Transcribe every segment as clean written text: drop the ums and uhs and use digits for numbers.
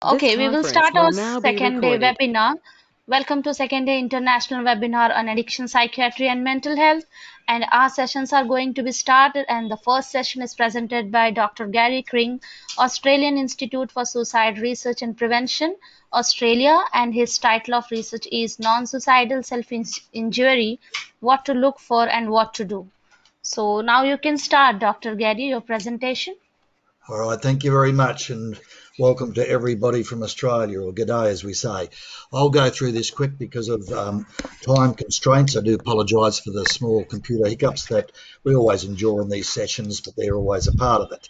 This Okay, we will conference start will our now be second day recorded. webinar. Welcome to second day international webinar on addiction, psychiatry and mental health. And our sessions are going to be started, and the first session is presented by Dr. Gary Kring, Australian Institute for Suicide Research and Prevention, Australia, and his title of research is Non-Suicidal Self-Injury, What to Look For and What to Do. So now you can start, Dr. Gary, your presentation. All right, thank you very much, and welcome to everybody from Australia, or g'day as we say. I'll go through this quick because of time constraints. I do apologise for the small computer hiccups that we always enjoy in these sessions, but they're always a part of it.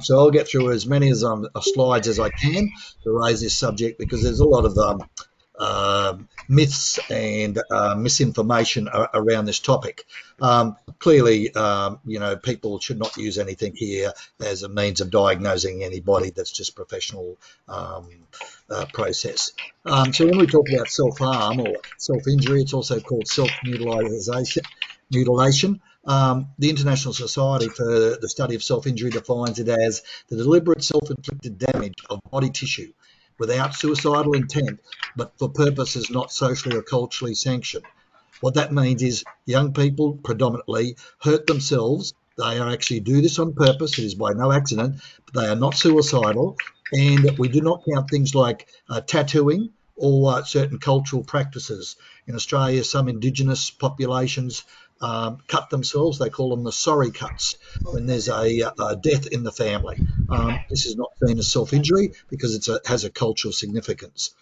So I'll get through as many slides as I can to raise this subject, because there's a lot of myths and misinformation around this topic. Clearly, people should not use anything here as a means of diagnosing anybody. That's just professional process. So when we talk about self-harm or self-injury, it's also called self-mutilation. The International Society for the Study of Self-Injury defines it as the deliberate self-inflicted damage of body tissue without suicidal intent, but for purposes not socially or culturally sanctioned. What that means is young people predominantly hurt themselves. They actually do this on purpose. It is by no accident, but they are not suicidal. And we do not count things like tattooing or certain cultural practices. In Australia, some Indigenous populations cut themselves. They call them the sorry cuts when there's a death in the family. This is not seen as self-injury because it has a cultural significance.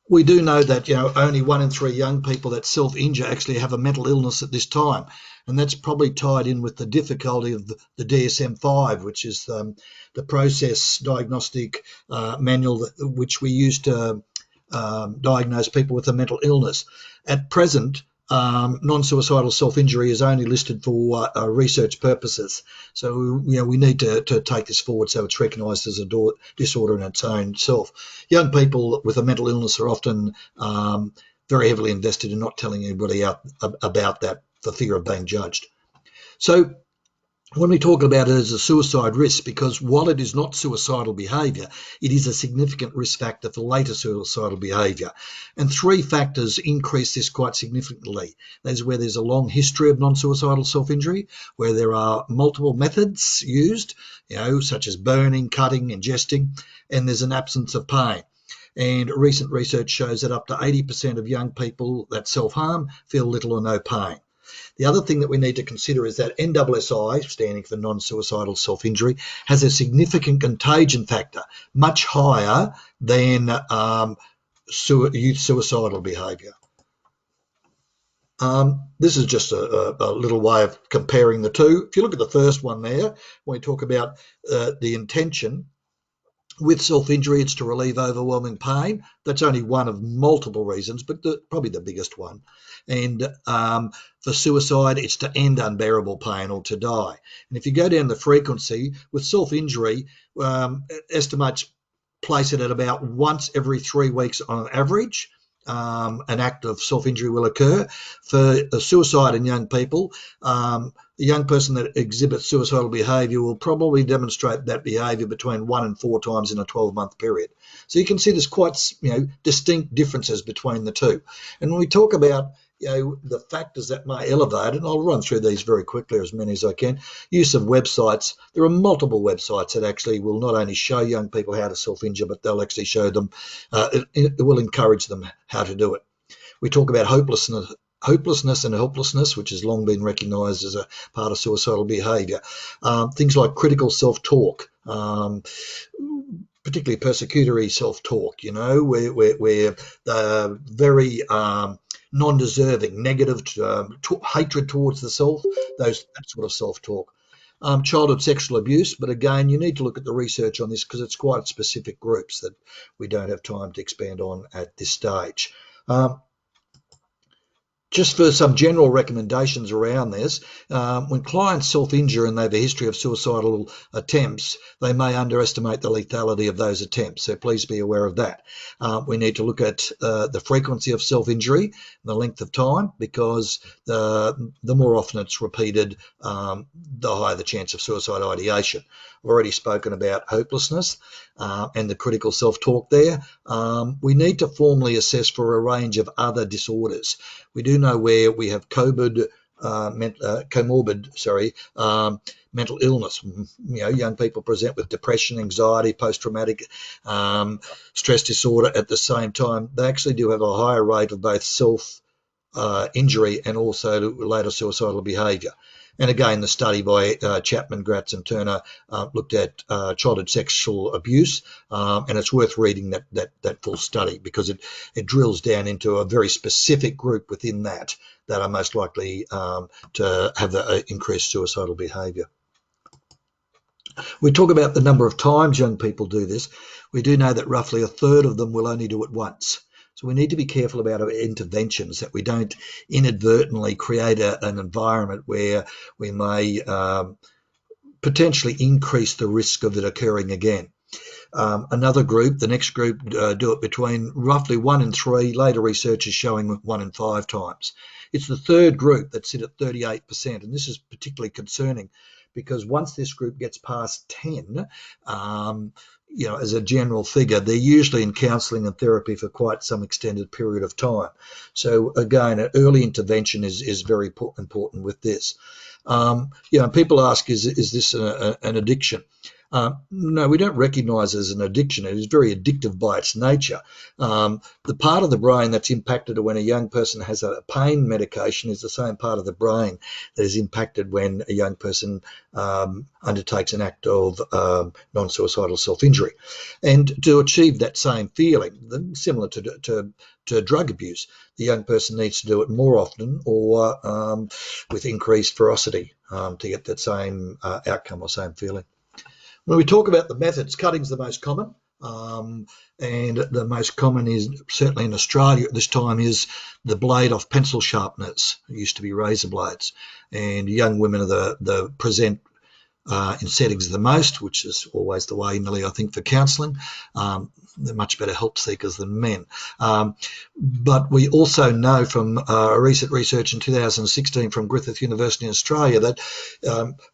We do know that only 1 in 3 young people that self-injure actually have a mental illness at this time, and that's probably tied in with the difficulty of the DSM-5, which is the process diagnostic manual which we use to diagnose people with a mental illness. At present, non-suicidal self-injury is only listed for research purposes. So we need to take this forward so it's recognised as a disorder in its own self. Young people with a mental illness are often very heavily invested in not telling anybody about that for fear of being judged. So when we talk about it as a suicide risk, because while it is not suicidal behaviour, it is a significant risk factor for later suicidal behaviour. And 3 factors increase this quite significantly. That is where there's a long history of non-suicidal self-injury, where there are multiple methods used, such as burning, cutting, ingesting, and there's an absence of pain. And recent research shows that up to 80% of young people that self-harm feel little or no pain. The other thing that we need to consider is that NSSI, standing for non-suicidal self-injury, has a significant contagion factor, much higher than youth suicidal behaviour. This is just a little way of comparing the two. If you look at the first one there, when we talk about the intention, with self-injury, it's to relieve overwhelming pain. That's only one of multiple reasons, but probably the biggest one. And for suicide, it's to end unbearable pain or to die. And if you go down the frequency, with self-injury, estimates place it at about once every 3 weeks on average. An act of self-injury will occur. For suicide in young people, a young person that exhibits suicidal behaviour will probably demonstrate that behaviour between 1 and 4 times in a 12-month period. So you can see there's quite distinct differences between the two. And when we talk about the factors that may elevate, and I'll run through these very quickly, as many as I can. Use of websites. There are multiple websites that actually will not only show young people how to self-injure, but they'll actually show them, it will encourage them how to do it. We talk about hopelessness and helplessness, which has long been recognised as a part of suicidal behaviour. Things like critical self-talk, particularly persecutory self-talk, where they're very non-deserving, negative, hatred towards the self, that sort of self-talk. Childhood sexual abuse, but again, you need to look at the research on this because it's quite specific groups that we don't have time to expand on at this stage. Just for some general recommendations around this, when clients self-injure and they have a history of suicidal attempts, they may underestimate the lethality of those attempts. So please be aware of that. We need to look at the frequency of self-injury and the length of time, because the more often it's repeated, the higher the chance of suicide ideation. I've already spoken about hopelessness and the critical self-talk there. We need to formally assess for a range of other disorders. We do know where we have comorbid mental illness. Young people present with depression, anxiety, post-traumatic stress disorder at the same time. They actually do have a higher rate of both self-injury and also later suicidal behaviour. And again, the study by Chapman, Gratz and Turner looked at childhood sexual abuse, and it's worth reading that full study, because it drills down into a very specific group within that are most likely to have the increased suicidal behaviour. We talk about the number of times young people do this. We do know that roughly a third of them will only do it once. So we need to be careful about our interventions, that we don't inadvertently create an environment where we may potentially increase the risk of it occurring again. Another group, the next group, do it between roughly 1 in 3. Later research is showing 1 in 5 times. It's the third group that sit at 38%, and this is particularly concerning, because once this group gets past 10, as a general figure, they're usually in counselling and therapy for quite some extended period of time. So again, an early intervention is very important with this. People ask, is this an addiction? No, we don't recognise it as an addiction. It is very addictive by its nature. The part of the brain that's impacted when a young person has a pain medication is the same part of the brain that is impacted when a young person undertakes an act of non-suicidal self-injury. And to achieve that same feeling, similar to drug abuse, the young person needs to do it more often or with increased ferocity to get that same outcome or same feeling. When we talk about the methods, cutting's the most common, and the most common is, certainly in Australia at this time, is the blade off pencil sharpeners. It used to be razor blades, and young women are the present in settings the most, which is always the way, Millie, I think, for counselling. They're much better help seekers than men. But we also know from recent research in 2016 from Griffith University in Australia that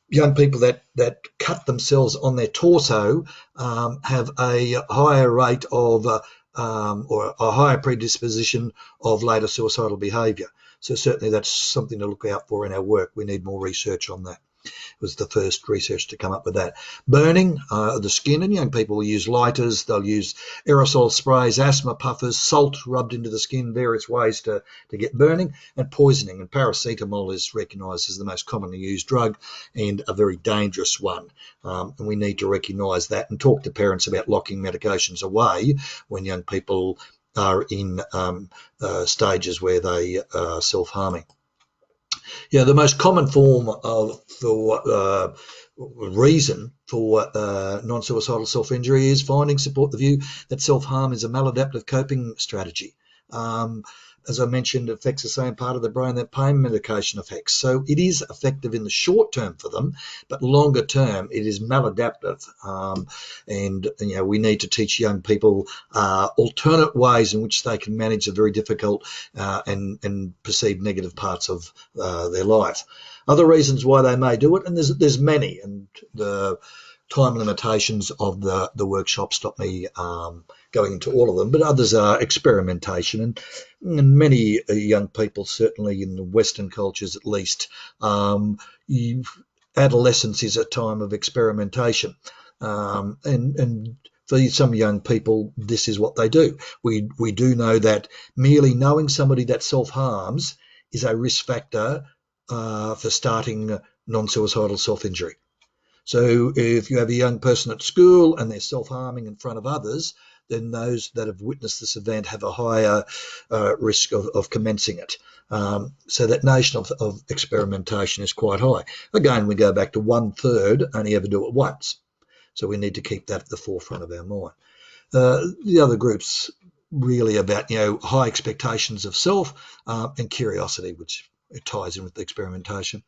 young people that cut themselves on their torso have a higher rate of or a higher predisposition of later suicidal behaviour. So certainly that's something to look out for in our work. We need more research on that. It was the first research to come up with that. Burning of the skin, and young people will use lighters, they'll use aerosol sprays, asthma puffers, salt rubbed into the skin, various ways to get burning, and poisoning. And paracetamol is recognised as the most commonly used drug and a very dangerous one. And we need to recognise that and talk to parents about locking medications away when young people are in stages where they are self-harming. Yeah, the most common form of reason for non-suicidal self-injury is finding support the view that self-harm is a maladaptive coping strategy. As I mentioned, it affects the same part of the brain that pain medication affects. So it is effective in the short term for them, but longer term it is maladaptive. And we need to teach young people alternate ways in which they can manage the very difficult and perceived negative parts of their life. Other reasons why they may do it, and there's many, and the time limitations of the workshop stop me going into all of them, but others are experimentation, and many young people, certainly in the Western cultures at least, adolescence is a time of experimentation, and for some young people this is what they do. We do know that merely knowing somebody that self-harms is a risk factor for starting non-suicidal self-injury. So if you have a young person at school and they're self-harming in front of others, then those that have witnessed this event have a higher risk of commencing it. So that notion of experimentation is quite high. Again, we go back to 1/3 only ever do it once. So we need to keep that at the forefront of our mind. The other groups really about, high expectations of self and curiosity, which it ties in with the experimentation.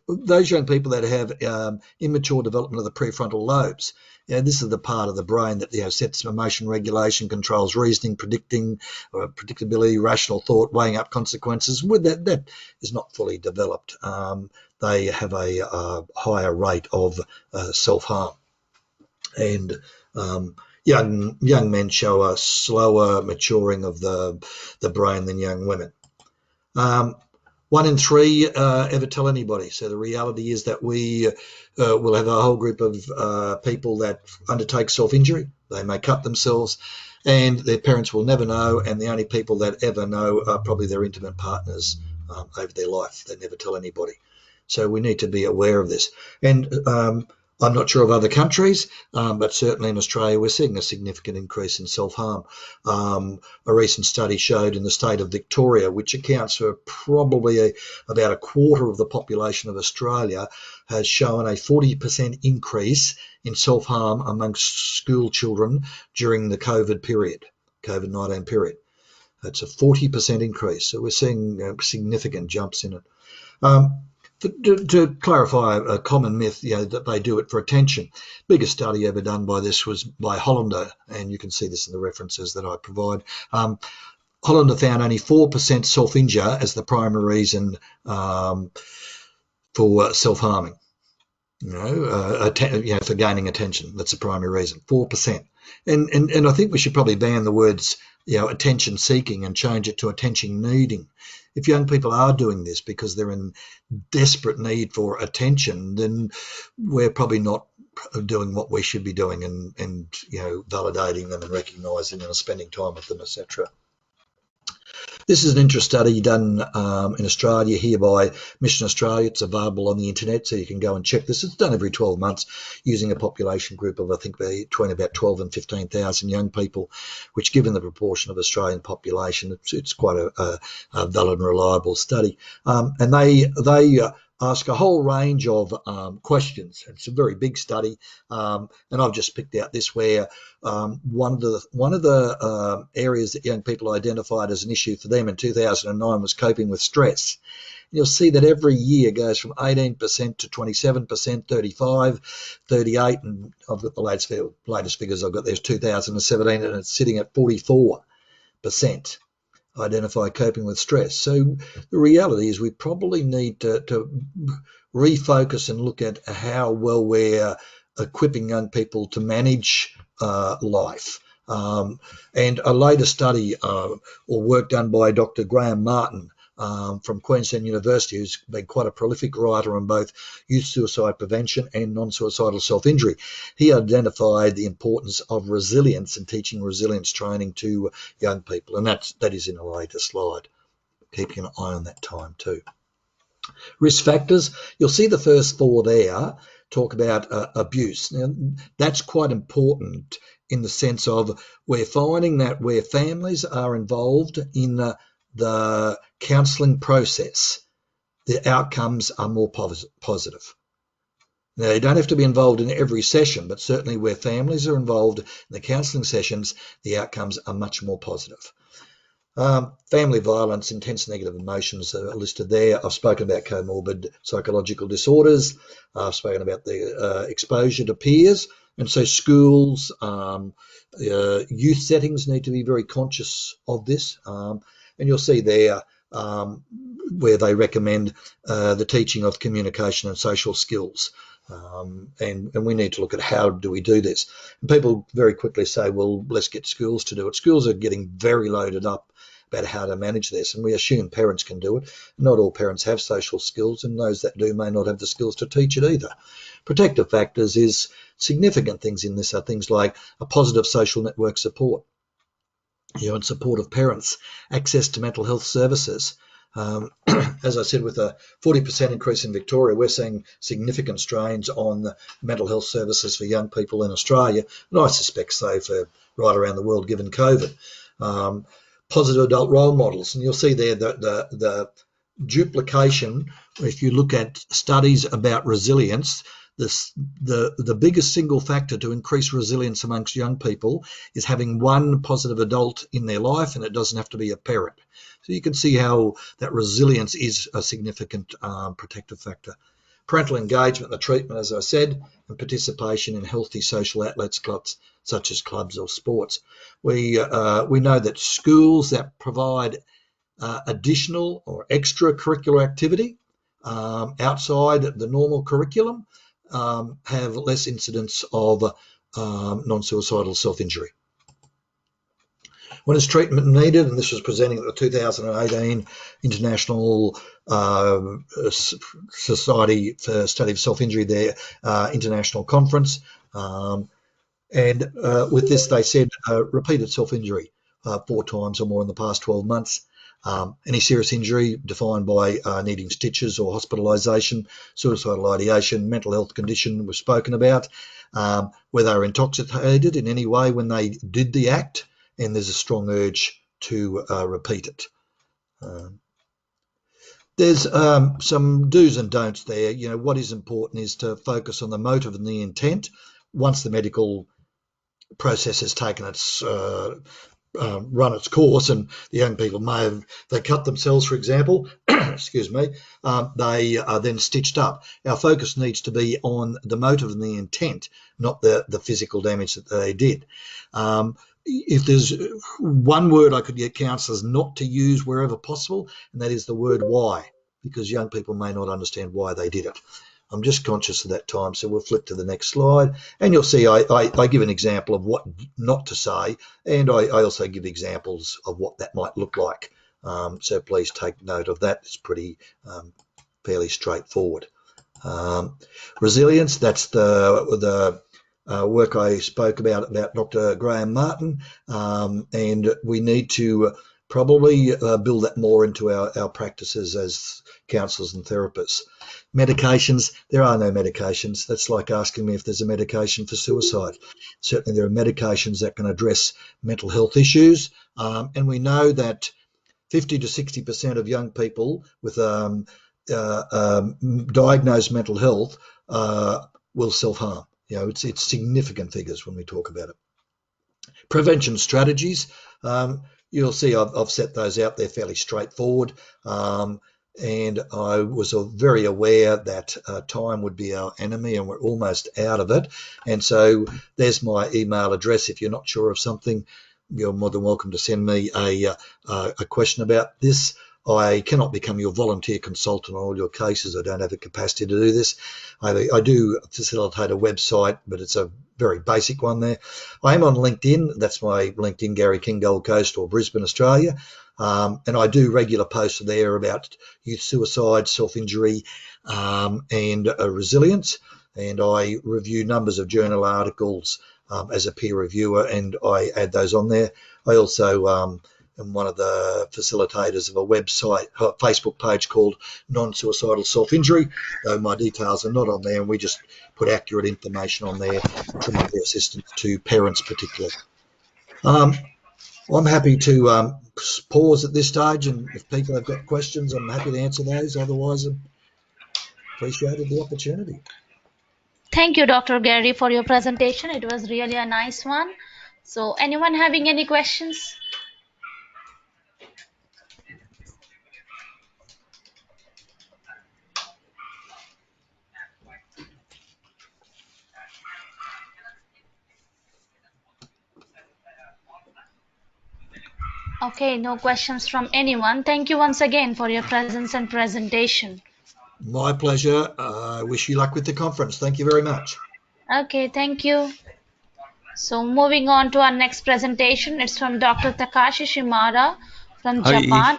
Those young people that have immature development of the prefrontal lobes, this is the part of the brain that sets emotion regulation, controls reasoning, predictability, rational thought, weighing up consequences. That is not fully developed. They have a higher rate of self-harm, and young men show a slower maturing of the brain than young women. 1 in 3 ever tell anybody. So the reality is that we will have a whole group of people that undertake self-injury. They may cut themselves, and their parents will never know, and the only people that ever know are probably their intimate partners over their life. They never tell anybody. So we need to be aware of this. And I'm not sure of other countries, but certainly in Australia we're seeing a significant increase in self-harm. A recent study showed in the state of Victoria, which accounts for probably about a quarter of the population of Australia, has shown a 40% increase in self-harm amongst school children during the COVID-19 period. That's a 40% increase. So we're seeing significant jumps in it. To clarify a common myth, that they do it for attention. Biggest study ever done by this was by Hollander, and you can see this in the references that I provide. Hollander found only 4% self-injure as the primary reason for self-harming. For gaining attention, that's the primary reason. 4%, and I think we should probably ban the words attention seeking and change it to attention needing. If young people are doing this because they're in desperate need for attention, then we're probably not doing what we should be doing and validating them and recognising them and spending time with them, etc. This is an interest study done in Australia here by Mission Australia. It's available on the internet, so you can go and check this. It's done every 12 months using a population group of, I think, between about 12 and 15,000 young people, which, given the proportion of Australian population, it's quite a valid and reliable study. And they ask a whole range of questions. It's a very big study, and I've just picked out this where one of the areas that young people identified as an issue for them in 2009 was coping with stress. You'll see that every year goes from 18% to 27%, 35, 38, and I've got the latest figures I've got there's 2017, and it's sitting at 44% identify coping with stress. So the reality is we probably need to refocus and look at how well we're equipping young people to manage life. And a later study or work done by Dr. Graham Martin from Queensland University, who's been quite a prolific writer on both youth suicide prevention and non-suicidal self-injury. He identified the importance of resilience and teaching resilience training to young people, and that is in a later slide. Keeping an eye on that time too. Risk factors, you'll see the first 4 there talk about abuse. Now, that's quite important in the sense of we're finding that where families are involved in the counselling process, the outcomes are more positive. Now, you don't have to be involved in every session, but certainly where families are involved in the counselling sessions, the outcomes are much more positive. Family violence, intense negative emotions are listed there. I've spoken about comorbid psychological disorders. I've spoken about the exposure to peers. And so schools, youth settings need to be very conscious of this. And you'll see there where they recommend the teaching of communication and social skills. And we need to look at how do we do this. And people very quickly say, well, let's get schools to do it. Schools are getting very loaded up about how to manage this, and we assume parents can do it. Not all parents have social skills, and those that do may not have the skills to teach it either. Protective factors is significant things in this are things like a positive social network support, and support of parents, access to mental health services. As I said, with a 40% increase in Victoria, we're seeing significant strains on the mental health services for young people in Australia, and I suspect so for right around the world given COVID. Positive adult role models, and you'll see there the duplication. If you look at studies about resilience, the biggest single factor to increase resilience amongst young people is having one positive adult in their life, and it doesn't have to be a parent. So you can see how that resilience is a significant protective factor. Parental engagement in the treatment, as I said, and participation in healthy social outlets, clubs such as clubs or sports. We know that schools that provide additional or extracurricular activity outside the normal curriculum have less incidence of non-suicidal self-injury. When is treatment needed? And this was presenting at the 2018 International Society for Study of Self-Injury, their international conference. And with this, they said repeated self-injury 4 times or more in the past 12 months. Any serious injury defined by needing stitches or hospitalisation, suicidal ideation, mental health condition was spoken about, where they were intoxicated in any way when they did the act, and there's a strong urge to repeat it. There's some do's and don'ts there. You know, what is important is to focus on the motive and the intent. Once the medical process has taken its run its course, and the young people they cut themselves, for example, excuse me, they are then stitched up. Our focus needs to be on the motive and the intent, not the physical damage that they did. If there's one word I could get counsellors not to use wherever possible, and that is the word why, because young people may not understand why they did it. I'm just conscious of that time, so we'll flip to the next slide. And you'll see I give an example of what not to say, and I also give examples of what that might look like. So please take note of that. It's pretty fairly straightforward. Resilience, that's the work I spoke about Dr. Graham Martin, and we need to probably build that more into our practices as counsellors and therapists. Medications, there are no medications. That's like asking me if there's a medication for suicide. Certainly there are medications that can address mental health issues, and we know that 50 to 60% of young people with diagnosed mental health will self-harm. You know, it's significant figures when we talk about it. Prevention strategies, you'll see I've set those out there fairly straightforward. And I was very aware that time would be our enemy, and we're almost out of it. And so there's my email address. If you're not sure of something, you're more than welcome to send me a question about this. I cannot become your volunteer consultant on all your cases. I don't have the capacity to do this. I do facilitate a website, but it's a very basic one there. I am on LinkedIn. That's my LinkedIn, Gary King, Gold Coast or Brisbane, Australia. And I do regular posts there about youth suicide, self-injury, and resilience. And I review numbers of journal articles as a peer reviewer, and I add those on there. I also am one of the facilitators of a website, a Facebook page called Non-Suicidal Self-Injury. My details are not on there, and we just put accurate information on there to give assistance to parents particularly. I'm happy to pause at this stage, and if people have got questions, I'm happy to answer those. Otherwise, I appreciated the opportunity. Thank you, Dr. Gary, for your presentation. It was really a nice one. So anyone having any questions? Okay, no questions from anyone. Thank you once again for your presence and presentation. My pleasure. I wish you luck with the conference. Thank you very much. Okay, thank you. So moving on to our next presentation, it's from Dr. Takashi Shimada from Hi. Japan,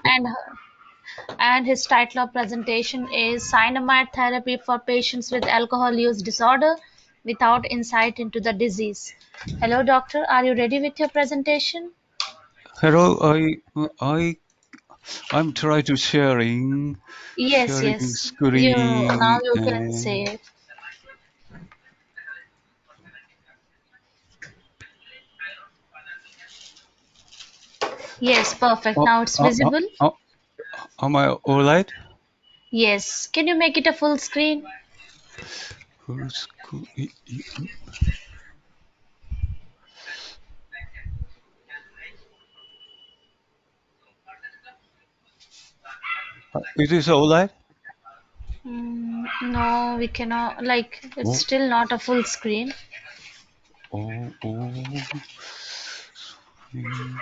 and his title of presentation is Cyanamide Therapy for Patients with Alcohol Use Disorder Without Insight into the Disease. Hello, doctor. Are you ready with your presentation? Hello. I'm trying to sharing Yes, yes. Now screen you can say and it. Yes, perfect. oh, Now it's oh, oh, visible. oh, am I all right? Yes. Can you make it a full screen? full screen. It is alright? No, we cannot. Like, it's Oh, still not a full screen. oh, oh. Screen.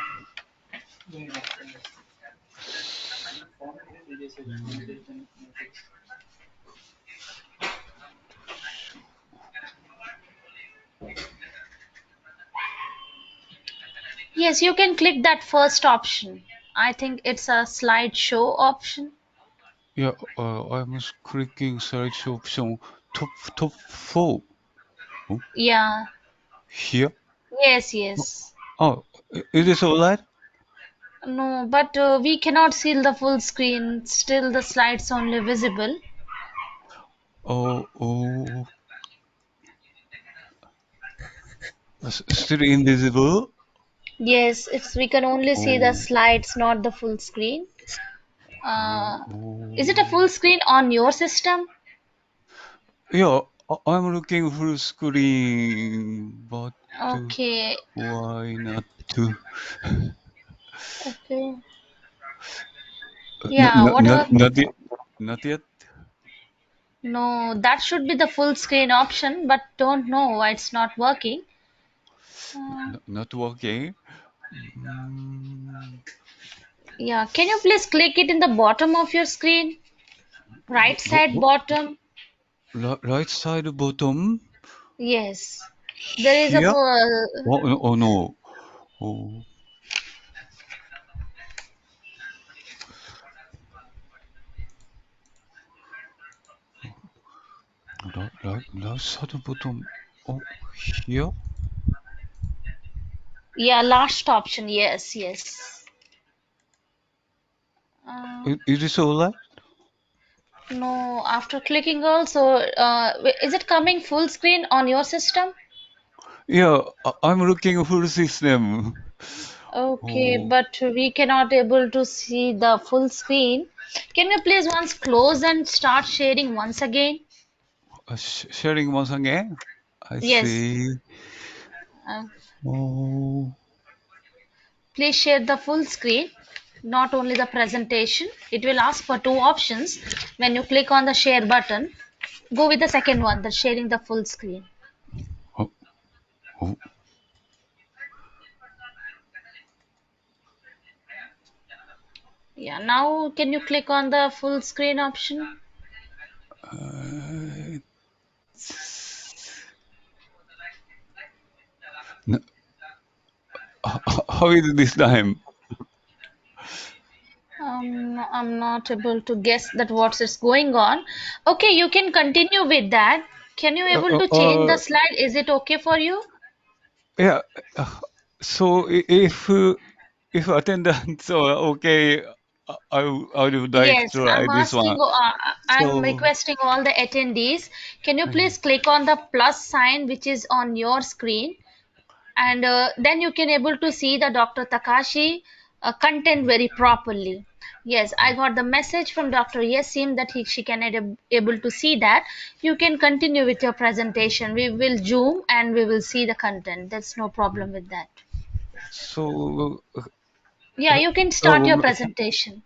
Yes, you can click that first option. I think it's a slideshow option. Yeah, I'm clicking search option top four. Oh, Yeah. here. Yes, yes. Oh, it is alright? No, but we cannot see the full screen. Still, the slides only visible. Oh, oh. Still invisible? Yes, it's we can only see the Oh, slides, not the full screen. oh, Uh, is it a oh. full screen on your system? Yeah, I'm looking full screen, but Okay, why not to? okay. Not, Yeah, not, what not, about? not yet. Not yet. No, that should be the full screen option, but don't know why it's not working. Uh, Not working. Mm, yeah, can you please click it in the bottom of your screen? Right side what? bottom? Right side bottom Yes. There is a here? full, Oh no. Oh, right side bottom. Oh, here. yeah, last option. Yes, yes. Uh, It is alright. no, after clicking also, is it coming full screen on your system? Yeah, I'm looking full system. Okay, Oh, but we cannot able to see the full screen. Can we please once close and start sharing once again? sharing once again. I Yes. see. Uh, Oh, please share the full screen, not only the presentation. It will ask for two options. When you click on the share button, go with the second one, the sharing the full screen. oh, oh. Yeah, now can you click on the full screen option? Uh, n- how is it this time? I'm not able to guess that what's is going on. Okay, you can continue with that. Can you Uh, able uh, to change the uh, slide? Is it okay for you? yeah. So if attendance are okay, I would like Yes, to try I'm this asking, one. I'm So requesting all the attendees. Can you uh, please click on the plus sign which is on your screen, and then you can able to see the Dr. Takashi content very properly. Yes, I got the message from Dr. Yasim that she can able to see that. You can continue with your presentation. We will zoom and we will see the content. There's no problem with that. so Yeah, you can start your um, presentation.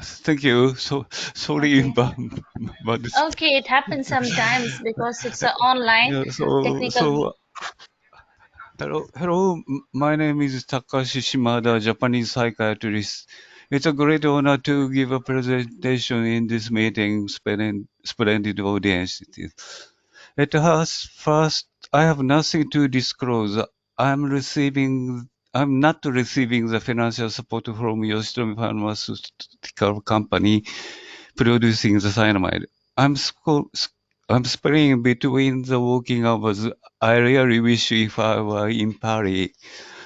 thank you. So sorry, Okay. but Okay, it happens sometimes because it's a online yeah. So technical. hello. My name is Takashi Shimada, Japanese psychiatrist. It's a great honor to give a presentation in this meeting, splendid audience. At first, I have nothing to disclose. I'm not receiving the financial support from Yoshitomi Pharmaceutical Company producing the cyanamide. I'm sco- I'm splitting between the working hours. I really wish if I were in Paris.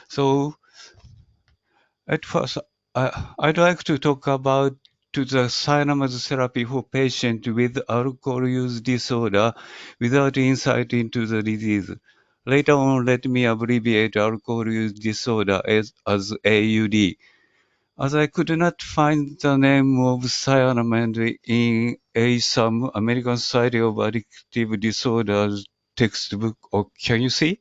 So at first, I'd like to talk about to the cyanamide therapy for patients with alcohol use disorder without insight into the disease. Later on, let me abbreviate alcohol use disorder as AUD. As I could not find the name of cyanamide in some American Society of Addictive Disorders textbook. Oh, can you see?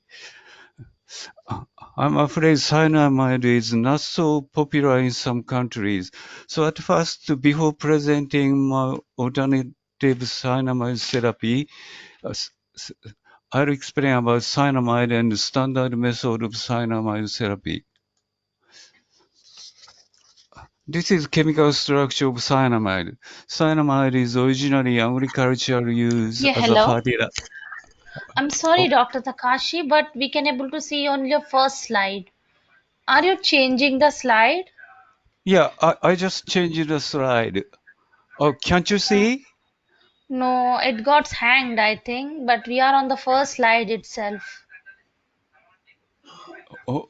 I'm afraid cyanamide is not so popular in some countries. So at first, before presenting my alternative cyanamide therapy, uh, s- s- I'll explain about cyanamide and the standard method of cyanamide therapy. This is chemical structure of cyanamide. Cyanamide is originally agricultural use Yeah, as a hello. fertilizer. I'm sorry, Oh, Dr. Takashi, but we can able to see only your first slide. Are you changing the slide? yeah, I just changed the slide. Oh, can't you see? No, it got hanged, I think, but we are on the first slide itself. Oh,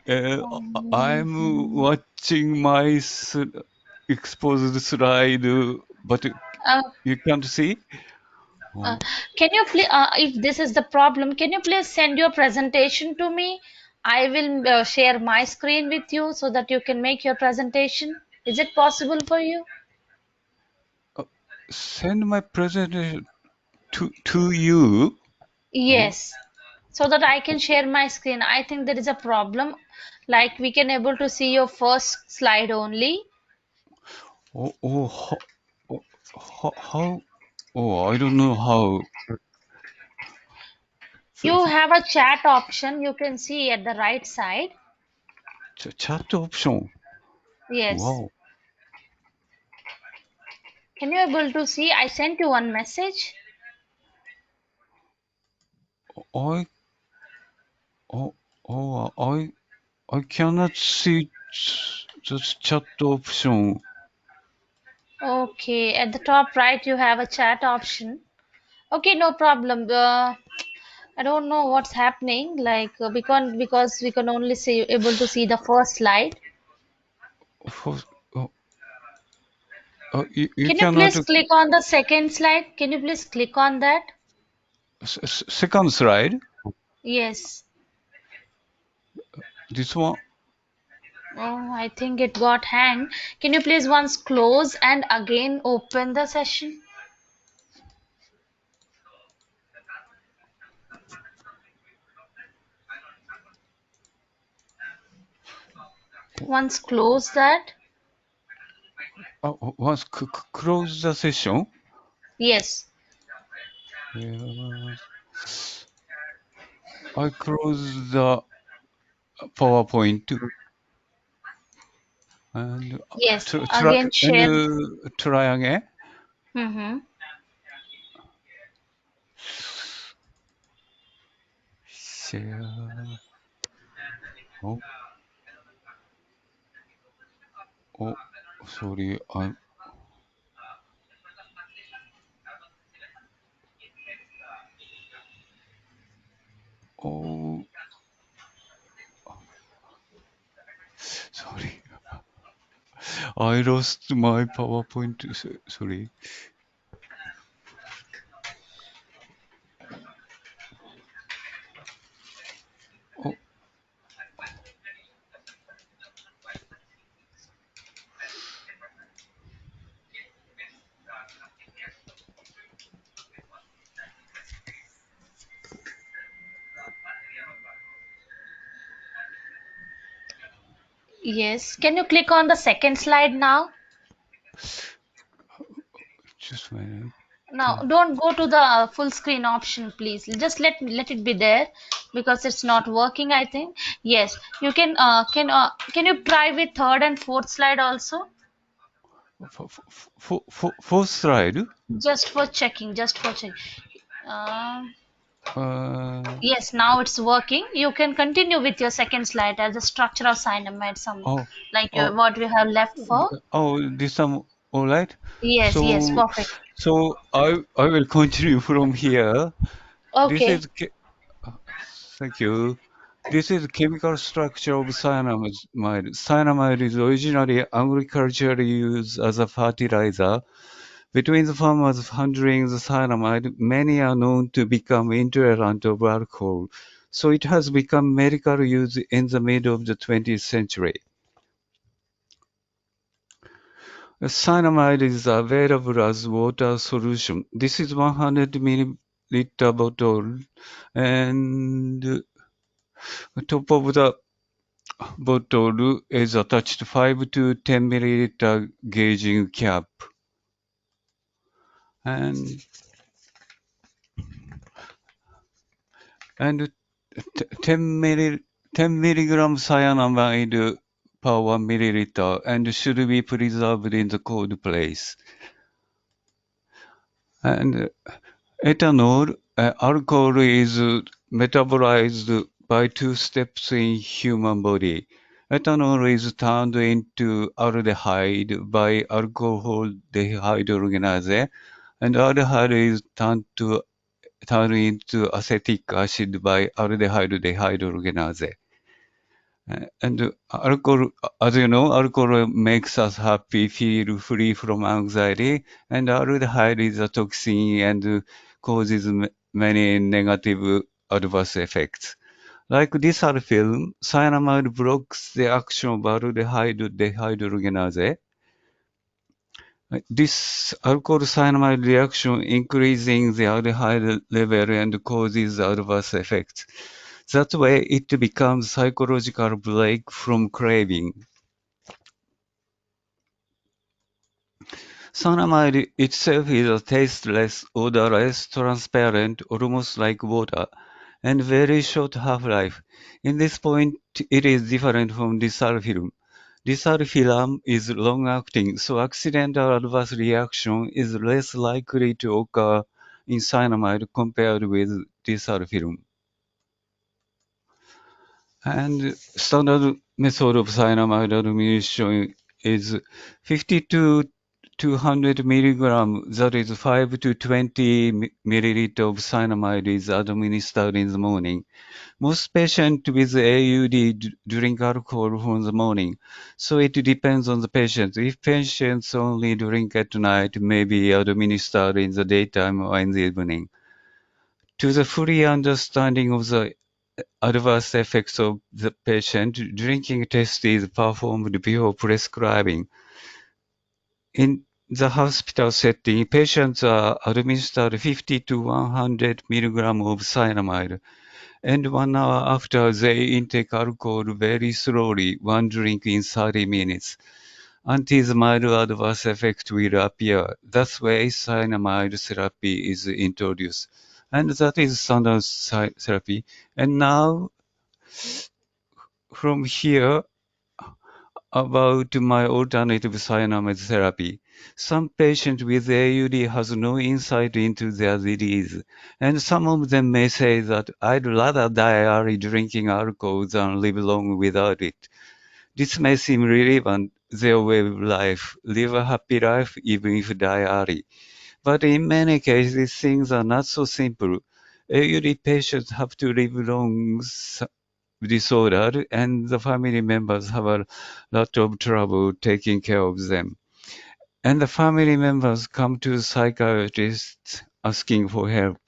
uh, I'm Um, watching my exposed slide, but uh, you can't see? uh, Oh, can you please, if this is the problem, can you please send your presentation to me? I will share my screen with you so that you can make your presentation. Is it possible for you? uh, send my presentation to you. Oh, Yes, so that I can share my screen. I think there is a problem. Like we can able to see your first slide only. oh, how? Oh, I don't know how. You have a chat option you can see at the right side. Chat option. Yes. Wow. Can you able to see? I sent you one message. I oh, I cannot see the chat option. Okay, at the top right you have a chat option. Okay, no problem. I don't know what's happening. Like because we can only see able to see the first slide. For, oh, you Can you cannot please click on the second slide? Can you please click on that? second slide. Yes. This one. Oh, I think it got hanged. Can you please once close and again open the session? Once close that. Once close the session. Yes. Yeah, I close the PowerPoint and Yes. try Again and share. try again. Mm-hmm. Share. Oh, oh, sorry. Oh, sorry. I lost my PowerPoint. Sorry. Oh, Yes. Can you click on the second slide now? just a minute. Now, don't go to the full screen option, please. Just let it be there because it's not working, I think. Yes, you can you try with third and fourth slide also? Fourth slide. Just for checking, just for checking. Um Uh, yes, now it's working. You can continue with your second slide as a structure of cyanamide, some oh, like oh, what we have left for. this time, all right. Yes, yes, So, perfect. I will continue from here. This Okay. is thank you. This is chemical structure of cyanamide. Cyanamide is originally agriculturally used as a fertilizer. Between the farmers handling the cyanamide, many are known to become intolerant of alcohol. So it has become medical use in the middle of the 20th century. Cyanamide is available as water solution. This is 100 milliliter bottle, and top of the bottle is attached 5 to 10 milliliter gauging cap, and 10 milligram cyanamide per 1 milliliter and should be preserved in the cold place. And ethanol, alcohol is metabolized by two steps in human body. Ethanol is turned into aldehyde by alcohol dehydrogenase, and aldehyde is turned into acetic acid by aldehyde dehydrogenase. And alcohol, as you know, alcohol makes us happy, feel free from anxiety, and aldehyde is a toxin and causes many negative adverse effects. Like disulfide, cyanamide blocks the action of aldehyde dehydrogenase. This alcohol-cyanamide reaction increasing the aldehyde level and causes adverse effects. That way, it becomes psychological break from craving. Cyanamide itself is a tasteless, odorless, transparent, almost like water, and very short half-life. In this point, it is different from disulfiram. Disulfiram is long-acting, so accidental adverse reaction is less likely to occur in cyanamide compared with disulfiram. And standard method of cyanamide administration is 50 to 200 milligram, that is 5 to 20 milliliter of cyanamide is administered in the morning. Most patients with AUD drink alcohol from the morning, so it depends on the patient. If patients only drink at night, may be administered in the daytime or in the evening. To the fully understanding of the adverse effects of the patient, drinking test is performed before prescribing. In the hospital setting, patients are administered 50 to 100 milligram of cyanamide, and 1 hour after they intake alcohol very slowly, one drink in 30 minutes, until the mild adverse effect will appear. That's why cyanamide therapy is introduced. And that is standard therapy. And now, from here, about my alternative cyanamide therapy. Some patients with AUD has no insight into their disease, and some of them may say that I'd rather die early drinking alcohol than live long without it. This may seem relevant their way of life, live a happy life even if die early. But in many cases, things are not so simple. AUD patients have to live long disorder, and the family members have a lot of trouble taking care of them. And the family members come to psychiatrists asking for help.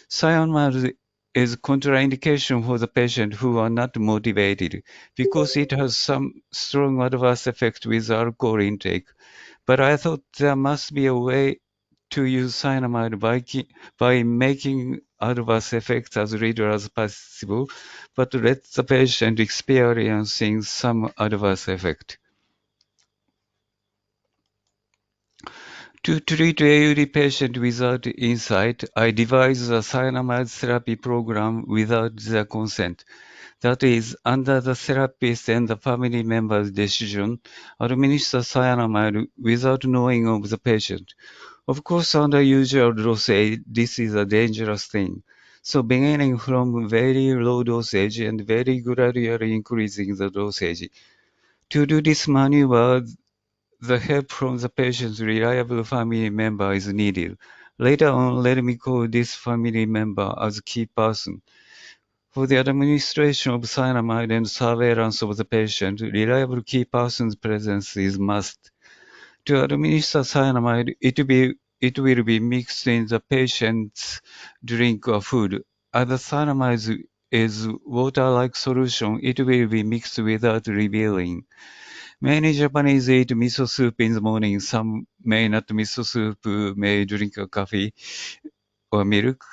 Cyanamide is contraindication for the patient who are not motivated because it has some strong adverse effect with alcohol intake. But I thought there must be a way to use cyanamide by making adverse effects as little as possible, but let the patient experiencing some adverse effect. To treat AUD patient without insight, I devised a cyanamide therapy program without their consent. That is, under the therapist and the family member's decision, administer cyanamide without knowing of the patient. Of course, under usual dosage, this is a dangerous thing. So beginning from very low dosage and very gradually increasing the dosage. To do this maneuver, the help from the patient's reliable family member is needed. Later on, let me call this family member as key person. For the administration of cyanamide and surveillance of the patient, reliable key person's presence is must. To administer cyanamide, it will be mixed in the patient's drink or food. As the cyanamide is water-like solution, it will be mixed without revealing. Many Japanese eat miso soup in the morning. Some may not miso soup, may drink a coffee or milk.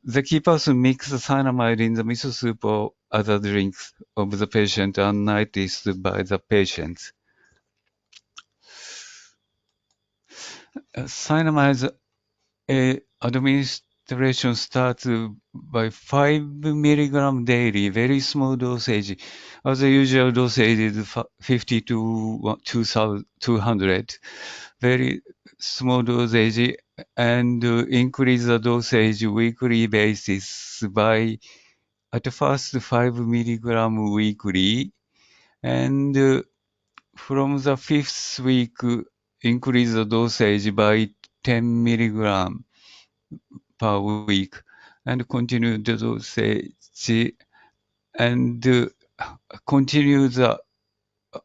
The key person mixes cyanamide in the miso soup or other drinks of the patient unnoticed by the patient. Cyanamide administration starts by 5 milligram daily, very small dosage. As the usual dosage is 50 to 200. Very small dosage and increase the dosage weekly basis by at first 5 milligram weekly and from the fifth week increase the dosage by 10 milligram per week and continue the dosage and continue the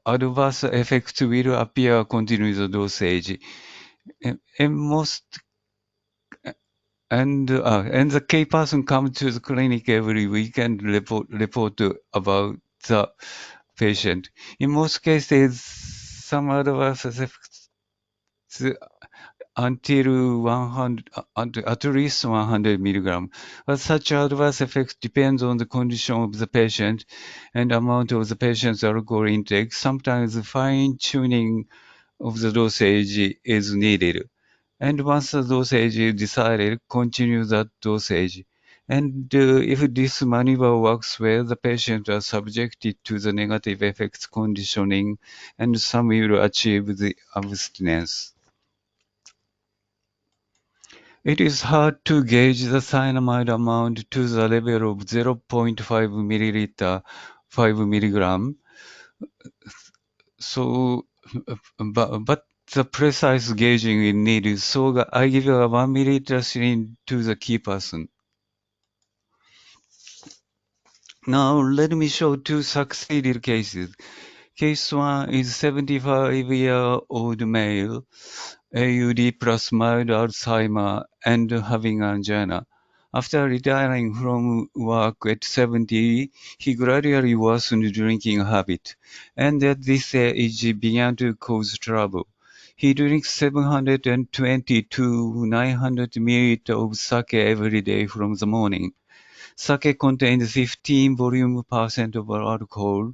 adverse effects will appear continue the dosage. And most and the key person comes to the clinic every week and report about the patient. In most cases, some adverse effects until 100, at least 100 milligram. But such adverse effects depends on the condition of the patient and amount of the patient's alcohol intake. Sometimes fine-tuning of the dosage is needed. And once the dosage is decided, continue that dosage. And if this maneuver works well, the patient are subjected to the negative effects conditioning, and some will achieve the abstinence. It is hard to gauge the cyanamide amount to the level of 0.5 milliliter, 5 milligram. So, but the precise gauging is needed. So I give a 1 milliliter syringe to the key person. Now let me show two succeeded cases. Case 1 is 75-year-old male, AUD plus mild Alzheimer and having angina. After retiring from work at 70, he gradually worsened drinking habit, and at this age began to cause trouble. He drinks 720 to 900 milliliters of sake every day from the morning. Sake contains 15 volume percent of alcohol.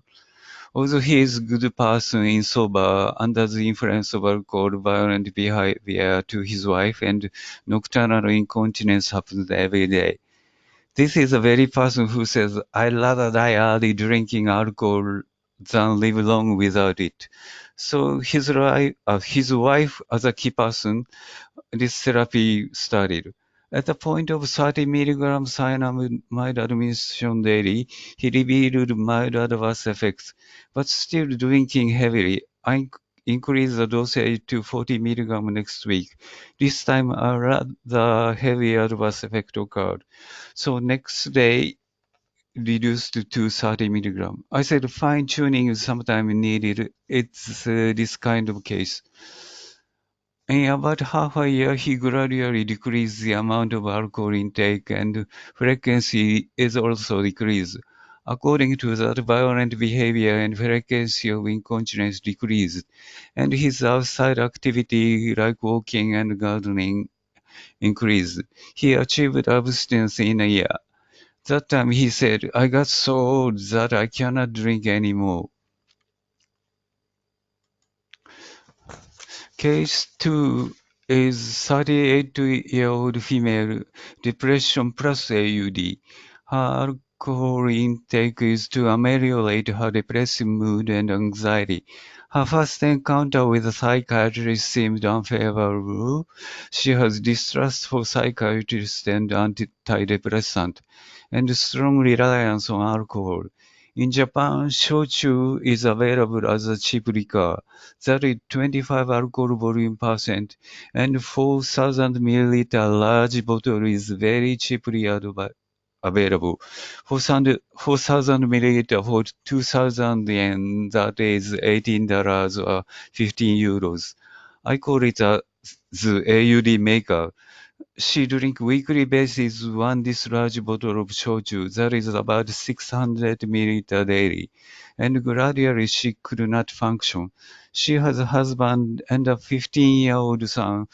Although he is a good person in sober, under the influence of alcohol, violent behavior to his wife and nocturnal incontinence happens every day. This is a very person who says, I'd rather die early drinking alcohol than live long without it. So his wife, as a key person, this therapy started. At the point of 30 milligram cyanamide administration daily, he revealed mild adverse effects, but still drinking heavily. I increased the dosage to 40 milligram next week. This time, a rather heavy adverse effect occurred. So next day, reduced to 30 milligram. I said fine tuning is sometimes needed. It's this kind of case. In about half a year, he gradually decreased the amount of alcohol intake and frequency is also decreased. According to that, violent behavior and frequency of incontinence decreased, and his outside activity like walking and gardening increased. He achieved abstinence in a year. That time he said, I got so old that I cannot drink anymore. Case 2 is 38-year-old female, depression plus AUD. Her alcohol intake is to ameliorate her depressive mood and anxiety. Her first encounter with a psychiatrist seemed unfavorable. She has distrust for psychiatrists and antidepressant, and strong reliance on alcohol. In Japan, shochu is available as a cheap liquor that is 25 alcohol volume percent, and 4,000 milliliter large bottle is very cheaply available. 4,000 milliliter for 2,000 yen, that is $18 or 15 euros. I call it the AUD maker. She drink weekly basis this large bottle of shochu that is about 600 milliliter daily, and gradually she could not function. She has a husband and a 15-year-old son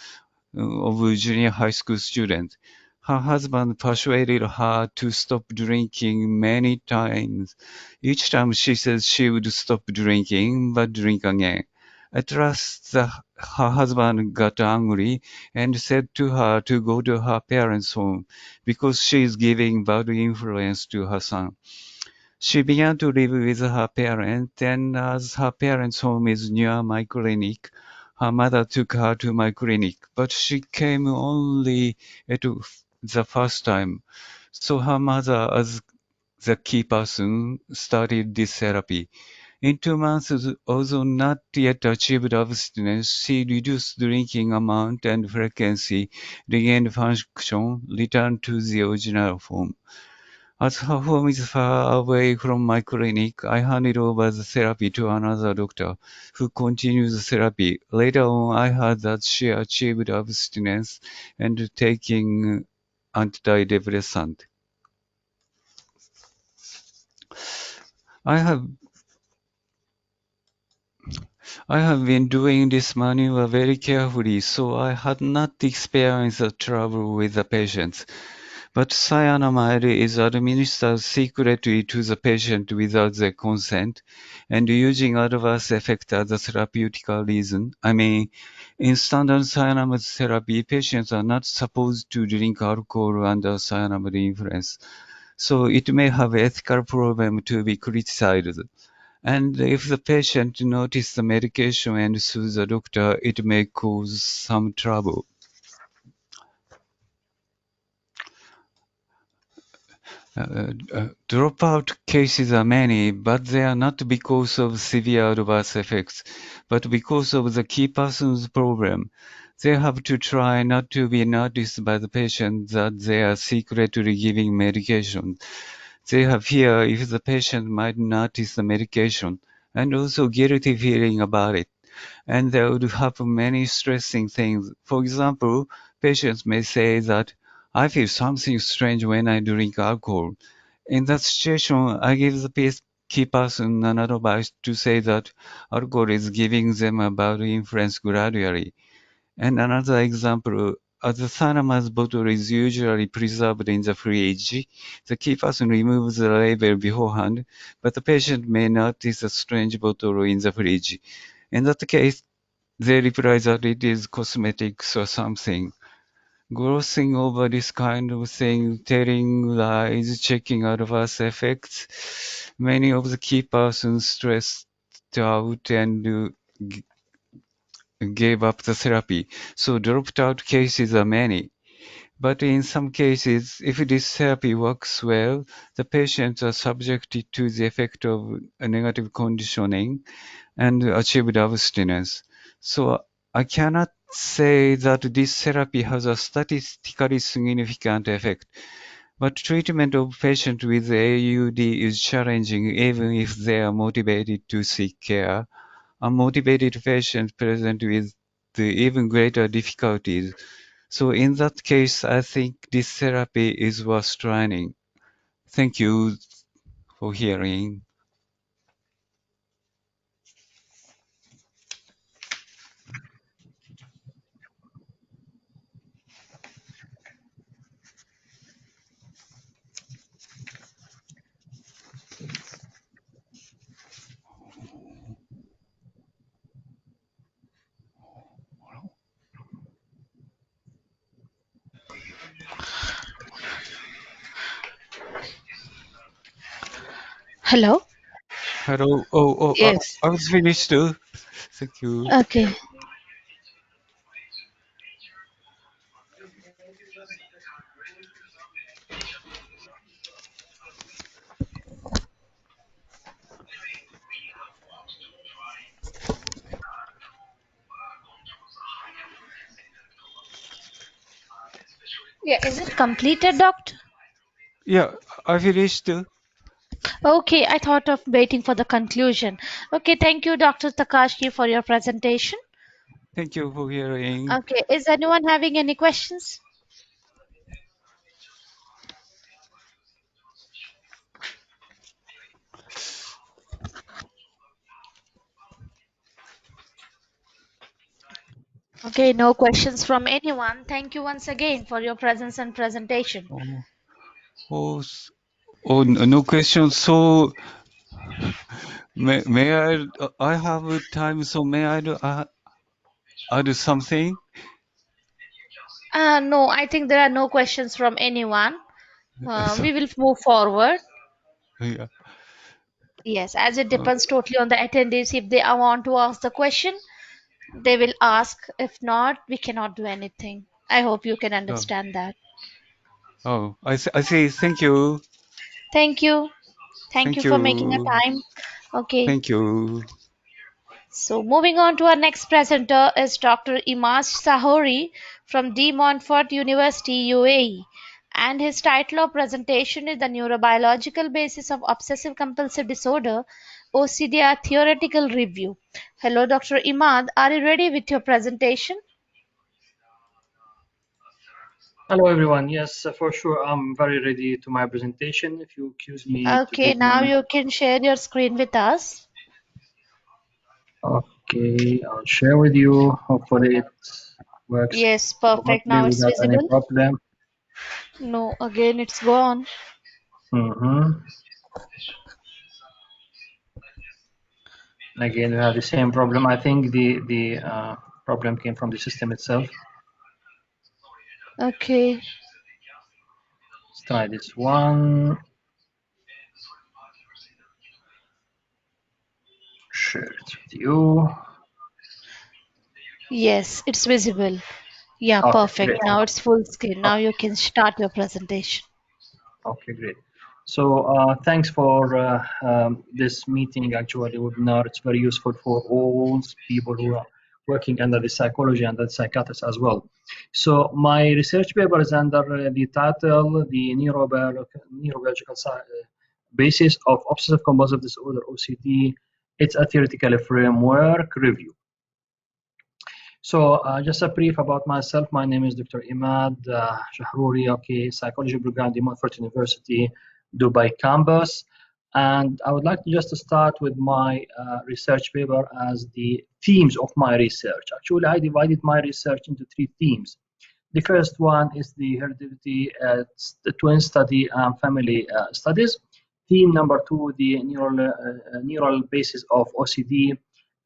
of a junior high school student. Her husband persuaded her to stop drinking many times. Each time she said she would stop drinking, but drink again. At last, her husband got angry and said to her to go to her parents' home because she is giving bad influence to her son. She began to live with her parents, and as her parents' home is near my clinic, her mother took her to my clinic, but she came only at the first time. So her mother, as the key person, started this therapy. In 2 months, although not yet achieved abstinence, she reduced drinking amount and frequency, regained function, returned to the original form. As her home is far away from my clinic, I handed over the therapy to another doctor, who continues the therapy. Later on, I heard that she achieved abstinence and taking antidepressant. I have I have been doing this manual very carefully, so I had not experienced the trouble with the patients. But cyanamide is administered secretly to the patient without their consent, and using adverse effect as a therapeutic reason. I mean, in standard cyanamide therapy, patients are not supposed to drink alcohol under cyanamide influence, so it may have ethical problem to be criticized. And if the patient notices the medication and sues the doctor, it may cause some trouble. Dropout cases are many, but they are not because of severe adverse effects, but because of the key person's problem. They have to try not to be noticed by the patient that they are secretly giving medication. They have fear if the patient might notice the medication, and also guilty feeling about it. And they would have many stressing things. For example, patients may say that I feel something strange when I drink alcohol. In that situation, I give the key person an advice to say that alcohol is giving them a bad influence gradually. And another example, as the Thermos bottle is usually preserved in the fridge, the key person removes the label beforehand, but the patient may notice a strange bottle in the fridge. In that case, they reply that it is cosmetics or something. Glossing over this kind of thing, telling lies, checking adverse effects, many of the key persons stressed out and gave up the therapy. So dropped out cases are many. But in some cases, if this therapy works well, the patients are subjected to the effect of a negative conditioning and achieved abstinence. So I cannot say that this therapy has a statistically significant effect, but treatment of patients with AUD is challenging even if they are motivated to seek care. Unmotivated patients present with the even greater difficulties. So in that case, I think this therapy is worth trying. Thank you for hearing. Hello? Hello. Yes. I was finished too. Thank you. Okay. Yeah, is it completed, doctor? Yeah, I finished too. Okay, I thought of waiting for the conclusion. Okay, thank you, Dr. Takashi, for your presentation. Thank you for hearing. Okay, is anyone having any questions? Okay, no questions from anyone. Thank you once again for your presence and presentation. Oh, oh, no questions. So may I? I have time. So may I add something? No, I think there are no questions from anyone. So, We will move forward. yeah. Yes, as it Uh, depends totally on the attendees. If they want to ask the question, they will ask. If not, we cannot do anything. I hope you can oh, understand that. I say thank you. Thank you. Thank you Thank for making a you. time. Okay. Thank you. So moving on to our next presenter is Dr. Imaz Sahori from De Montfort University, UAE. And his title of presentation is The Neurobiological Basis of Obsessive Compulsive Disorder, OCD, a Theoretical Review. Hello, Dr. Imad. Are you ready with your presentation? Hello everyone. Yes, for sure. I'm very ready to my presentation. If you excuse me to Okay, give now my... you can share your screen with us. Okay, I'll share with you. Hopefully it works Yes, perfect. remotely Now it's without any visible. problem. No, again, it's gone. Mhm. Again, we have the same problem. I think the problem came from the system itself. Okay. Let's try this one. Share it with you. Yes, it's visible. Yeah, Okay, perfect. great. Now it's full screen. Now you can start your presentation. Okay, great. So thanks for this meeting, actually, webinar. It's very useful for all people who are working under the psychology and the psychiatrists as well. So my research paper is under the title, The Neurobiological Basis of Obsessive Compulsive Disorder, OCD. It's a theoretical framework review. So just a brief about myself. My name is Dr. Imad Shahrouri, okay, psychology program at Montfort University, Dubai campus. And I would like to just start with my research paper as the themes of my research. Actually, I divided my research into three themes. The first one is the heredity, the twin study and family studies. Theme number two, the neural basis of OCD.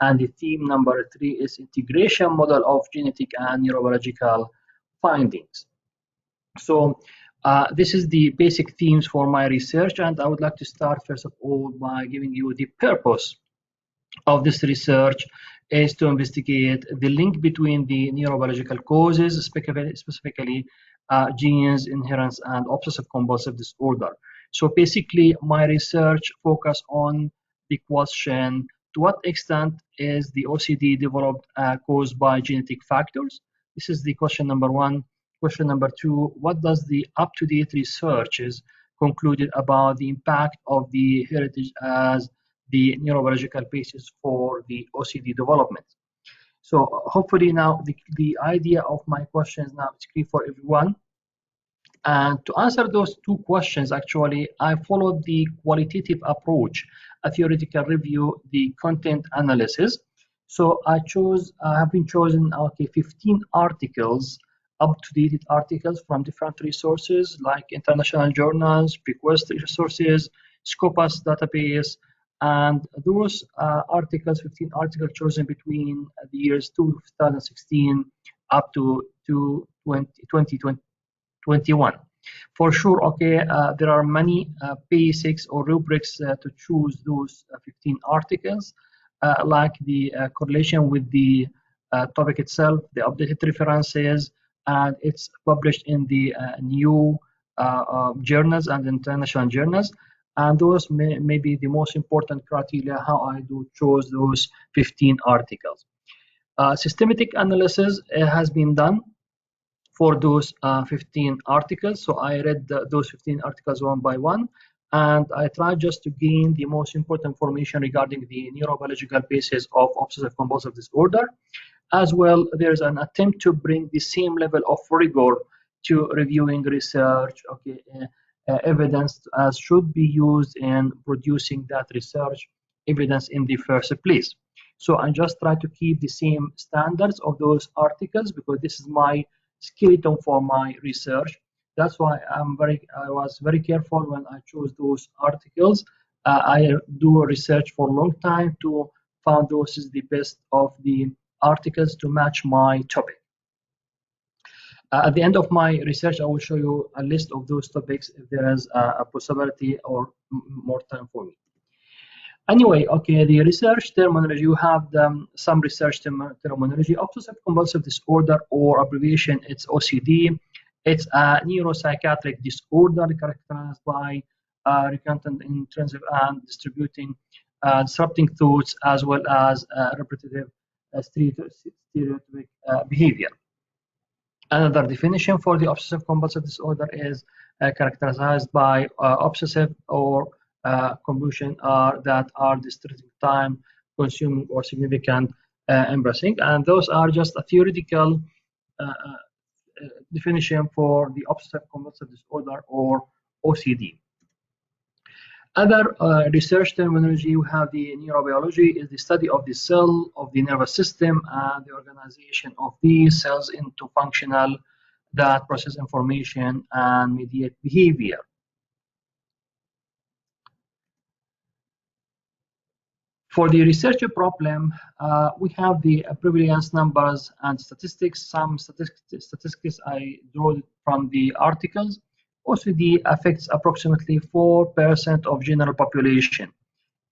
And the theme number three is integration model of genetic and neurobiological findings. So this is the basic themes for my research, and I would like to start first of all by giving you the purpose of this research is to investigate the link between the neurobiological causes, specifically genes, inheritance, and obsessive compulsive disorder. So basically, my research focused on the question, to what extent is the OCD developed caused by genetic factors? This is the question number one. Question number two, what does the up-to-date researches concluded about the impact of the heritage as the neurobiological basis for the OCD development? So hopefully now the idea of my questions now is clear for everyone. And to answer those two questions, actually, I followed the qualitative approach, a theoretical review, the content analysis. So I have been chosen, okay, 15 articles, up-to-date articles from different resources like international journals, request resources, Scopus database, and those articles, 15 articles chosen between the years 2016 up to 2021. For sure, okay, there are many basics or rubrics to choose those 15 articles, like the correlation with the topic itself, the updated references, and it's published in the new journals and international journals. And those may be the most important criteria how I do choose those 15 articles. Systematic analysis has been done for those 15 articles. So I read those 15 articles one by one, and I tried just to gain the most important information regarding the neurobiological basis of obsessive compulsive disorder. As well, there's an attempt to bring the same level of rigor to reviewing research, okay, evidence as should be used in producing that research evidence in the first place. So I just try to keep the same standards of those articles because this is my skeleton for my research. That's why I was very careful when I chose those articles. I do research for a long time to find those is the best of the articles to match my topic. At the end of my research, I will show you a list of those topics if there is a possibility or more time for me. Anyway, okay, the research terminology, you have some research terminology. Obsessive compulsive disorder, or abbreviation, it's OCD. It's a neuropsychiatric disorder characterized by recurrent, intrusive, and disrupting thoughts, as well as repetitive stereotypic behavior. Another definition for the obsessive compulsive disorder is characterized by obsessive or compulsion that are distracting, time consuming, or significant embarrassing. And those are just a theoretical definition for the obsessive compulsive disorder, or OCD. Other research terminology, we have the neurobiology, is the study of the cell, of the nervous system, and the organization of these cells into functional that process information and mediate behavior. For the research problem, we have the prevalence numbers and statistics. Some statistics I drew from the articles. OCD affects approximately 4% of general population,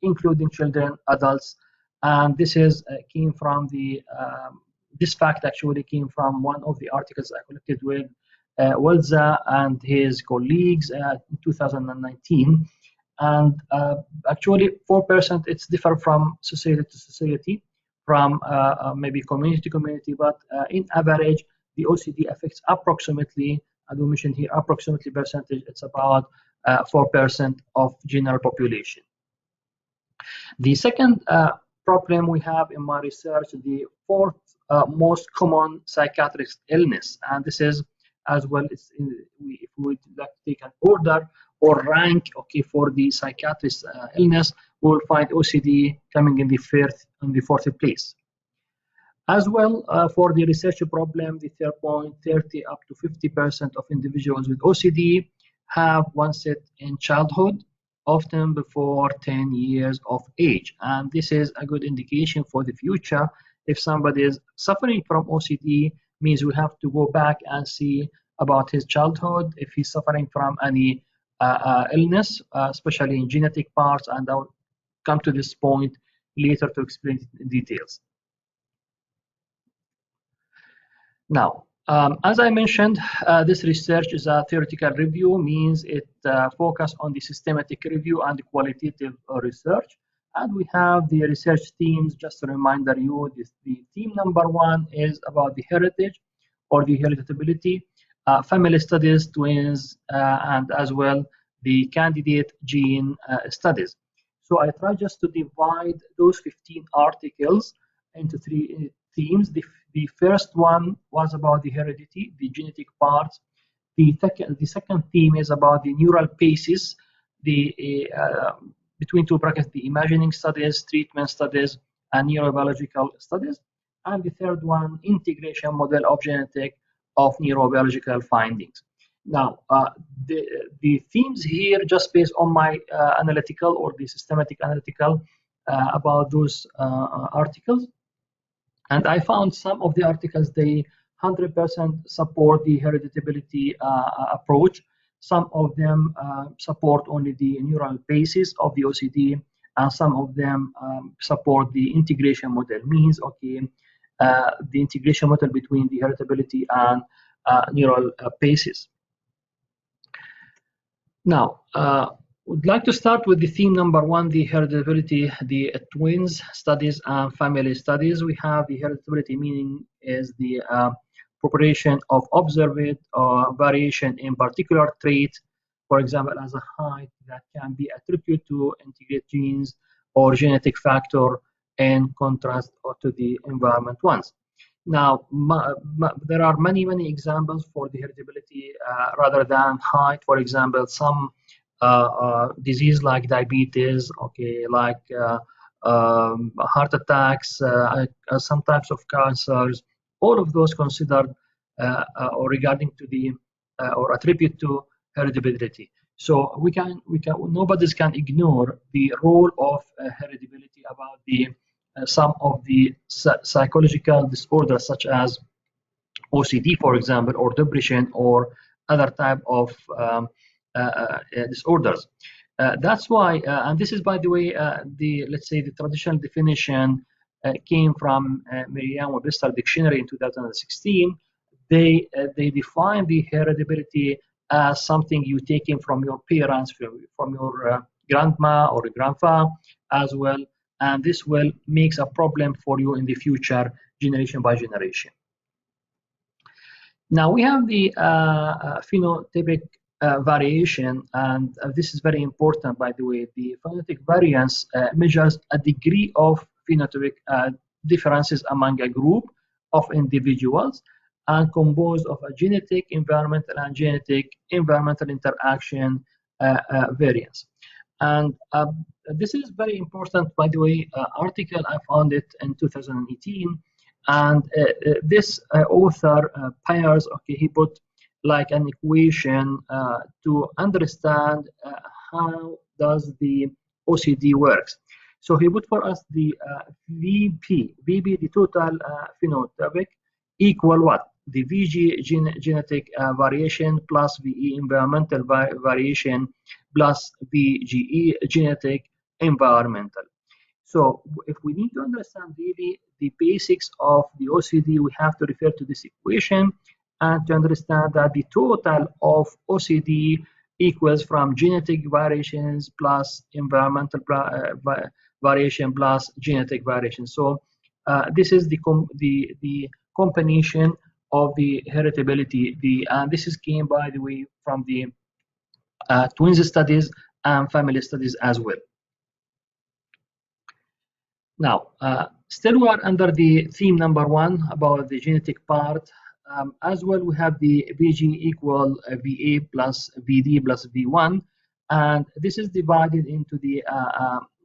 including children, adults, and this is came from the this fact actually came from one of the articles I collected with Welza and his colleagues in 2019. And actually 4%, it's different from society to society, from maybe community to community, but in average, the OCD affects approximately, as we mentioned here, approximately percentage, it's about 4% of general population. The second problem we have in my research, the fourth most common psychiatric illness, and this is as well, if we would like to take an order or rank, okay, for the psychiatrist illness, we will find OCD coming in the fourth place. As well, for the research problem, the third point, 30 up to 50% of individuals with OCD have onset in childhood, often before 10 years of age. And this is a good indication for the future. If somebody is suffering from OCD, means we have to go back and see about his childhood, if he's suffering from any illness, especially in genetic parts, and I'll come to this point later to explain in details. Now, as I mentioned, this research is a theoretical review, means it focuses on the systematic review and the qualitative research. And we have the research themes. Just to remind you, the theme number 1 is about the heritage or the heritability, family studies, twins, and as well the candidate gene studies. So I try just to divide those 15 articles into 3 themes. The first one was about the heredity, the genetic parts. The second theme is about the neural paces, between 2 brackets, the imagining studies, treatment studies, and neurobiological studies. And the third one, integration model of genetic of neurobiological findings. Now, the themes here, just based on my analytical or the systematic analytical about those articles. And I found some of the articles, they 100% support the hereditability approach. Some of them support only the neural basis of the OCD, and some of them support the integration model, means, okay, the integration model between the heritability and neural basis. Now, would like to start with the theme number 1, the heritability, the twins studies and family studies. We have the heritability, meaning is the preparation of observed variation in particular trait, for example, as a height, that can be attributed to integrate genes or genetic factor, in contrast to the environment ones. Now, there are many examples for the heritability rather than height. For example, some disease like diabetes, okay, like heart attacks, some types of cancers, all of those considered or regarding to the or attribute to hereditability. So nobody can ignore the role of hereditability about the some of the psychological disorders such as OCD, for example, or depression, or other type of disorders. That's why, and this is, by the way, let's say the traditional definition came from Merriam-Webster Dictionary in 2016. They define the hereditability as something you take in from your parents, from your grandma or grandpa as well, and this will makes a problem for you in the future, generation by generation. Now we have the phenotypic variation, and this is very important, by the way. The phenotypic variance measures a degree of phenotypic differences among a group of individuals and composed of a genetic, environmental, and genetic environmental interaction variance. And this is very important, by the way, article. I found it in 2018. And this author pairs, okay, he put like an equation to understand how does the OCD works. So he put for us the VP, the total phenotypic, equal what? The VG genetic variation plus VE environmental variation plus VGE genetic environmental. So if we need to understand really the basics of the OCD, we have to refer to this equation and to understand that the total of OCD equals from genetic variations plus environmental variation plus genetic variation. So this is the combination of the heritability. And this is came, by the way, from the twins studies and family studies as well. Now, still we are under the theme number 1 about the genetic part. As well, we have the VG equal VA plus VD plus V1, and this is divided into the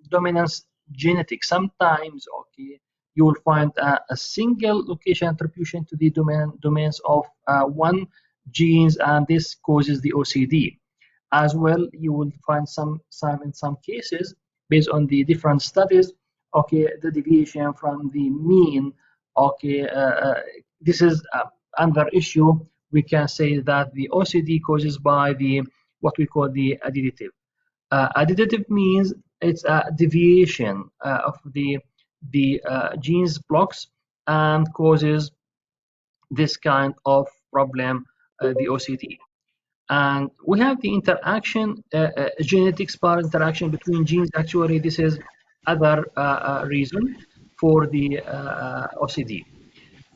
dominance genetic. Sometimes, okay, you will find a single location attribution to the domains of one genes, and this causes the OCD. As well, you will find in some cases, based on the different studies, okay, the deviation from the mean, okay, this is another issue. We can say that the OCD causes by the what we call the additive. Additive means it's a deviation of the genes blocks and causes this kind of problem, the OCD. And we have the interaction, genetics part interaction between genes. Actually, this is other reason for the OCD.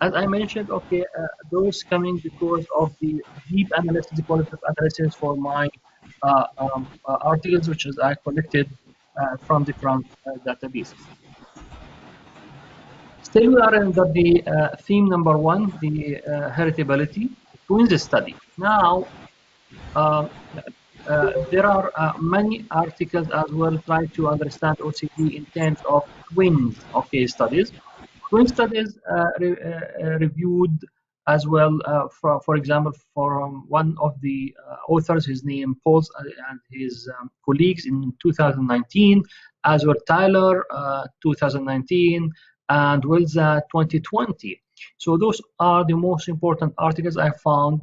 As I mentioned, okay, those coming because of the deep analysis, the qualitative analysis for my articles, which is I collected from different databases. Still, we are under the theme number 1, the heritability twins study. Now, there are many articles as well trying to understand OCD in terms of twins, okay, studies. Twin studies reviewed as well, for example, from one of the authors, his name Paul and his colleagues in 2019, as well Tyler 2019, and Wilza 2020. So those are the most important articles I found.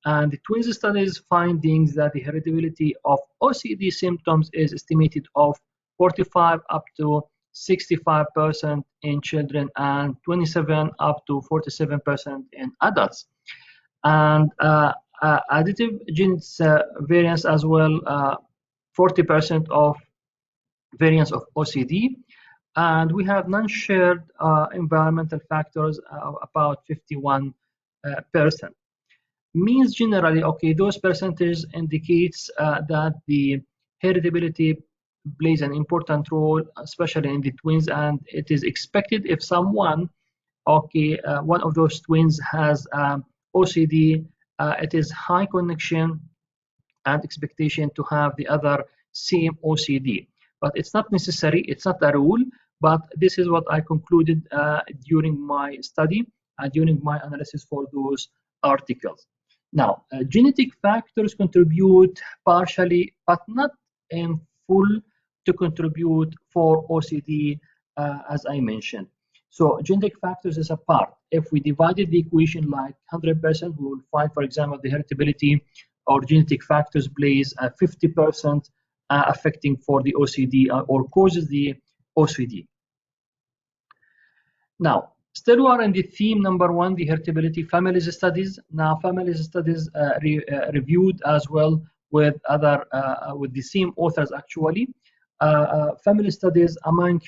And the twins studies findings that the heritability of OCD symptoms is estimated of 45 up to 65% in children and 27 up to 47% in adults. And additive genes variance as well, 40% of variance of OCD. And we have non-shared environmental factors about 51%. Means generally, okay, those percentages indicates that the heritability plays an important role, especially in the twins, and it is expected if someone, okay, one of those twins has OCD, it is high connection and expectation to have the other same OCD. But it's not necessary, it's not a rule, but this is what I concluded during my study and during my analysis for those articles. Now, genetic factors contribute partially, but not in full, to contribute for OCD, as I mentioned. So genetic factors is a part. If we divided the equation like 100%, we will find, for example, the heritability or genetic factors plays 50% affecting for the OCD or causes the OCD. Now, still we are in the theme number 1, the heritability families studies. Now, families studies reviewed as well with other with the same authors actually. Family studies among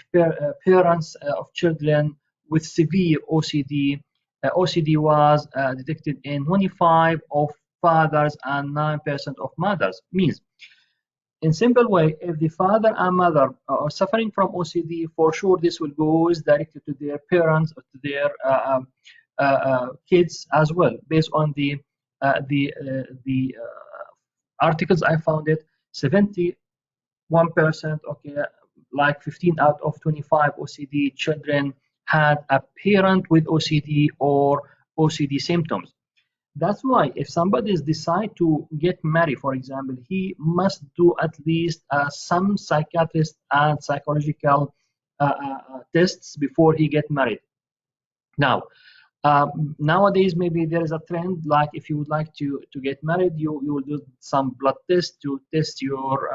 parents of children with severe OCD. OCD was detected in 25% of fathers and 9% of mothers. Means, in simple way, if the father and mother are suffering from OCD, for sure this will go directly to their parents or to their kids as well. Based on the articles I found, it 71%, okay, like 15 out of 25 OCD children had a parent with OCD or OCD symptoms. That's why if somebody decide to get married, for example, he must do at least some psychiatrist and psychological tests before he get married. Now, nowadays maybe there is a trend like if you would like to get married, you will do some blood tests to test your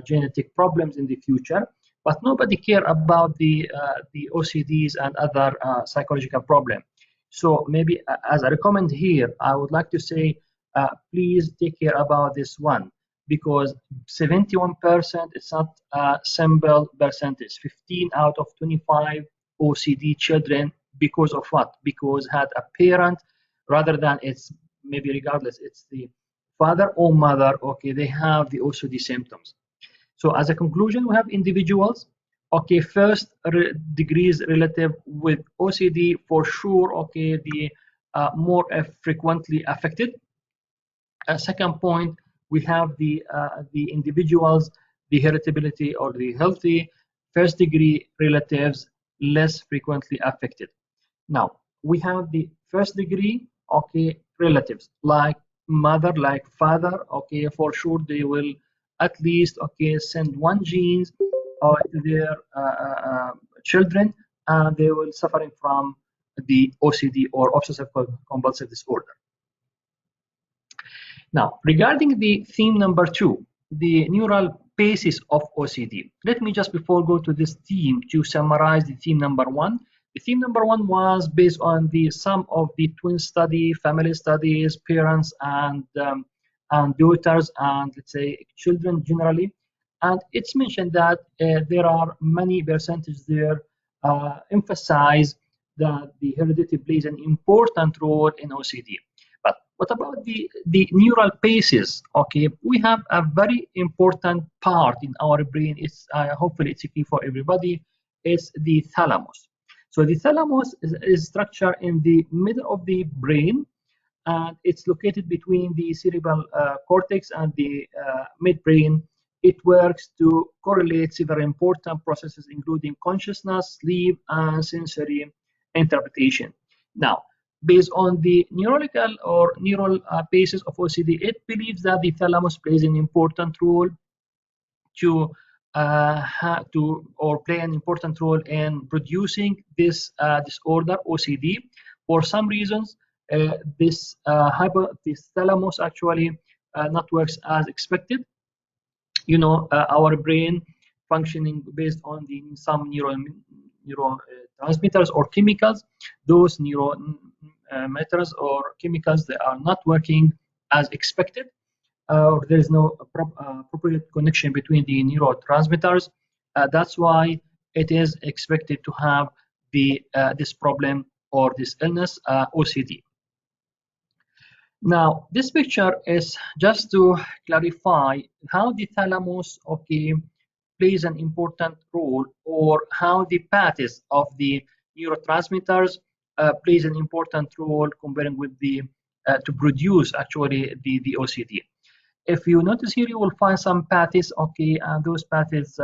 genetic problems in the future. But nobody care about the OCDs and other psychological problems. So maybe as I recommend here, I would like to say, please take care about this one, because 71% is not a simple percentage. 15 out of 25 OCD children, because of what? Because had a parent, rather than it's maybe regardless, it's the father or mother, okay, they have the OCD symptoms. So as a conclusion, we have individuals, okay, first degrees relative with OCD for sure, okay, the more frequently affected. Second point, we have the individuals, the heritability or the healthy first degree relatives less frequently affected. Now we have the first degree, okay, relatives like mother, like father, okay, for sure they will at least, okay, send one genes to their children, and they will suffering from the OCD or obsessive compulsive disorder. Now, regarding the theme number 2, the neural basis of OCD. Let me just before go to this theme to summarize the theme number 1. The theme number 1 was based on the sum of the twin study, family studies, parents and daughters, and let's say children generally. And it's mentioned that there are many percentages there emphasize that the heredity plays an important role in OCD. But what about the neural basis? Okay, we have a very important part in our brain. It's hopefully it's key for everybody. It's the thalamus. So the thalamus is structured in the middle of the brain, and it's located between the cerebral cortex and the midbrain. It works to correlate several important processes, including consciousness, sleep, and sensory interpretation. Now, based on the neurological or neural basis of OCD, it believes that the thalamus plays an important role to play an important role in producing this disorder, OCD. For some reasons, this thalamus actually not works as expected. You know, our brain functioning based on some neurotransmitters or chemicals. Those neurotransmitters or chemicals, they are not working as expected, or there is no appropriate connection between the neurotransmitters. That's why it is expected to have this problem or this illness, OCD. Now, this picture is just to clarify how the thalamus, okay, plays an important role, or how the pathways of the neurotransmitters plays an important role comparing with the to produce actually the OCD. If you notice here, you will find some pathways, okay, and those pathways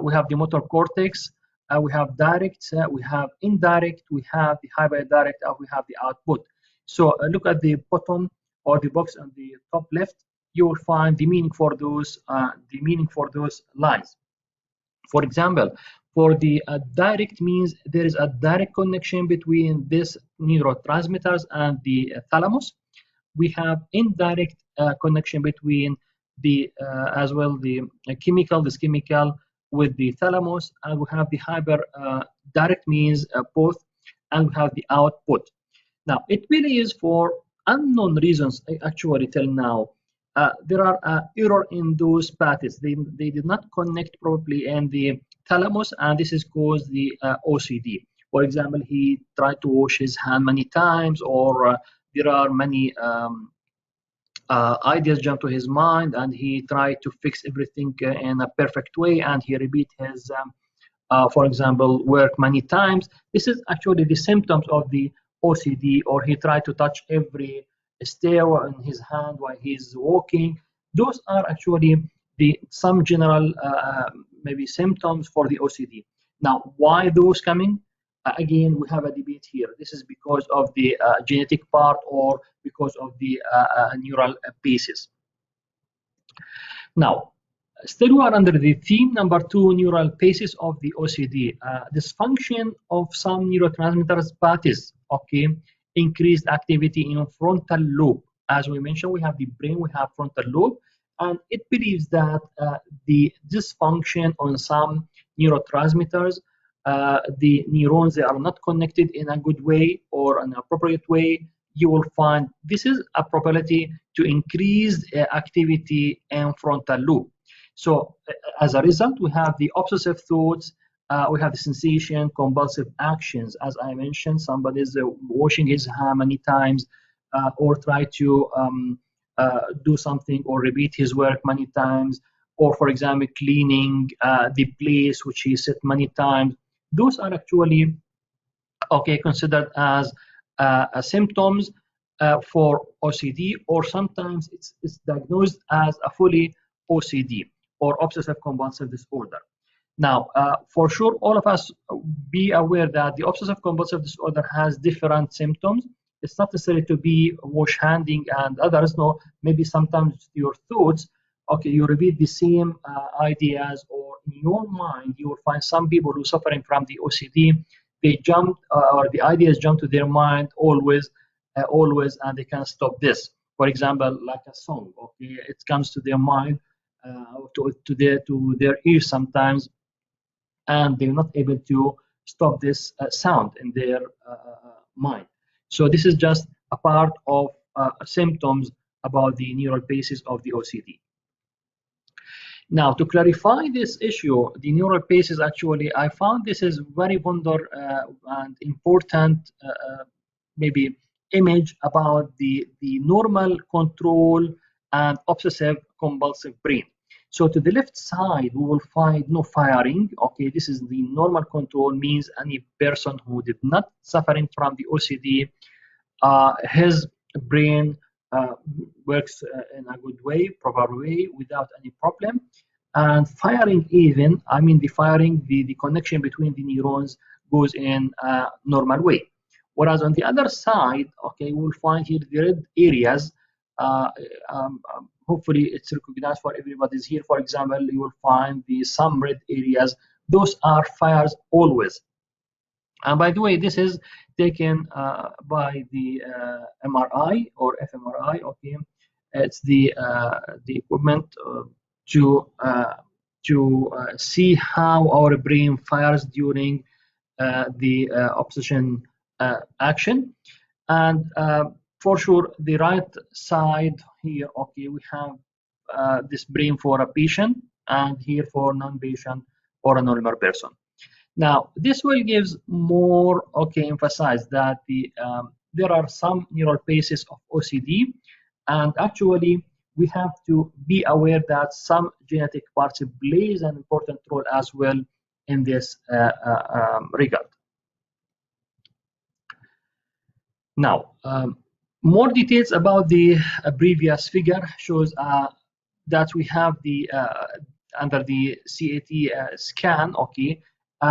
we have the motor cortex, we have direct, we have indirect, we have the hyper-direct, and we have the output. So look at the bottom or the box on the top left. You will find the meaning for those lines. For example, for the direct means there is a direct connection between these neurotransmitters and the thalamus. We have indirect connection between the as well the this chemical with the thalamus, and we have the hyper direct means both, and we have the output. Now it believes for unknown reasons actually till now there are error in those paths. They did not connect properly in the thalamus, and this is caused the OCD. For example, he tried to wash his hand many times, or there are many ideas jump to his mind, and he tried to fix everything in a perfect way, and he repeat his, for example, work many times. This is actually the symptoms of the OCD. Or he tried to touch every stair in his hand while he's walking. Those are actually some general maybe symptoms for the OCD. Now, why those coming? Again, we have a debate here. This is because of the genetic part or because of the neural basis. Now, still we are under the theme number 2, neural basis of the OCD. Dysfunction of some neurotransmitters pathways, okay, increased activity in frontal lobe. As we mentioned, we have the brain, we have frontal lobe, and it believes that the dysfunction on some neurotransmitters, the neurons, they are not connected in a good way or an appropriate way. You will find this is a probability to increase activity in frontal lobe. So as a result, we have the obsessive thoughts, we have the sensation, compulsive actions. As I mentioned, somebody is washing his hand many times, or try to do something or repeat his work many times, or for example, cleaning the place which he said many times. Those are actually considered as symptoms for OCD, or sometimes it's diagnosed as a fully OCD or obsessive compulsive disorder. Now, for sure, all of us be aware that the obsessive compulsive disorder has different symptoms. It's not necessary to be wash handing and others. No, maybe sometimes your thoughts, you repeat the same ideas, or in your mind, you will find some people who are suffering from the OCD, they jump or the ideas jump to their mind always, and they can't stop this. For example, like a song, it comes to their mind, to their ears sometimes, and they're not able to stop this sound in their mind. So this is just a part of symptoms about the neural basis of the OCD. Now, to clarify this issue, the neural basis, actually, I found this is very wonder and important maybe image about the normal control and obsessive compulsive brain. So to the left side, we will find no firing. This is the normal control, means any person who did not suffering from the OCD, his brain works in a good way, proper way, without any problem. And firing even, I mean the firing, the connection between the neurons goes in a normal way. Whereas on the other side, we'll find here the red areas. Hopefully it's recognized for everybody's here. For example, you will find some red areas. Those are fires always. And by the way, this is taken by the MRI or fMRI. It's the equipment to see how our brain fires during the obsession action. And for sure, the right side here, we have this brain for a patient, and here for non-patient or a normal person. Now, this will gives more, emphasize that there are some neural bases of OCD, and actually we have to be aware that some genetic parts plays an important role as well in this regard. Now, more details about the previous figure shows that we have the under the CAT scan,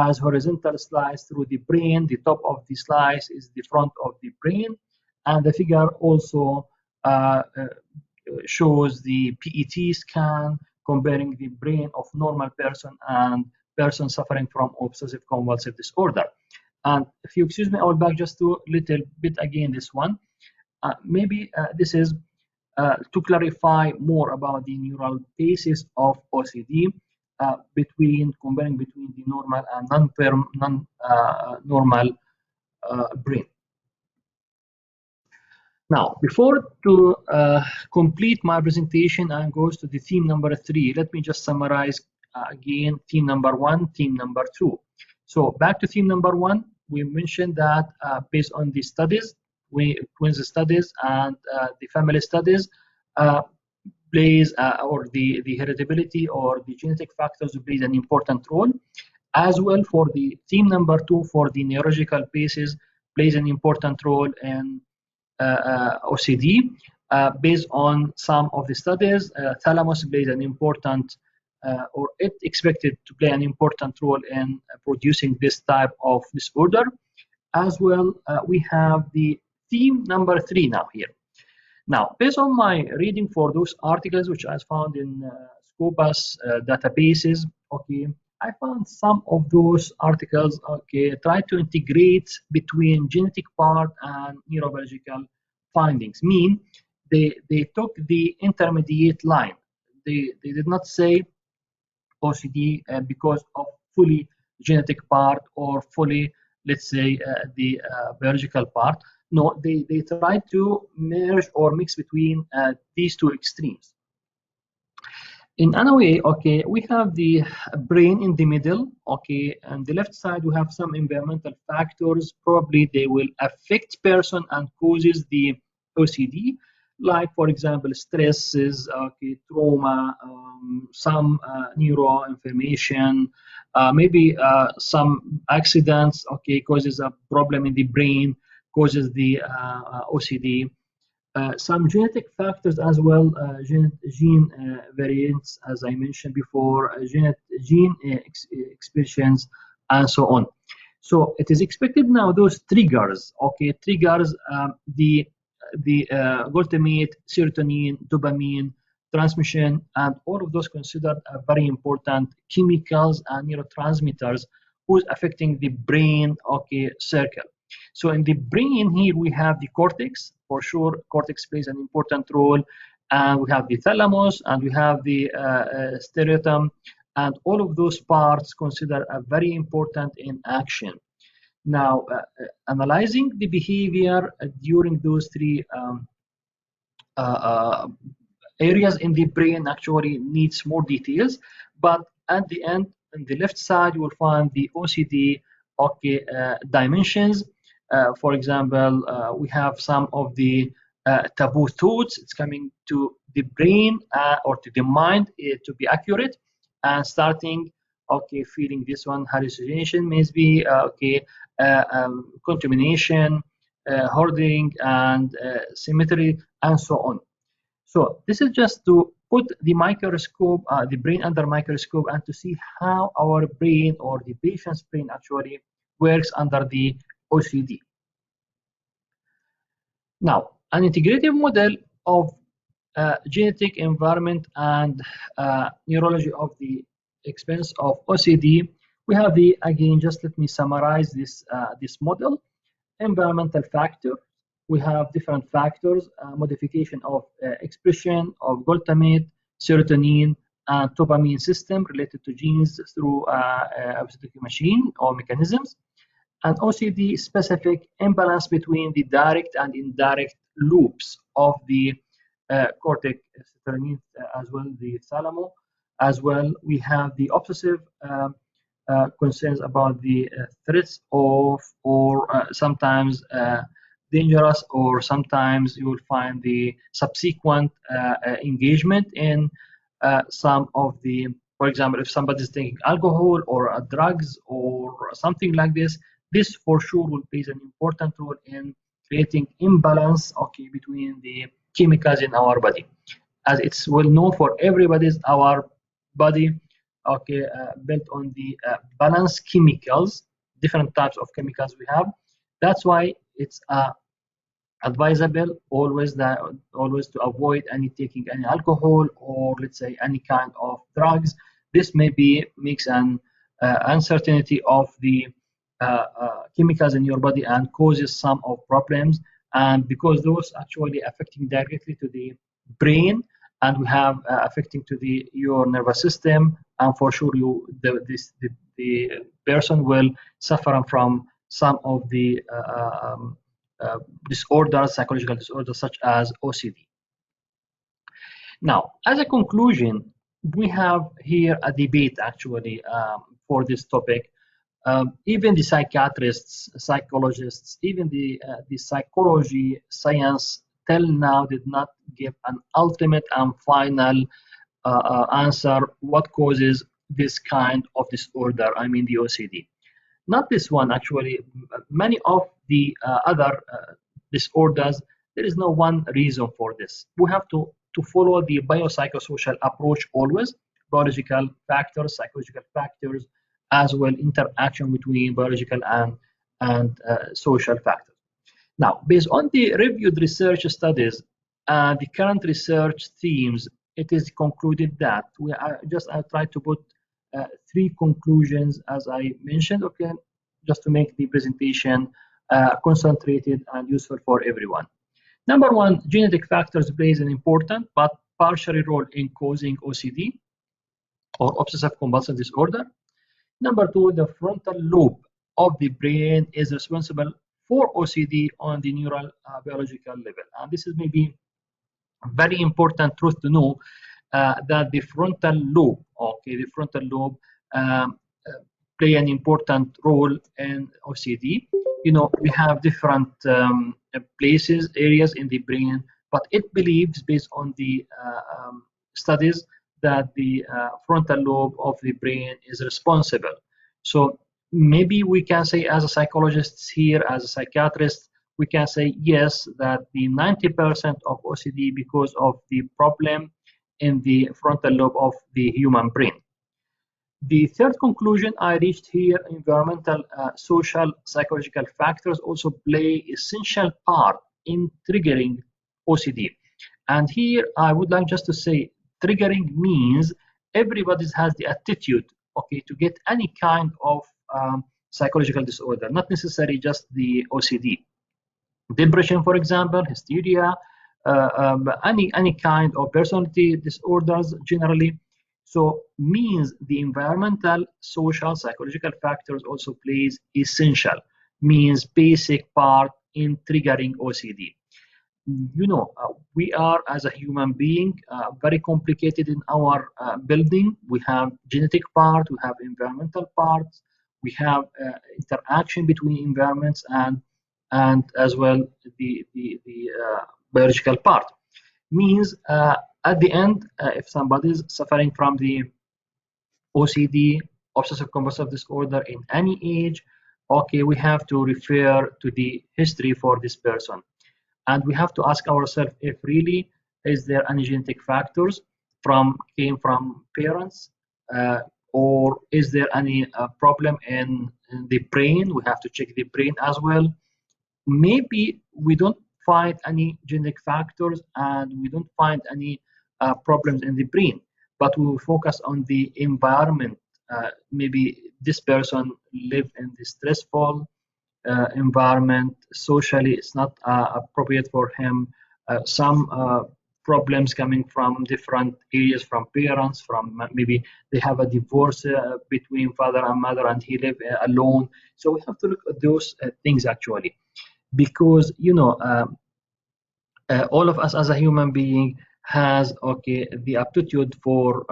as horizontal slice through the brain. The top of the slice is the front of the brain, and the figure also shows the PET scan comparing the brain of normal person and person suffering from obsessive compulsive disorder. And if you excuse me, I will back just a little bit again this one. Maybe this is to clarify more about the neural basis of OCD comparing between the normal and non-normal brain. Now, before to complete my presentation and goes to the theme number 3, let me just summarize again theme number 1, theme number 2. So back to theme number 1, we mentioned that based on the studies, twins studies and the family studies, plays or the heritability or the genetic factors plays an important role. As well, for the theme number 2, for the neurological basis, plays an important role in OCD. Based on some of the studies, thalamus plays an important or it expected to play an important role in producing this type of disorder. As well, we have the theme number 3 now here. Now, based on my reading for those articles which I found in Scopus databases, okay, I found some of those articles, okay, try to integrate between genetic part and neurobiological findings. Mean they took the intermediate line. They did not say OCD because of fully genetic part or fully, let's say, the biological part. No, they try to merge or mix between these two extremes. In another way, okay, we have the brain in the middle, okay, and the left side we have some environmental factors. Probably they will affect person and causes the OCD, like for example stresses, okay, trauma, some neuroinflammation, maybe some accidents, okay, causes a problem in the brain, causes the OCD. Some genetic factors as well, gene variants, as I mentioned before, gene expressions, and so on. So it is expected now those triggers, okay, triggers the glutamate, serotonin, dopamine transmission, and all of those considered very important chemicals and neurotransmitters who's affecting the brain, okay, circle. So in the brain here we have the cortex, for sure. Cortex plays an important role, and we have the thalamus, and we have the striatum, and all of those parts considered very important in action. Now, analyzing the behavior during those three areas in the brain actually needs more details, but at the end, on the left side, you will find the OCD, okay, dimensions. For example, we have some of the taboo thoughts. It's coming to the brain or to the mind to be accurate, and starting, okay, feeling this one, hallucination, maybe, okay, contamination, hoarding, and symmetry, and so on. So this is just to put the microscope, the brain under microscope, and to see how our brain or the patient's brain actually works under the OCD. Now, an integrative model of genetic, environment, and neurology of the expense of OCD. We have the, again, just let me summarize this this model. Environmental factor. We have different factors, modification of expression of glutamate, serotonin, and dopamine system related to genes through epigenetic machine or mechanisms. And OCD specific imbalance between the direct and indirect loops of the cortex, serotonin, as well the thalamus. As well, we have the obsessive concerns about the threats of, or sometimes dangerous, or sometimes you will find the subsequent engagement in some of the, for example, if somebody is taking alcohol or drugs or something like this, this for sure will play an important role in creating imbalance, okay, between the chemicals in our body. As it's well known for everybody, our body okay, built on the balanced chemicals, different types of chemicals we have. That's why it's advisable always to avoid taking any alcohol or let's say any kind of drugs. This maybe makes an uncertainty of the chemicals in your body and causes some of problems, and because those actually affecting directly to the brain, and we have affecting to your nervous system, and for sure the person will suffer from some of the disorders, psychological disorders such as OCD. Now, as a conclusion, we have here a debate actually for this topic. Even the psychiatrists, psychologists, even the psychology science till now did not give an ultimate and final answer what causes this kind of disorder, I mean the OCD. Not this one, actually. Many of the other disorders, there is no one reason for this. We have to follow the biopsychosocial approach always, biological factors, psychological factors, as well interaction between biological and social factors. Now, based on the reviewed research studies and the current research themes, it is concluded that I tried to put 3 conclusions, as I mentioned, okay, just to make the presentation concentrated and useful for everyone. Number 1, genetic factors plays an important but partial role in causing OCD or obsessive compulsive disorder. Number 2, the frontal lobe of the brain is responsible for OCD on the neural biological level, and this is maybe a very important truth to know, that the frontal lobe, okay, the frontal lobe play an important role in OCD. You know, we have different places, areas in the brain, but it believes, based on the studies, that the frontal lobe of the brain is responsible. So maybe we can say, as a psychologist here, as a psychiatrist, we can say yes, that the 90% of OCD because of the problem in the frontal lobe of the human brain. The third conclusion I reached here, environmental, social, psychological factors also play essential part in triggering OCD. And here I would like just to say, triggering means everybody has the attitude, okay, to get any kind of psychological disorder, not necessarily just the OCD. Depression, for example, hysteria, any kind of personality disorders generally. So means the environmental, social, psychological factors also plays essential, means basic part in triggering OCD. You know, we are, as a human being, very complicated in our building. We have genetic part, we have environmental parts, we have interaction between environments and as well the biological part. Means at the end, if somebody is suffering from the OCD, obsessive compulsive disorder, in any age, okay, we have to refer to the history for this person. And we have to ask ourselves if really is there any genetic factors came from parents, or is there any problem in the brain? We have to check the brain as well. Maybe we don't find any genetic factors and we don't find any problems in the brain, but we will focus on the environment. Maybe this person lived in the stressful environment, socially it's not appropriate for him, some problems coming from different areas, from parents, from maybe they have a divorce between father and mother and he live alone. So we have to look at those things actually, because you know, all of us as a human being has, okay, the aptitude for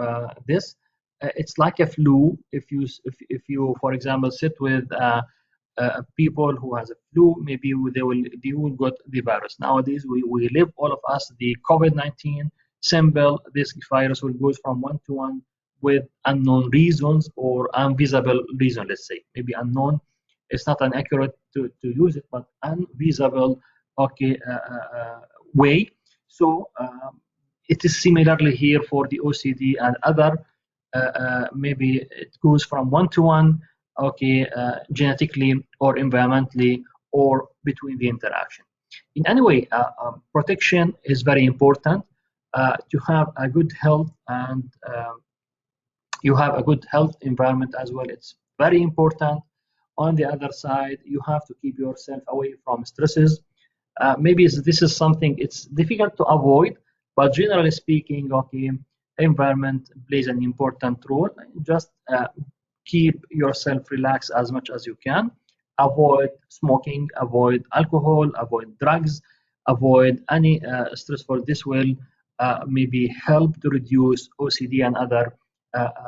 this. It's like a flu. If you for example sit with people who has a flu, maybe they will get the virus. Nowadays we live, all of us, the COVID-19 symbol. This virus will go from one to one with unknown reasons or invisible reason. Let's say maybe unknown, it's not an accurate to use it, but invisible, okay, way. So it is similarly here for the OCD and other maybe it goes from one-to-one, okay, genetically or environmentally or between the interaction. In any way, protection is very important to have a good health, and you have a good health environment as well. It's very important. On the other side, you have to keep yourself away from stresses. Maybe this is something it's difficult to avoid, but generally speaking, okay, environment plays an important role. Just keep yourself relaxed as much as you can. Avoid smoking, avoid alcohol, avoid drugs, avoid any stressful. This will maybe help to reduce OCD and other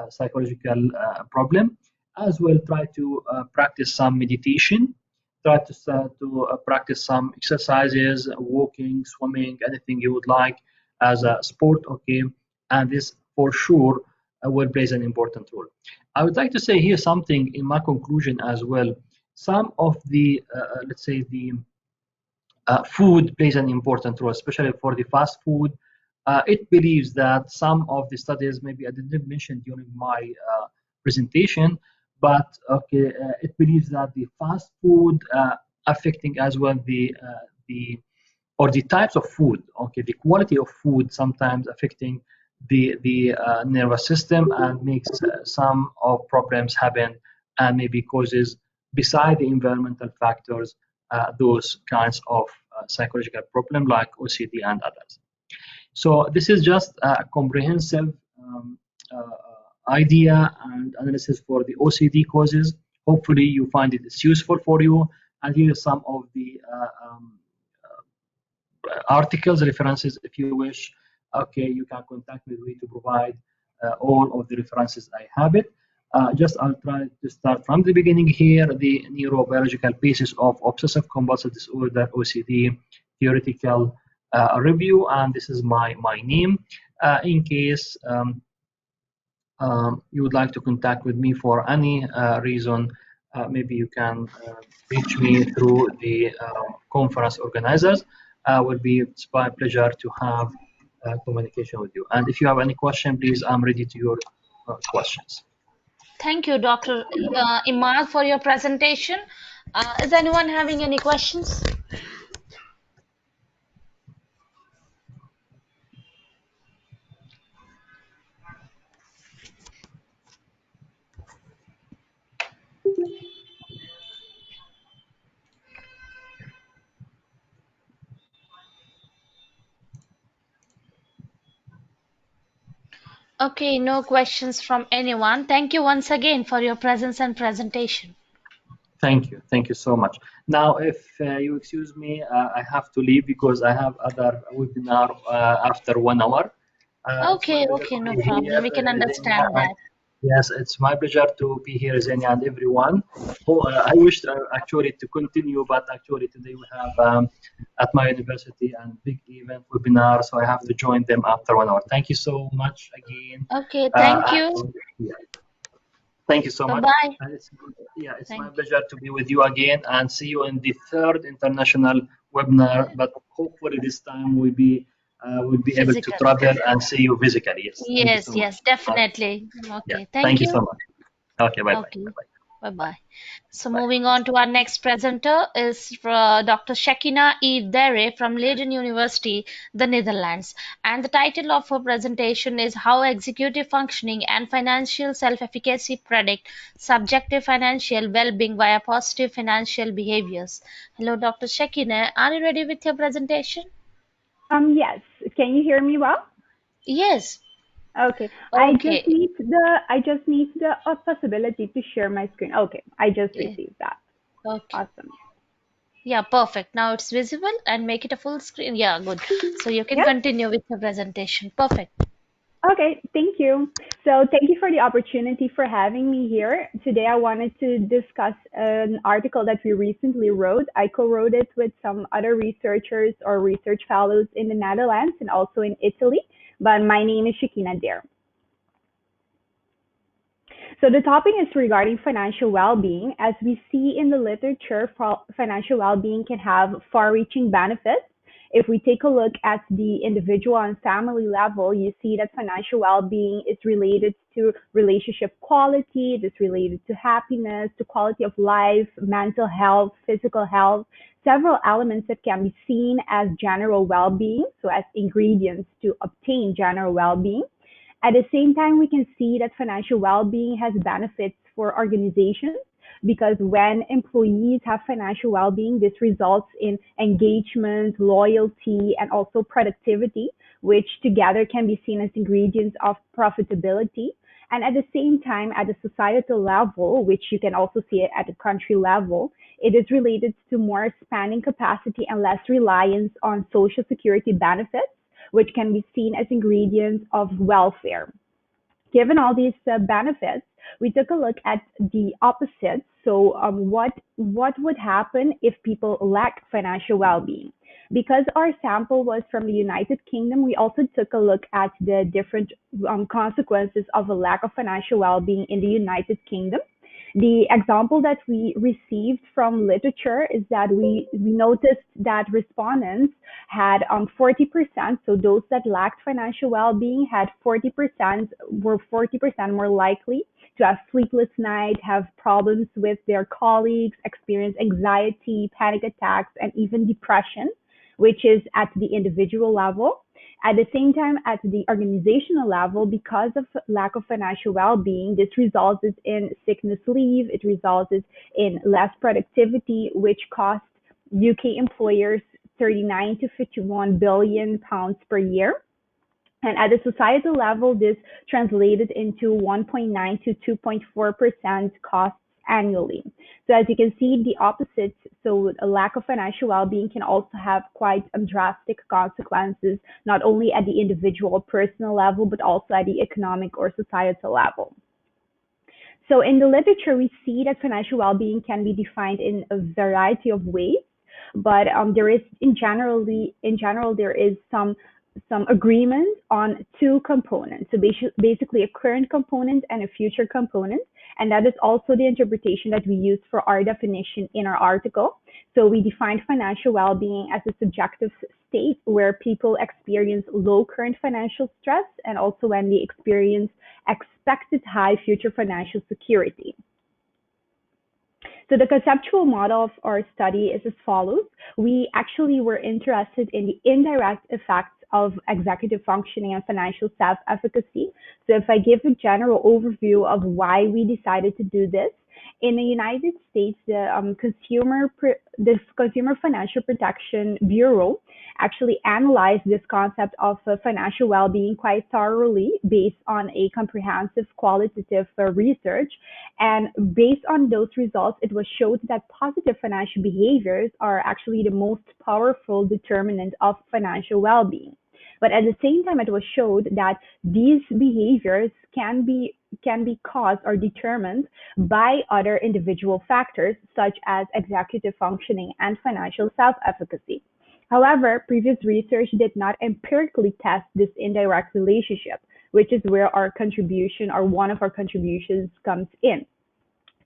psychological problem. As well, try to practice some meditation. Try to practice some exercises, walking, swimming, anything you would like as a sport, okay? And this for sure will plays an important role. I would like to say here something in my conclusion as well. Some of the, let's say, the food plays an important role, especially for the fast food. It believes that some of the studies, maybe I didn't mention during my presentation, but okay, it believes that the fast food affecting as well the types of food, okay, the quality of food sometimes affecting the nervous system and makes some of problems happen, and maybe causes beside the environmental factors those kinds of psychological problem like OCD and others. So this is just a comprehensive idea and analysis for the OCD causes. Hopefully you find it is useful for you, and here are some of the articles, references if you wish. Okay, you can contact me to provide all of the references I have it. Just I'll try to start from the beginning here, the neurobiological basis of obsessive compulsive disorder, OCD, theoretical review, and this is my name. In case you would like to contact with me for any reason, maybe you can reach me through the conference organizers. Will be it's my pleasure to have communication with you. And if you have any question, please, I'm ready to your questions. Thank you, Dr. Imad, for your presentation. Is anyone having any questions? Okay, no questions from anyone. Thank you once again for your presence and presentation. Thank you so much. Now, if you excuse me, I have to leave because I have other webinar after 1 hour. Okay, no problem. We can understand that. Yes, it's my pleasure to be here, Zenia, and everyone. I wish actually to continue, but actually today we have at my university a big event webinar, so I have to join them after 1 hour. Thank you so much again. Okay, thank you. Thank you so much. Bye-bye. It's my pleasure to be with you again, and see you in the 3rd international webinar. But hopefully this time we'll be able to travel and see you physically. Yes. Yes, definitely. Okay, yeah. Thank you so much. Okay, bye. Okay. Bye-bye. So moving on to our next presenter is Dr. Shekina E. Dere from Leiden University, the Netherlands. And the title of her presentation is How Executive Functioning and Financial Self-Efficacy Predict Subjective Financial Well-Being via Positive Financial Behaviors. Hello, Dr. Shekina. Are you ready with your presentation? Yes. Can you hear me well? Yes. Okay. I just need the possibility to share my screen. Okay. I just received that. Okay. Awesome. Yeah, perfect. Now it's visible, and make it a full screen. Yeah, good. So you can continue with your presentation. Perfect. Okay, thank you. So thank you for the opportunity for having me here. Today I wanted to discuss an article that we recently wrote. I co-wrote it with some other researchers or research fellows in the Netherlands and also in Italy, but my name is Shekina Dere. So the topic is regarding financial well-being. As we see in the literature, financial well-being can have far-reaching benefits. If we take a look at the individual and family level, you see that financial well-being is related to relationship quality, it is related to happiness, to quality of life, mental health, physical health, several elements that can be seen as general well-being, so as ingredients to obtain general well-being. At the same time, we can see that financial well-being has benefits for organizations because when employees have financial well-being, this results in engagement, loyalty, and also productivity, which together can be seen as ingredients of profitability. And at the same time, at the societal level, which you can also see it at the country level, it is related to more spending capacity and less reliance on social security benefits, which can be seen as ingredients of welfare. Given all these benefits, we took a look at the opposites. So, what would happen if people lack financial well-being? Because our sample was from the United Kingdom, we also took a look at the different consequences of a lack of financial well-being in the United Kingdom. The example that we received from literature is that we noticed that respondents had 40%, so those that lacked financial well-being had 40%, were 40% more likely to have sleepless nights, have problems with their colleagues, experience anxiety, panic attacks, and even depression, which is at the individual level. At the same time, at the organizational level, because of lack of financial well-being, this resulted in sickness leave, it resulted in less productivity, which cost UK employers 39 to 51 billion pounds per year. And at the societal level, this translated into 1.9 to 2.4% costs annually. So as you can see, the opposite, so a lack of financial well-being can also have quite drastic consequences, not only at the individual personal level, but also at the economic or societal level. So in the literature, we see that financial well-being can be defined in a variety of ways, but there is, in general, there is some agreement on two components. So basically a current component and a future component. And that is also the interpretation that we use for our definition in our article. So we defined financial well-being as a subjective state where people experience low current financial stress and also when they experience expected high future financial security. So the conceptual model of our study is as follows. We actually were interested in the indirect effects of executive functioning and financial self-efficacy. So if I give a general overview of why we decided to do this, in the United States, the Consumer Financial Protection Bureau actually analyzed this concept of financial well-being quite thoroughly based on a comprehensive qualitative research. And based on those results, it was showed that positive financial behaviors are actually the most powerful determinant of financial well-being. But at the same time, it was showed that these behaviors can be caused or determined by other individual factors, such as executive functioning and financial self-efficacy. However, previous research did not empirically test this indirect relationship, which is where our contribution or one of our contributions comes in.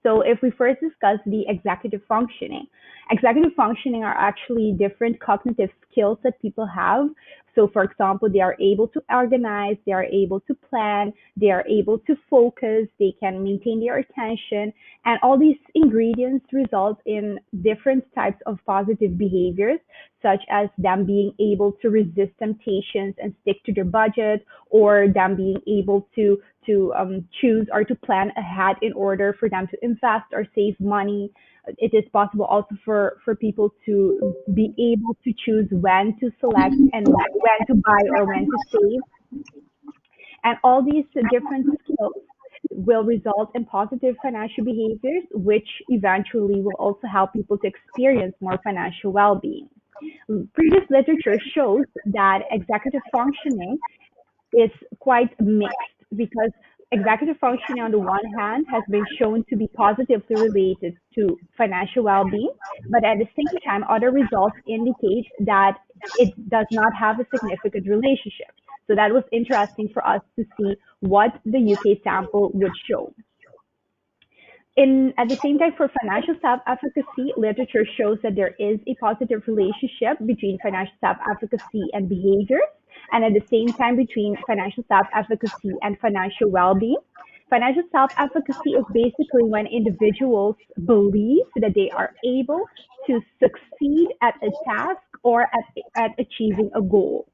So if we first discuss the executive functioning are actually different cognitive skills that people have. So for example, they are able to organize, they are able to plan, they are able to focus, they can maintain their attention, and all these ingredients result in different types of positive behaviors, such as them being able to resist temptations and stick to their budget, or them being able to choose or to plan ahead in order for them to invest or save money. It is possible also for people to be able to choose when to select and when to buy or when to save. And all these different skills will result in positive financial behaviors, which eventually will also help people to experience more financial well-being. Previous literature shows that executive functioning is quite mixed because executive functioning on the one hand has been shown to be positively related to financial well-being, but at the same time, other results indicate that it does not have a significant relationship. So that was interesting for us to see what the UK sample would show. At the same time, for financial self-efficacy, literature shows that there is a positive relationship between financial self-efficacy and behaviors, and at the same time between financial self-efficacy and financial well-being. Financial self-efficacy is basically when individuals believe that they are able to succeed at a task or at achieving a goal.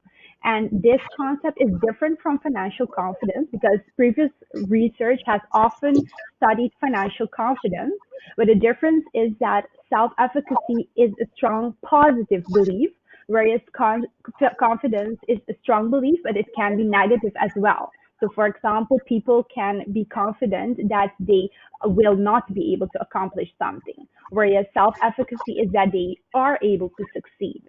And this concept is different from financial confidence because previous research has often studied financial confidence, but the difference is that self-efficacy is a strong positive belief, whereas confidence is a strong belief, but it can be negative as well. So, for example, people can be confident that they will not be able to accomplish something, whereas self-efficacy is that they are able to succeed.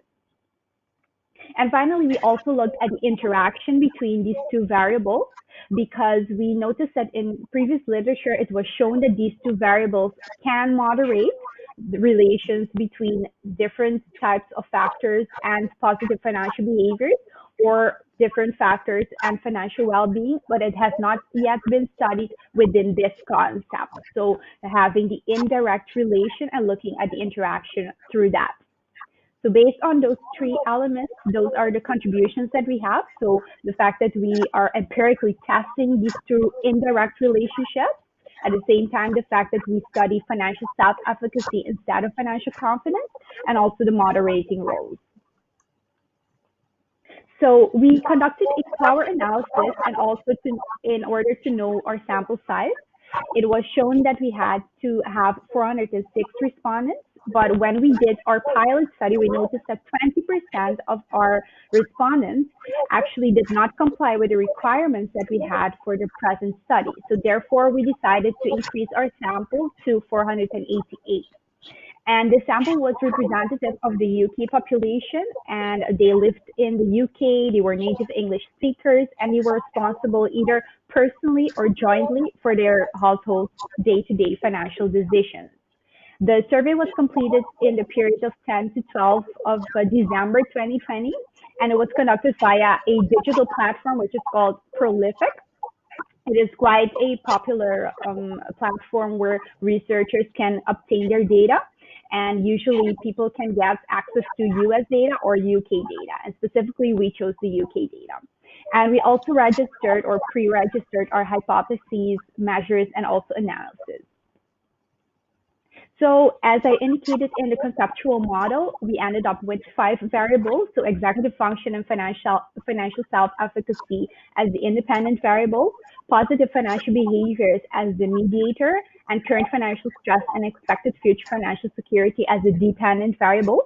And finally, we also looked at the interaction between these two variables because we noticed that in previous literature, it was shown that these two variables can moderate the relations between different types of factors and positive financial behaviors or different factors and financial well-being, but it has not yet been studied within this concept. So having the indirect relation and looking at the interaction through that. So based on those three elements, those are the contributions that we have. So the fact that we are empirically testing these two indirect relationships, at the same time, the fact that we study financial self-efficacy instead of financial confidence, and also the moderating roles. So we conducted a power analysis and also in order to know our sample size. It was shown that we had to have 406 respondents, but when we did our pilot study, we noticed that 20% of our respondents actually did not comply with the requirements that we had for the present study. So therefore, we decided to increase our sample to 488. And the sample was representative of the UK population, and they lived in the UK, they were native English speakers, and they were responsible either personally or jointly for their household's day-to-day financial decisions. The survey was completed in the period of 10 to 12 of December 2020, and it was conducted via a digital platform which is called Prolific. It is quite a popular platform where researchers can obtain their data. And usually people can get access to US data or UK data. And specifically, we chose the UK data. And we also registered or pre-registered our hypotheses, measures, and also analysis. So as I indicated in the conceptual model, we ended up with 5 variables. So executive function and financial self-efficacy as the independent variable, positive financial behaviors as the mediator, and current financial stress and expected future financial security as the dependent variables.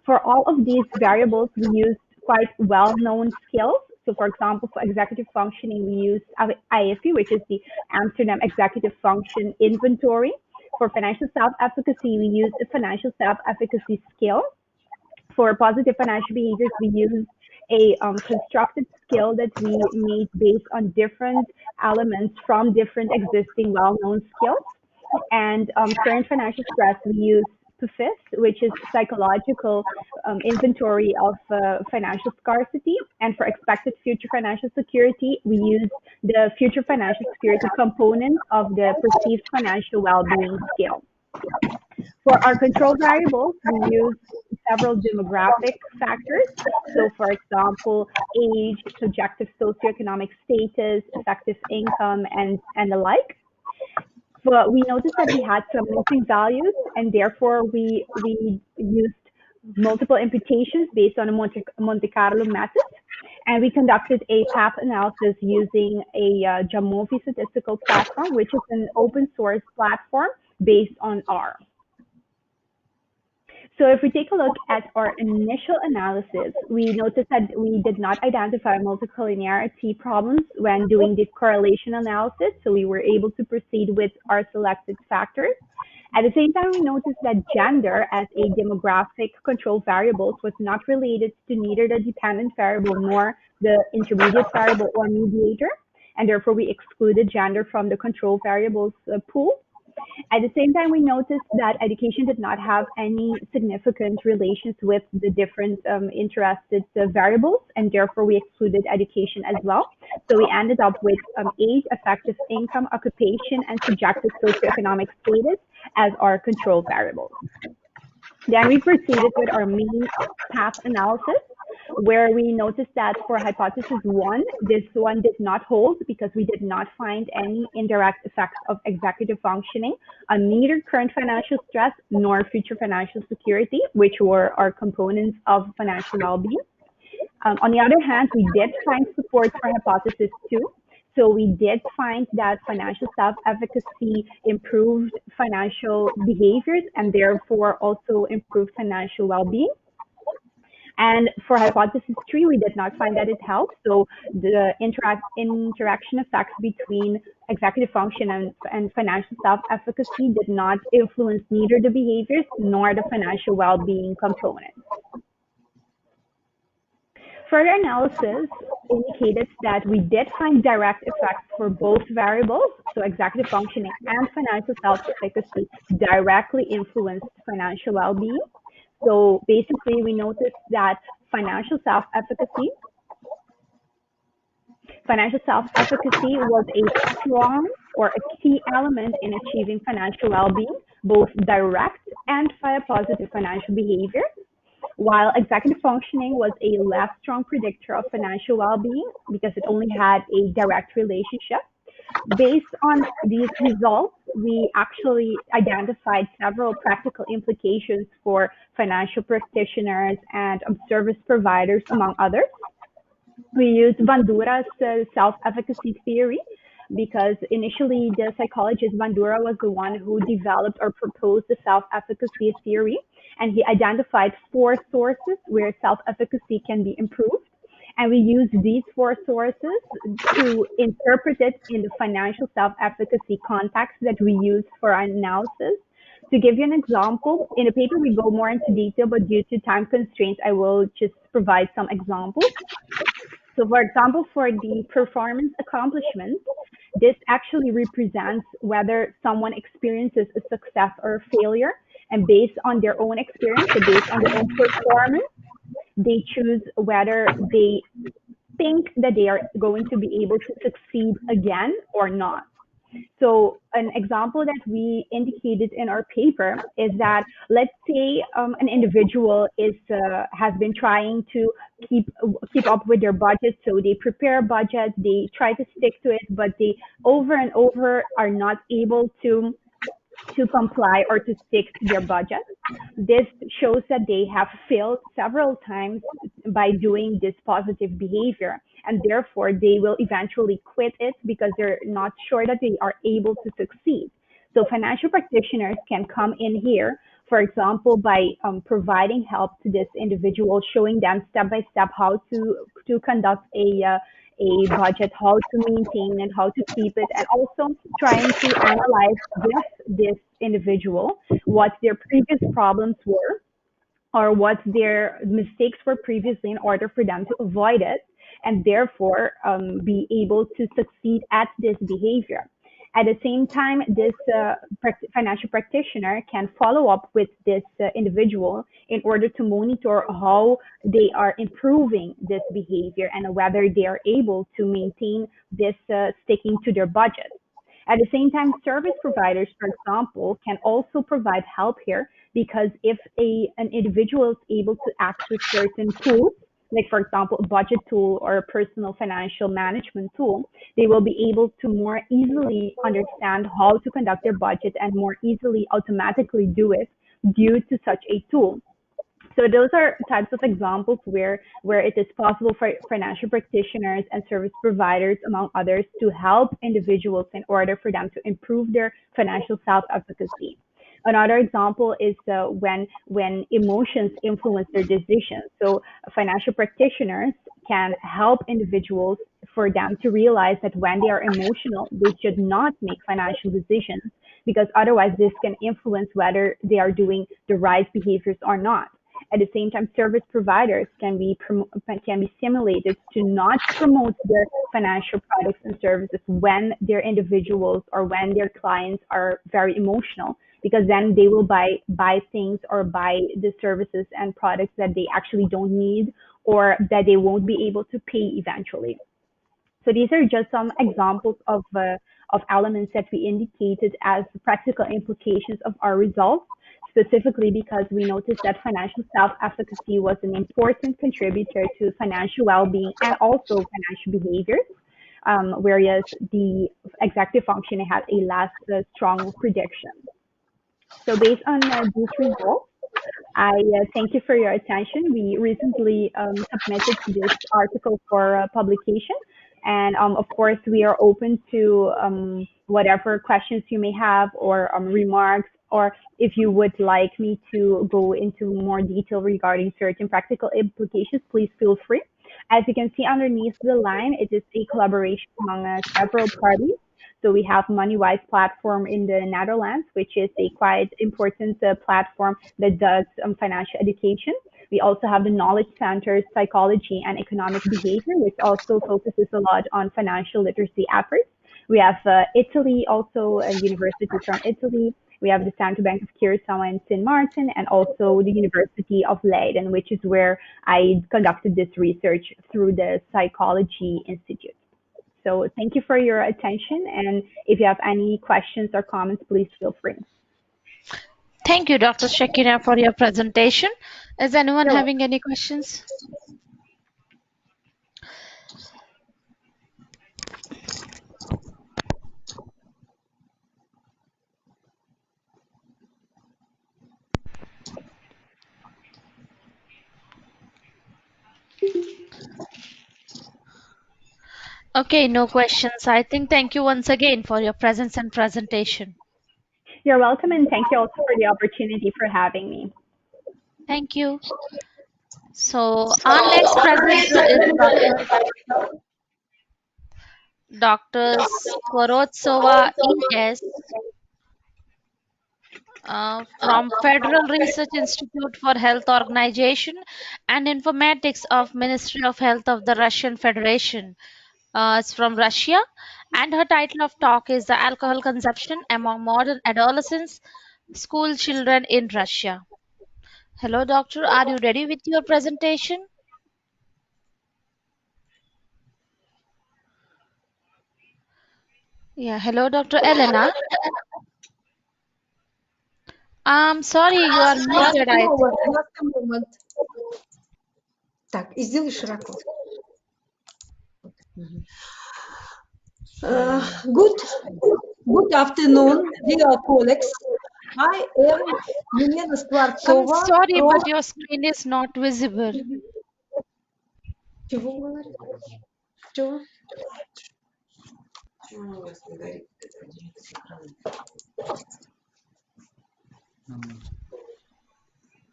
For all of these variables, we used quite well-known skills. So for example, for executive functioning, we used IFE, which is the Amsterdam Executive Function Inventory. For financial self-efficacy, we used a financial self-efficacy scale. For positive financial behaviors, we used a constructed skill that we made based on different elements from different existing well-known skills. And current financial stress, we used PFIS, which is psychological inventory of financial scarcity. And for expected future financial security, we use the future financial security component of the perceived financial well-being scale. For our control variables, we use several demographic factors. So for example, age, subjective socioeconomic status, effective income, and the like. But we noticed that we had some missing values, and therefore we used multiple imputations based on a Monte Carlo method. And we conducted a path analysis using a Jamovi statistical platform, which is an open source platform based on R. So if we take a look at our initial analysis, we noticed that we did not identify multicollinearity problems when doing the correlation analysis, so we were able to proceed with our selected factors. At the same time, we noticed that gender as a demographic control variable was not related to neither the dependent variable nor the intermediate variable or mediator, and therefore we excluded gender from the control variables pool. At the same time, we noticed that education did not have any significant relations with the different interested variables, and therefore we excluded education as well. So we ended up with age, effective income, occupation, and subjective socioeconomic status as our control variables. Then we proceeded with our main path analysis, where we noticed that for hypothesis 1, this one did not hold because we did not find any indirect effects of executive functioning on neither current financial stress nor future financial security, which were our components of financial well-being. On the other hand, we did find support for hypothesis 2. So we did find that financial self-efficacy improved financial behaviors and therefore also improved financial well-being. And for hypothesis 3, we did not find that it helped. So the interaction effects between executive function and financial self-efficacy did not influence neither the behaviors nor the financial well-being component. Further analysis indicated that we did find direct effects for both variables, so executive functioning and financial self-efficacy directly influenced financial well-being. So basically, we noticed that financial self-efficacy was a strong or a key element in achieving financial well-being, both direct and via positive financial behavior, while executive functioning was a less strong predictor of financial well-being because it only had a direct relationship. Based on these results, we actually identified several practical implications for financial practitioners and service providers, among others. We used Bandura's self-efficacy theory because initially the psychologist Bandura was the one who developed or proposed the self-efficacy theory, and he identified 4 sources where self-efficacy can be improved. And we use these 4 sources to interpret it in the financial self-efficacy context that we use for our analysis. To give you an example, in the paper we go more into detail, but due to time constraints, I will just provide some examples. So for example, for the performance accomplishment, this actually represents whether someone experiences a success or a failure, and based on their own experience, so based on their own performance, they choose whether they think that they are going to be able to succeed again or not. So an example that we indicated in our paper is that, let's say an individual has been trying to keep up with their budget. So they prepare a budget, they try to stick to it, but they over and over are not able to comply or to stick to their budget. This shows that they have failed several times by doing this positive behavior, and therefore they will eventually quit it because they're not sure that they are able to succeed. So financial practitioners can come in here, for example, by providing help to this individual, showing them step by step how to conduct a budget, how to maintain it, how to keep it, and also trying to analyze with this individual what their previous problems were or what their mistakes were previously in order for them to avoid it and therefore be able to succeed at this behavior. At the same time, this financial practitioner can follow up with this individual in order to monitor how they are improving this behavior and whether they are able to maintain this sticking to their budget. At the same time, service providers, for example, can also provide help here because if an individual is able to access certain tools, like for example, a budget tool or a personal financial management tool, they will be able to more easily understand how to conduct their budget and more easily automatically do it due to such a tool. So those are types of examples where it is possible for financial practitioners and service providers, among others, to help individuals in order for them to improve their financial self-efficacy. Another example is when emotions influence their decisions. So financial practitioners can help individuals for them to realize that when they are emotional, they should not make financial decisions because otherwise this can influence whether they are doing the right behaviors or not. At the same time, service providers can be stimulated to not promote their financial products and services when their individuals or when their clients are very emotional, because then they will buy things or buy the services and products that they actually don't need or that they won't be able to pay eventually. So these are just some examples of elements that we indicated as practical implications of our results, specifically because we noticed that financial self-efficacy was an important contributor to financial well-being and also financial behaviors, whereas the executive functioning had a less strong prediction. So based on these results, I thank you for your attention. We recently submitted this article for publication. And of course, we are open to whatever questions you may have or remarks, or if you would like me to go into more detail regarding certain practical implications, please feel free. As you can see underneath the line, it is a collaboration among several parties. So we have MoneyWise platform in the Netherlands, which is a quite important platform that does financial education. We also have the Knowledge Center, Psychology and Economic Behavior, which also focuses a lot on financial literacy efforts. We have Italy, also a university from Italy. We have the Central Bank of Curaçao and Sint Maarten, and also the University of Leiden, which is where I conducted this research through the Psychology Institute. So thank you for your attention, and if you have any questions or comments, please feel free. Thank you, Dr. Shakira, for your presentation. Is anyone having any questions? Okay, no questions. I think thank you once again for your presence and presentation. You're welcome, and thank you also for the opportunity for having me. Thank you. So our next presenter is Dr. Skorotsova E.S. From Federal Research Institute for Health Organization and Informatics of Ministry of Health of the Russian Federation. It's from Russia, and her title of talk is The Alcohol Consumption Among Modern Adolescents, School Children in Russia. Hello, doctor. Are you ready with your presentation? Yeah. Hello, Dr. Elena. I'm sorry, you are muted. Last moment. Так, и сделай широко. Good afternoon, dear colleagues. I am Елена Скворцова. I'm sorry, but your screen is not visible. Чего говорит? Чего?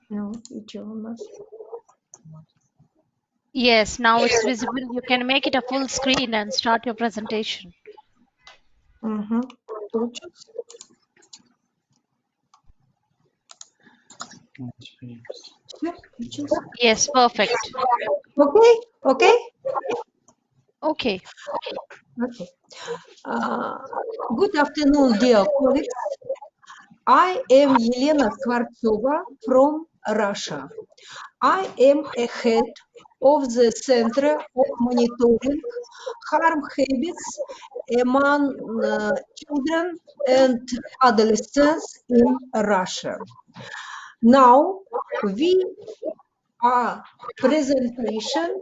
Ну, и чего у нас? Yes, now it's visible. You can make it a full screen and start your presentation. Получится. Yes, perfect. Okay, okay? Okay. Okay. Good afternoon, dear colleagues. I am Елена Skvortsova from Russia. I am a head of the Center of Monitoring Harm Habits among Children and Adolescents in Russia. Now we are presentation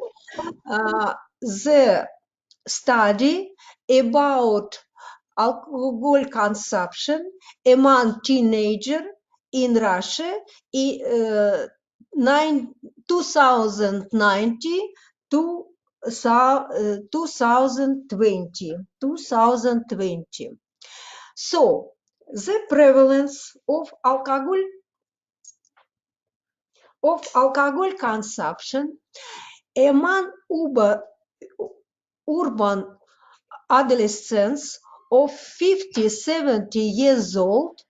the study about alcohol consumption among teenagers in Russia in 2090 to 2020. So the prevalence of alcohol consumption among urban adolescents of 50-70 years old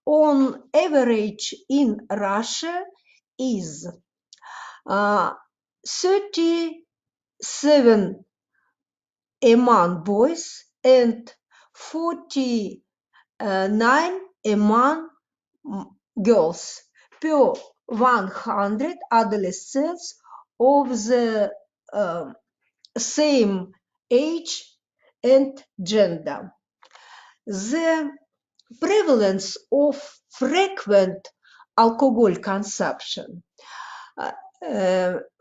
on average in Russia is 37 among boys and 49 among girls per 100 adolescents of the same age and gender. The prevalence of frequent alcohol consumption.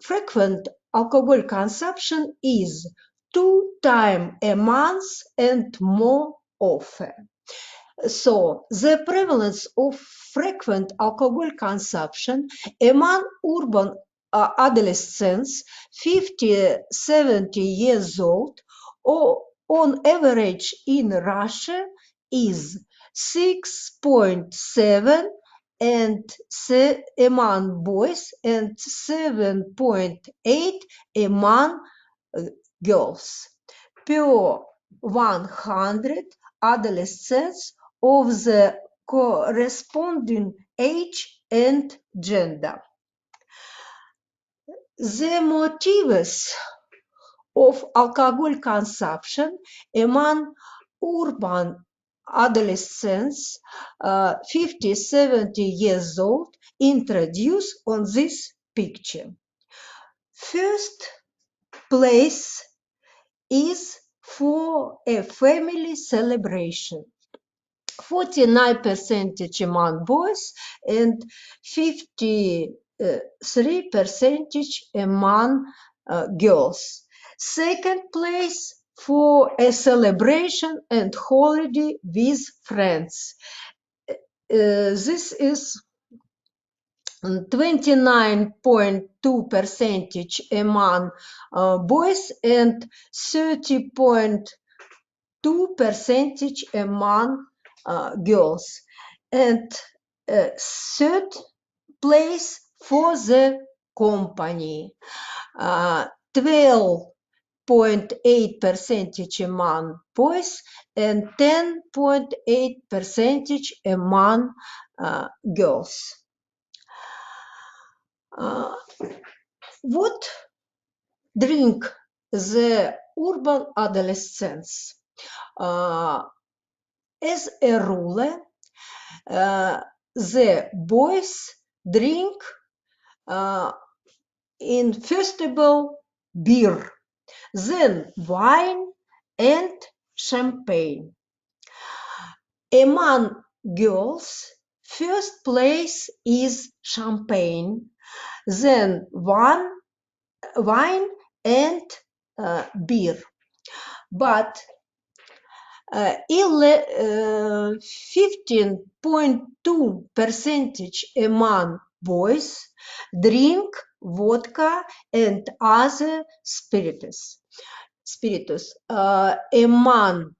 Frequent alcohol consumption is 2 times a month and more often. So the prevalence of frequent alcohol consumption among urban adolescents 50-70 years old or on average in Russia is 6.7 and among boys and 7.8 among girls per 100 adolescents of the corresponding age and gender. The motives of alcohol consumption among urban adolescents 50-70 years old introduced on this picture. First place is for a family celebration. 49% among boys and 53% among girls. Second place for a celebration and holiday with friends. This is 29.2% among boys and 30.2% among girls. And third place for the company. 12.8% among boys and 10.8% among girls. What drink the urban adolescents? As a rule, the boys drink in festival beer, then wine and champagne. Among girls, first place is champagne, then wine and beer. But 15.2% among boys drink vodka and other spirits. Among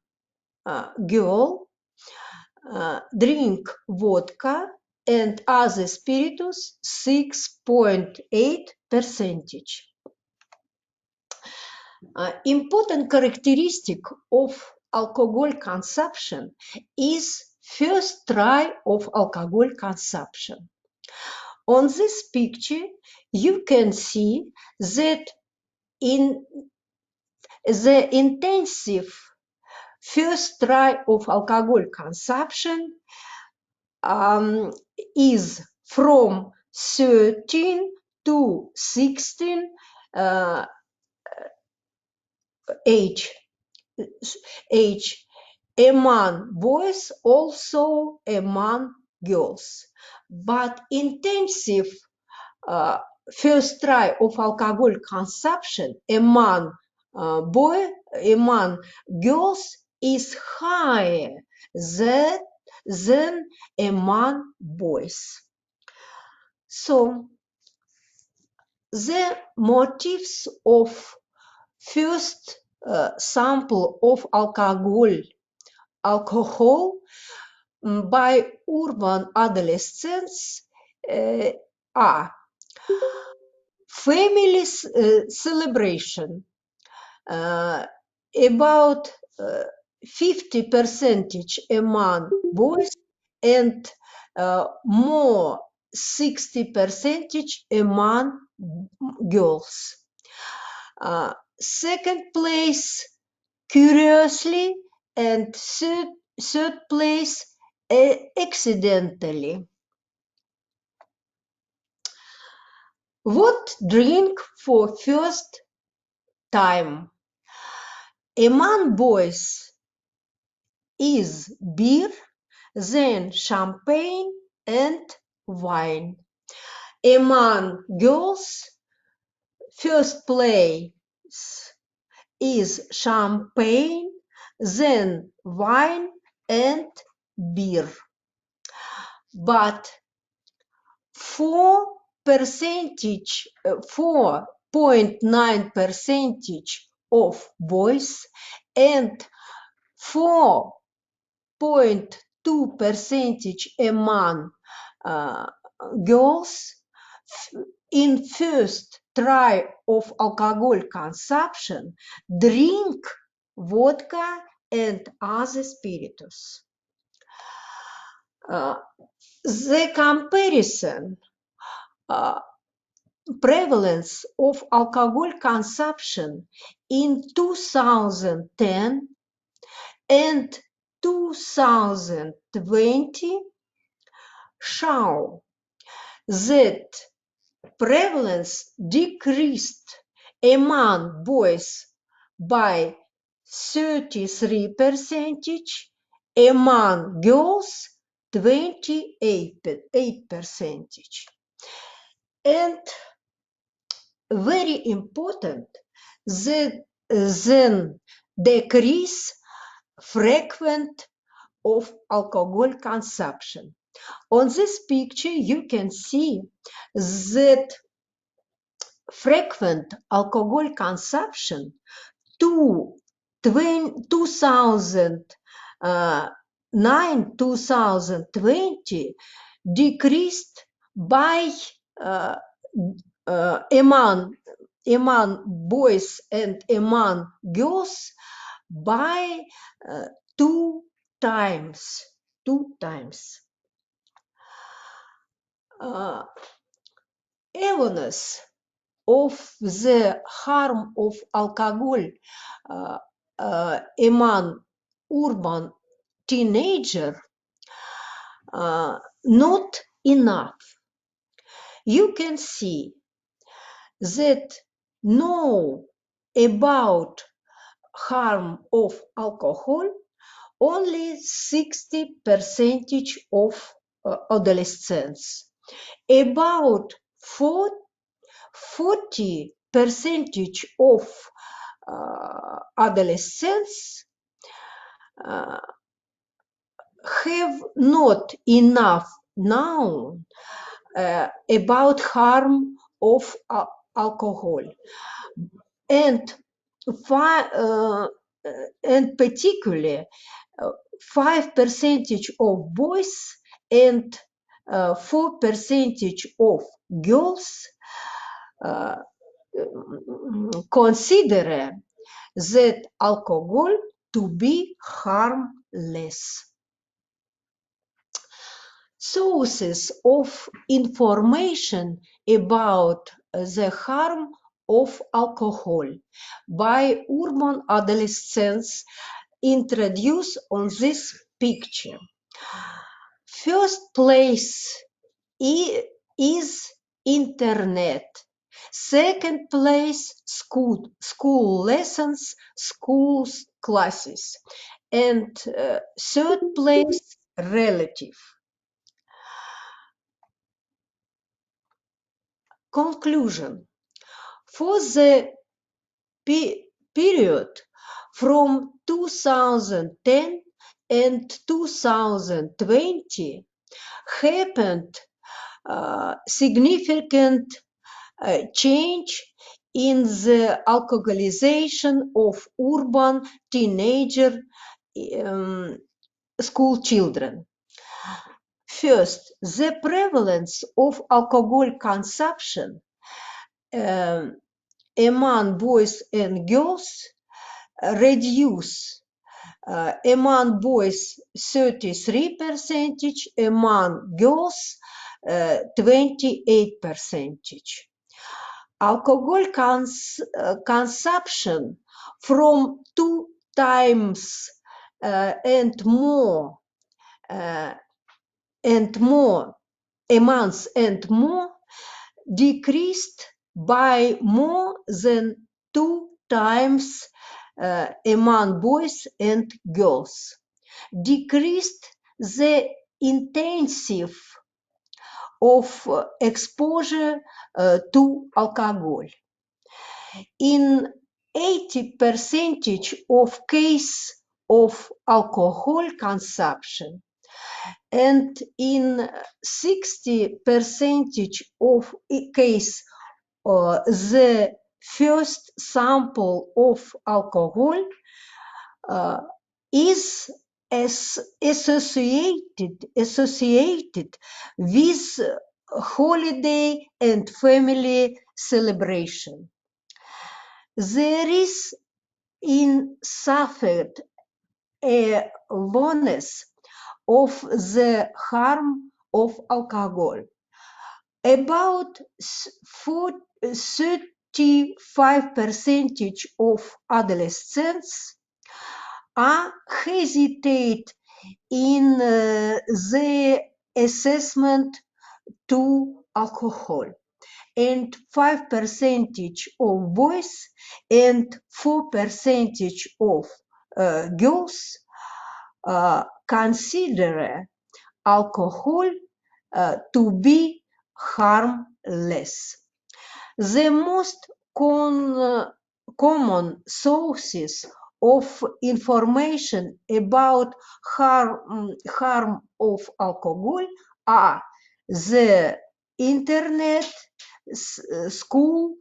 girls drink vodka and other spirits 6.8%. Important characteristic of alcohol consumption is first try of alcohol consumption. On this picture, you can see that in the intensive first try of alcohol consumption is from 13 to 16 age among boys, also among girls. But intensive first try of alcohol consumption among girls is higher than among boys. So the motives of first sample of alcohol by urban adolescents are family celebration. About 50% among boys and more 60% among girls. Second place, curiously, and third place, accidentally. What drink for first time? Among boys is beer, then champagne and wine. Among girls, first place is champagne, then wine and beer. But 4.9% of boys and 4.2% among girls in first try of alcohol consumption drink vodka and other spirits. The comparison prevalence of alcohol consumption in 2010 and 2020 show that prevalence decreased among boys by 33%, among girls 28%. And very important, the then decrease frequent of alcohol consumption. On this picture, you can see that frequent alcohol consumption to 2009-2020 decreased by among boys and among girls by 2 times. Awareness of the harm of alcohol among urban teenagers not enough. You can see that know about harm of alcohol only 60% of adolescents. About 40% of adolescents have not enough known about harm of alcohol, and particularly 5% of boys and 4% of girls consider that alcohol to be harmless. Sources of information about the harm of alcohol by urban adolescents introduced on this picture. First place is internet. Second place, school lessons, school classes. And third place, relative. Conclusion. For the period from 2010 and 2020 happened significant change in the alcoholization of urban teenager school children. First, the prevalence of alcohol consumption among boys and girls reduced among boys 33%, among girls 28%. Alcohol consumption from 2 times and more a month and more decreased by more than 2 times among boys and girls, decreased the intensity of exposure to alcohol. In 80% of cases of alcohol consumption and in 60% of cases the first sample of alcohol is associated with holiday and family celebration. There is insufficient awareness of the harm of alcohol. About 35% of adolescents are hesitate in the assessment to alcohol, and 5% of boys and 4% of girls consider alcohol to be harmless. The most common sources of information about harm of alcohol are the internet, school,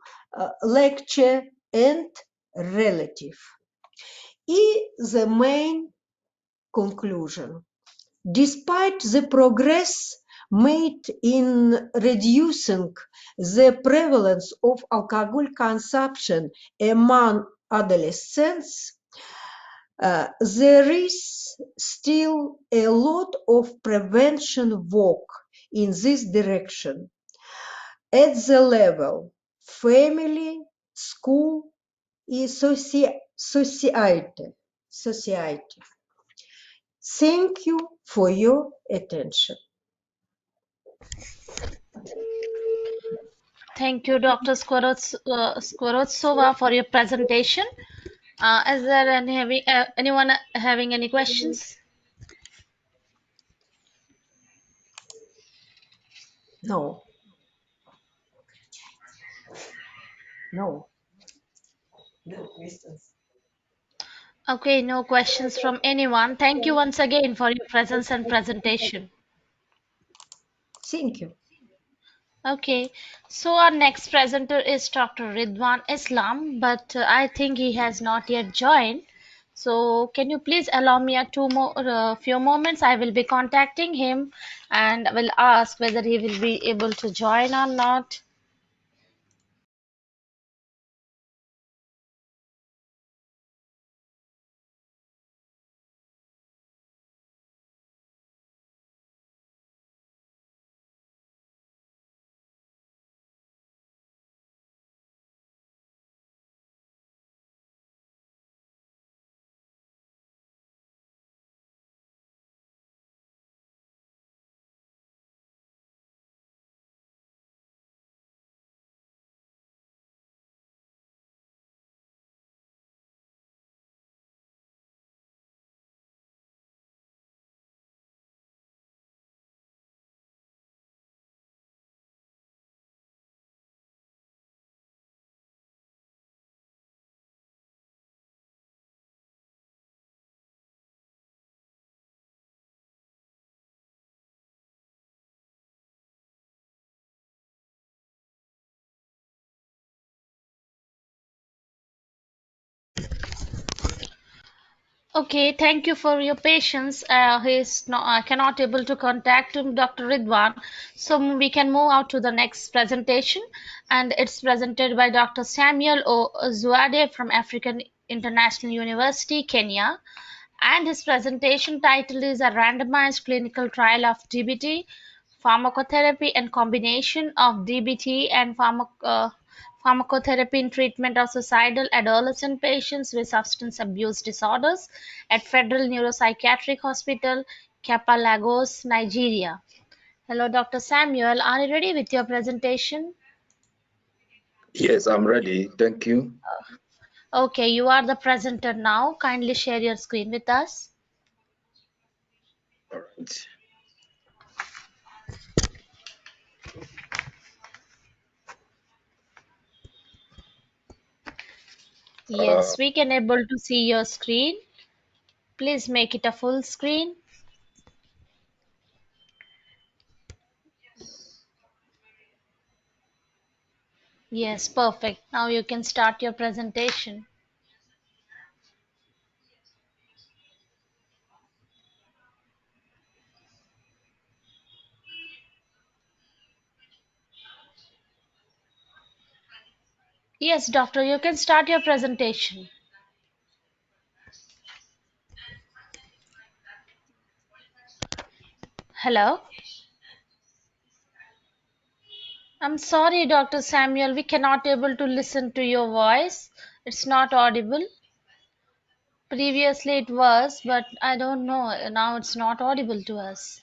lecture, and relative. The main conclusion. Despite the progress made in reducing the prevalence of alcohol consumption among adolescents, there is still a lot of prevention work in this direction at the level family, school, and society. Thank you for your attention. Thank you, Dr. Skorotsova, for your presentation. Is there anyone having any questions? No. Okay, no questions from anyone. Thank you once again for your presence and presentation. Thank you. Okay, so our next presenter is Dr. Ridwan Islam, but I think he has not yet joined. So can you please allow me a few moments? I will be contacting him and will ask whether he will be able to join or not. Okay, thank you for your patience. He's not, I cannot able to contact him, Dr. Ridwan. So we can move out to the next presentation, and it's presented by Dr. Samuel O. Zuade from African International University, Kenya. And his presentation title is A Randomized Clinical Trial of DBT, Pharmacotherapy and Combination of DBT and Pharmacotherapy in Treatment of Suicidal Adolescent Patients with Substance Abuse Disorders at Federal Neuropsychiatric Hospital, Kappa Lagos, Nigeria. Hello, Dr. Samuel. Are you ready with your presentation? Yes, I'm ready. Thank you. Okay, you are the presenter now. Kindly share your screen with us. All right. Yes, we can able to see your screen. Please make it a full screen. Yes, perfect. Now you can start your presentation. Yes, doctor, you can start your presentation. Hello? I'm sorry, Dr. Samuel, we cannot able to listen to your voice. It's not audible. Previously it was, but I don't know. Now it's not audible to us.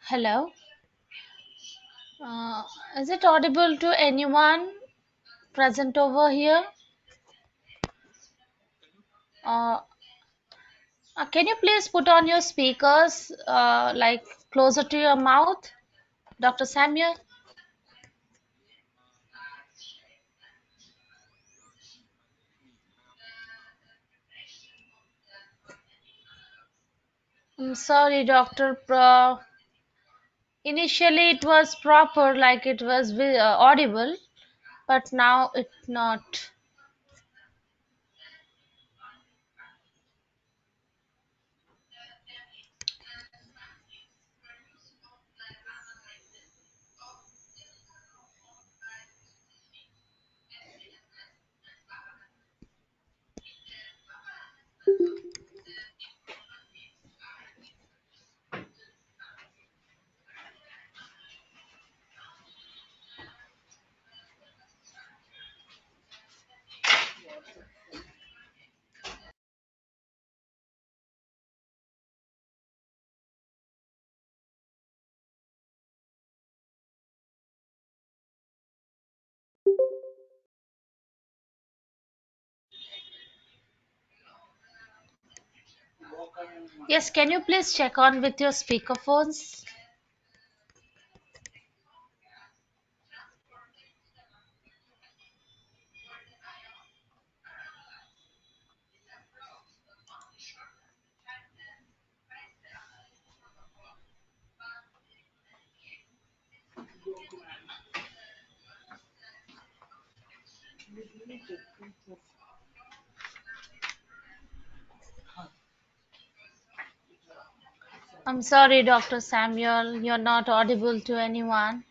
Hello? Uh, is it audible to anyone present over here? Uh, can you please put on your speakers like closer to your mouth, Dr. Samuel? I'm sorry, Doctor. Initially it was proper, like it was audible, but now it's not. Yes, can you please check on with your speakerphones? I'm sorry, Dr. Samuel, you're not audible to anyone.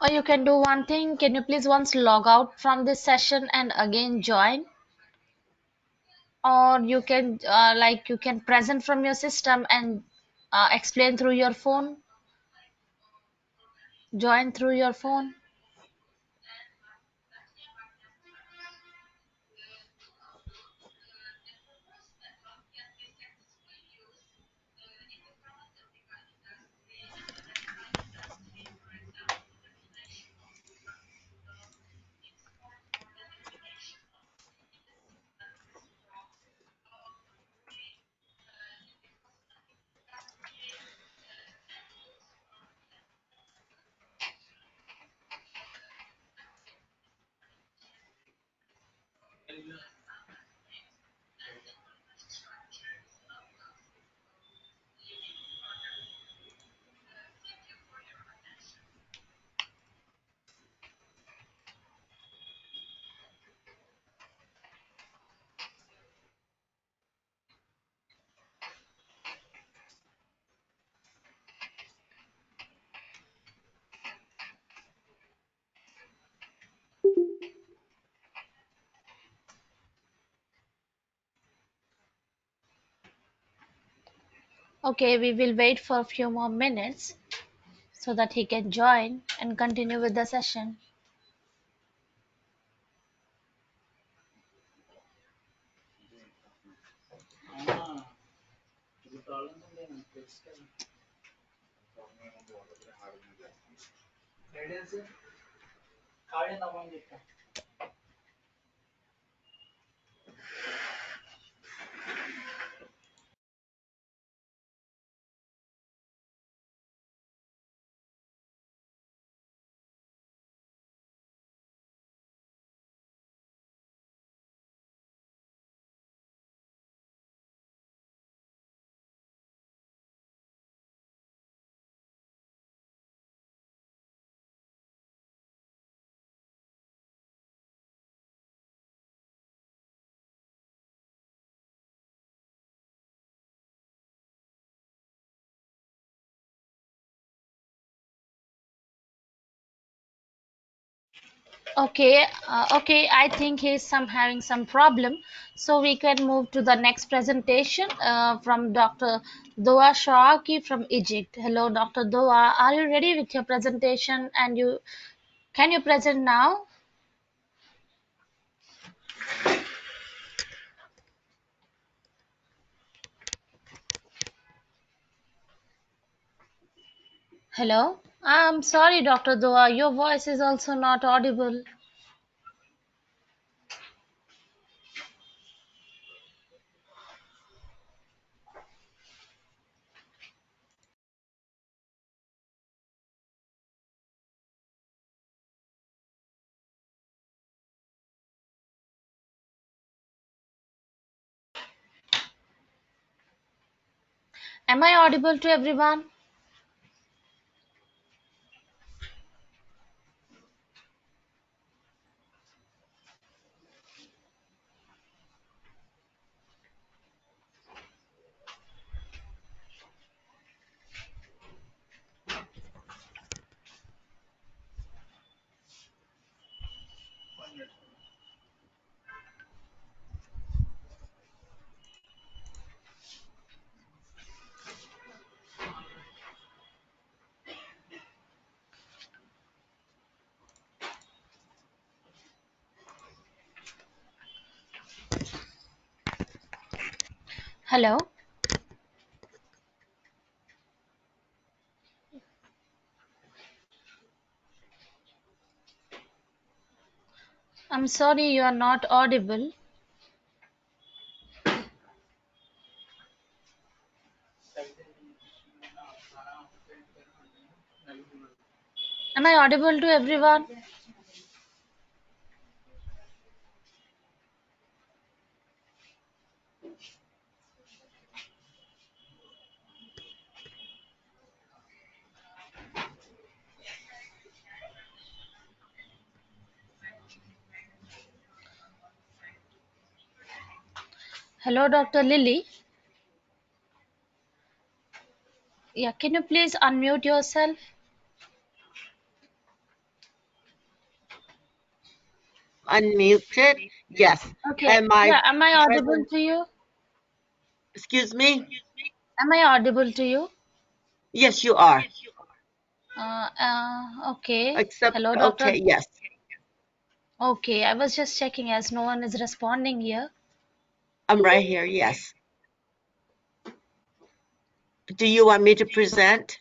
Or you can do one thing, can you please once log out from this session and again join? Or you can like you can present from your system and explain through your phone, join through your phone. Okay, we will wait for a few more minutes so that he can join and continue with the session. Okay, I think he's having some problem. So we can move to the next presentation from Dr. Doa Shawaki from Egypt. Hello, Dr. Doa. Are you ready with your presentation? And can you present now? Hello? I'm sorry, Dr. Doa. Your voice is also not audible. Am I audible to everyone? Hello? I'm sorry you are not audible. Am I audible to everyone? Hello, Dr. Lily. Yeah, can you please unmute yourself? Unmuted? Yes. Okay. Yeah, am I audible to you? Excuse me? Am I audible to you? Yes, you are. Okay. Except, Hello, Doctor. okay, yes. Okay, I was just checking as no one is responding here. I'm right here, yes. Do you want me to present?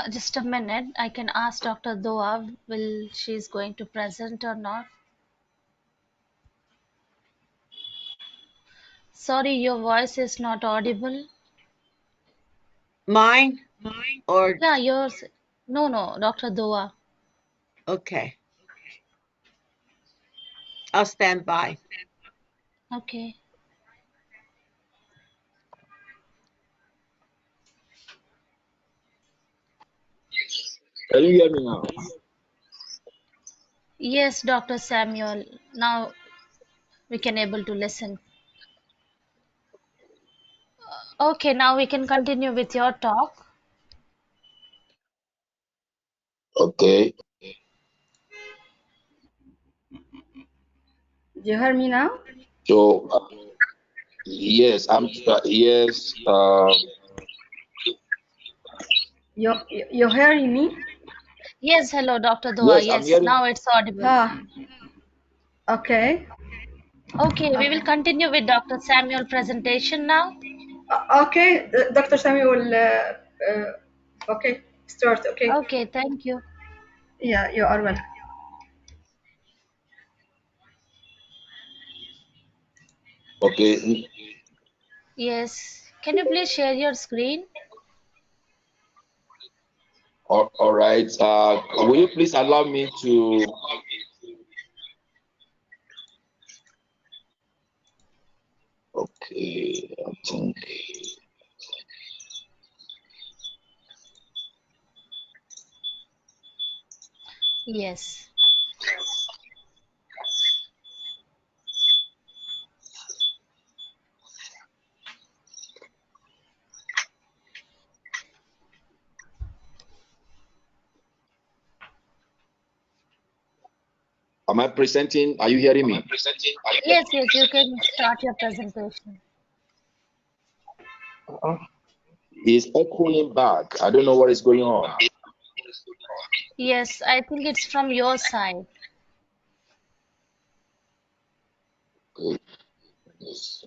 Just a minute. I can ask Dr. Doa, will she's going to present or not? Sorry, your voice is not audible. Mine? Or, Yeah, yours. No, Dr. Doa. okay. I'll stand by. Okay. Can you hear me now? Yes, Dr. Samuel. Now we can able to listen. Okay, now we can continue with your talk. Okay. Do you hear me now? So yes, I'm yes. You hearing me? Yes, hello, Dr. Dua. Yes, I'm Yes, hearing. now it's audible. Okay. Okay, we will Okay. continue with Dr. Samuel presentation now. Okay, Dr. Samuel. Okay, start. Okay. Okay, thank you. Yeah, you are welcome. Okay. Yes, can you please share your screen? All right. Will you please allow me to? Okay. I think. Yes. Am I presenting? Are you hearing me? Yes, yes, you can start your presentation. It's echoing back. I don't know what is going on. Yes, I think it's from your side. Okay. Yes.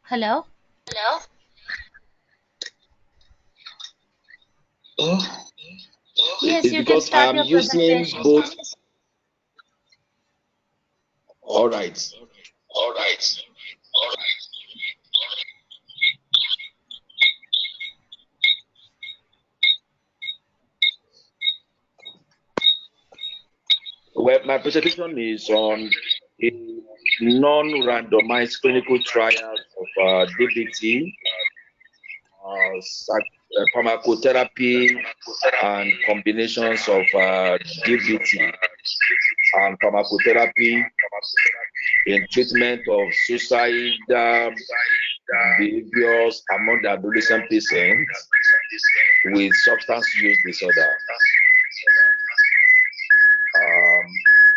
Hello? Yes, It's you can because I start am your using presentation. both. All right. All right. Well, my presentation is on a non-randomized clinical trial of DBT, pharmacotherapy, and combinations of DBT and pharmacotherapy in treatment of suicidal behaviors among the adolescent patients with substance use disorder.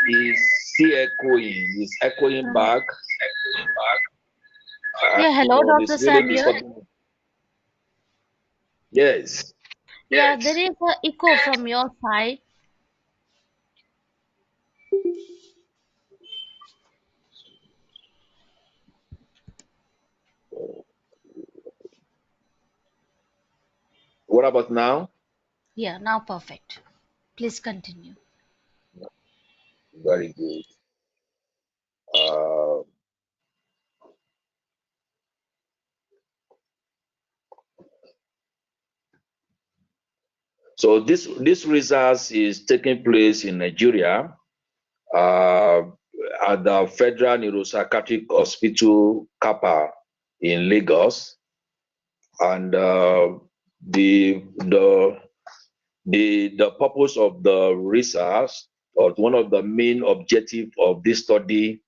Is still echoing. It's echoing back. Yeah, hello, Dr. It's really Samuel. disturbing. Yes. Yeah, there is an echo from your side. What about now? Yeah, now perfect. Please continue. Very good. Uh, so this research is taking place in Nigeria at the Federal Neuropsychiatric Hospital, Kappa, in Lagos, and the purpose of the research, or one of the main objectives of this study,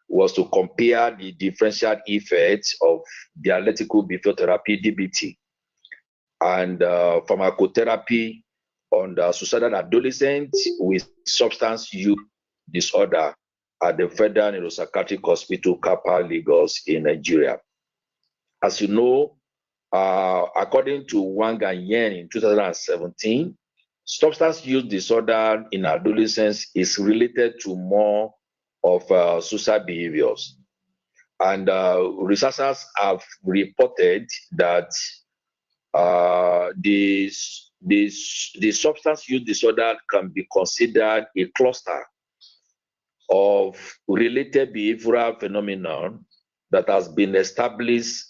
was to compare the differential effects of dialectical behavioral therapy (DBT) and pharmacotherapy on the suicidal adolescents with substance use disorder at the Federal Neuropsychiatric Hospital, Kappa, Lagos, in Nigeria. As you know, according to Wang and Yen in 2017, substance use disorder in adolescents is related to more of suicide behaviors. And researchers have reported that the substance use disorder can be considered a cluster of related behavioral phenomenon that has been established,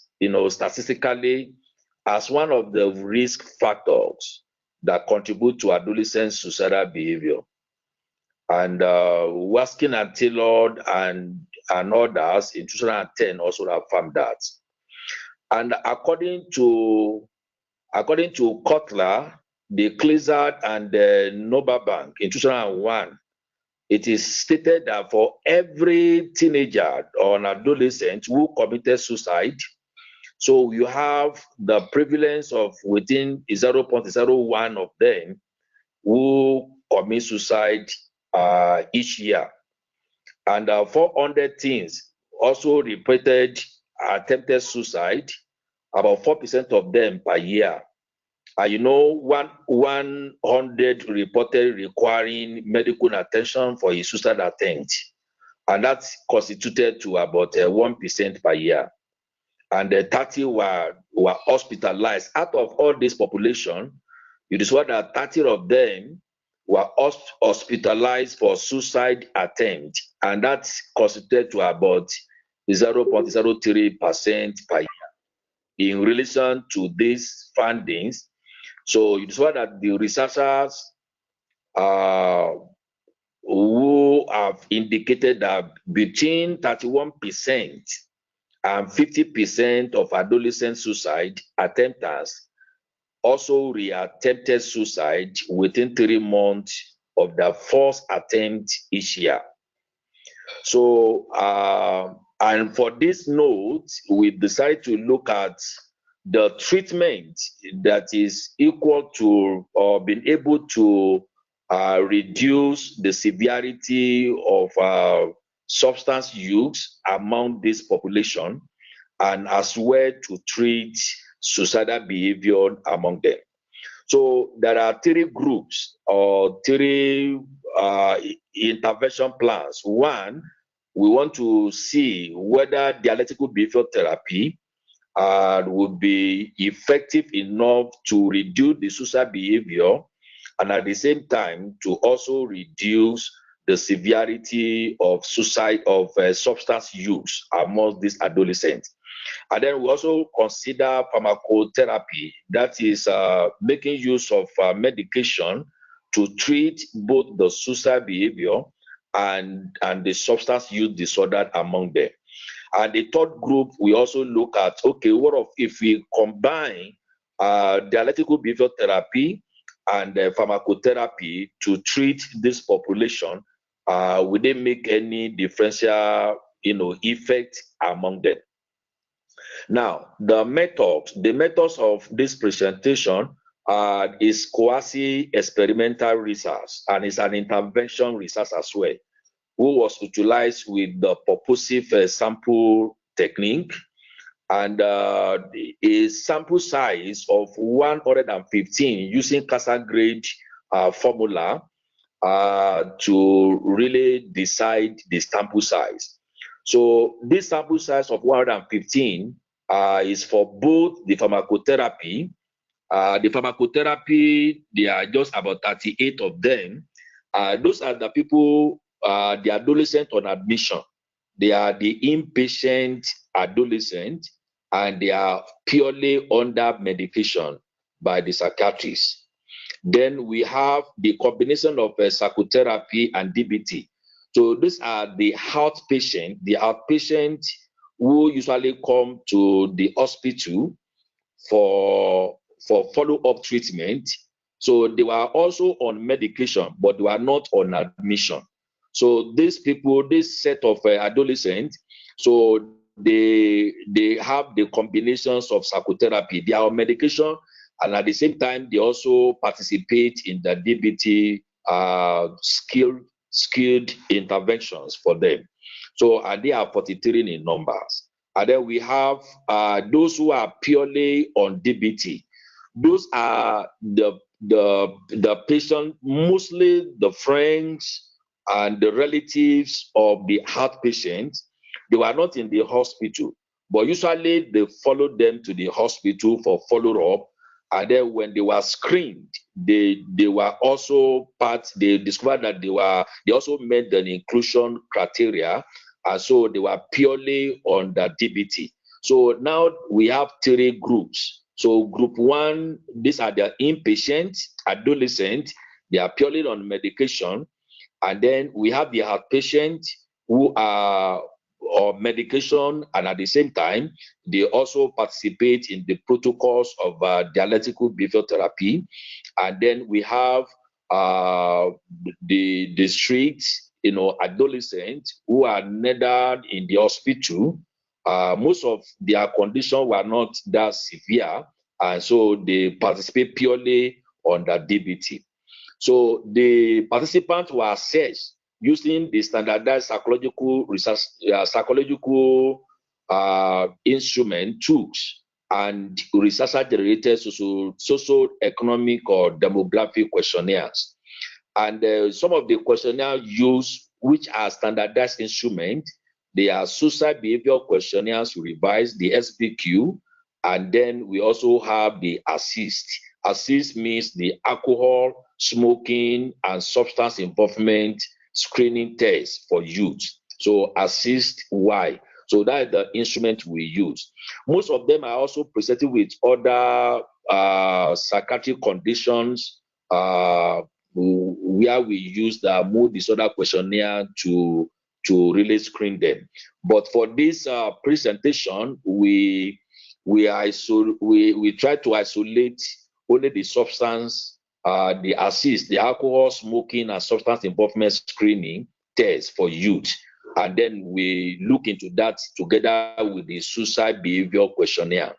statistically as one of the risk factors that contribute to adolescent suicidal behavior. And Waskin and Taylor and others in 2010 also affirmed that. And according to Kotler, the Clizzard and the Nova Bank in 2001, it is stated that for every teenager or an adolescent who committed suicide, so you have the prevalence of within 0.01 of them who commit suicide each year. And 400 teens also reported attempted suicide, about 4% of them per year. You know, 100 reported requiring medical attention for a suicide attempt, and that's constituted to about 1% per year. And 30 were hospitalized. Out of all this population, you discover that 30 of them were hospitalized for suicide attempt, and that's constituted to about 0.03% per year. In relation to these findings, so you discover that the researchers who have indicated that between 31% and 50% of adolescent suicide attempters also reattempted suicide within 3 months of their first attempt each year. So, and for this note, we decided to look at the treatment that is equal to or being able to reduce the severity of substance use among this population, and as well to treat suicidal behavior among them. So there are 3 groups or 3 intervention plans. One, we want to see whether dialectical behavioral therapy would be effective enough to reduce the suicidal behavior, and at the same time to also reduce the severity of suicide of substance use among these adolescents. And then we also consider pharmacotherapy, that is making use of medication to treat both the suicidal behavior and the substance use disorder among them. And the third group, we also look at, okay, what if we combine dialectical behavioral therapy and pharmacotherapy to treat this population? Would they make any differential, effect among them? Now, the methods of this presentation is quasi-experimental research, and it's an intervention research as well, who was utilized with the purposive sample technique, and a sample size of 115 using Casa-Grade formula to really decide the sample size. So this sample size of 115 is for both the pharmacotherapy. The pharmacotherapy, there are just about 38 of them. Those are the people, the adolescent on admission. They are the inpatient adolescent, and they are purely under medication by the psychiatrist. Then we have the combination of psychotherapy and DBT. So these are the outpatient who usually come to the hospital for follow-up treatment. So they were also on medication, but they were not on admission. So these people, this set of adolescents, so they have the combinations of psychotherapy. They are on medication, and at the same time, they also participate in the DBT skilled interventions for them. So, and they are 43 in numbers. And then we have those who are purely on DBT. Those are the patient, mostly the friends and the relatives of the outpatient. They were not in the hospital, but usually they followed them to the hospital for follow-up. And then when they were screened, they were also they discovered that they also met the inclusion criteria, and so they were purely on the DBT. So now we have 3 groups. So group 1, these are the inpatient adolescent, they are purely on medication. And then we have the outpatient who are or medication, and at the same time, they also participate in the protocols of dialectical behavioral therapy. And then we have the street, adolescents who are neither in the hospital. Most of their conditions were not that severe, and so they participate purely on the DBT. So the participants were assessed using the standardized psychological research, instrument tools and researcher-generated socio-economic or demographic questionnaires. And some of the questionnaires used, which are standardized instruments, they are suicide behavior questionnaires revised, the SBQ, and then we also have the ASSIST. ASSIST means the alcohol, smoking, and substance involvement screening test for youth. So ASSIST Y. So that is the instrument we use. Most of them are also presented with other psychiatric conditions where we use the mood disorder questionnaire to really screen them. But for this presentation, we try to isolate only the substance, the ASSIST, the alcohol, smoking, and substance involvement screening test for youth. And then we look into that together with the suicide behavior questionnaire.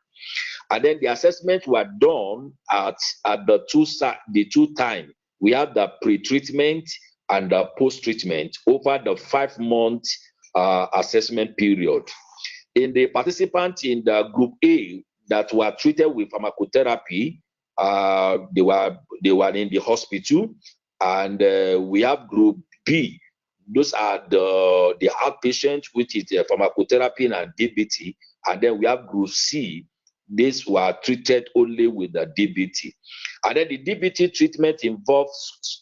And then the assessments were done at the two times. We have the pre-treatment and the post-treatment over the 5-month assessment period. In the participants in the group A that were treated with pharmacotherapy, they were in the hospital, and we have group B. Those are the outpatients, which is the pharmacotherapy and DBT, and then we have group C. These were treated only with the DBT. And then the DBT treatment involves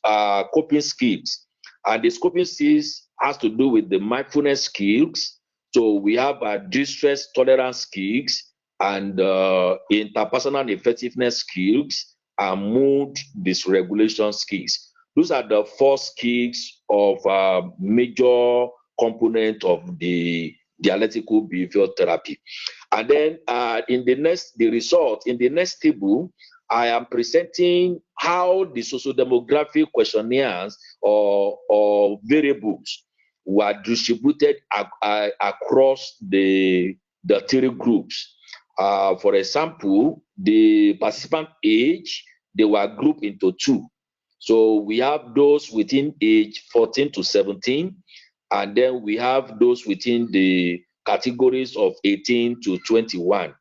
coping skills. And the coping skills has to do with the mindfulness skills. So we have distress tolerance skills and interpersonal effectiveness skills and mood dysregulation skills. Those are the 4 skills of major component of the dialectical behavioral therapy. And then in the next table, I am presenting how the sociodemographic questionnaires or variables were distributed across the 3 groups. For example, the participant age, they were grouped into 2. So we have those within age 14 to 17, and then we have those within the categories of 18 to 21.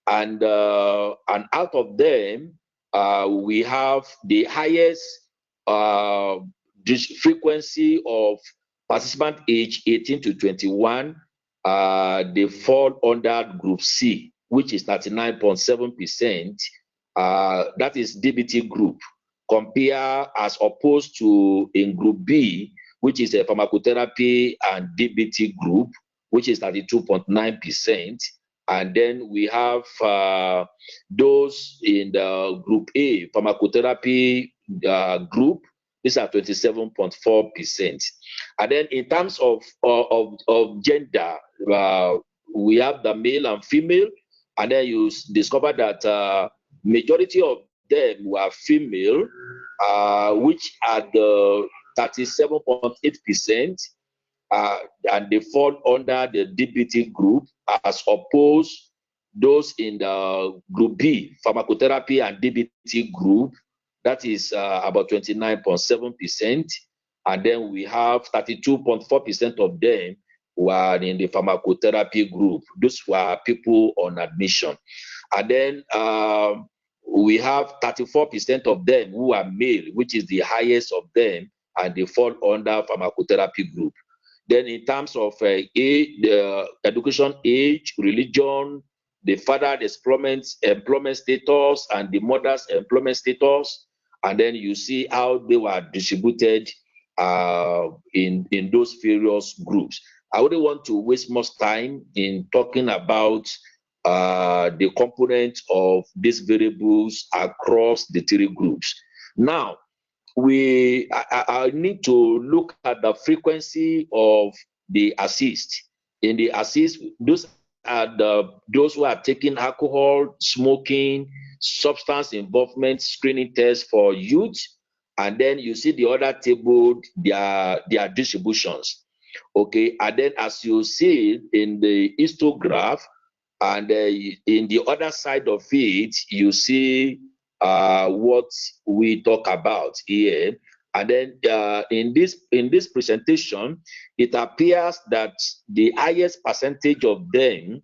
And out of them, we have the highest frequency of participant age 18 to 21. They fall under group C, which is 39.7%. That is DBT group. Compare as opposed to in group B, which is a pharmacotherapy and DBT group, which is 32.9%. And then we have those in the group A, pharmacotherapy group. These are 27.4%. And then in terms of gender, we have the male and female. And then you discover that majority of them were female, which are the 37.8%, and they fall under the DBT group, as opposed those in the group B, pharmacotherapy and DBT group, that is about 29.7%, and then we have 32.4% of them were in the pharmacotherapy group. Those were people on admission. And then we have 34% of them who are male, which is the highest of them, and they fall under pharmacotherapy group. Then in terms of age, the education age, religion, the father's employment status, and the mother's employment status, and then you see how they were distributed in those various groups. I wouldn't want to waste much time in talking about the components of these variables across the 3 groups. Now, I need to look at the frequency of the ASSIST. In the assist, those are those who are taking alcohol, smoking, substance involvement screening tests for youth. And then you see the other table, their distributions. Okay, and then as you see in the histograph, and in the other side of it, you see what we talk about here. And then in this presentation, it appears that the highest percentage of them,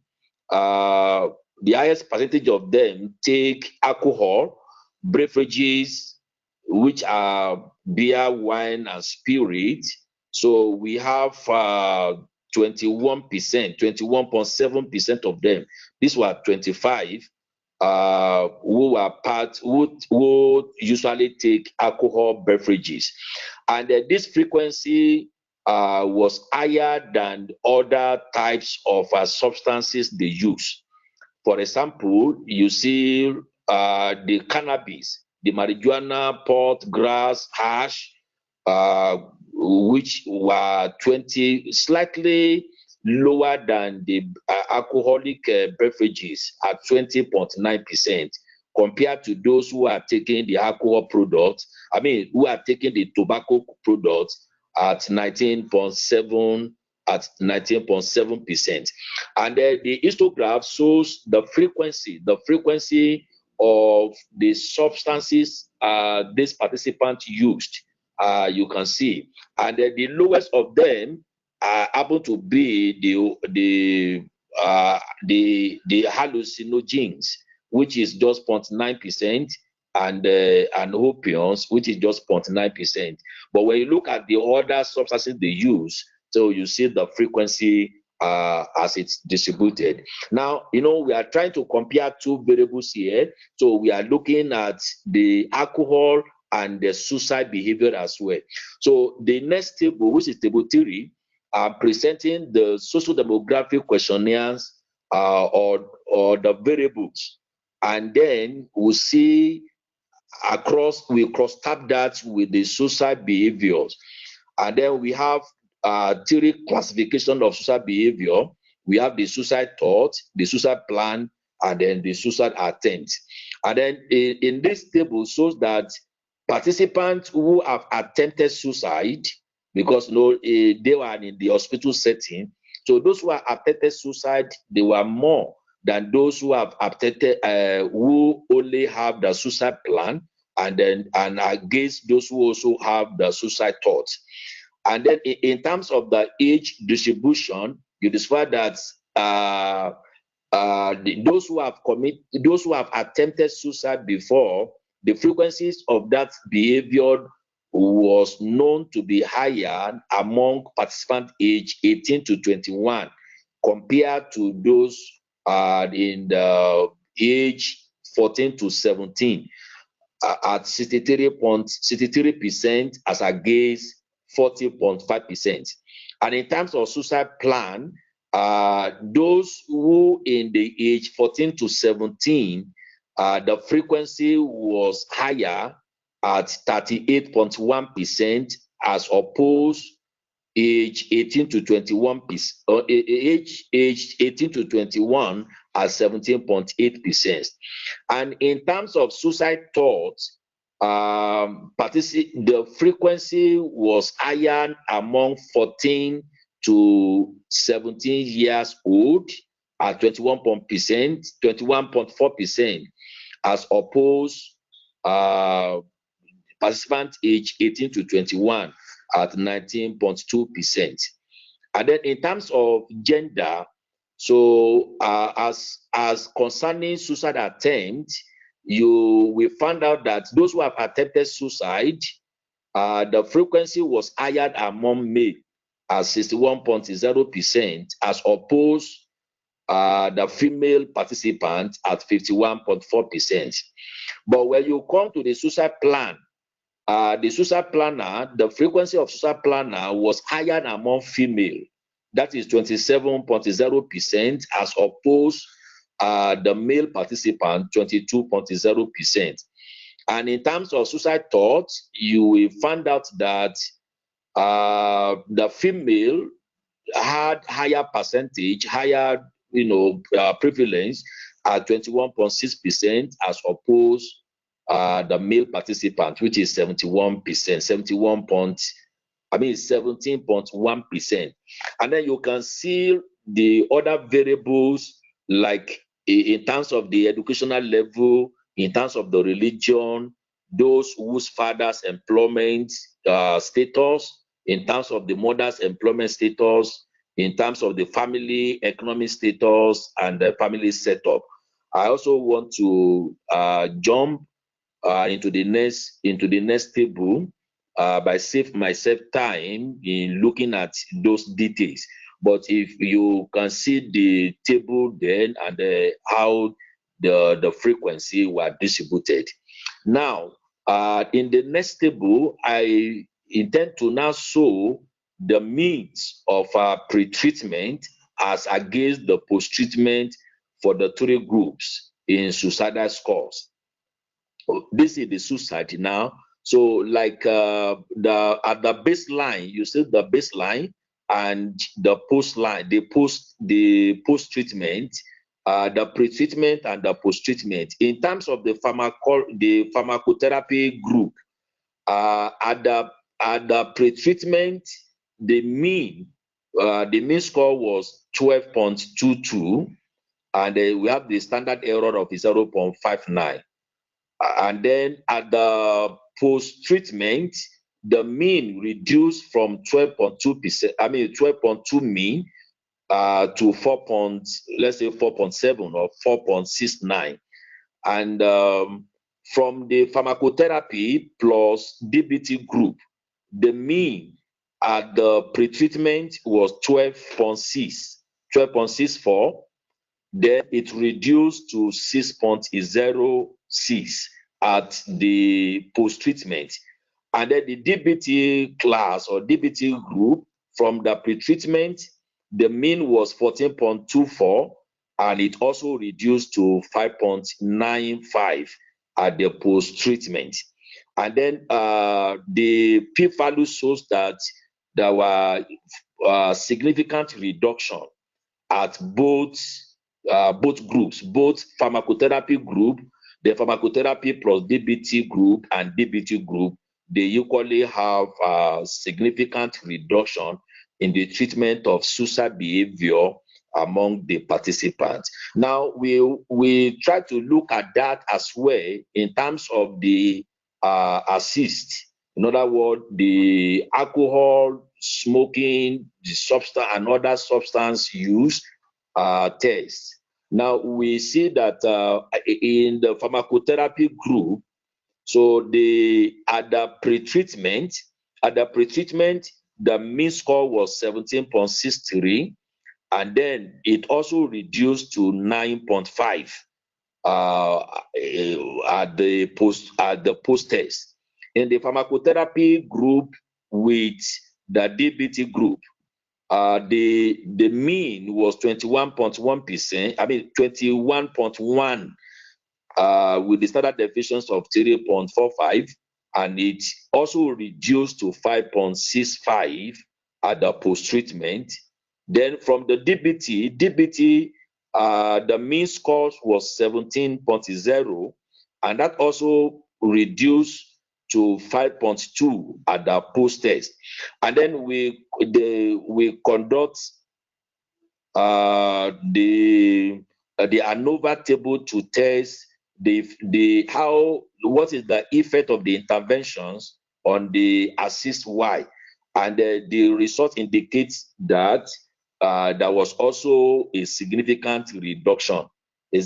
take alcohol, beverages, which are beer, wine, and spirit. So we have 21%, 21.7% of them. These were 25 who usually take alcohol beverages. And this frequency was higher than other types of substances they use. For example, you see the cannabis, the marijuana, pot, grass, hash, which were slightly lower than the alcoholic beverages at 20.9%, compared to those who are taking the alcohol products, who are taking the tobacco products at 19.7%. And the histograph shows the frequency of the substances these participants used. You can see, and the lowest of them happen to be the hallucinogens, which is just 0.9%, and opiums, which is just 0.9%. But when you look at the other substances they use, so you see the frequency as it's distributed. Now, we are trying to compare two variables here. So we are looking at the alcohol and the suicide behavior as well. So the next table, which is table 3, are presenting the social demographic questionnaires or the variables. And then we'll see we cross-tab that with the suicide behaviors. And then we have 3 classification of suicide behavior. We have the suicide thought, the suicide plan, and then the suicide attempt. And then in this table shows that participants who have attempted suicide, because they were in the hospital setting, so those who have attempted suicide, they were more than those who have attempted, who only have the suicide plan, and against those who also have the suicide thoughts. And then in terms of the age distribution, you discover that those who have attempted suicide before, the frequencies of that behavior was known to be higher among participants aged 18 to 21 compared to those in the age 14 to 17 at 63% as against 40.5%. And in terms of suicide plan, those who in the age 14 to 17, the frequency was higher at 38.1% as opposed age 18 to 21, age 18 to 21 at 17.8%. And in terms of suicide thoughts, the frequency was higher among 14 to 17 years old at 21.4%, as opposed participants age 18 to 21 at 19.2%. And then in terms of gender, so as concerning suicide attempt, we found out that those who have attempted suicide, the frequency was higher among male at 61.0%, as opposed the female participants at 51.4%. But when you come to the suicide plan, the suicide planner, the frequency of suicide planner was higher among female. That is 27.0%, as opposed the male participant 22.0%. And in terms of suicide thoughts, you will find out that the female had higher percentage, higher prevalence at 21.6% as opposed the male participant, which is 71%, 17.1%. And then you can see the other variables like in terms of the educational level, in terms of the religion, those whose fathers' employment status, in terms of the mother's employment status, in terms of the family economic status and the family setup. I also want to jump into the next table by save myself time in looking at those details. But if you can see the table then and how the frequency were distributed. Now, in the next table, I intend to now show the means of pre-treatment as against the post-treatment for the three groups in suicidal scores. This is the suicide now. So like at the baseline, you see the baseline and the post-line, the post-treatment, the pre-treatment and the post-treatment. In terms of the pharmacotherapy group, at the pre-treatment, the mean score was 12.22, and we have the standard error of 0.59. And then at the post-treatment, the mean reduced from 12.2%, 12.2 mean to 4.7 or 4.69. And from the pharmacotherapy plus DBT group, the mean at the pre-treatment was 12.64. Then it reduced to 6.06 at the post-treatment. And then the DBT class or DBT group, from the pre-treatment, the mean was 14.24, and it also reduced to 5.95 at the post-treatment. And then the p-value shows that there were significant reduction at both groups, both pharmacotherapy group, the pharmacotherapy plus DBT group and DBT group. They equally have significant reduction in the treatment of suicide behavior among the participants. Now, we try to look at that as well in terms of the assist. In other words, the alcohol, smoking, the substance and other substance use test. Now, we see that in the pharmacotherapy group, so at the pre-treatment, the mean score was 17.63, and then it also reduced to 9.5 at the post test. In the pharmacotherapy group with the DBT group, the mean was 21.1%. 21.1 with the standard deviations of 3.45, and it also reduced to 5.65 at the post-treatment. Then from the DBT, the mean score was 17.0, and that also reduced to 5.2 at the post-test. And then we conduct the ANOVA table to test what is the effect of the interventions on the assist Y, and the result indicates that there was also a significant reduction in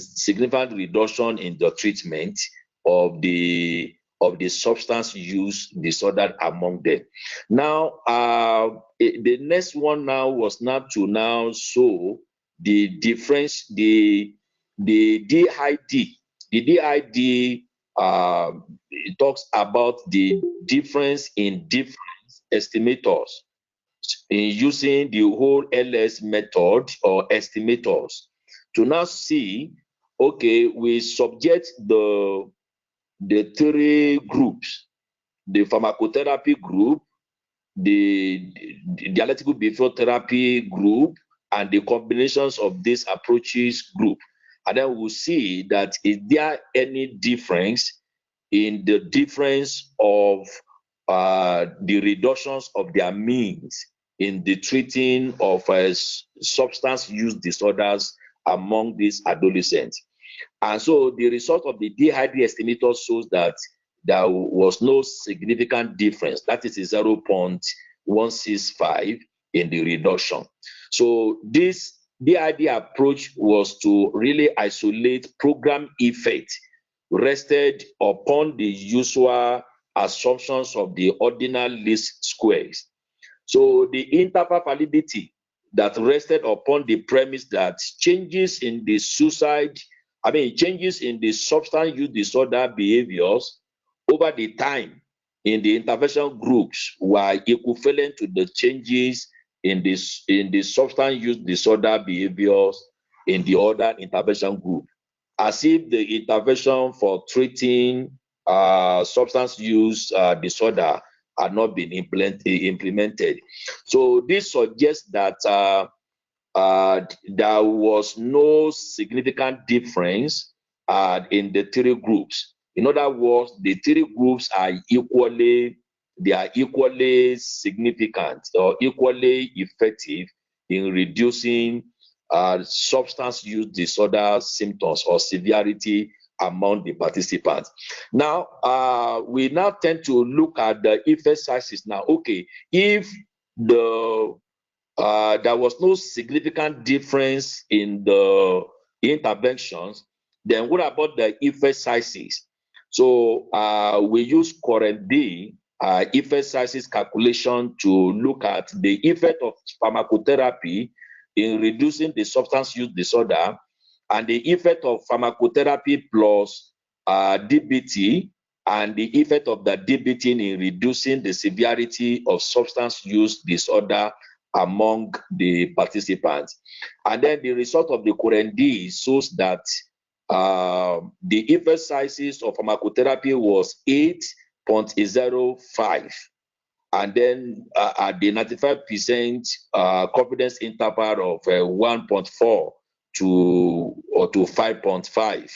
the treatment of the substance use disorder among them. Now, the next one now was not to now show the difference, the DID. The DID it talks about the difference in different estimators in using the whole LS method or estimators to now see, okay, we subject the three groups, the pharmacotherapy group, the dialectical behavioral therapy group and the combinations of these approaches group. And then we'll see that is there any difference in the difference of the reductions of their means in the treating of substance use disorders among these adolescents. And so the result of the DID estimator shows that there was no significant difference. That is 0.165 in the reduction. So this DID approach was to really isolate program effect rested upon the usual assumptions of the ordinal least squares. So the interval validity that rested upon the premise that changes in the changes in the substance use disorder behaviors over the time in the intervention groups were equivalent to the changes in the substance use disorder behaviors in the other intervention group, as if the intervention for treating substance use disorder had not been implemented. So this suggests that there was no significant difference in the three groups. In other words, the three groups are equally significant or equally effective in reducing substance use disorder symptoms or severity among the participants. Now, we now tend to look at the effect sizes. Now, okay, if there was no significant difference in the interventions, then what about the effect sizes? So we use Coalesce effect sizes calculation to look at the effect of pharmacotherapy in reducing the substance use disorder and the effect of pharmacotherapy plus DBT and the effect of the DBT in reducing the severity of substance use disorder among the participants. And then the result of the Coalesce shows that the effect sizes of pharmacotherapy was 8.05. And then at the 95% confidence interval of 1.4 to 5.5.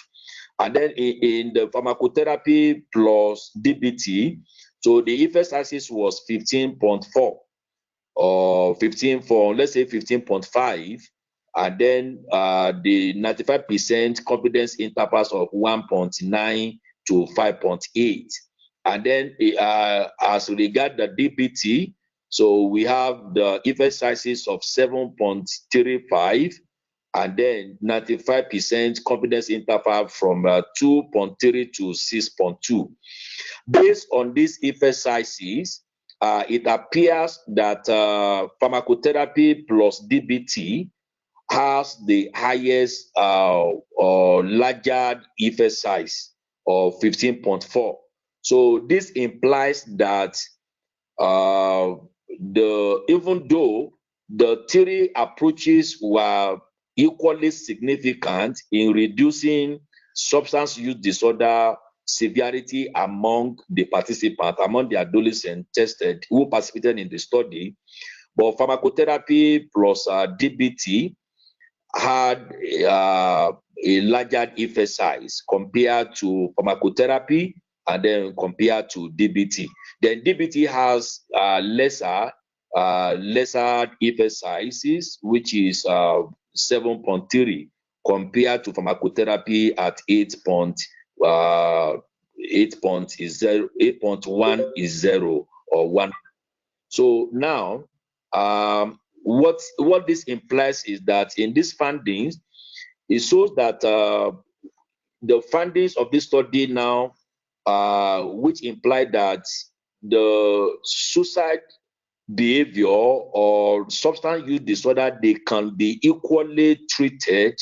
And then in the pharmacotherapy plus DBT, so the effect sizes was 15.4 or 15.4, let's say 15.5. And then the 95% confidence intervals of 1.9 to 5.8. And then as regard the DBT, so we have the effect sizes of 7.35 and then 95% confidence interval from 2.3 to 6.2. Based on these effect sizes, it appears that pharmacotherapy plus DBT has the highest or larger effect size of 15.4. So this implies that even though the three approaches were equally significant in reducing substance use disorder severity among the participants, among the adolescents tested who participated in the study, but pharmacotherapy plus DBT had a larger effect size compared to pharmacotherapy and then compared to DBT. Then DBT has lesser effect sizes, which is 7.3 compared to pharmacotherapy at 8.10 or 1. So now what this implies is that in these findings, it shows that the findings of this study now, which imply that the suicide behavior or substance use disorder, they can be equally treated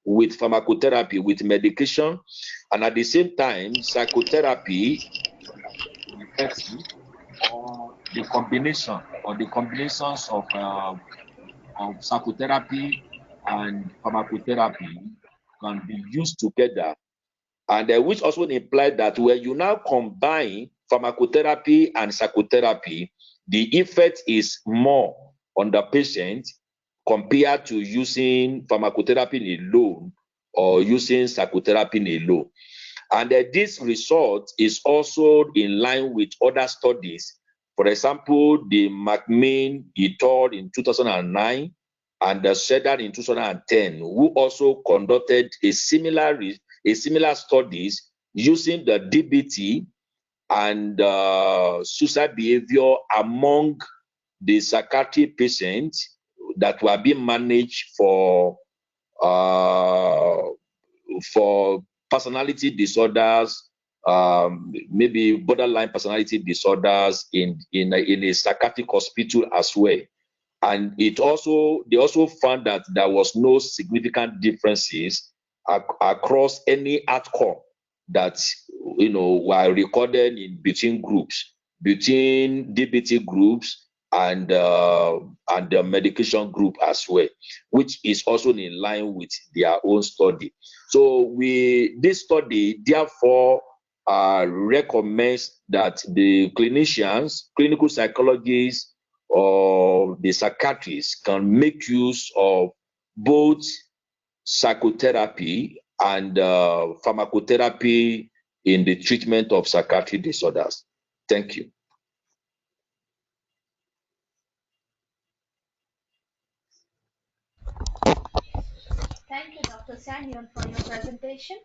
with pharmacotherapy, with medication, and at the same time, psychotherapy, or the combination or the combinations of psychotherapy and pharmacotherapy can be used together, and which also implies that when you now combine pharmacotherapy and psychotherapy, the effect is more on the patient compared to using pharmacotherapy alone or using psychotherapy alone. And this result is also in line with other studies. For example, the McMahon et al. In 2009 and the Shedder in 2010, who also conducted a similar studies using the DBT and suicide behavior among the psychiatric patients that were being managed for personality disorders, maybe borderline personality disorders in a psychiatric hospital as well. And they also found that there was no significant differences across any outcome that were recorded in between groups, between DBT groups and the medication group as well, which is also in line with their own study. So this study therefore recommends that the clinicians, clinical psychologists, or the psychiatrists can make use of both psychotherapy and pharmacotherapy in the treatment of psychiatric disorders. Thank you. Thank you, Dr. Samuel, for your presentation.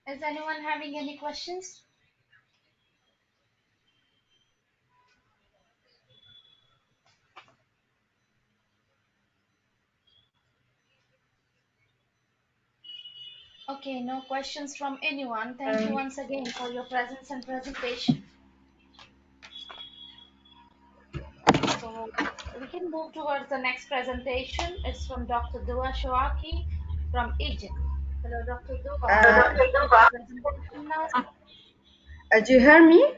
Is anyone having any questions? Okay, no questions from anyone. Thank you once again for your presence and presentation. So we can move towards the next presentation. It's from Dr. Dua Shawaki from Egypt. Hello, Dr. Dua. Do you hear me?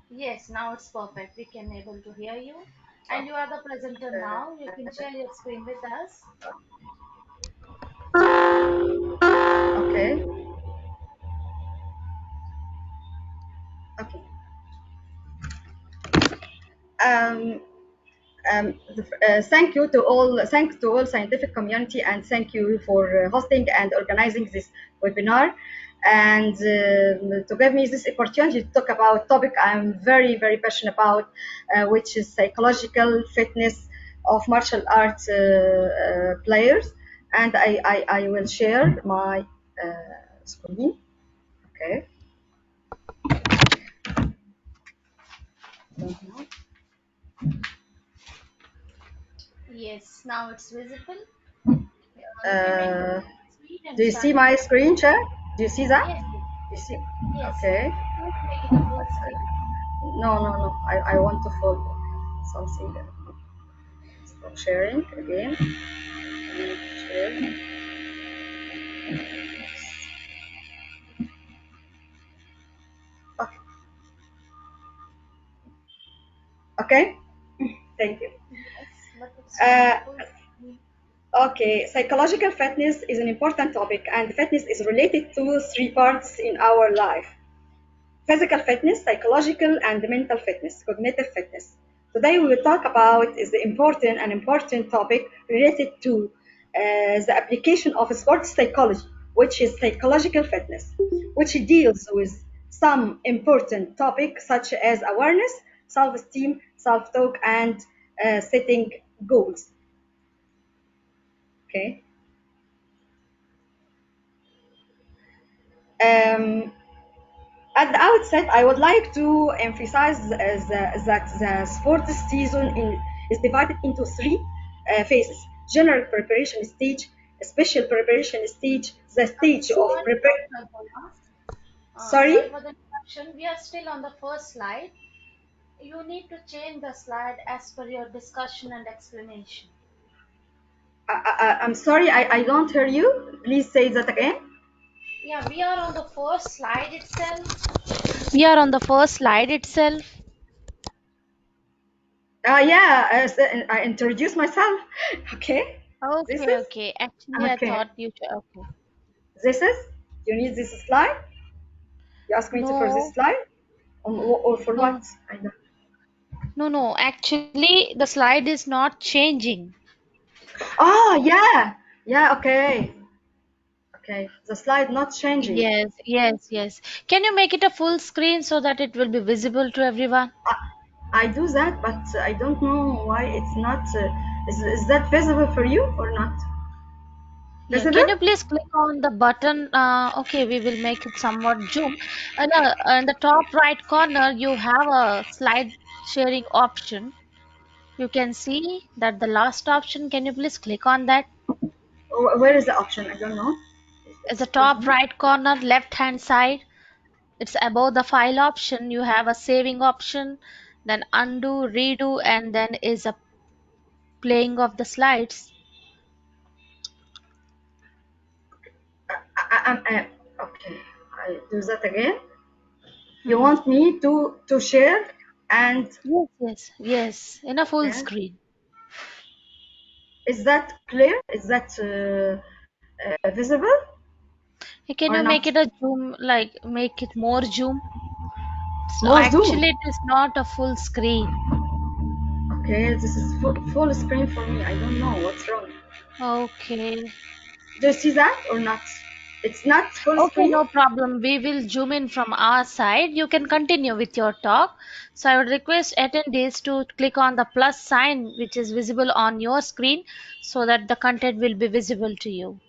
Yes, now it's perfect. We can able to hear you. And you are the presenter now. You can share your screen with us. Okay. Okay. Thank you to all. Thanks to all scientific community, and thank you for hosting and organizing this webinar, and to give me this opportunity to talk about topic I'm very passionate about, which is psychological fitness of martial arts players. And I will share my screen. Okay. Yes, now it's visible. Do you see my screen, chat? Do you see that? Yes. You see? Yes. Okay. Make it a full screen. No. I want to follow something. Stop sharing again. Share. Okay. Thank you. Okay, psychological fitness is an important topic, and fitness is related to three parts in our life: physical fitness, psychological, and mental fitness, cognitive fitness. Today we will talk about is the important topic related to the application of sports psychology, which is psychological fitness, which deals with some important topics such as awareness, self-esteem, self-talk, and setting goals. Okay. At the outset, I would like to emphasize that the sports season is divided into three phases: general preparation stage, special preparation stage, the stage of preparation. Sorry? For the introduction, we are still on the first slide. You need to change the slide as per your discussion and explanation. I'm sorry, I don't hear you. Please say that again. Yeah, we are on the first slide itself. We are on the first slide itself. Yeah, I introduced myself. Okay. Okay. Actually, okay. I thought you should. Okay. This is? You need this slide? You asked me for this slide? Or for No. what? I don't. No, actually, the slide is not changing. Oh, yeah, okay. Okay, the slide not changing. Yes. Can you make it a full screen so that it will be visible to everyone? I do that, but I don't know why it's not. Is that visible for you or not? Yeah, Visible? can you please click on the button? Okay, we will make it somewhat zoom. And in the top right corner, you have a slide sharing option. You can see that the last option. Can you please click on that? Where is the option? I don't know. At the Excuse top me. right corner, left hand side, it's above the file option. You have a saving option, then undo, redo, and then is a playing of the slides. Okay, I do that again. You Mhm. want me to share and Yes, in a full okay. screen. Is that clear? Is that visible Can or you make not? it a zoom, like make it more zoom? So More zoom. actually, it is not a full screen. Okay, this is full screen for me. I don't know what's wrong. Okay. Do you see that or not? It's not full Okay, screen. no problem. We will zoom in from our side. You can continue with your talk. So I would request attendees to click on the plus sign which is visible on your screen so that the content will be visible to you.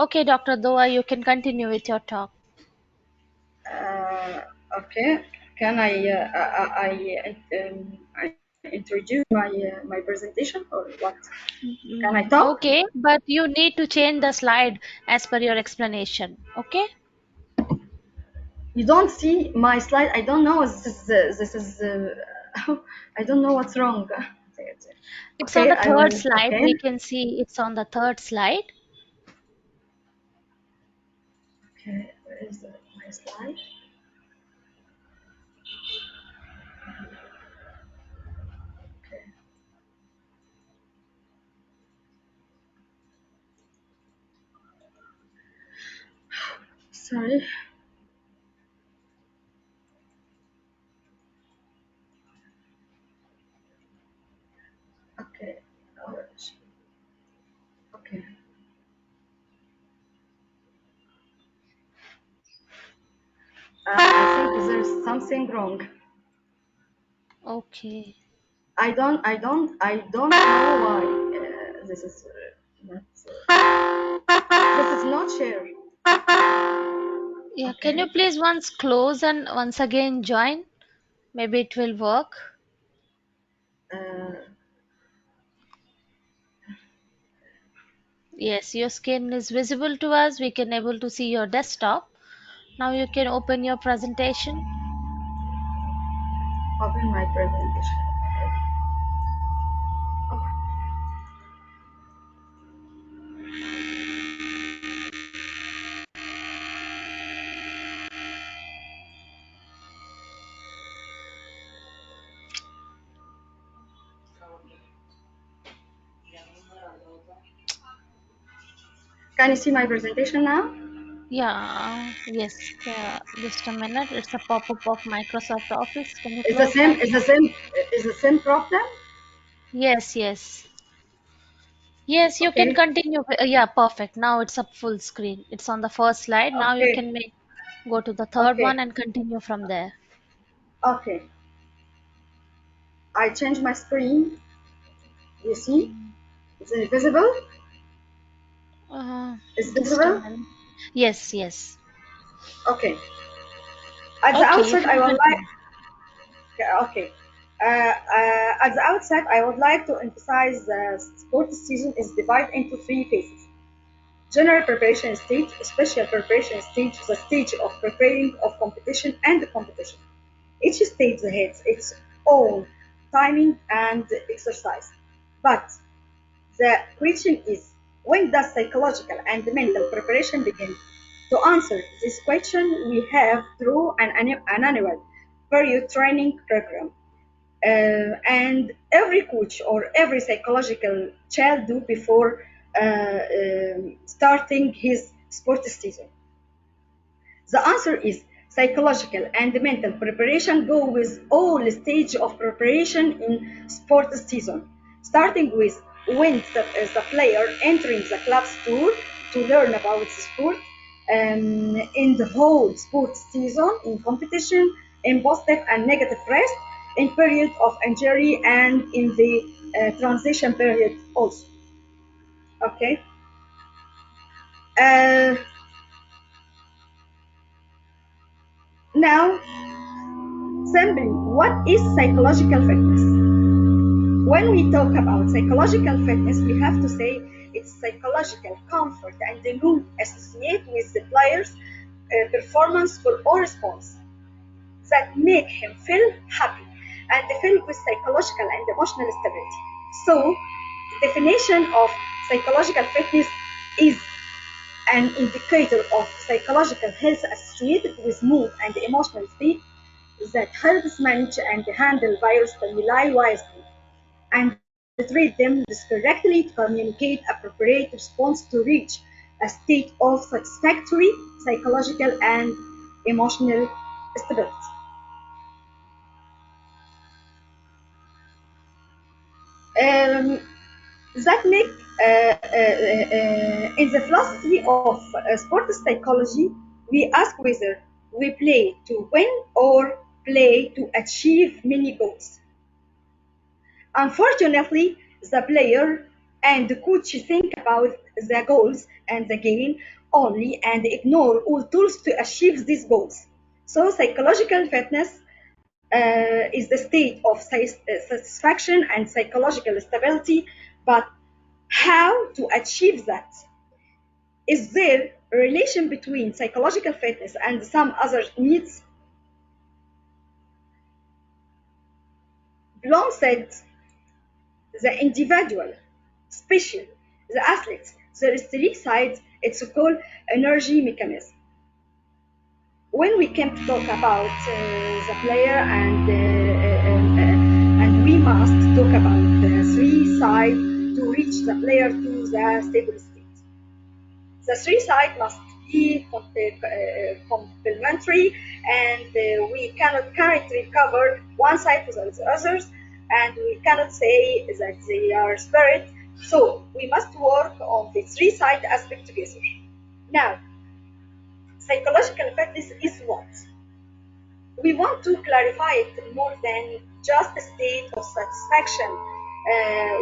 Okay, Dr. Doa, you can continue with your talk. Uh, okay. Can I introduce my presentation or what? Can I talk? Okay, but you need to change the slide as per your explanation. Okay? You don't see my slide. I don't know. This is. I don't know what's wrong. It's on Okay, the I third will. slide. Okay. We can see it's on the third slide. Okay. Where is my slide? Okay. Sorry. Okay. Okay. I think there's something wrong. Okay. I don't know why this is not. This is not shared. Yeah, can you Okay. please once close and once again join? Maybe it will work. Uh, Yes, your screen is visible to us. We can able to see your desktop. Now you can open your presentation. open my presentation. Okay. Can you see my presentation now? Yes. Just a minute. It's a pop-up of Microsoft Office. Can you It's the close same. that? It's the same problem. Yes. Yes, you can Okay. continue. Yeah, perfect. Now it's a full screen. It's on the first slide. Now you Okay. can go to the third Okay. one and continue from there. Okay. I change my screen. You see? Is it visible? Uh, It's just a visible. minute. Yes. Okay. At the Okay, you outset, I can would like. continue. Okay. At the outset, I would like to emphasize the sports season is divided into three phases. General preparation stage, special preparation stage, the stage of preparing of competition and the competition. Each stage has its own timing and exercise. But the question is, when does psychological and mental preparation begin? To answer this question, we have through an annual period training program. And every coach or every psychological child do before starting his sports season. The answer is psychological and mental preparation go with all stage of preparation in sports season, starting with when the player entering the club's tour to learn about the sport, in the whole sports season, in competition, in positive and negative rest, in period of injury, and in the transition period also. Okay. Now, simply, what is psychological fitness? When we talk about psychological fitness, we have to say it's psychological comfort and the mood associated with the player's performance or response that make him feel happy and feel with psychological and emotional stability. So, the definition of psychological fitness is an indicator of psychological health associated with mood and emotional state that helps manage and handle virus stimuli wisely and treat them correctly to communicate appropriate response to reach a state of satisfactory psychological and emotional stability. That make in the philosophy of sports psychology, we ask whether we play to win or play to achieve many goals. Unfortunately, the player and the coach think about the goals and the game only and ignore all tools to achieve these goals. So psychological fitness is the state of satisfaction and psychological stability, but how to achieve that? Is there a relation between psychological fitness and some other needs? Blom said the individual, especially the athletes, there is three sides. It's called energy mechanism. When we came to talk about the player and we must talk about the three sides to reach the player to the stable state. The three sides must be complementary, and we cannot currently cover one side without the others, and we cannot say that they are separate. So we must work on the three side aspect together. Now, psychological fitness is what? We want to clarify it more than just a state of satisfaction,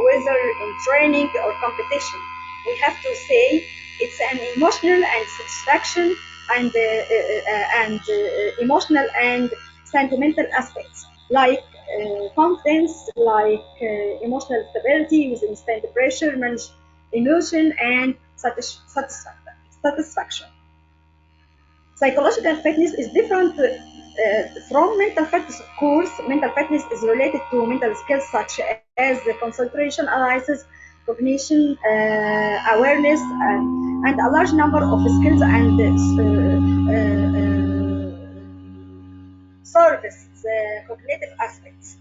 whether in training or competition. We have to say it's an emotional and satisfaction and emotional and sentimental aspects like confidence, like emotional stability with instant pressure, manage emotion and satisfaction. Psychological fitness is different from mental fitness, of course. Mental fitness is related to mental skills such as concentration, analysis, cognition, awareness, and a large number of skills and service cognitive aspects,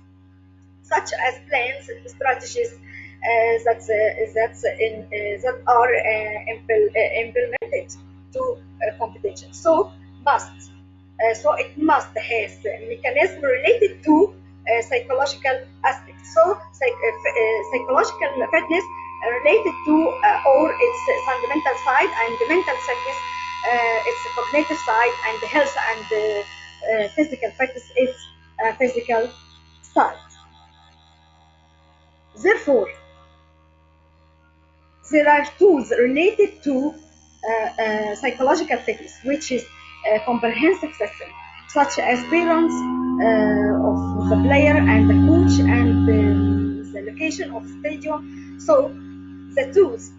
such as plans, strategies that are implemented to competition. So it must have mechanism related to psychological aspects. So psychological fitness related to or its fundamental side, and the mental fitness its cognitive side, and the health and physical fitness is physical side. Therefore, there are tools related to psychological fitness, which is a comprehensive system, such as parents of the player and the coach and the location of stadium. So the tools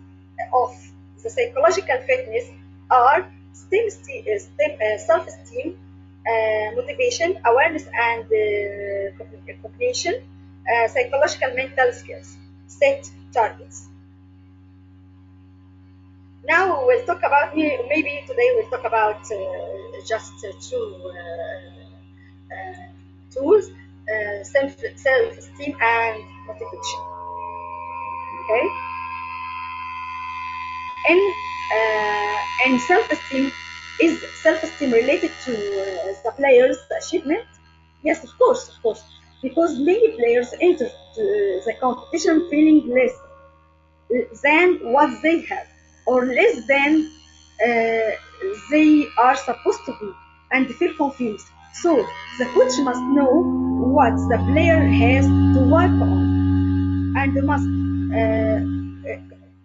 of the psychological fitness are self-esteem, motivation, awareness, and cognition, psychological mental skills, set targets. Now we'll talk about, maybe today we'll talk about just two tools, self-esteem and motivation. Okay. In self-esteem, Is self-esteem related to the player's achievement? Yes, of course, because many players enter the competition feeling less than what they have, or less than they are supposed to be, and feel confused. So the coach must know what the player has to work on, and must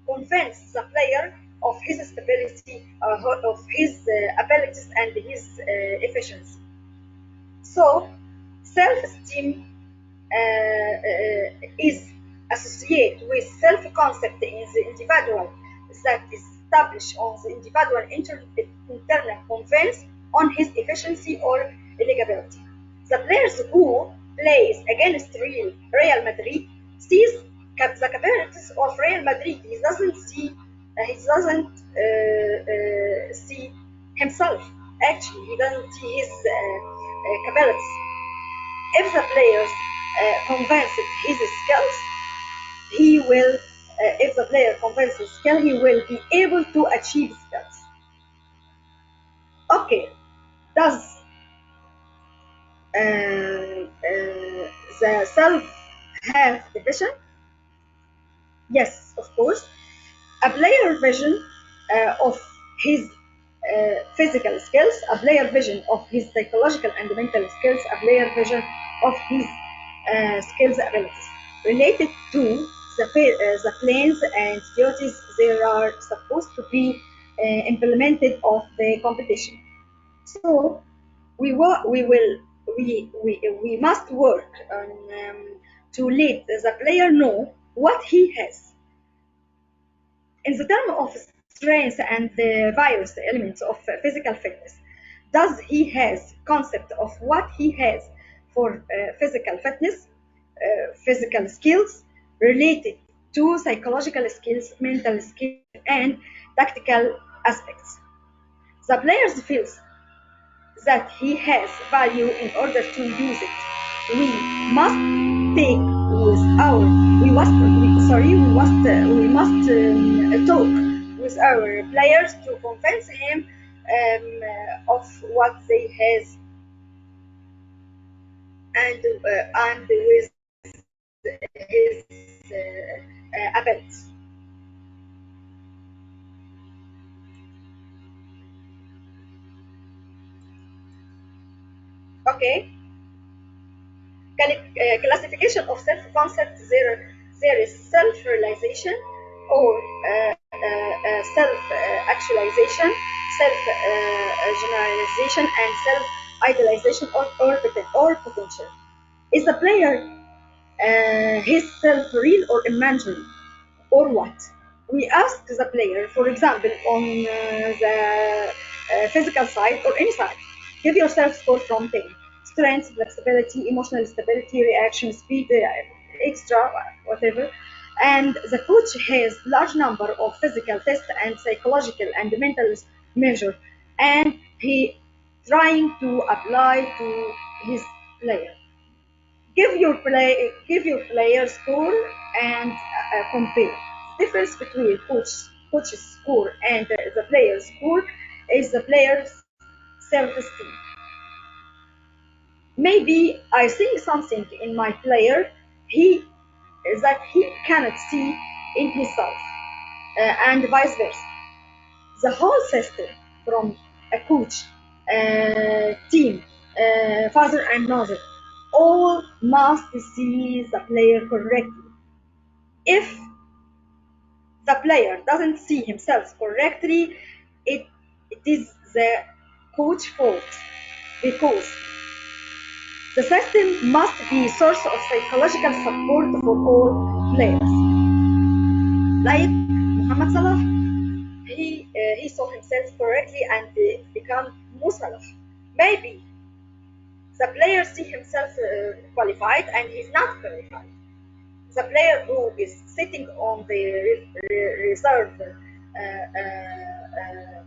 convince the player of his stability, of his abilities, and his efficiency. So self-esteem is associated with self-concept in the individual that is established on the individual internal convince on his efficiency or eligibility. The players who plays against Real Madrid sees the capabilities of Real Madrid. He doesn't see himself. Actually, he doesn't see his capabilities. If the players convinces his skills, he will. If the player convinces his skill, he will be able to achieve skills. Okay, does the self have division? Yes, of course. A player vision of his physical skills, a player vision of his psychological and mental skills, a player vision of his skills abilities related to the plans and duties that are supposed to be implemented of the competition. So we must work on, to let the player know what he has in the term of strengths and the various elements of physical fitness. Does he has concept of what he has for physical fitness, physical skills related to psychological skills, mental skills, and tactical aspects. The players feels that he has value in order to use it. We must take with our we must talk with our players to convince him of what they has and with his abilities. Okay. Classification of self-concept, there is self-realization or self-actualization, self-generalization, and self-idealization or potential. Is the player his self real or imaginary, or what? We ask the player, for example, on the physical side or any side, give yourself score from 10. Strength, flexibility, emotional stability, reaction speed, extra, whatever. And the coach has large number of physical tests and psychological and mental measure, and he trying to apply to his player. Give your player score and compare. The difference between coach's score and the player's score is the player's self-esteem. Maybe I see something in my player he that he cannot see in himself, and vice versa. The whole system, from a coach, team, father and mother, all must see the player correctly. If the player doesn't see himself correctly, it is the coach fault, because the system must be a source of psychological support for all players. Like Muhammad Salah, he saw himself correctly and become Mo Salah. Maybe the player see himself qualified and he's not qualified. The player who is sitting on the reserve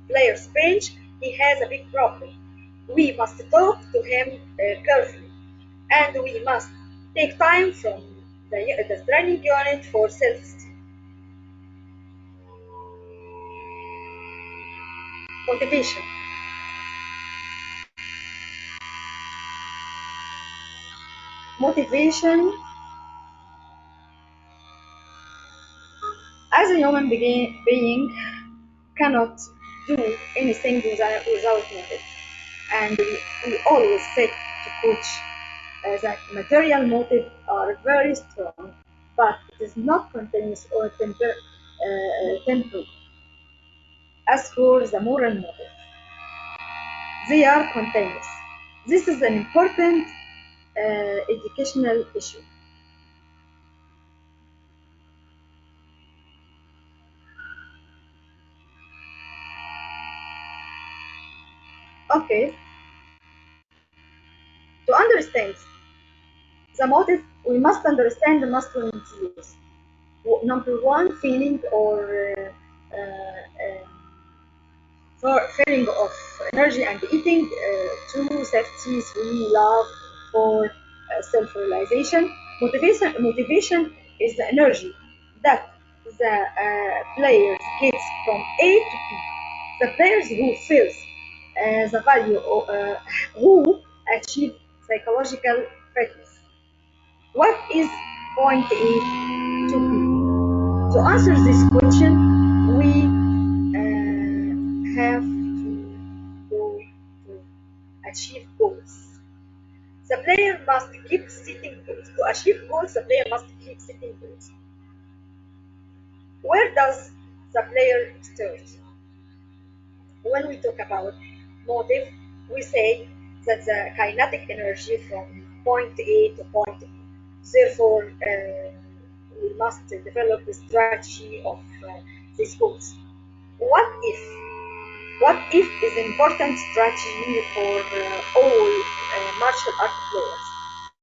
player's bench, he has a big problem. We must talk to him carefully, and we must take time from the training unit for self-esteem. Motivation. Motivation. As a human being cannot do anything without motive, and we always say to coach that material motive are very strong, but it is not continuous or temporary. As for the moral motive, they are continuous. This is an important educational issue. Okay, to understand the motive, we must understand the masculine use. Number one, feeling or feeling of energy and eating. Two, safety, three, love, four, self-realization. Motivation is the energy that the players gets from A to B. The players who feels the value who achieve psychological fitness. What is point A to B? To answer this question, we have to go to achieve goals. The player must keep setting goals. To achieve goals, the player must keep setting goals. Where does the player start? When we talk about motive, we say that the kinetic energy from point A to point B. Therefore, we must develop the strategy of these goals. What if? What if is an important strategy for all martial art players.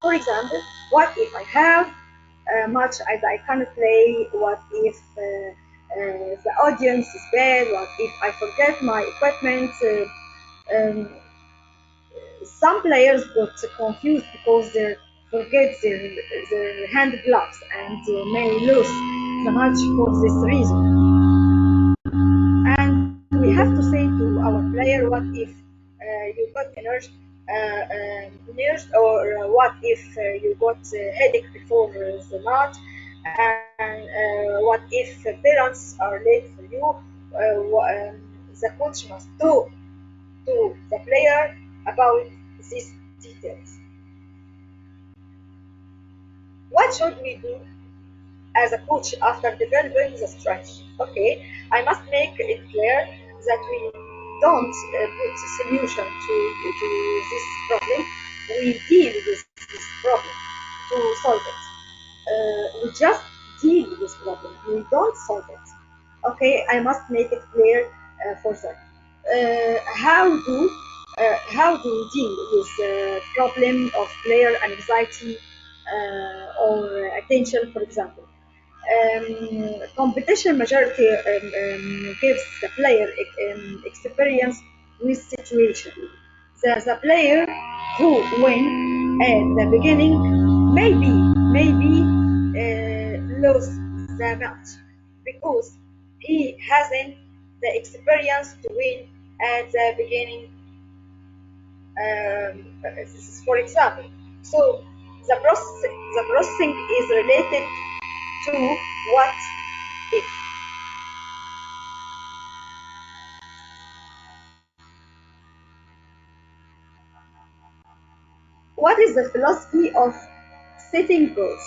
For example, what if I have much as I can play? What if the audience is bad? What if I forget my equipment? Um, some players got confused because they forget their hand gloves and may lose the match for this reason. And we have to say to our player, what if you got nerves, or what if you got headache before the match, and what if parents are late for you? The coach must talk to the player about these details. What should we do as a coach after developing the strategy? Okay, I must make it clear that we don't put a solution to this problem. We deal with this problem to solve it. We just deal with this problem. We don't solve it. Okay, I must make it clear for that. How do we deal with the problem of player anxiety or attention, for example? Competition majority gives the player experience with situation. The player who win at the beginning maybe lose the match because he hasn't the experience to win at the beginning. This is for example. So the processing is related to what if. What is the philosophy of setting goals?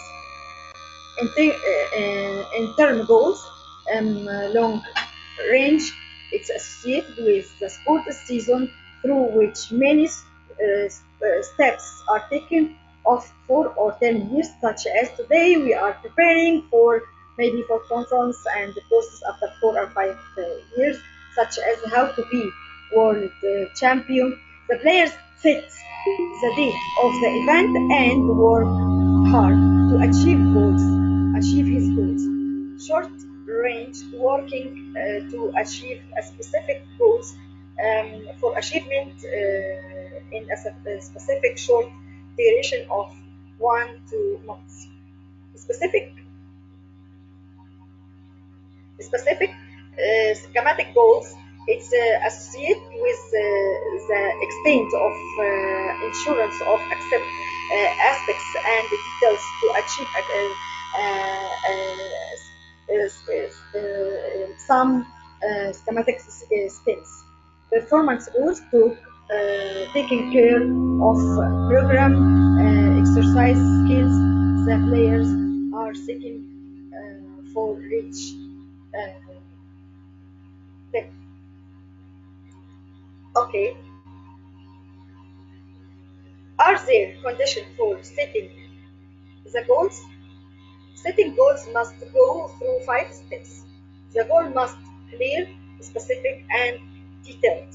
In term goals, long range, it's associated with the sport season through which many steps are taken of 4 or 10 years, such as today we are preparing for maybe for conference and courses after 4 or 5 years, such as how to be world champion. The players set the date of the event and work hard to achieve his goals. Short range working to achieve a specific goals for achievement in a specific short duration of 1 to 2 months. Specific schematic goals It's associated with the extent of insurance of accept aspects and details to achieve some schematic steps. Performance goals to taking care of program exercise skills the players are seeking for reach them. Okay, are there conditions for setting the goals? Setting goals must go through 5 steps. The goal must be clear, specific, and detailed.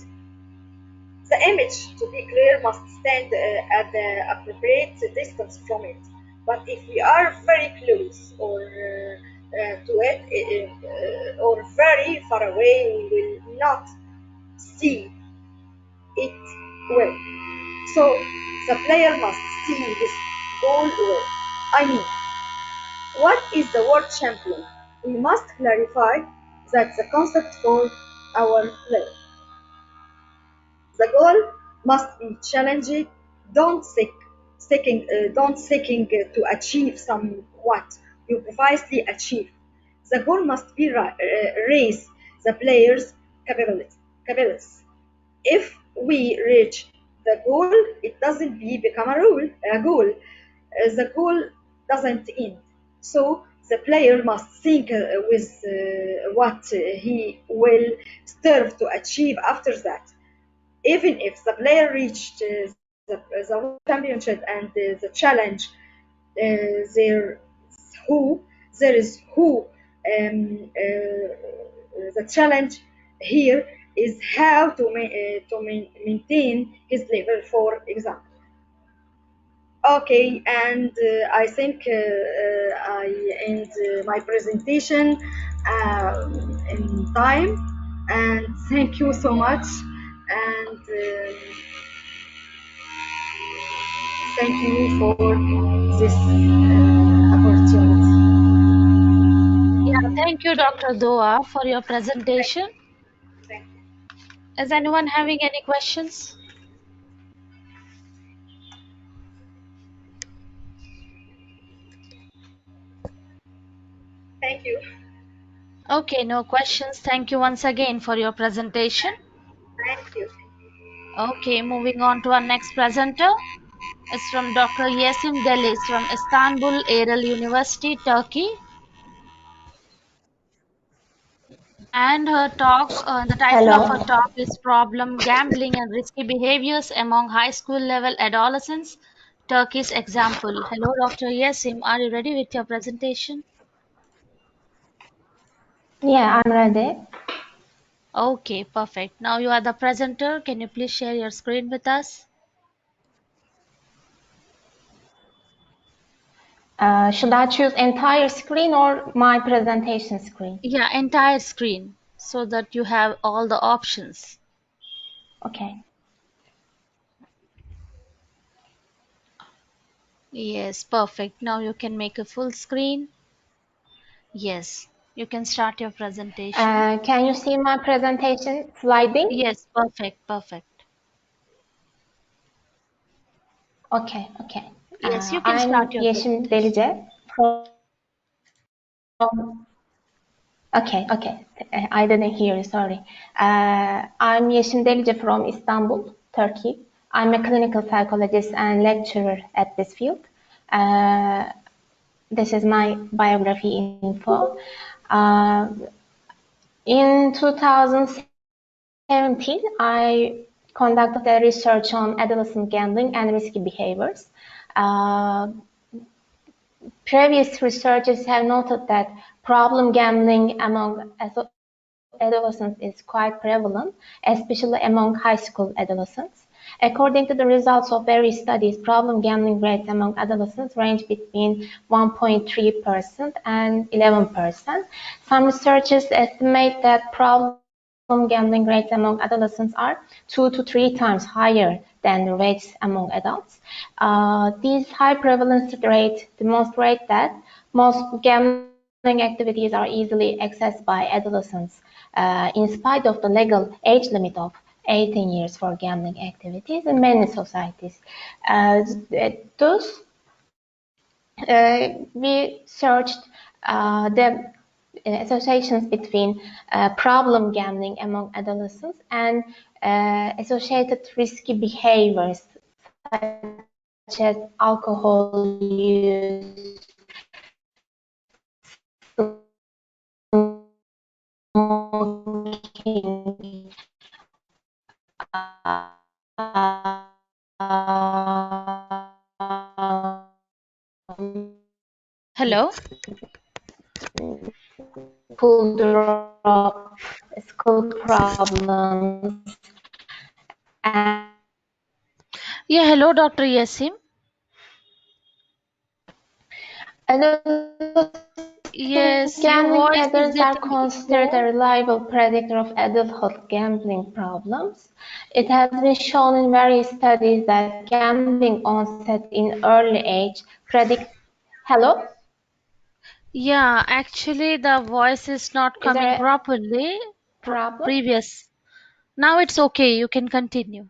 The image, to be clear, must stand at the appropriate distance from it. But if we are very close or to it or very far away, we will not see it well. So the player must see this goal well. I mean, what is the world champion? We must clarify that the concept for our player. The goal must be challenging. Don't seeking to achieve somewhat you previously achieved. The goal must be raise the player's capabilities. If we reach the goal, it doesn't become a goal. The goal doesn't end. So the player must think with what he will strive to achieve after that. Even if the player reached the world championship and the challenge, there is who the challenge here is how to maintain his level, for example. Okay, and I think I end my presentation in time, and thank you so much, and thank you for this opportunity. Yeah, thank you, Dr. Doa, for your presentation. Thank you. Is anyone having any questions? Thank you. Okay, no questions. Thank you once again for your presentation. Thank you. Okay, moving on to our next presenter. It's from Dr. Yesim Delis from Istanbul Erel University, Turkey. And her talk, the title of her Hello. talk is Problem Gambling and Risky Behaviors Among High School Level Adolescents, Turkey's Example. Hello, Dr. Yesim. Are you ready with your presentation? Yeah, I'm ready. Okay, perfect. Now you are the presenter. Can you please share your screen with us? Should I choose entire screen or my presentation screen? Yeah, entire screen so that you have all the options. Okay. Yes, perfect. Now you can make a full screen. Yes, you can start your presentation. Can you see my presentation sliding? Yes, perfect, perfect. Okay, okay. Yes, you can I'm start your Yeşim presentation. Delice from. Okay, okay. I didn't hear you, sorry. I'm Yeşim Delice from Istanbul, Turkey. I'm a clinical psychologist and lecturer at this field. This is my biography info. In 2017, I conducted a research on adolescent gambling and risky behaviors. Previous researchers have noted that problem gambling among adolescents is quite prevalent, especially among high school adolescents. According to the results of various studies, problem gambling rates among adolescents range between 1.3% and 11%. Some researchers estimate that problem gambling rates among adolescents are 2 to 3 times higher than the rates among adults. These high prevalence rates demonstrate that most gambling activities are easily accessed by adolescents in spite of the legal age limit of 18 years for gambling activities in many societies. Thus, we searched the associations between problem gambling among adolescents and associated risky behaviors such as alcohol use, smoking, Hello? school drop, school problems, and Yeah, hello, Dr. Yasim. Yes, your gambling voice is patterns are getting considered a echo. reliable predictor of adulthood gambling problems. It has been shown in various studies that gambling onset in early age predicts. Hello? Yeah, actually, the voice is not Is there coming a properly. problem? Previous. Now it's okay. You can continue.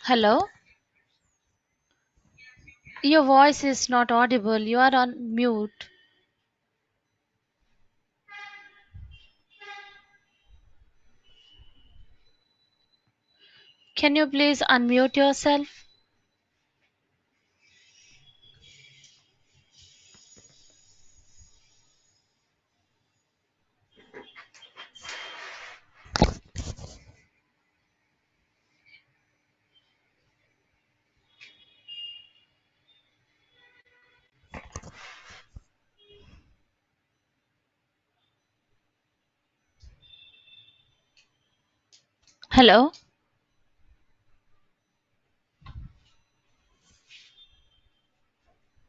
Hello? Your voice is not audible. You are on mute. Can you please unmute yourself? Hello?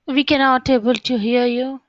We cannot able to hear you.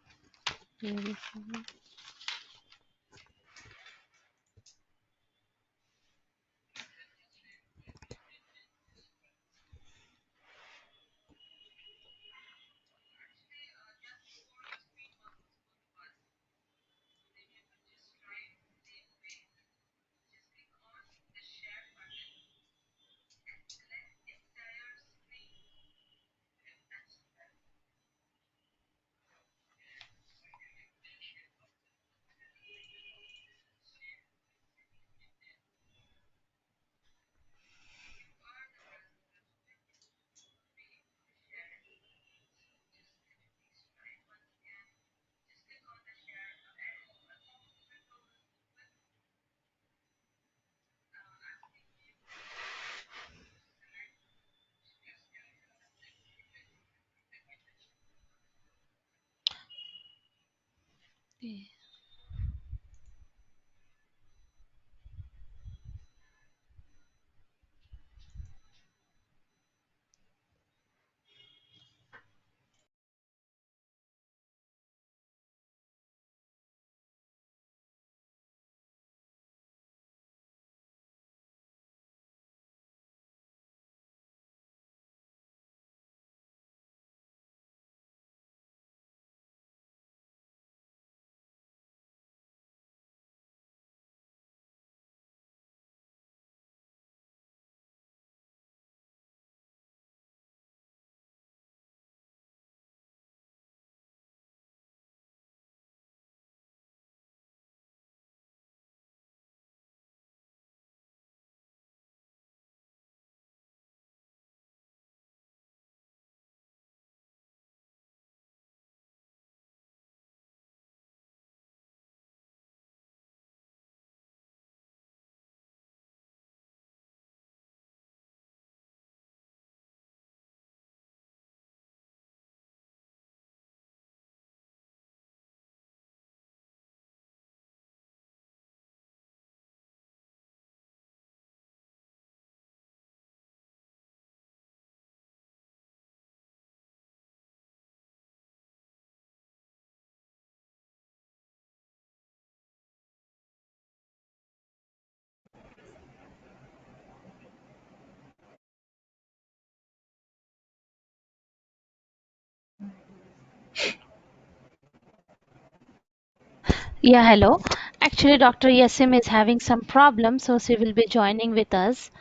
Yeah, hello. Actually, Dr. Yasim is having some problems, so she will be joining with us.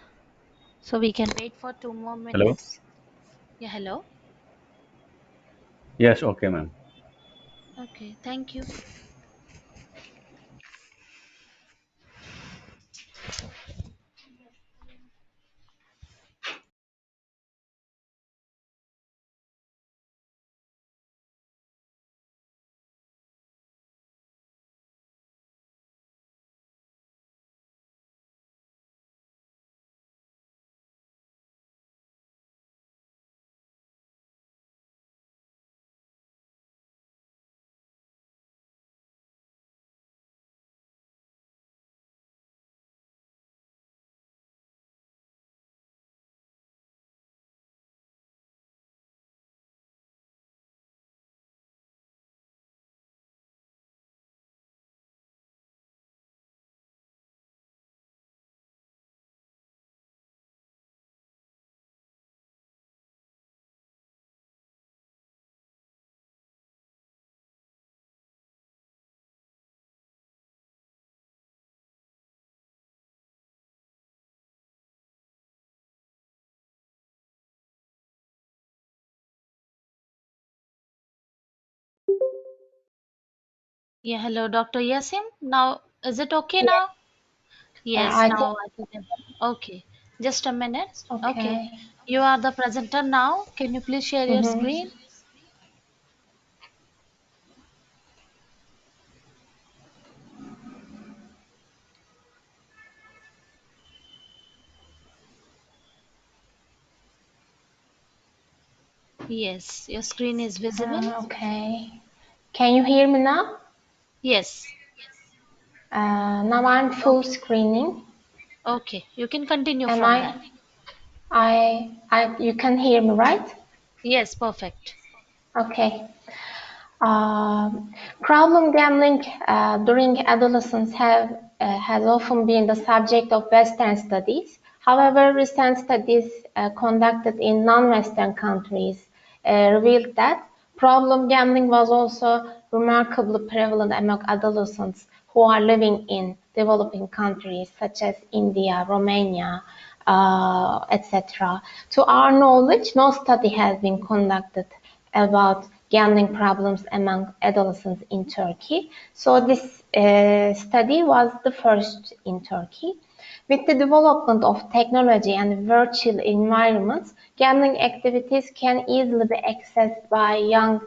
So we can wait for 2 more Hello? minutes. Yeah, hello. Yes, okay, ma'am. Okay, thank you. Yeah, hello, Dr. Yasim. Now, is it okay Yes, now? Yes, I think. now I think. Okay, just a minute. Okay, Okay. you are the presenter now. Can you please share your Mm-hmm. screen? Yes, your screen is visible. Okay. Can you hear me now? Yes. Now I'm full Okay. screening. Okay, you can continue Am from there. you can hear me, right? Yes, perfect. Okay. Problem gambling during adolescence has often been the subject of Western studies. However, recent studies conducted in non-Western countries revealed that problem gambling was also remarkably prevalent among adolescents who are living in developing countries such as India, Romania, etc. To our knowledge, no study has been conducted about gambling problems among adolescents in Turkey. So this study was the first in Turkey. With the development of technology and virtual environments, gambling activities can easily be accessed by young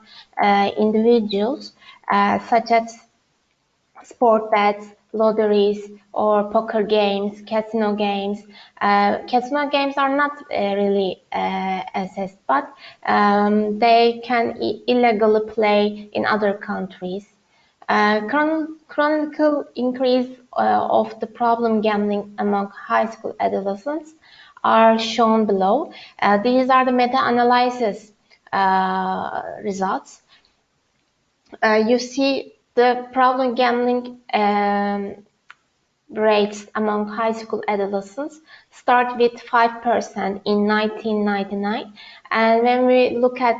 individuals, such as sport bets, lotteries, or poker games, casino games. Casino games are not really assessed, but they can illegally play in other countries. Chronicle increase of the problem gambling among high school adolescents are shown below. These are the meta-analysis results. You see the problem gambling rates among high school adolescents start with 5% in 1999, and when we look at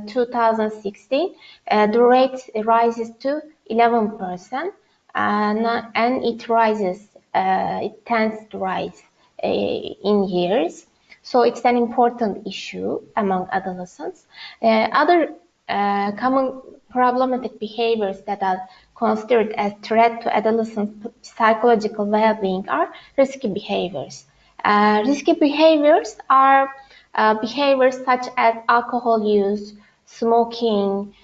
2016, the rate rises to 11%, and it rises, it tends to rise in years. So it's an important issue among adolescents. Other common problematic behaviors that are considered as threat to adolescent psychological well-being are risky behaviors. Risky behaviors are behaviors such as alcohol use, smoking,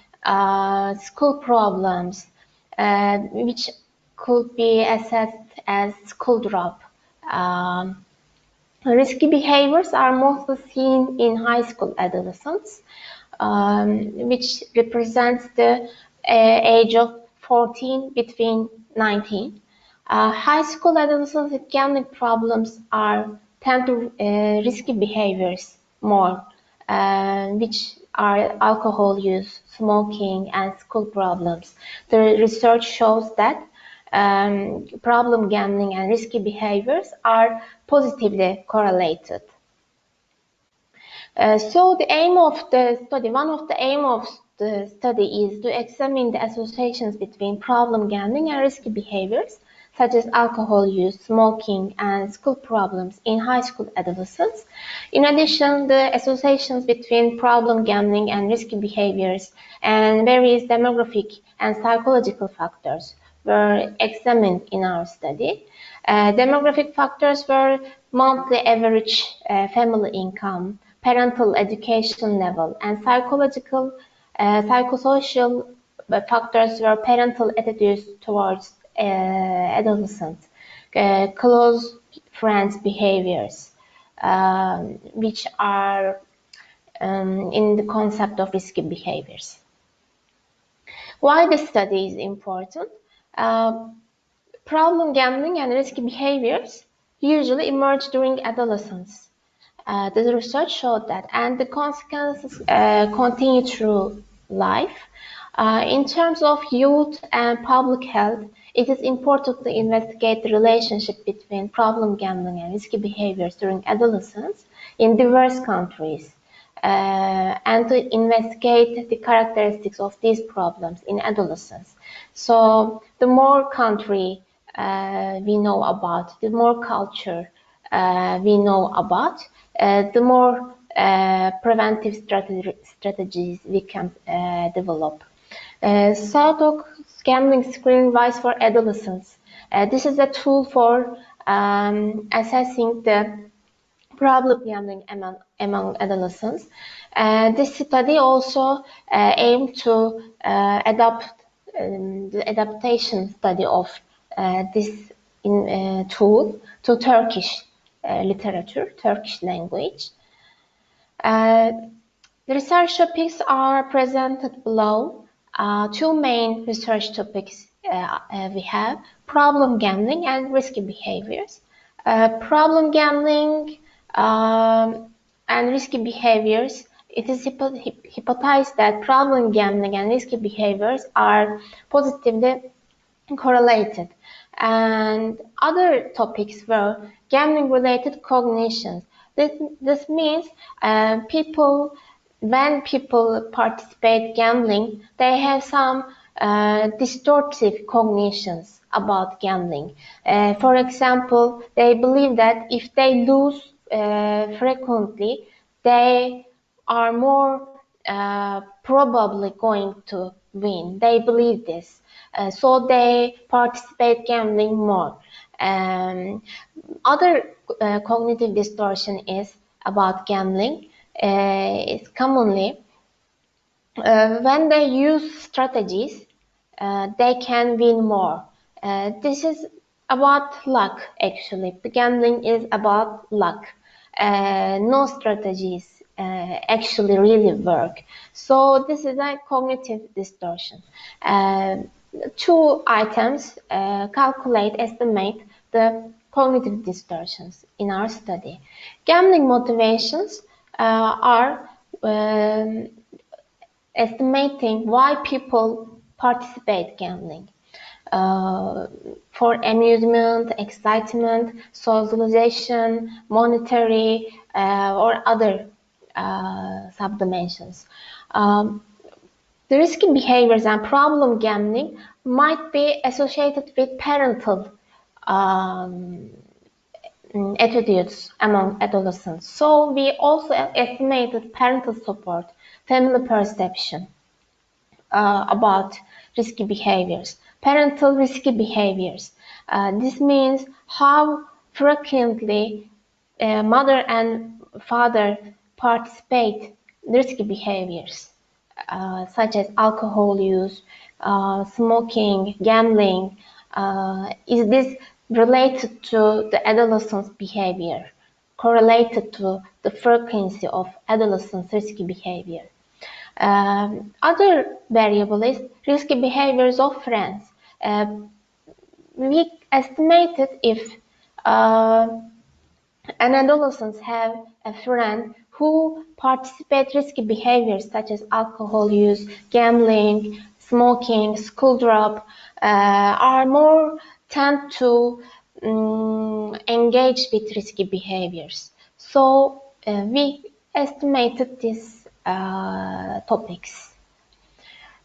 school problems, which could be assessed as school drop. Um, Risky behaviors are mostly seen in high school adolescents, which represents the age of 14 between 19. High school adolescents with gambling problems tend to risky behaviors more, which are alcohol use, smoking, and school problems. The research shows that problem gambling and risky behaviors are positively correlated. So the aim of the study, one of the aim of the study is to examine the associations between problem gambling and risky behaviors, such as alcohol use, smoking, and school problems in high school adolescents. In addition, the associations between problem gambling and risky behaviors and various demographic and psychological factors were examined in our study. Demographic factors were monthly average family income, parental education level, and psychosocial factors were parental attitudes towards adolescents, close friends behaviors, which are in the concept of risky behaviors. Why this study is important? Problem gambling and risky behaviors usually emerge during adolescence. The research showed that, and the consequences continue through life. In terms of youth and public health, it is important to investigate the relationship between problem gambling and risky behaviors during adolescence in diverse countries, and to investigate the characteristics of these problems in adolescence. So the more country we know about, the more culture we know about, the more preventive strategies we can develop. SADOC gambling screening device for adolescents. This is a tool for assessing the problem gambling among adolescents. This study also aimed to the adaptation study of this tool to Turkish literature, Turkish language. The research topics are presented below. Two main research topics we have: problem gambling and risky behaviors. Problem gambling and risky behaviors, it is hypothesized that problem gambling and risky behaviors are positively correlated. And other topics were gambling-related cognitions. This means when people participate gambling, they have some distortive cognitions about gambling. For example, they believe that if they lose frequently, they are more probably going to win. They believe this. So they participate gambling more. Other cognitive distortion is about gambling. It's commonly when they use strategies, they can win more. This is about luck, actually. The gambling is about luck. No strategies actually really work. So this is a cognitive distortion. Two items estimate the cognitive distortions in our study. Gambling motivations are estimating why people participate gambling. For amusement, excitement, socialization, monetary, or other subdimensions. The risky behaviors and problem gambling might be associated with parental attitudes among adolescents. So we also estimated parental support, family perception about risky behaviors. Parental risky behaviors. This means how frequently mother and father participate in risky behaviors, such as alcohol use, smoking, gambling. Is this related to the adolescent's behavior, correlated to the frequency of adolescent's risky behavior? Other variable is risky behaviors of friends. We estimated if an adolescent have a friend who participate risky behaviors such as alcohol use, gambling, smoking, school drop, are more tend to engage with risky behaviors. So we estimated these topics.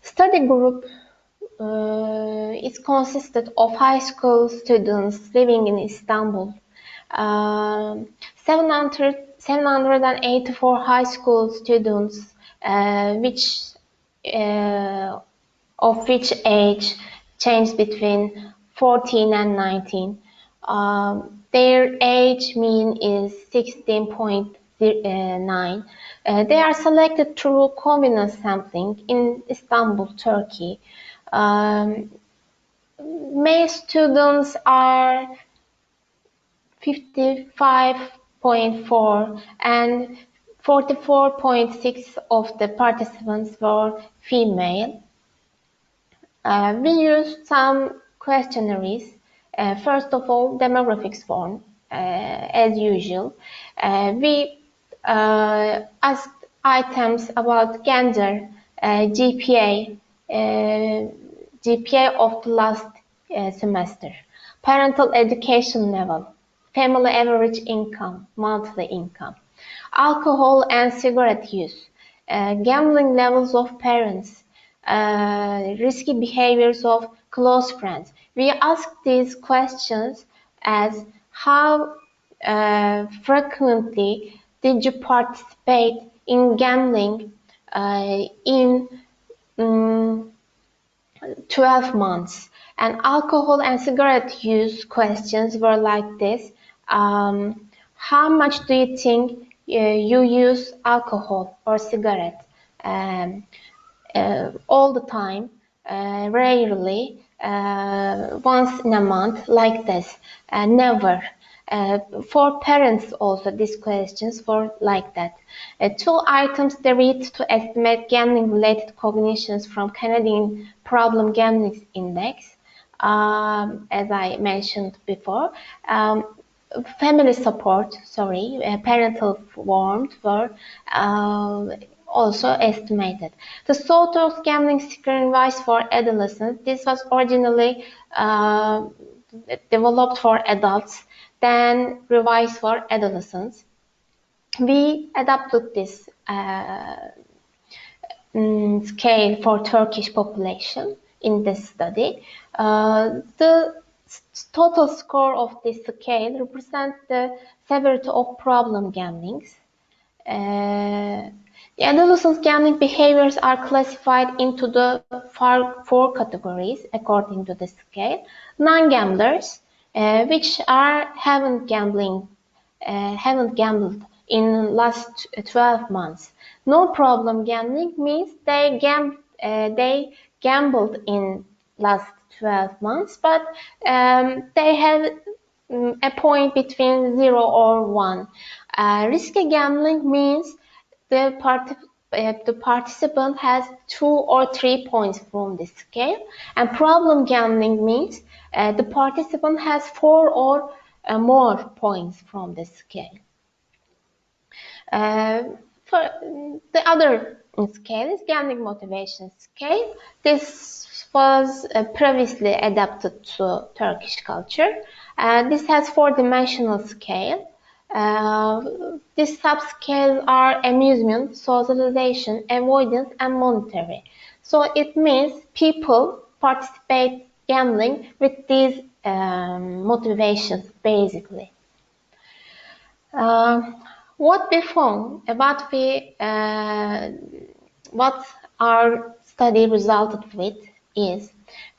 Study group is consisted of high school students living in Istanbul. 784 high school students, of which age changed between 14 and 19. Their age mean is 16.9. They are selected through combined sampling in Istanbul, Turkey. Male students are 55.4 and 44.6 of the participants were female. We used some questionnaires. First of all, demographics form, as usual. We asked items about gender, GPA, GPA of the last semester, parental education level, family average income, monthly income, alcohol and cigarette use, gambling levels of parents, risky behaviors of close friends. We ask these questions as how frequently did you participate in gambling in 12 months. And alcohol and cigarette use questions were like this. How much do you think you use alcohol or cigarette? All the time, rarely, once in a month, like this, never. For parents also, these questions were like that. 2 items they read to estimate gambling-related cognitions from Canadian Problem Gambling Index, as I mentioned before. Family support, parental warmth were also estimated. The Sotos gambling screen device for adolescents, this was originally developed for adults, then revised for adolescents. We adapted this scale for Turkish population in this study. The total score of this scale represents the severity of problem gamblings. The adolescent gambling behaviors are classified into the 4 categories according to the scale. Non-gamblers, which haven't gambled in last 12 months. No problem gambling means they gambled in last 12 months, but they have a point between 0 or 1. Risky gambling means the participant has 2 or 3 points from the scale, and problem gambling means the participant has 4 or more points from the scale. For the other scale is gambling motivation scale. This was previously adapted to Turkish culture. This has 4-dimensional scale. These subscales are amusement, socialization, avoidance, and monetary. So it means people participate gambling with these motivations, basically. What we found, what our study resulted with is,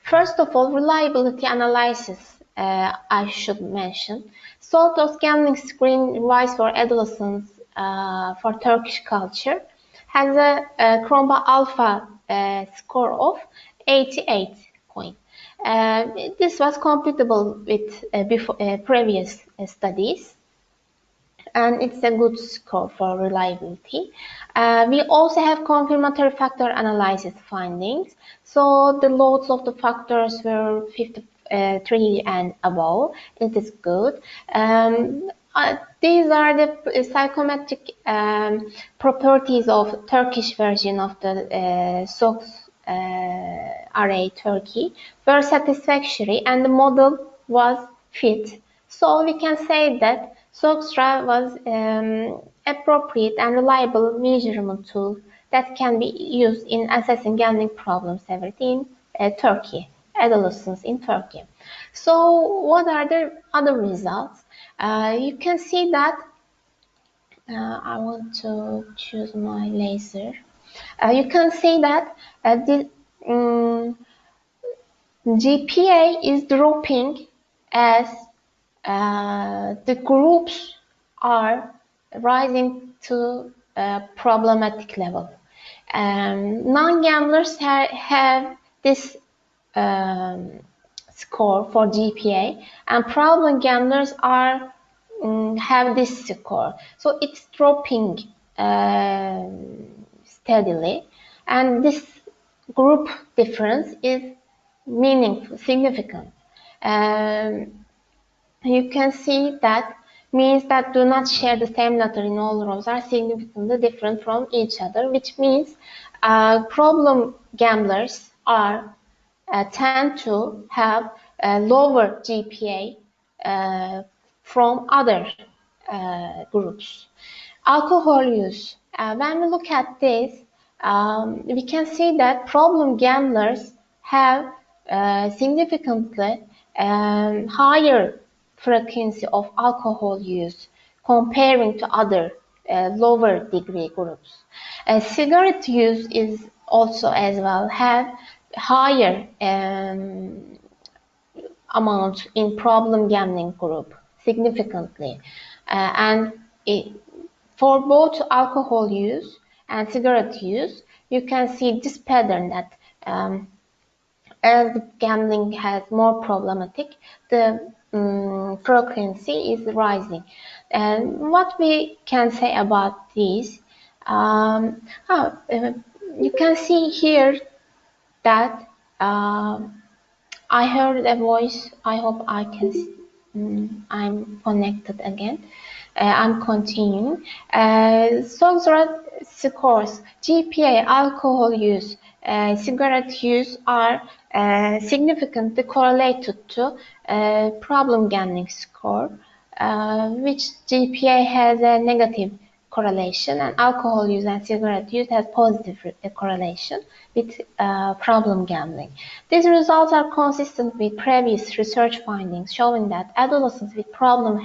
first of all, reliability analysis. I should mention. Sotos gambling screen device for adolescents for Turkish culture has a Cromba Alpha score of 88 points. This was compatible with previous studies, and it's a good score for reliability. We also have confirmatory factor analysis findings. So the loads of the factors were 53 and above. It is good. These are the psychometric properties of Turkish version of the SOX array Turkey were satisfactory, and the model was fit. So we can say that SOXRA was appropriate and reliable measurement tool that can be used in assessing gambling problem severity in Turkey, adolescents in Turkey. So what are the other results? You can see that I want to choose my laser. You can see that the GPA is dropping as the groups are rising to a problematic level. Non-gamblers have this score for GPA, and problem gamblers are have this score. So it's dropping steadily, and this group difference is meaningful, significant. You can see that means that do not share the same letter in all rows are significantly different from each other, which means problem gamblers are tend to have a lower GPA from other groups. Alcohol use. When we look at this, we can see that problem gamblers have significantly higher frequency of alcohol use comparing to other lower degree groups. Cigarette use is also as well have higher amount in problem gambling group significantly, and for both alcohol use and cigarette use, you can see this pattern that as the gambling has more problematic, the frequency is rising. And what we can say about this, you can see here that I heard a voice. I hope I can. I'm connected again. I'm continuing. Social scores, GPA, alcohol use, cigarette use are significantly correlated to problem gambling score, which GPA has a negative correlation, and alcohol use and cigarette use has positive correlation with problem gambling. These results are consistent with previous research findings showing that adolescents with problem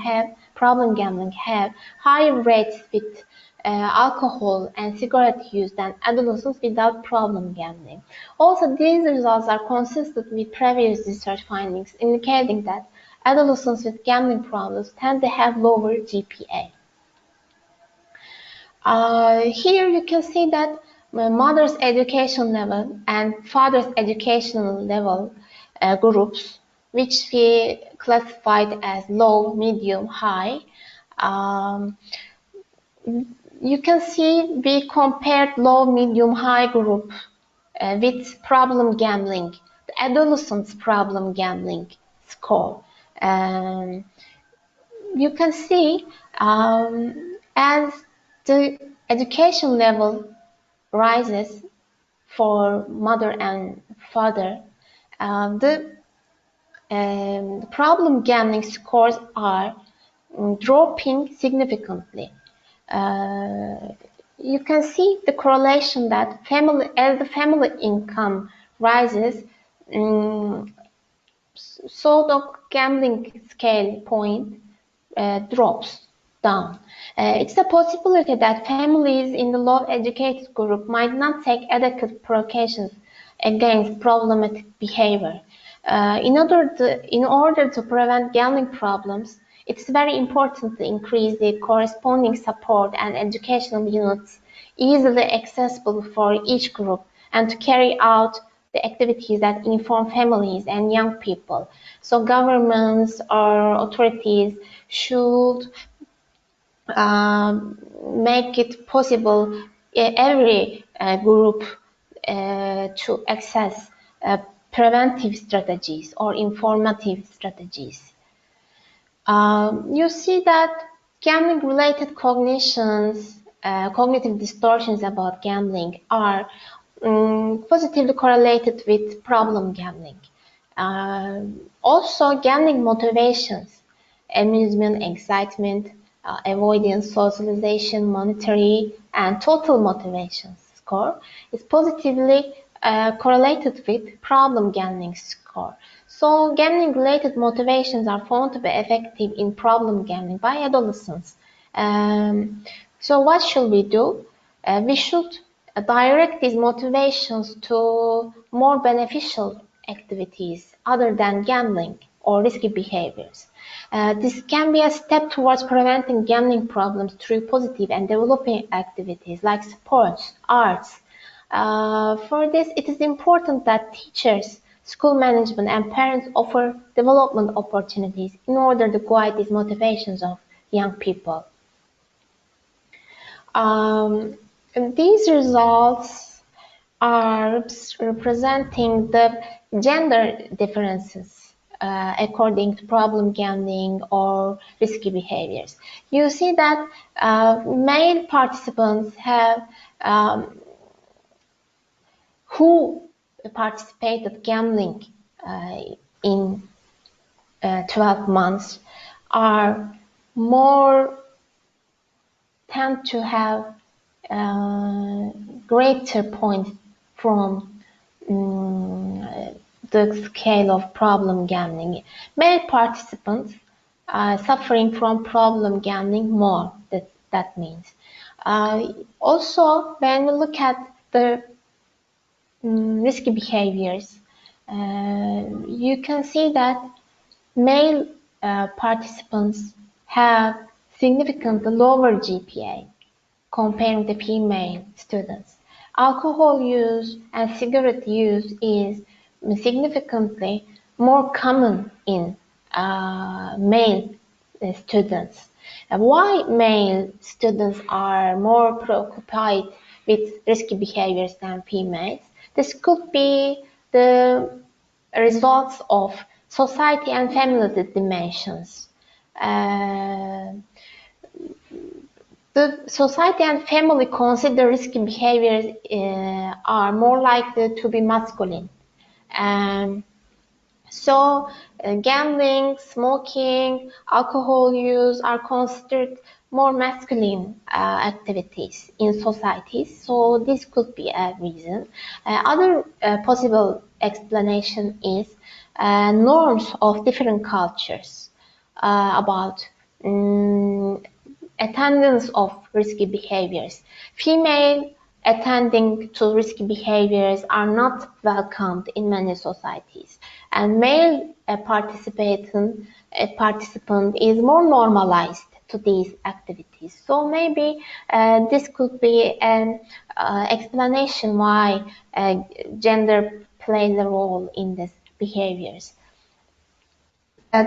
gambling have higher rates with alcohol and cigarette use than adolescents without problem gambling. Also, these results are consistent with previous research findings indicating that adolescents with gambling problems tend to have lower GPA. Here you can see that mother's education level and father's educational level groups, which we classified as low, medium, high. You can see we compared low, medium, high group with problem gambling, the adolescents problem gambling score. You can see as the education level rises for mother and father, the problem gambling scores are dropping significantly. You can see the correlation that as the family income rises, so the gambling scale point drops down. It's a possibility that families in the low educated group might not take adequate precautions against problematic behavior. In order to prevent gambling problems, it's very important to increase the corresponding support and educational units easily accessible for each group and to carry out the activities that inform families and young people. So governments or authorities should make it possible every group to access preventive strategies or informative strategies. You see that gambling-related cognitive distortions about gambling are positively correlated with problem gambling. Also, gambling motivations, amusement, excitement, avoidance, socialization, monetary, and total motivations score is positively correlated with problem gambling score. So gambling-related motivations are found to be effective in problem gambling by adolescents. So what should we do? We should direct these motivations to more beneficial activities other than gambling or risky behaviors. This can be a step towards preventing gambling problems through positive and developing activities like sports, arts. For this, it is important that teachers, school management, and parents offer development opportunities in order to guide these motivations of young people. And these results are representing the gender differences according to problem gambling or risky behaviors. You see that male participants have who participated gambling in 12 months are more tend to have greater points from the scale of problem gambling. Male participants are suffering from problem gambling more, that means. Also, when we look at the risky behaviors, you can see that male participants have significantly lower GPA comparing the female students. Alcohol use and cigarette use is significantly more common in male students. Why male students are more preoccupied with risky behaviors than females? This could be the results of society and family dimensions. The society and family consider risky behaviors are more likely to be masculine. So gambling, smoking, alcohol use are considered more masculine activities in societies. So this could be a reason. Other possible explanation is norms of different cultures about attendance of risky behaviors. Female attending to risky behaviors are not welcomed in many societies, and male participant is more normalized to these activities. So maybe this could be an explanation why gender plays a role in these behaviors.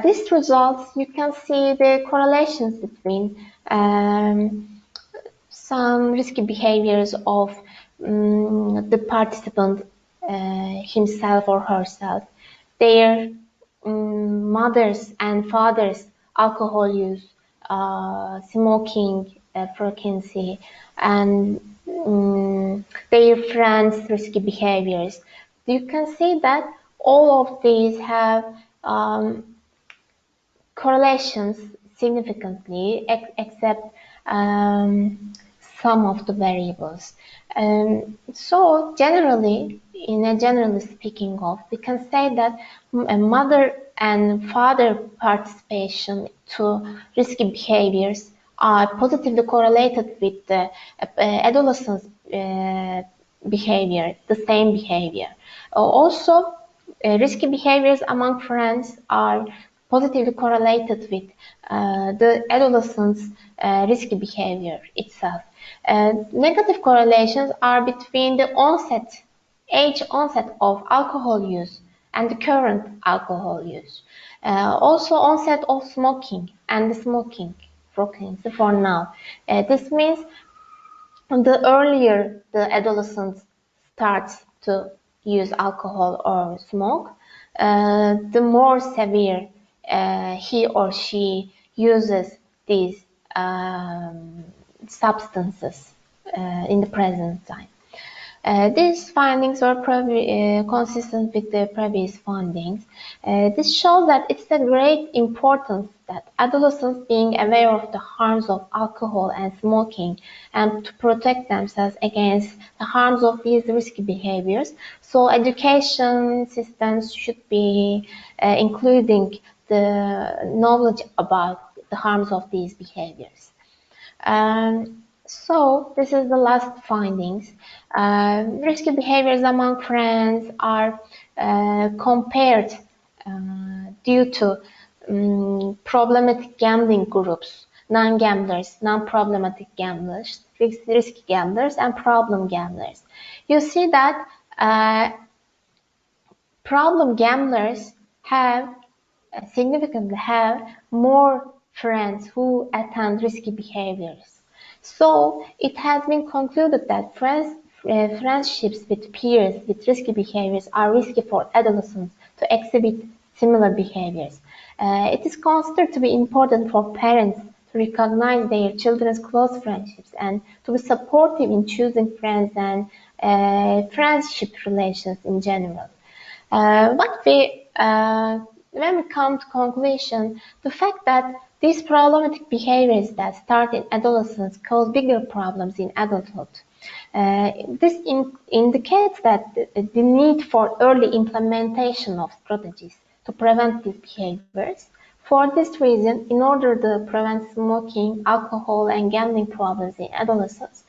These results, you can see the correlations between some risky behaviors of the participant himself or herself, their mothers and fathers' alcohol use, smoking frequency, and their friends' risky behaviors. You can see that all of these have correlations significantly, except some of the variables. So generally, generally speaking of, we can say that a mother and father participation to risky behaviors are positively correlated with the adolescents' behavior, the same behavior. Also, risky behaviors among friends are positively correlated with the adolescent's risky behavior itself. Negative correlations are between the age onset of alcohol use and the current alcohol use. Also onset of smoking and the smoking frequency for now. This means the earlier the adolescent starts to use alcohol or smoke, the more severe he or she uses these substances in the present time. These findings were consistent with the previous findings. This shows that it's a great importance that adolescents being aware of the harms of alcohol and smoking and to protect themselves against the harms of these risky behaviors. So education systems should be including the knowledge about the harms of these behaviors. So this is the last findings. Risky behaviors among friends are compared due to problematic gambling groups, non-gamblers, non-problematic gamblers, risky gamblers, and problem gamblers. You see that problem gamblers have significantly have more friends who attend risky behaviors. So it has been concluded that friendships with peers with risky behaviors are risky for adolescents to exhibit similar behaviors. It is considered to be important for parents to recognize their children's close friendships and to be supportive in choosing friends and friendship relations in general. When we come to conclusion, the fact that these problematic behaviors that start in adolescence cause bigger problems in adulthood. This indicates that the need for early implementation of strategies to prevent these behaviors. For this reason, in order to prevent smoking, alcohol, and gambling problems in adolescents,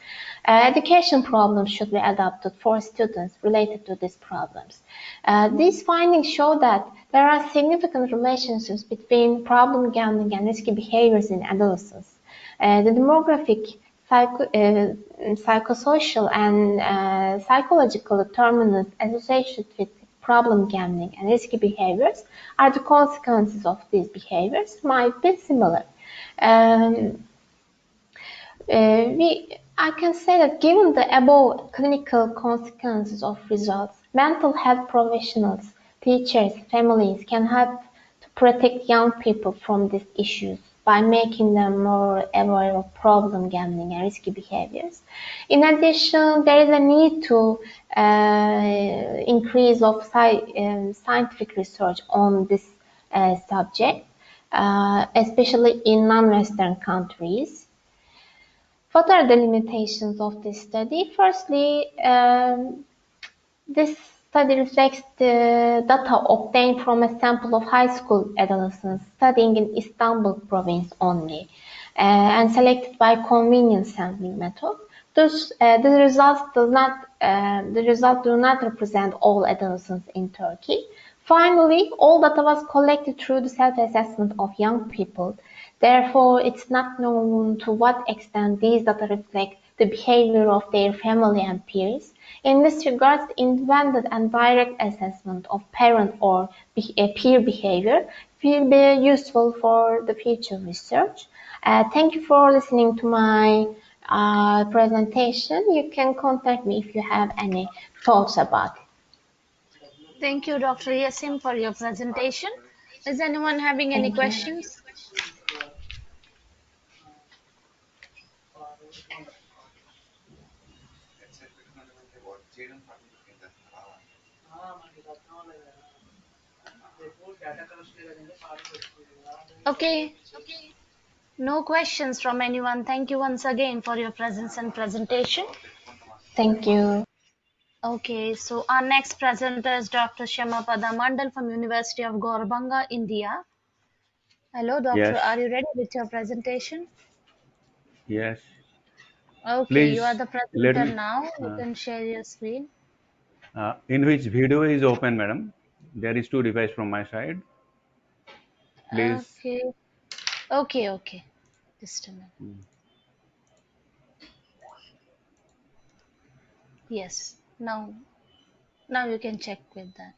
education programs should be adopted for students related to these problems. These findings show that there are significant relationships between problem gambling and risky behaviors in adolescents. The demographic, psychosocial, and psychological determinants associated with problem gambling and risky behaviors are the consequences of these behaviors might be similar. I can say that given the above clinical consequences of results, mental health professionals, teachers, families can help to protect young people from these issues by making them more aware of problem gambling and risky behaviors. In addition, there is a need to increase of scientific research on this subject, especially in non-Western countries. What are the limitations of this study? Firstly, this study reflects the data obtained from a sample of high school adolescents studying in Istanbul province only, and selected by convenience sampling method. Thus, the results do not represent all adolescents in Turkey. Finally, all data was collected through the self-assessment of young people. Therefore, it's not known to what extent these data reflect the behavior of their family and peers. In this regard, independent and direct assessment of parent or peer behavior will be useful for the future research. Thank you for listening to my presentation. You can contact me if you have any thoughts about it. Thank you, Dr. Yasim, for your presentation. Is anyone having any Thank you. questions? Okay, no questions from anyone. Thank you once again for your presence and presentation. Thank you. Okay, so our next presenter is Dr. Shamapada Mandal from University of Gorbanga, India. Hello, doctor. Yes, Are you ready with your presentation? yes. Okay, you are Please the let presenter me. now. You can share your screen. In which video is open, madam? There is two device from my side. Please. Okay, okay. Just a minute. Yes, now you can check with that.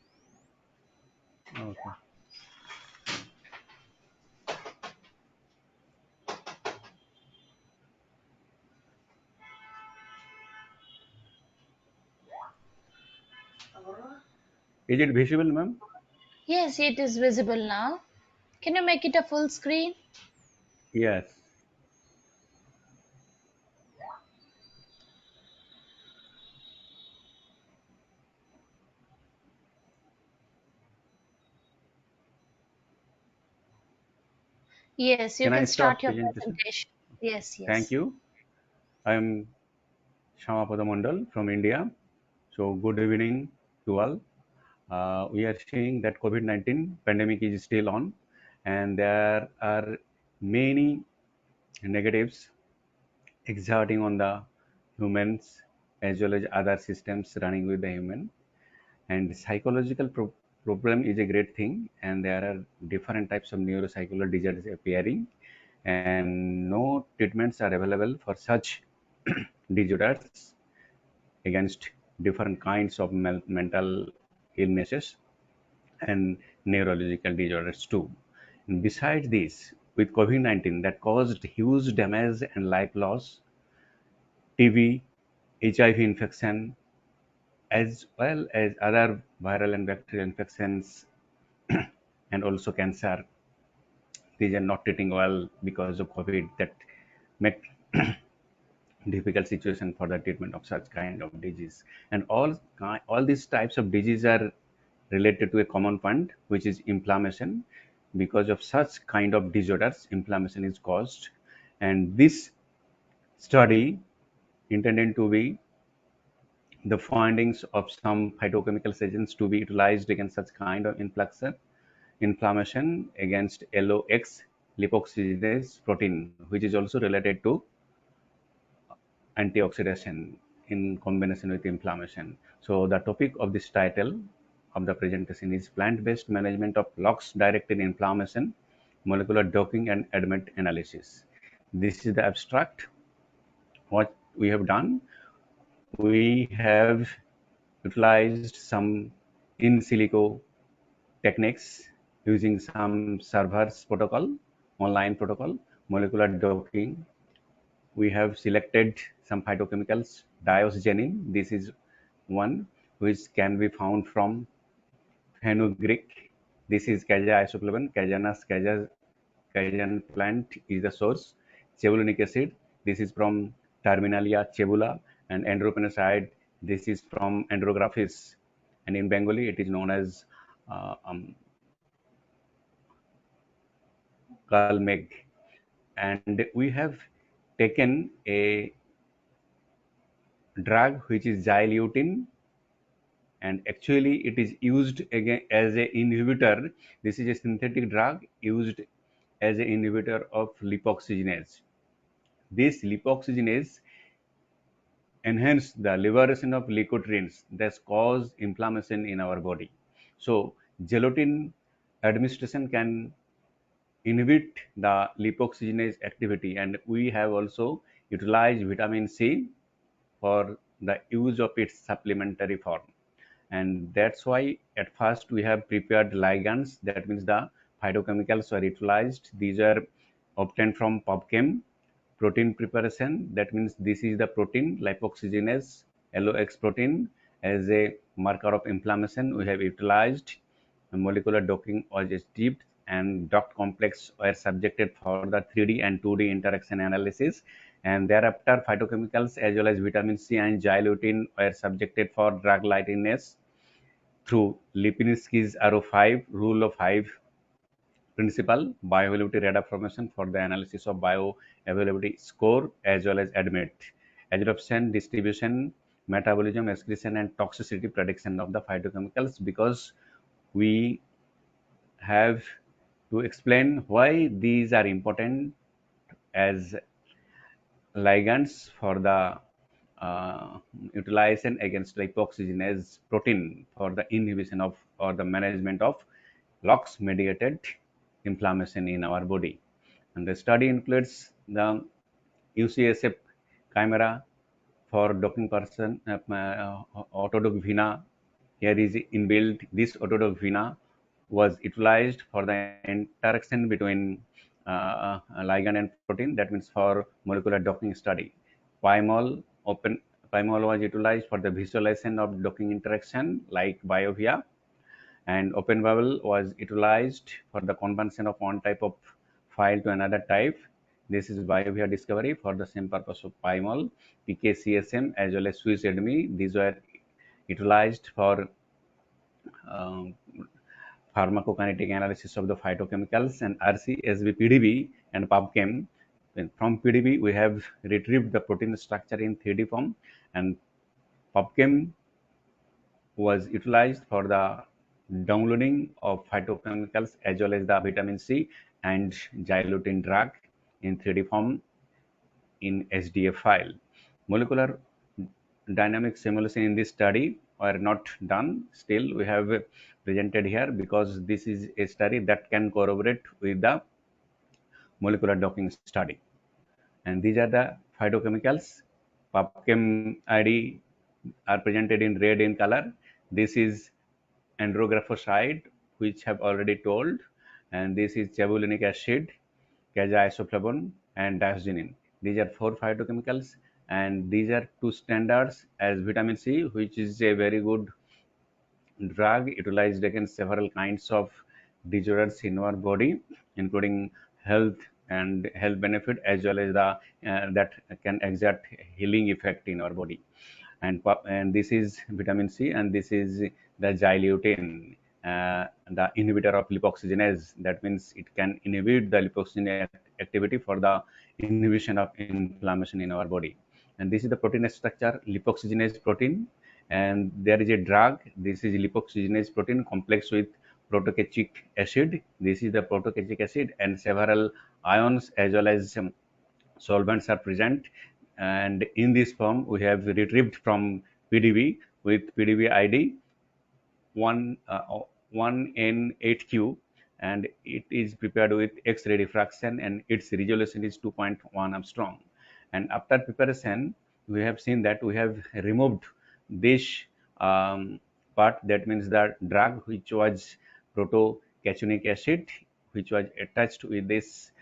Okay. Is it visible, ma'am? Yes, it is visible now. Can you make it a full screen? Yes. Yes, you Can I can start start your presentation? presentation. Yes, Thank yes. you. I am Shamapada Mandal from India. So good evening to all. We are seeing that COVID-19 pandemic is still on, and there are many negatives exerting on the humans as well as other systems running with the human. And psychological problem is a great thing, and there are different types of neuropsychological disorders appearing, and no treatments are available for such disorders against different kinds of mental illnesses and neurological disorders too. And besides this, with COVID-19 that caused huge damage and life loss, TB, HIV infection, as well as other viral and bacterial infections, and also cancer, these are not treating well because of COVID. That make difficult situation for the treatment of such kind of disease. And all these types of disease are related to a common point, which is inflammation. Because of such kind of disorders, inflammation is caused. And this study intended to be the findings of some phytochemical agents to be utilized against such kind of inflammation against LOX lipoxygenase protein, which is also related to antioxidation in combination with inflammation. So the topic of this title of the presentation is plant-based management of LOX-directed inflammation, molecular docking and ADMET analysis. This is the abstract. What we have done, we have utilized some in silico techniques using some servers protocol, online protocol, molecular docking. We have selected some phytochemicals, diosgenin. This is one which can be found from fenugreek. This is Caja isoflavone. Cajanus cajan plant is the source. Cebulonic acid. This is from Terminalia cebula, and andropenicide. This is from Andrographis, and in Bengali it is known as Kalmeg. And we have taken a drug which is xylutin, and actually it is used again as a inhibitor. This is a synthetic drug used as an inhibitor of lipoxygenase. This lipoxygenase enhance the liberation of leukotrienes that cause inflammation in our body. So gelatin administration can inhibit the lipoxygenase activity, and we have also utilized vitamin C for the use of its supplementary form. And that's why at first we have prepared ligands. That means the phytochemicals are utilized. These are obtained from PubChem. Protein preparation, that means this is the protein lipoxygenase LOX protein. As a marker of inflammation, we have utilized molecular docking was achieved, and docked complex were subjected for the 3D and 2D interaction analysis. And thereafter, phytochemicals as well as vitamin C and xylutin were subjected for drug likeness through Lipinski's Arrow 5 rule of 5 principle, bioavailability radar formation for the analysis of bioavailability score as well as ADMET, absorption, distribution, metabolism, excretion, and toxicity prediction of the phytochemicals. Because we have to explain why these are important as ligands for the utilization against lipoxygenase protein for the inhibition of or the management of LOX mediated inflammation in our body. And the study includes the UCSF chimera for docking person, autodoc vena. Here is inbuilt. This autodoc vena was utilized for the interaction between ligand and protein. That means for molecular docking study. Pymol open Pymol was utilized for the visualization of docking interaction like BioVia, and OpenBubble was utilized for the conversion of one type of file to another type. This is BioVia discovery for the same purpose of Pymol, PKCSM as well as SwissADME. These were utilized for um, pharmacokinetic analysis of the phytochemicals, and RCSB PDB and PubChem. From PDB, we have retrieved the protein structure in 3D form, and PubChem was utilized for the downloading of phytochemicals as well as the vitamin C and xylotine drug in 3D form in SDF file. Molecular dynamic simulation in this study are not done. Still, we have presented here because this is a study that can corroborate with the molecular docking study. And these are the phytochemicals. PubChem ID are presented in red in color. This is andrographoside, which have already told, and this is chabulinic acid, isoflavone, and diazoxide. These are 4 phytochemicals, and these are 2 standards as vitamin C, which is a very good drug utilized against several kinds of disorders in our body, including health and health benefit as well as the that can exert healing effect in our body. And this is vitamin C, and this is the xylotine, the inhibitor of lipoxygenase. That means it can inhibit the lipoxygenase activity for the inhibition of inflammation in our body. And this is the protein structure, lipoxygenase protein, and there is a drug. This is lipoxygenase protein complex with protocachic acid. This is the protocachic acid, and several ions as well as solvents are present, and in this form we have retrieved from PDB with PDB ID 1N8Q, and it is prepared with X-ray diffraction, and its resolution is 2.1 Armstrong. And after preparation, we have seen that we have removed this part, that means the drug which was protocachonic acid, which was attached with this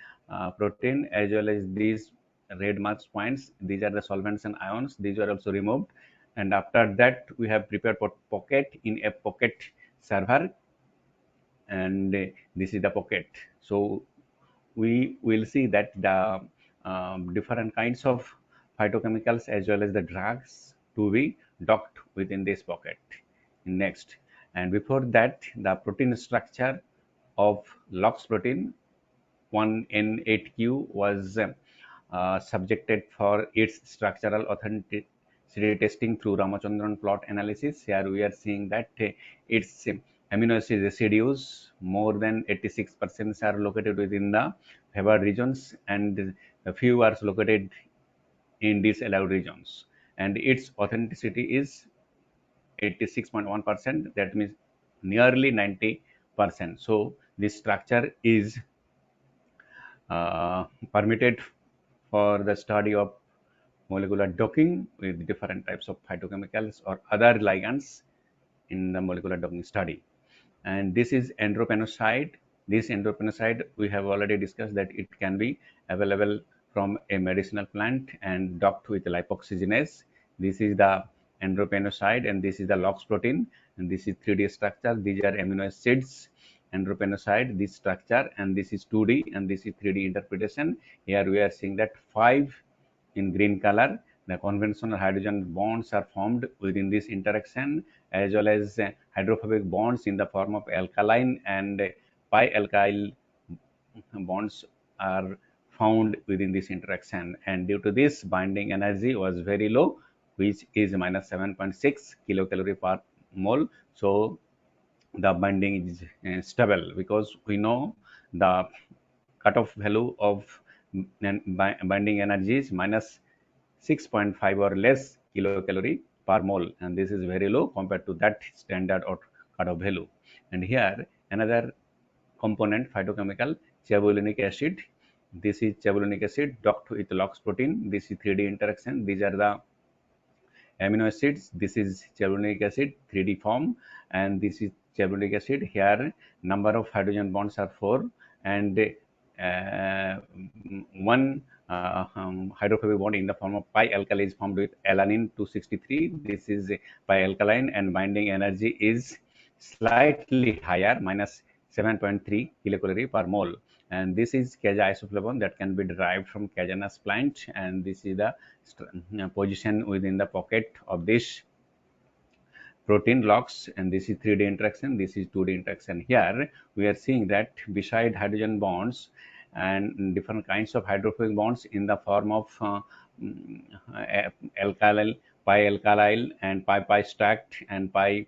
protein, as well as these red marks points. These are the solvents and ions. These were also removed. And after that, we have prepared pocket in a pocket server, and this is the pocket. So we will see that the different kinds of phytochemicals as well as the drugs to be docked within this pocket. Next, and before that, the protein structure of LOX protein 1N8Q was subjected for its structural authenticity testing through Ramachandran plot analysis. Here we are seeing that its amino acid residues, more than 86% are located within the favored regions, and a few are located in disallowed regions, and its authenticity is 86.1%. That means nearly 90%. So this structure is permitted for the study of molecular docking with different types of phytochemicals or other ligands in the molecular docking study. And this is andropenoside. This andropenoside, we have already discussed that it can be available from a medicinal plant and docked with lipoxygenase. This is the andropenoside, and this is the LOX protein, and this is 3D structure. These are amino acids. Andropenoside, this structure, and this is 2D, and this is 3D interpretation. Here we are seeing that 5 in green color, the conventional hydrogen bonds are formed within this interaction, as well as hydrophobic bonds in the form of alkaline and pi-alkyl bonds are found within this interaction. And due to this, binding energy was very low, which is minus 7.6 kilocalorie per mole. So the binding is stable, because we know the cutoff value of binding energy is minus 6.5 or less kilocalorie per mole, and this is very low compared to that standard or cutoff value. And here another component, phytochemical chabulinic acid. This is chabulinic acid docked with LOX protein. This is 3D interaction. These are the amino acids. This is chabulinic acid 3D form, and this is chabulinic acid. Here number of hydrogen bonds are 4, and one hydrophobic bond in the form of pi-alkyl is formed with alanine 263. This is pi-alkaline, and binding energy is slightly higher, minus 7.3 kilocalorie per mole. And this is isoflavone that can be derived from Cajanus plant, and this is the position within the pocket of this protein locks, and this is 3D interaction, this is 2D interaction. Here we are seeing that beside hydrogen bonds and different kinds of hydrophobic bonds in the form of alkyl, pi alkyl and pi stacked and pi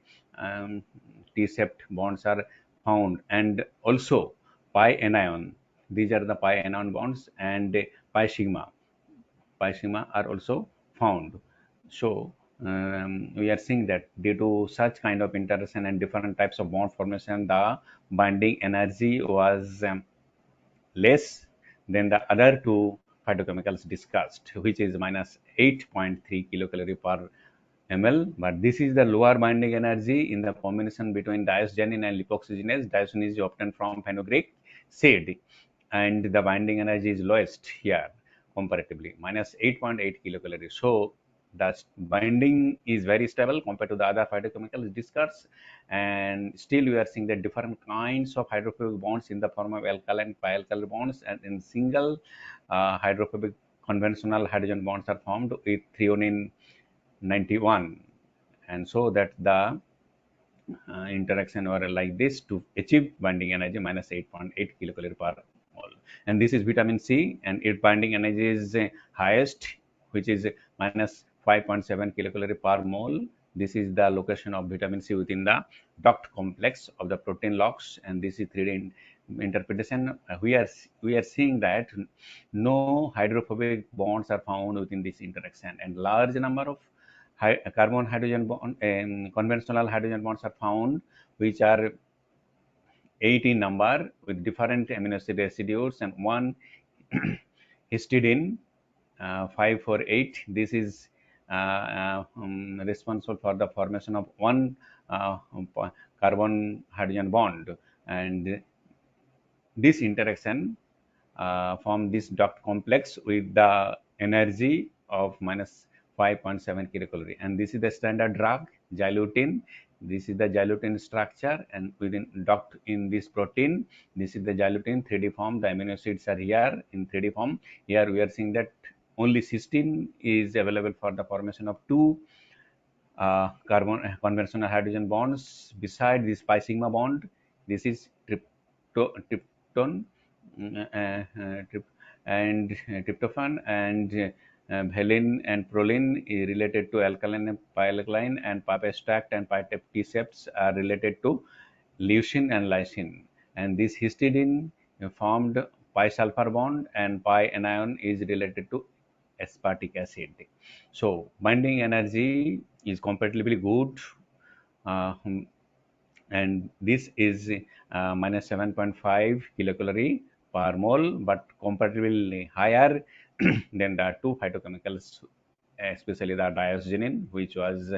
T-sept bonds are found, and also pi anion. These are the pi anion bonds, and pi sigma are also found. So we are seeing that due to such kind of interaction and different types of bond formation, the binding energy was less than the other two phytochemicals discussed, which is minus 8.3 kilocalorie per ml. But this is the lower binding energy in the combination between diazoxanine and lipoxygenase. Diazoxanine is obtained from fenugreek seed, and the binding energy is lowest here comparatively, minus 8.8 kilocalories. So the binding is very stable compared to the other phytochemicals discussed, and still we are seeing the different kinds of hydrophobic bonds in the form of alkyl and pi-alkyl bonds, and in single hydrophobic conventional hydrogen bonds are formed with threonine 91, and so that the interaction or like this to achieve binding energy minus 8.8 kilocalorie per mole. And this is vitamin C, and its binding energy is highest, which is minus 5.7 kilocalorie per mole. This is the location of vitamin C within the duct complex of the protein locks, and this is 3D interpretation. We are seeing that no hydrophobic bonds are found within this interaction, and large number of carbon hydrogen bond and conventional hydrogen bonds are found, which are 8 in number with different amino acid residues, and one histidine 548. This is responsible for the formation of one carbon hydrogen bond, and this interaction from this duct complex with the energy of minus 5.7 kilocalorie, and this is the standard drug xylutine. This is the xylutine structure, and within duct in this protein, this is the xylutine 3D form. The amino acids are here in 3D form. Here we are seeing that only cysteine is available for the formation of two carbon conventional hydrogen bonds beside this pi sigma bond. This is tryptone and tryptophan, and valine and proline is related to alkaline and pi-alkaline, and pi stacked and pi T-septs are related to leucine and lysine. And this histidine formed pi sulfur bond, and pi anion is related to aspartic acid. So binding energy is comparatively good, uh, and this is minus 7.5 kilocalorie per mole, but comparatively higher than the two phytochemicals, especially the diazoxanine, which was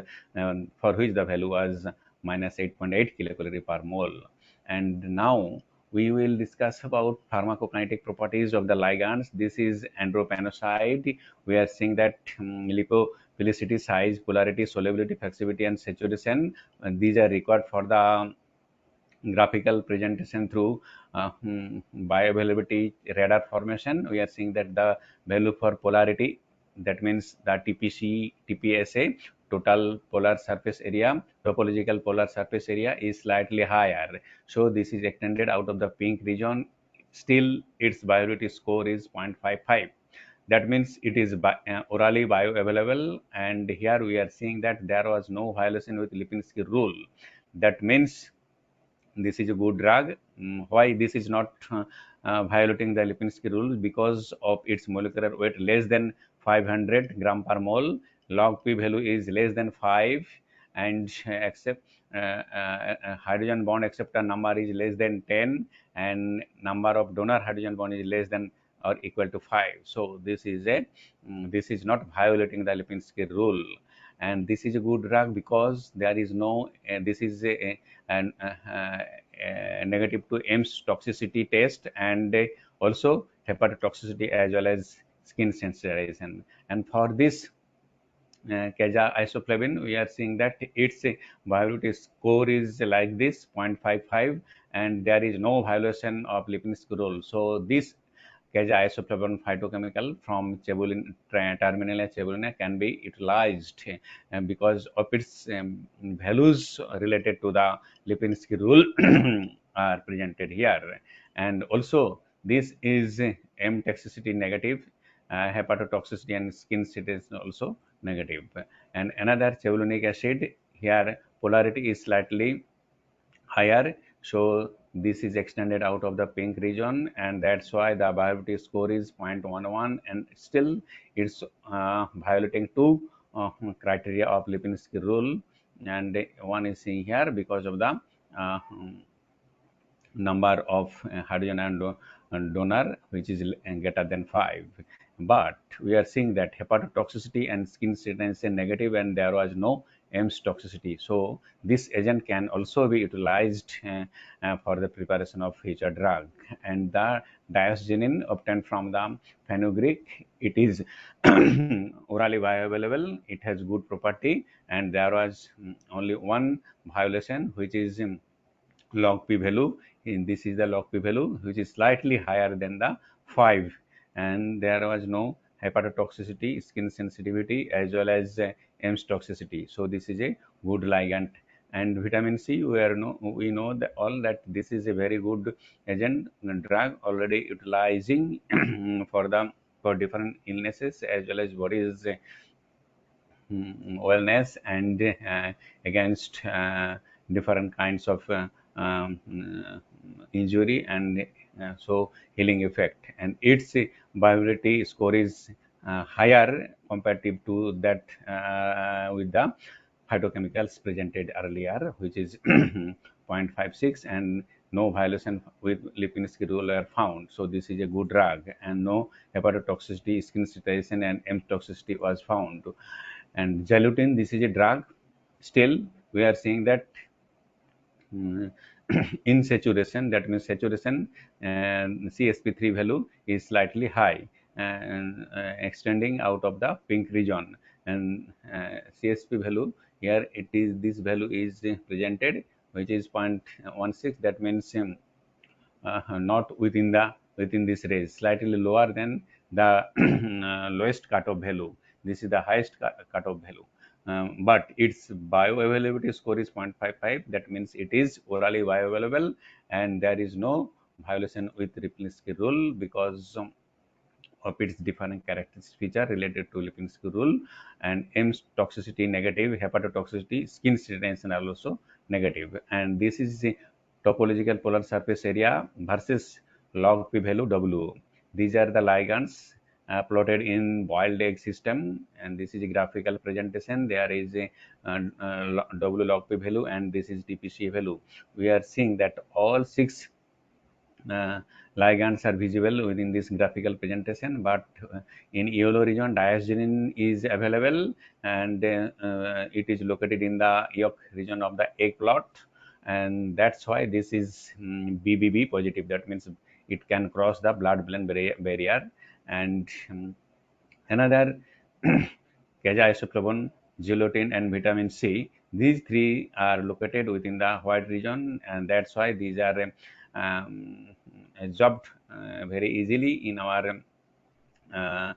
for which the value was minus 8.8 kilocalorie per mole. And now we will discuss about pharmacokinetic properties of the ligands. This is andropenoside. We are seeing that lipophilicity, size, polarity, solubility, flexibility, and saturation. These are required for the graphical presentation through bioavailability radar formation. We are seeing that the value for polarity, that means the TPC, TPSA, total polar surface area, topological polar surface area, is slightly higher. So this is extended out of the pink region. Still, its bioavailability score is 0.55. That means it is orally bioavailable, and here we are seeing that there was no violation with Lipinski rule. That means this is a good drug. Why this is not violating the Lipinski rule? Because of its molecular weight less than 500 gram per mole, log p value is less than 5, and except hydrogen bond acceptor number is less than 10, and number of donor hydrogen bond is less than or equal to 5. So this is not violating the Lipinski rule, and this is a good drug because there is no this is a negative to Ames toxicity test, and also hepatotoxicity as well as skin sensitization. And for this Kaja isoflavin, we are seeing that its viability score is like this 0.55, and there is no violation of Lipinski rule. So this isoflavone phytochemical from terminal cebulina can be utilized because of its values related to the Lipinski rule are presented here. And also this is M toxicity negative, hepatotoxicity and skin status also negative. And another cebulonic acid, here polarity is slightly higher, so this is extended out of the pink region, and that's why the viability score is 0.11, and still it's violating two criteria of Lipinski rule, and one is seen here because of the uh, number of hydrogen and donor, which is greater than 5. But we are seeing that hepatotoxicity and skin stains are negative, and there was no EMS toxicity. So this agent can also be utilized for the preparation of future drug. And the diosgenin obtained from the fenugreek, it is orally bioavailable, it has good property, and there was only one violation, which is log p value. This is the log p value, which is slightly higher than the 5, and there was no hepatotoxicity, skin sensitivity, as well as EMS toxicity. So this is a good ligand. And vitamin C, we know that all that this is a very good agent, drug already utilizing for different illnesses, as well as what is wellness, and against different kinds of injury, and so healing effect. And its viability score is higher comparative to that with the phytochemicals presented earlier, which is 0.56, and no violation with Lipinski rule are found. So this is a good drug, and no hepatotoxicity, skin irritation, and M toxicity was found. And gelatin, this is a drug. Still, we are seeing that in saturation, that means saturation and CSP3 value is slightly high, and extending out of the pink region, and CSP value here, this value is presented, which is 0.16. That means not within this range, slightly lower than the lowest cutoff value. This is the highest cutoff value. But its bioavailability score is 0.55. That means it is orally bioavailable, and there is no violation with Lipinski rule because of its different characteristics feature related to Lipinski rule. And EMS toxicity negative, hepatotoxicity, skin irritation are also negative. And this is the topological polar surface area versus log p value W. These are the ligands plotted in boiled egg system, and this is a graphical presentation. There is a W log p value, and this is TPC value. We are seeing that all 6 ligands are visible within this graphical presentation, but in yellow region diosgenin is available, and it is located in the yolk region of the egg plot, and that's why this is BBB positive. That means it can cross the blood-brain barrier. And another isoflavone, gelatin, and vitamin C, these 3 are located within the white region, and that's why these are absorbed very easily in our uh,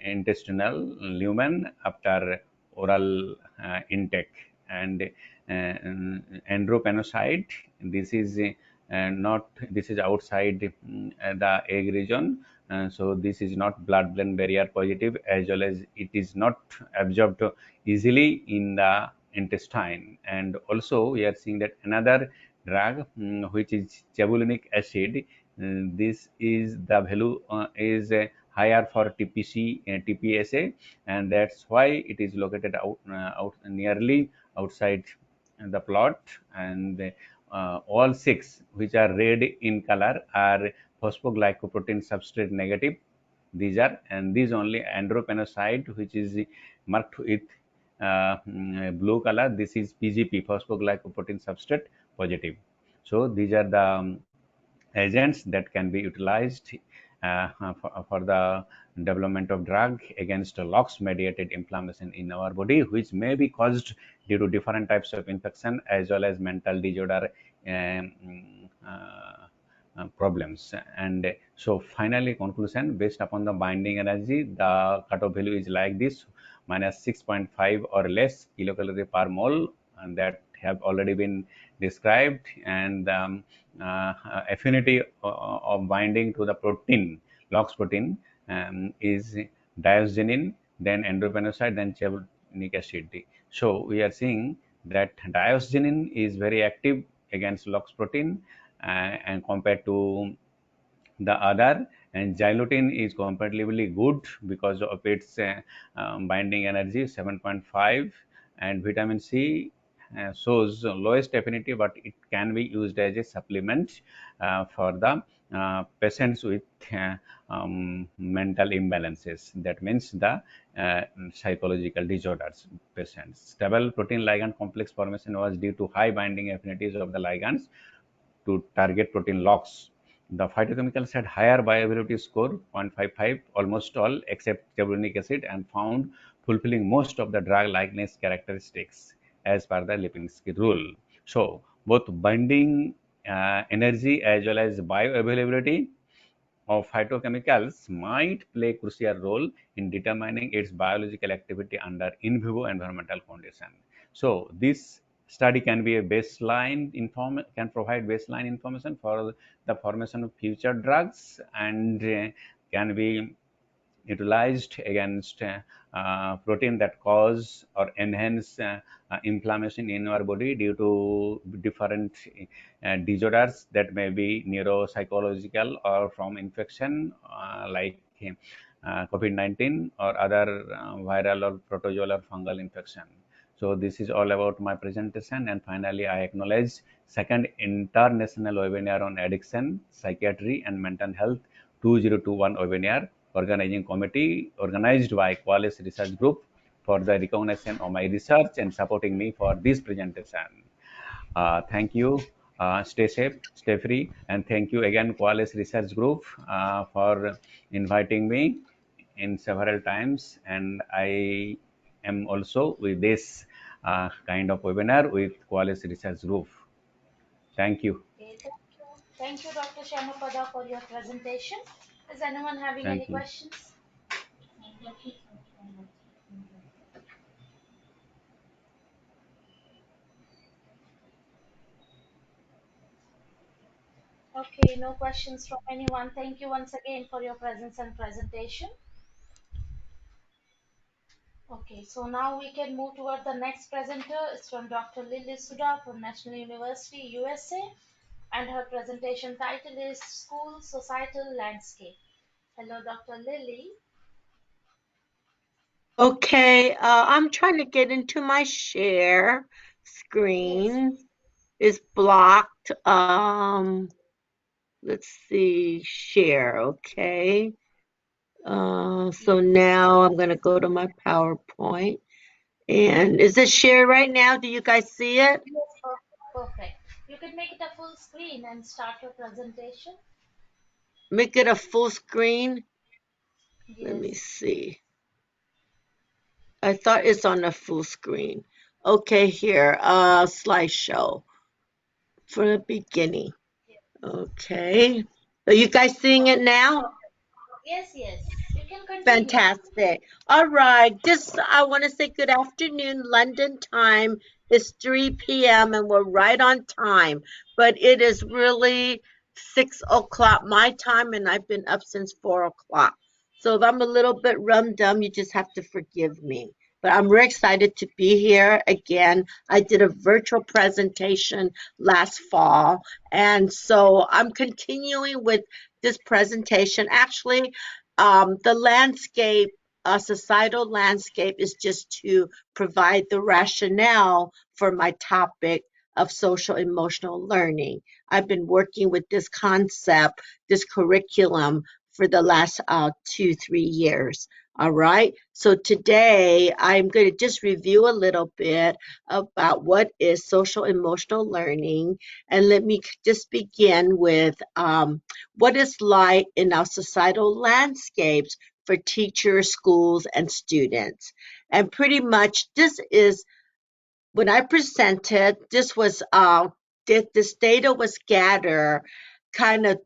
intestinal lumen after oral intake. And andropanocyte, this is this is outside the egg region, so this is not blood-brain barrier positive, as well as it is not absorbed easily in the intestine. And also we are seeing that another drug, which is cebulonic acid, this is the value is higher for TPC and TPSA, and that's why it is located out nearly outside the plot. And all 6 which are red in color are phosphoglycoprotein substrate negative. These are, and these only andropanocyte, which is marked with blue color, this is PGP, phosphoglycoprotein substrate positive. So these are the agents that can be utilized for the development of drug against LOX mediated inflammation in our body, which may be caused due to different types of infection, as well as mental disorder, problems. And so finally, conclusion, based upon the binding energy, the cutoff value is like this: minus 6.5 or less kilocalorie per mole, and that have already been described. And affinity of binding to the protein, LOX protein, is diosgenin, then endopenocyte, then chevonic acid. So we are seeing that diosgenin is very active against LOX protein, and compared to the other, and xylotine is comparatively good because of its binding energy 7.5, and vitamin C shows lowest affinity, but it can be used as a supplement for the patients with mental imbalances. That means the psychological disorders patients. Stable protein ligand complex formation was due to high binding affinities of the ligands to target protein locks. The phytochemicals had higher bioavailability score, 0.55, almost all except chevonic acid, and found fulfilling most of the drug likeness characteristics as per the Lipinski rule. So, both binding energy as well as bioavailability of phytochemicals might play a crucial role in determining its biological activity under in vivo environmental conditions. So this study can be a can provide baseline information for the formation of future drugs, and can be utilized against protein that cause or enhance inflammation in our body due to different disorders that may be neuropsychological or from infection, like COVID-19 or other viral or protozoal or fungal infection. So this is all about my presentation, and finally I acknowledge second international webinar on addiction, psychiatry and mental health 2021 webinar organizing committee organized by Coalesce Research Group for the recognition of my research and supporting me for this presentation. Thank you. Stay safe, stay free, and thank you again, Coalesce Research Group, for inviting me in several times. And I am also with this kind of webinar with Coalesce Research Group. Thank you. Okay, thank you, Dr. Shamapada, for your presentation. Is anyone having any questions? Okay, no questions from anyone. Thank you once again for your presence and presentation. Okay, so now we can move toward the next presenter. It's from Dr. Lily Suda from National University, USA, and her presentation title is School Societal Landscape. Hello, Dr. Lily. Okay, I'm trying to get into my share screen. Yes. It's blocked. Let's see, share, okay. So now I'm going to go to my PowerPoint. And is it shared right now? Do you guys see it? Yes, perfect. You can make it a full screen and start your presentation. Make it a full screen? Yes. Let me see. I thought it's on a full screen. Okay, here, slideshow for the beginning. Okay. Are you guys seeing it now? Yes, yes. You can continue. Fantastic. All right. I want to say good afternoon, London time. It's 3 p.m. and we're right on time. But it is really 6 o'clock my time, and I've been up since 4 o'clock. So if I'm a little bit rum-dum, you just have to forgive me. But I'm very excited to be here again. I did a virtual presentation last fall, and so I'm continuing with this presentation. Actually, the landscape, societal landscape, is just to provide the rationale for my topic of social emotional learning. I've been working with this concept, this curriculum, for the last 2-3 years. All right, so today I'm going to just review a little bit about what is social emotional learning, and let me just begin with what is like in our societal landscapes for teachers, schools, and students. And pretty much this is, when I presented, this data was gathered kind of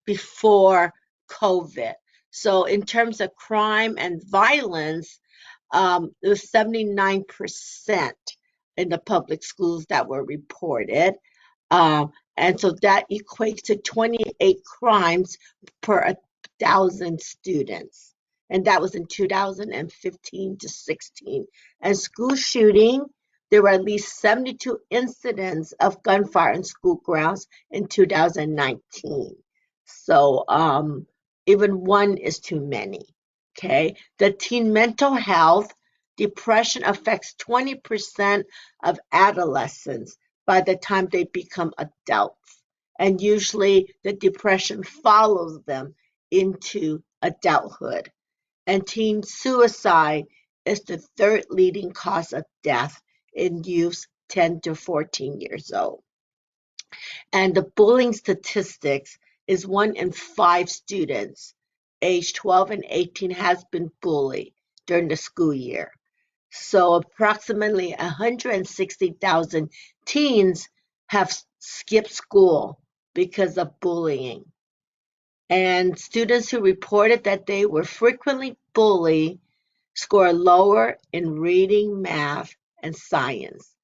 before COVID. So in terms of crime and violence, it was 79% in the public schools that were reported. And so that equates to 28 crimes per 1,000 students. And that was in 2015 to 16. And school shooting, there were at least 72 incidents of gunfire in school grounds in 2019. So even one is too many. Okay. The teen mental health, depression affects 20% of adolescents by the time they become adults. And usually the depression follows them into adulthood. And teen suicide is the third leading cause of death in youths 10 to 14 years old. And the bullying statistics is 1 in 5 students aged 12 and 18 has been bullied during the school year. So approximately 160,000 teens have skipped school because of bullying. And students who reported that they were frequently bullied score lower in reading, math, and science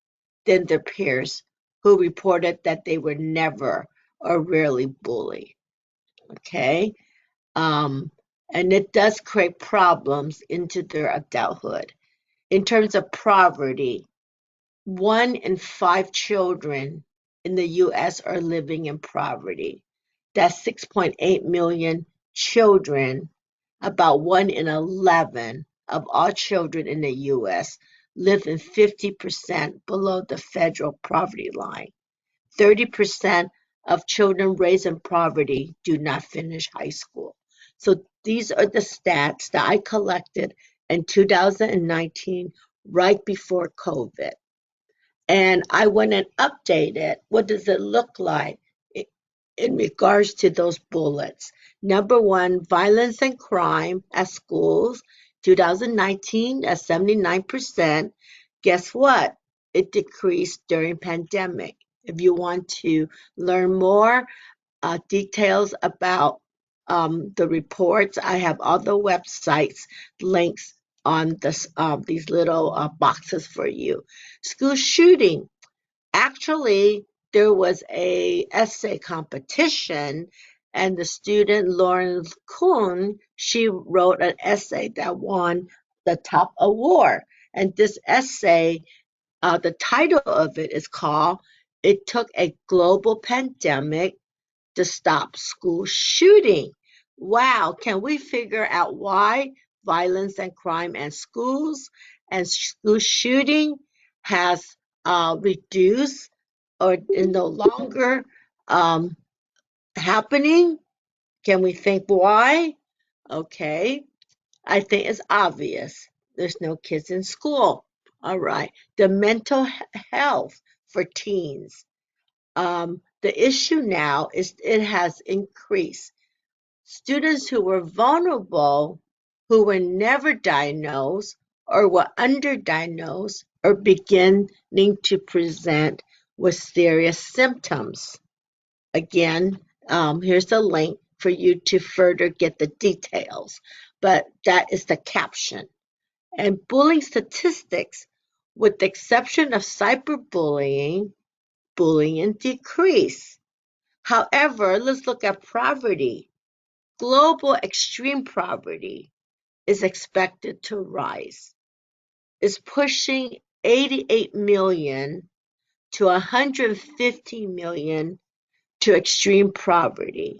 than their peers who reported that they were never or rarely bullied. Okay? And it does create problems into their adulthood. In terms of poverty, 1 in 5 children in the U.S. are living in poverty. That's 6.8 million children. About 1 in 11 of all children in the U.S. live in 50% below the federal poverty line. 30% of children raised in poverty do not finish high school. So these are the stats that I collected in 2019, right before COVID. And I went and updated, what does it look like in regards to those bullets? Number 1, violence and crime at schools, 2019 at 79%. Guess what? It decreased during pandemic. If you want to learn more details about the reports, I have all the websites links on this, these little boxes for you. School shooting. Actually, there was a essay competition, and the student Lauren Kuhn, she wrote an essay that won the top award. And this essay, the title of it is called "It Took a Global Pandemic to Stop School Shooting." Wow, can we figure out why violence and crime in schools and school shooting has reduced or is no longer happening? Can we think why? Okay, I think it's obvious. There's no kids in school. All right, the mental health for teens. The issue now is it has increased. Students who were vulnerable, who were never diagnosed or were underdiagnosed, are beginning to present with serious symptoms. Again, here's a link for you to further get the details, but that is the caption. And bullying statistics, with the exception of cyberbullying, bullying decrease. However, let's look at poverty. Global extreme poverty is expected to rise. It's pushing 88 million to 150 million to extreme poverty.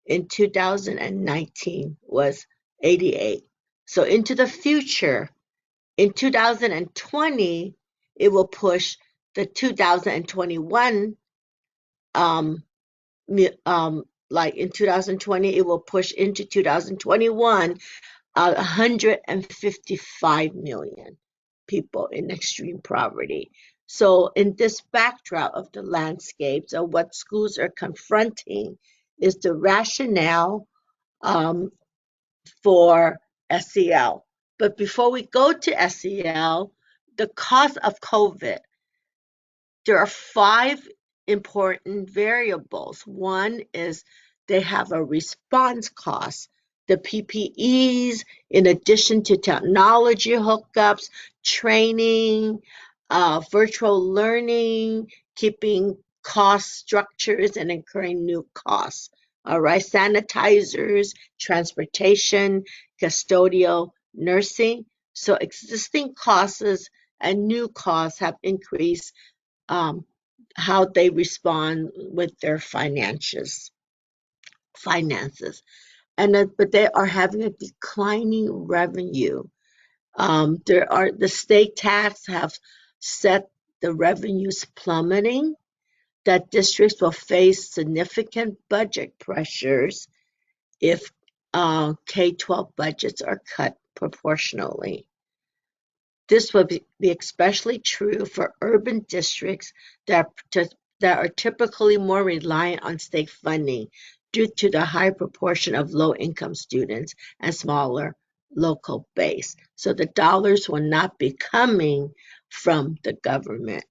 In 2019 was 88. So into the future, in 2020, it will push the 2021 like in 2020, it will push into 2021, 155 million people in extreme poverty. So in this backdrop of the landscapes of what schools are confronting is the rationale for SEL. But before we go to SEL, the cause of COVID, there are 5 important variables. One is they have a response cost. The PPEs, in addition to technology hookups, training, virtual learning, keeping cost structures and incurring new costs. All right, sanitizers, transportation, custodial nursing. So existing costs and new costs have increased how they respond with their finances. But they are having a declining revenue. The state tax have set the revenues plummeting, that districts will face significant budget pressures if K-12 budgets are cut proportionally. This will be especially true for urban districts that are typically more reliant on state funding due to the high proportion of low-income students and smaller local base. So the dollars will not be coming from the government.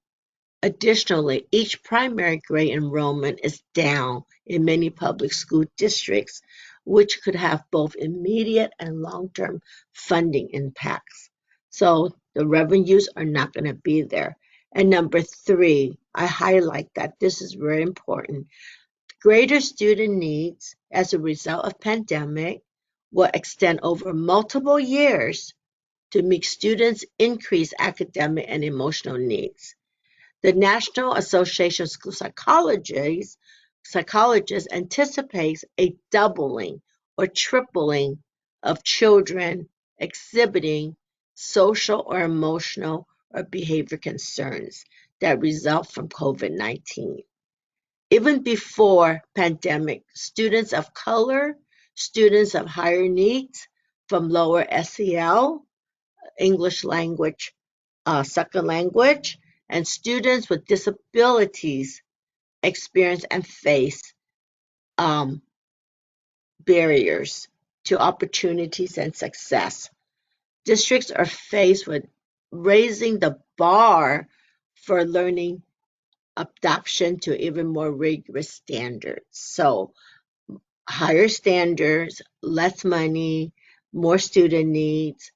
Additionally, each primary grade enrollment is down in many public school districts, which could have both immediate and long-term funding impacts. So the revenues are not going to be there. And number 3, I highlight that this is very important. Greater student needs as a result of pandemic will extend over multiple years to meet students' increased academic and emotional needs. The National Association of School Psychologists anticipates a doubling or tripling of children exhibiting social or emotional or behavior concerns that result from COVID-19. Even before pandemic, students of color, students of higher needs from lower SEL, English language, second language, and students with disabilities experience and face barriers to opportunities and success. Districts are faced with raising the bar for learning adoption to even more rigorous standards. So higher standards, less money, more student needs,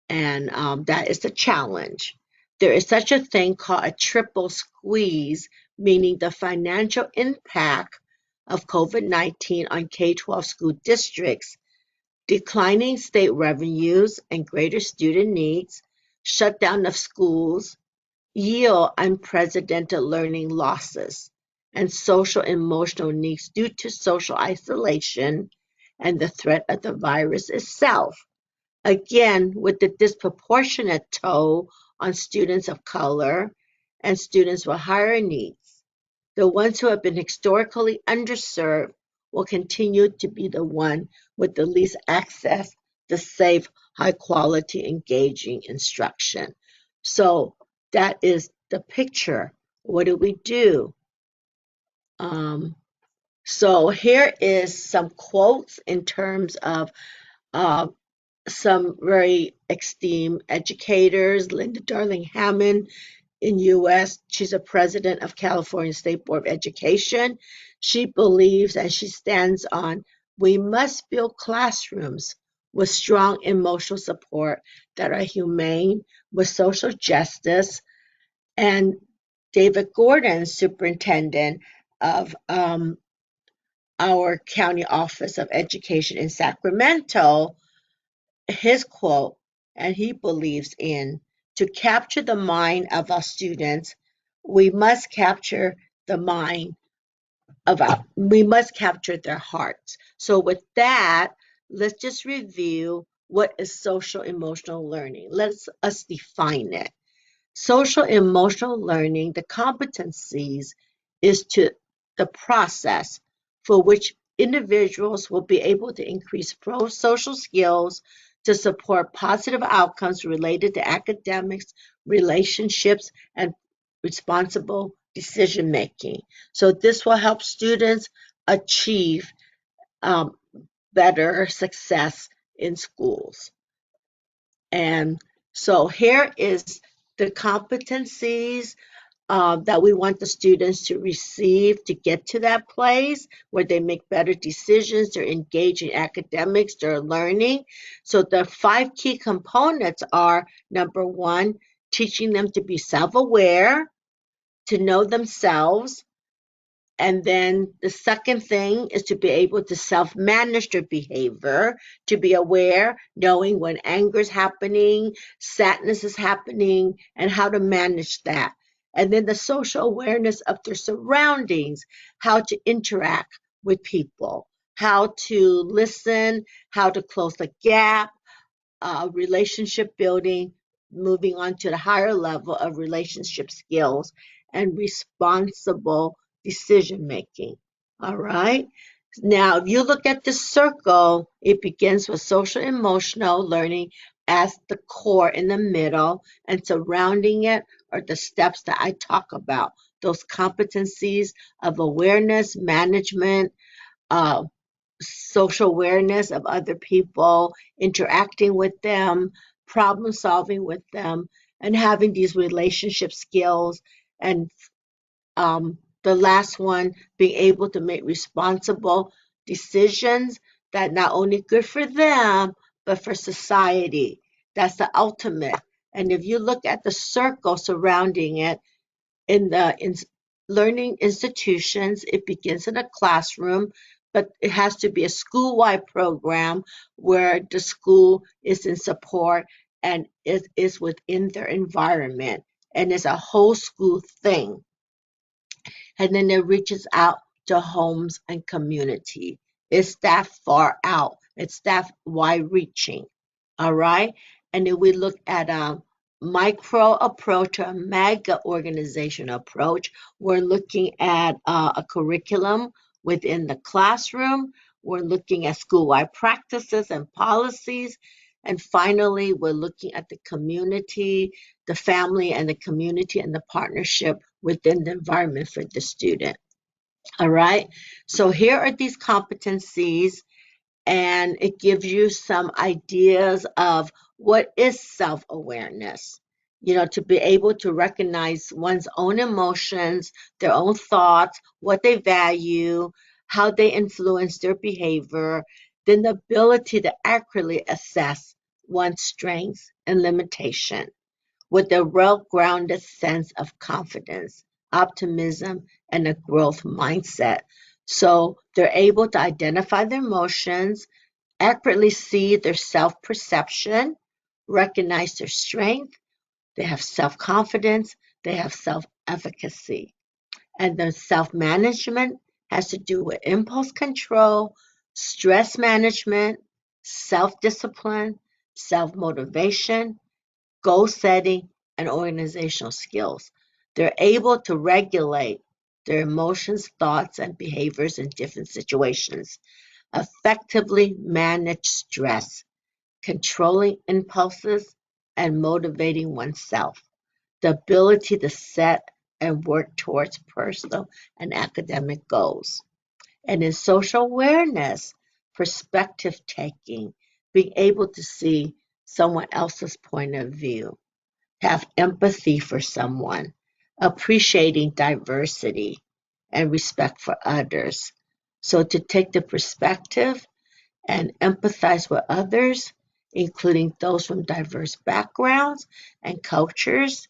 and that is the challenge. There is such a thing called a triple squeeze, meaning the financial impact of COVID-19 on K-12 school districts, declining state revenues and greater student needs, shutdown of schools, yield unprecedented learning losses, and social emotional needs due to social isolation and the threat of the virus itself. Again, with the disproportionate toll on students of color and students with higher needs. The ones who have been historically underserved will continue to be the one with the least access to safe, high quality, engaging instruction. So that is the picture. What do we do? So here is some quotes in terms of some very esteemed educators. Linda Darling Hammond in US, she's a president of California State Board of Education. She believes and she stands on, we must build classrooms with strong emotional support that are humane, with social justice. And David Gordon, superintendent of our county office of education in Sacramento, his quote, and he believes in, to capture the mind of our students, we must capture the mind we must capture their hearts. So with that, let's just review what is social emotional learning. Let's define it. Social emotional learning, the competencies, is to the process for which individuals will be able to increase pro-social skills to support positive outcomes related to academics, relationships, and responsible decision making. So this will help students achieve better success in schools. And so here is the competencies that we want the students to receive to get to that place where they make better decisions, they're engaged in academics, they're learning. So the 5 key components are, number 1, teaching them to be self-aware, to know themselves. And then the second thing is to be able to self-manage their behavior, to be aware, knowing when anger is happening, sadness is happening, and how to manage that. And then the social awareness of their surroundings, how to interact with people, how to listen, how to close the gap, relationship building, moving on to the higher level of relationship skills, and responsible decision making. All right. Now, if you look at the circle, it begins with social emotional learning as the core in the middle, and surrounding it are the steps that I talk about, those competencies of awareness, management, uh, social awareness of other people, interacting with them, problem solving with them, and having these relationship skills. And the last one, being able to make responsible decisions that not only good for them, but for society. That's the ultimate. And if you look at the circle surrounding it, in learning institutions, it begins in a classroom, but it has to be a school-wide program where the school is in support and it is within their environment, and it's a whole school thing. And then it reaches out to homes and community. It's that far out. It's that wide reaching. All right. And if we look at a micro approach or a mega organization approach, we're looking at a curriculum within the classroom. We're looking at school-wide practices and policies. And finally, we're looking at the community, the family and the community and the partnership within the environment for the student. All right. So here are these competencies, and it gives you some ideas of what is self-awareness. You know, to be able to recognize one's own emotions, their own thoughts, what they value, how they influence their behavior, then the ability to accurately assess one's strengths and limitation with a well-grounded sense of confidence, optimism, and a growth mindset. So they're able to identify their emotions, accurately see their self-perception, recognize their strength, they have self-confidence, they have self-efficacy. And the self-management has to do with impulse control, stress management, self-discipline, self-motivation, goal setting, and organizational skills. They're able to regulate their emotions, thoughts, and behaviors in different situations, effectively manage stress, controlling impulses, and motivating oneself. The ability to set and work towards personal and academic goals. And in social awareness, perspective taking, being able to see someone else's point of view, have empathy for someone, appreciating diversity, and respect for others. So to take the perspective and empathize with others, including those from diverse backgrounds and cultures,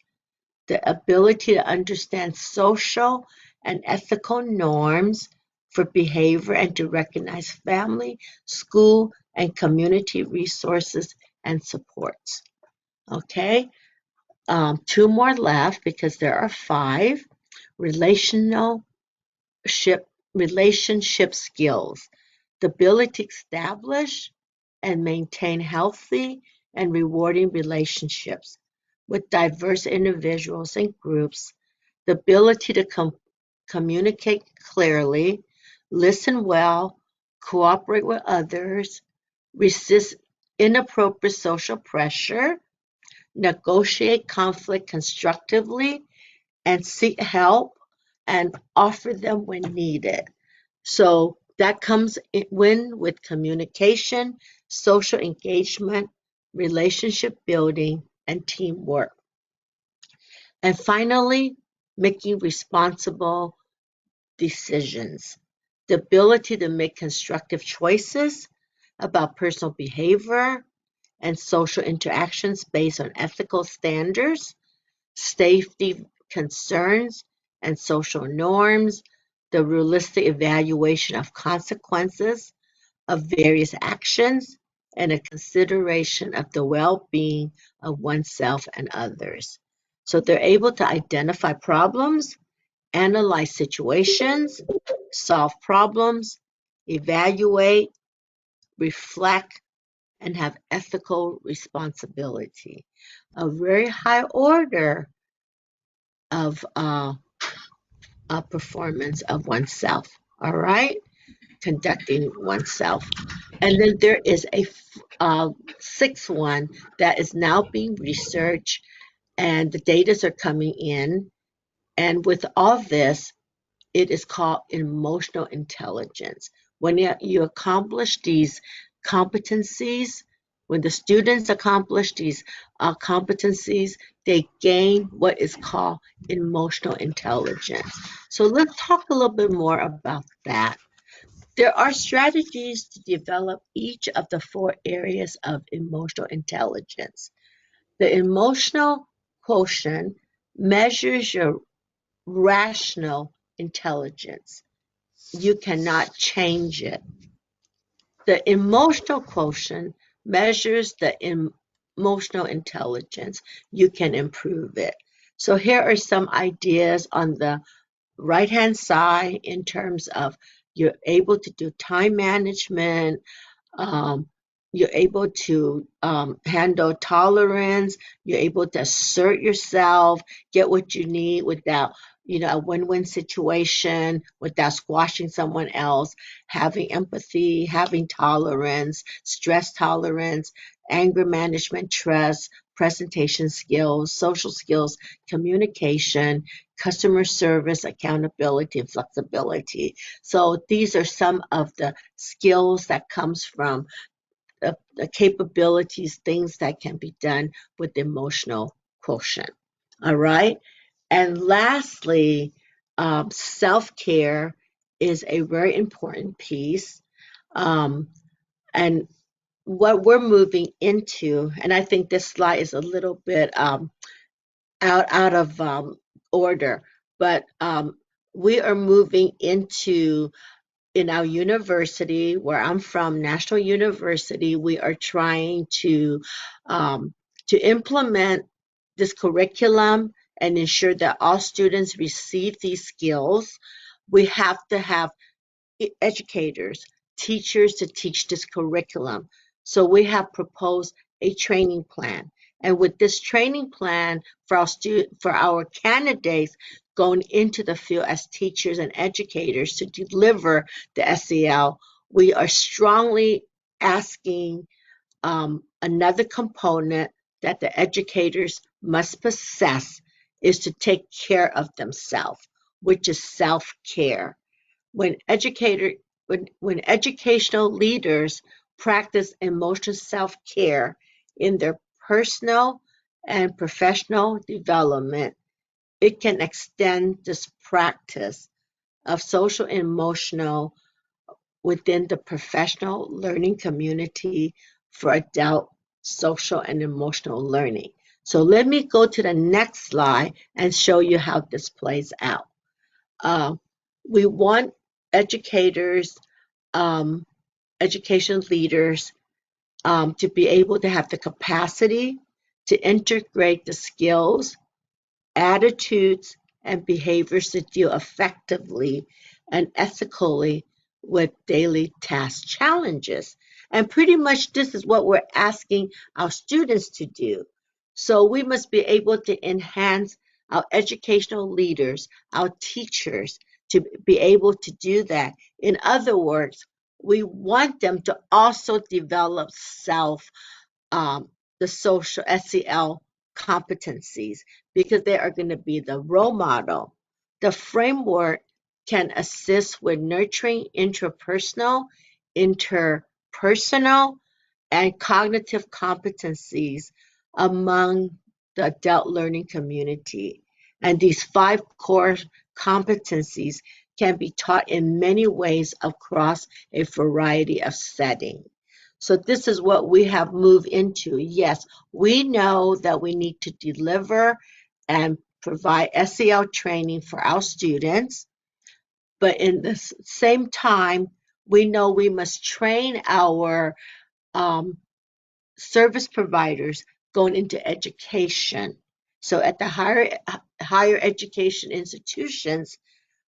the ability to understand social and ethical norms for behavior and to recognize family, school, and community resources and supports. Okay, 2 more left because there are 5. Relationship skills, the ability to establish and maintain healthy and rewarding relationships with diverse individuals and groups, the ability to communicate clearly, listen well, cooperate with others, resist inappropriate social pressure, negotiate conflict constructively, and seek help and offer them when needed. So that comes in with communication, social engagement, relationship building, and teamwork. And finally, making responsible decisions, the ability to make constructive choices about personal behavior and social interactions based on ethical standards, safety concerns, and social norms, the realistic evaluation of consequences of various actions, and a consideration of the well-being of oneself and others. So they're able to identify problems, analyze situations, solve problems, evaluate, reflect, and have ethical responsibility. A very high order of performance of oneself, all right? Conducting oneself. And then there is a sixth one that is now being researched, and the data are coming in. And with all this, it is called emotional intelligence. When you accomplish these competencies, when the students accomplish these competencies, they gain what is called emotional intelligence. So let's talk a little bit more about that. There are strategies to develop each of the 4 areas of emotional intelligence. The emotional quotient measures your rational intelligence. You cannot change it. The emotional quotient measures the emotional intelligence. You can improve it. So here are some ideas on the right-hand side in terms of you're able to do time management, you're able to handle tolerance, you're able to assert yourself, get what you need without, a win-win situation, without squashing someone else, having empathy, having tolerance, stress tolerance, anger management, trust, presentation skills, social skills, communication, customer service, accountability, and flexibility. So these are some of the skills that comes from the capabilities, things that can be done with emotional quotient. All right. And lastly, self-care is a very important piece. And what we're moving into, and I think this slide is a little bit out of order, but we are moving into, in our university, where I'm from, National University, we are trying to implement this curriculum and ensure that all students receive these skills. We have to have educators, teachers to teach this curriculum. So we have proposed a training plan. And with this training plan for our candidates going into the field as teachers and educators to deliver the SEL, we are strongly asking another component that the educators must possess is to take care of themselves, which is self-care. When educational leaders practice emotional self-care in their personal and professional development, it can extend this practice of social and emotional within the professional learning community for adult social and emotional learning. So let me go to the next slide and show you how this plays out. We want educators, education leaders to be able to have the capacity to integrate the skills, attitudes, and behaviors to deal effectively and ethically with daily task challenges. And pretty much this is what we're asking our students to do. So we must be able to enhance our educational leaders, our teachers, to be able to do that. In other words, we want them to also develop the social SEL competencies, because they are going to be the role model. The framework can assist with nurturing interpersonal, interpersonal, and cognitive competencies among the adult learning community. And these 5 core competencies can be taught in many ways across a variety of settings. So this is what we have moved into. Yes, we know that we need to deliver and provide SEL training for our students, but in the same time, we know we must train our service providers going into education. So at the higher education institutions,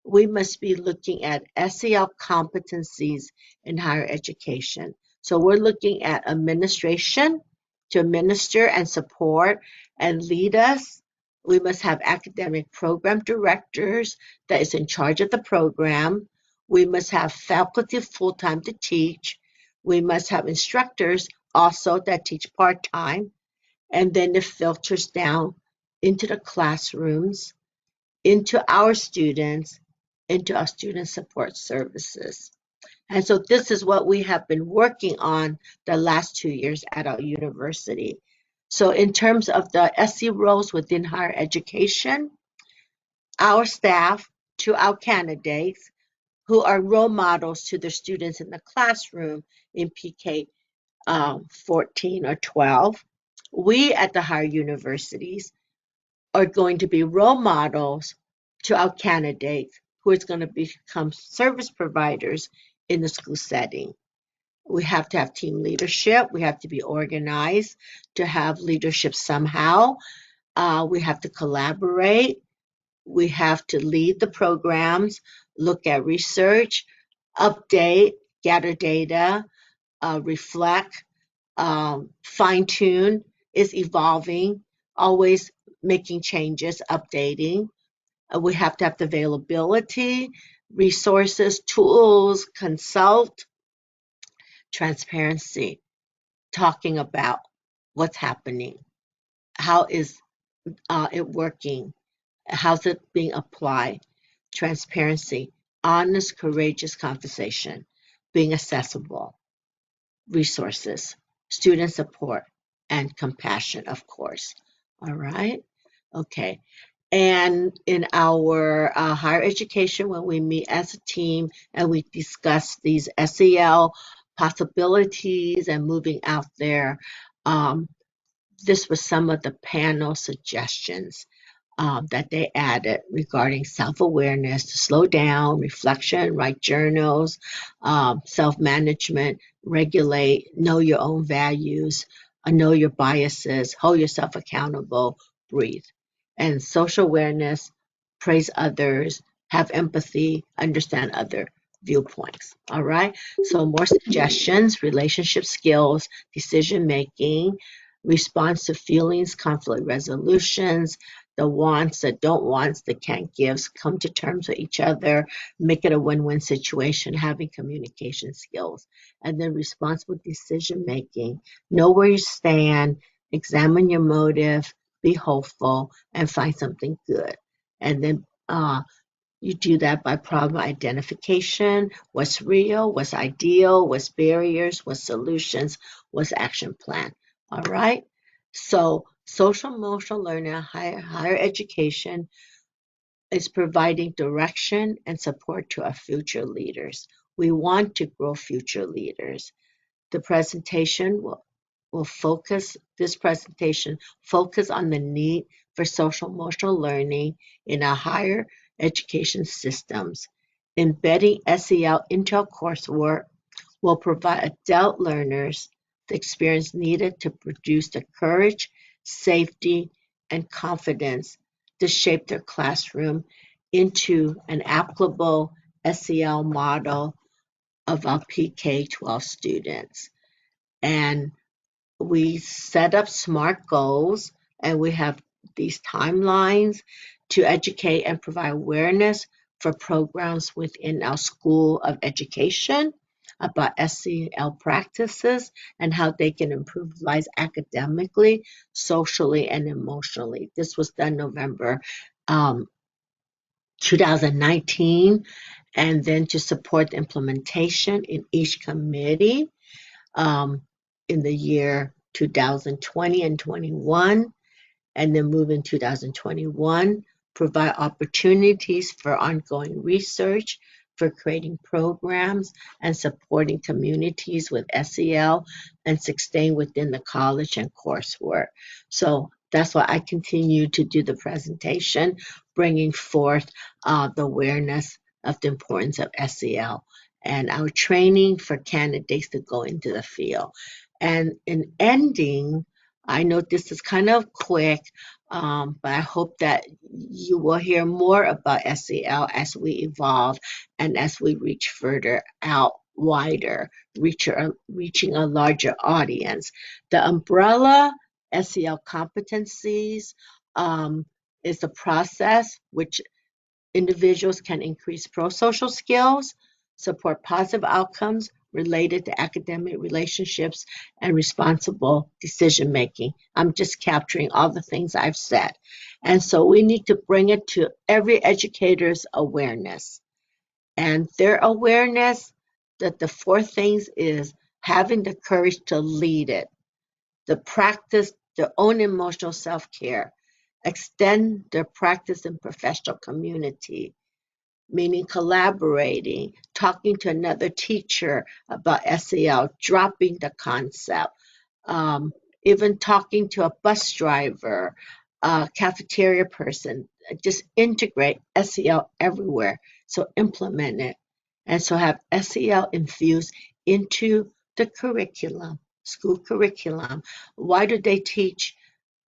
we must be looking at SEL competencies in higher education. So we're looking at administration to administer and support and lead us. We must have academic program directors that is in charge of the program. We must have faculty full-time to teach. We must have instructors also that teach part-time. And then it filters down into the classrooms, into our students, into our student support services. And so this is what we have been working on the last 2 years at our university. So in terms of the SE roles within higher education, our staff to our candidates who are role models to the students in the classroom in PK 14 or 12, we at the higher universities are going to be role models to our candidates who is going to become service providers in the school setting. We have to have team leadership. We have to be organized to have leadership somehow. We have to collaborate. We have to lead the programs, look at research, update, gather data, reflect, fine-tune, is evolving, always making changes, updating. We have to have the availability, resources, tools, consult, transparency, talking about what's happening, how is it working, how's it being applied, transparency, honest, courageous conversation, being accessible, resources, student support, and compassion, of course. All right. Okay. And in our higher education, when we meet as a team and we discuss these SEL possibilities and moving out there, this was some of the panel suggestions that they added regarding self-awareness, to slow down, reflection, write journals, self-management, regulate, know your own values, know your biases, hold yourself accountable, breathe. And social awareness, praise others, have empathy, understand other viewpoints. All right. So more suggestions, relationship skills, decision making, response to feelings, conflict resolutions, the wants, the don't wants, the can't gives, come to terms with each other, make it a win-win situation, having communication skills, and then responsible decision making, know where you stand, examine your motive, be hopeful, and find something good. And then you do that by problem identification, what's real, what's ideal, what's barriers, what's solutions, what's action plan. All right. So social emotional learning, higher education is providing direction and support to our future leaders. We want to grow future leaders. The presentation will focus on the need for social emotional learning in our higher education systems. Embedding SEL into our coursework will provide adult learners the experience needed to produce the courage, safety, and confidence to shape their classroom into an applicable SEL model of our PK-12 students. And we set up SMART goals, and we have these timelines to educate and provide awareness for programs within our School of Education about SEL practices and how they can improve lives academically, socially, and emotionally. This was done November 2019, and then to support the implementation in each committee in the year 2020 and 21, and then move in 2021 provide opportunities for ongoing research, for creating programs and supporting communities with SEL, and sustain within the college and coursework. So that's why I continue to do the presentation, bringing forth the awareness of the importance of SEL and our training for candidates to go into the field. And in ending, I know this is kind of quick, but I hope that you will hear more about SEL as we evolve and as we reach further out wider, reaching a larger audience. The umbrella SEL competencies is a process which individuals can increase pro-social skills, support positive outcomes related to academic relationships, and responsible decision making. I'm just capturing all the things I've said. And so we need to bring it to every educator's awareness. And their awareness that the four things is having the courage to lead it, the practice their own emotional self-care, extend their practice in professional community, meaning collaborating, talking to another teacher about SEL, dropping the concept, even talking to a bus driver, a cafeteria person, just integrate SEL everywhere. So implement it. And so have SEL infused into the curriculum, school curriculum. Why do they teach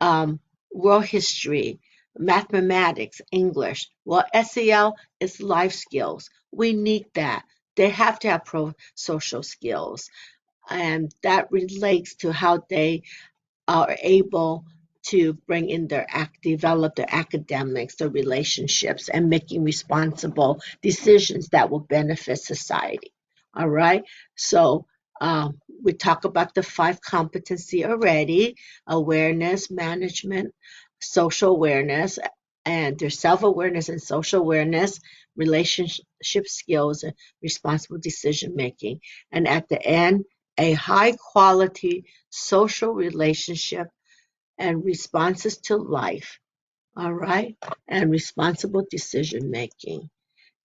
world history, mathematics, English? Well, SEL is life skills. We need that. They have to have pro-social skills. And that relates to how they are able to bring in develop their academics, their relationships, and making responsible decisions that will benefit society. All right. So we talk about the 5 competency already: awareness, management, social awareness, and there's self-awareness and social awareness, relationship skills, and responsible decision making. And at the end, a high quality social relationship and responses to life. All right. And responsible decision making.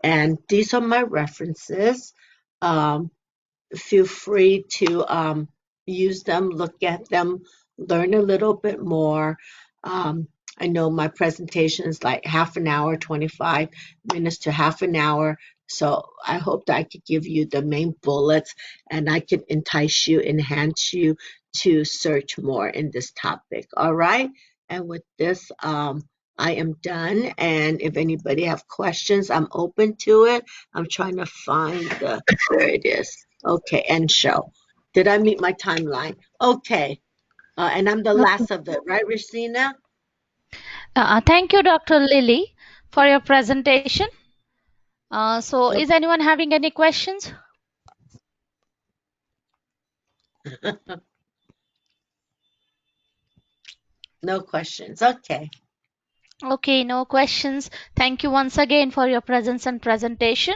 And these are my references. Feel free to use them, look at them, learn a little bit more. I know my presentation is like half an hour, 25 minutes to half an hour. So I hope that I could give you the main bullets and I can entice you, enhance you to search more in this topic. All right. And with this, I am done. And if anybody have questions, I'm open to it. I'm trying to find there it is. Okay, end show. Did I meet my timeline? Okay. And I'm the last of it, right, Racina? Thank you, Dr. Lily, for your presentation. So is anyone having any questions? No questions. Okay. Okay, no questions. Thank you once again for your presence and presentation.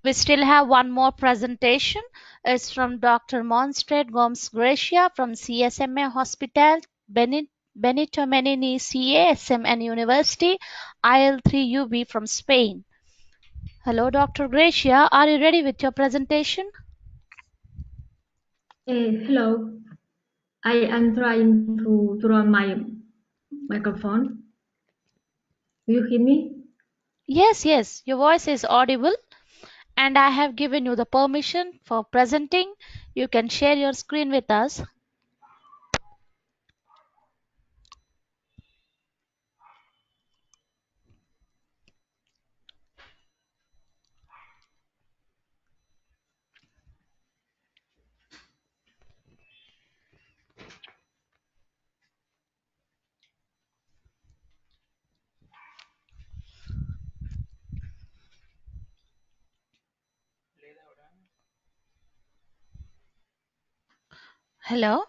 We still have one more presentation. It's from Dr. Monstred Gomes Gracia from CSMA Hospital, Benito Menini, CASMN University, IL3UB from Spain. Hello, Dr. Gracia. Are you ready with your presentation? Hello. I am trying to turn on my microphone. Do you hear me? Yes, your voice is audible and I have given you the permission for presenting. You can share your screen with us. Hello.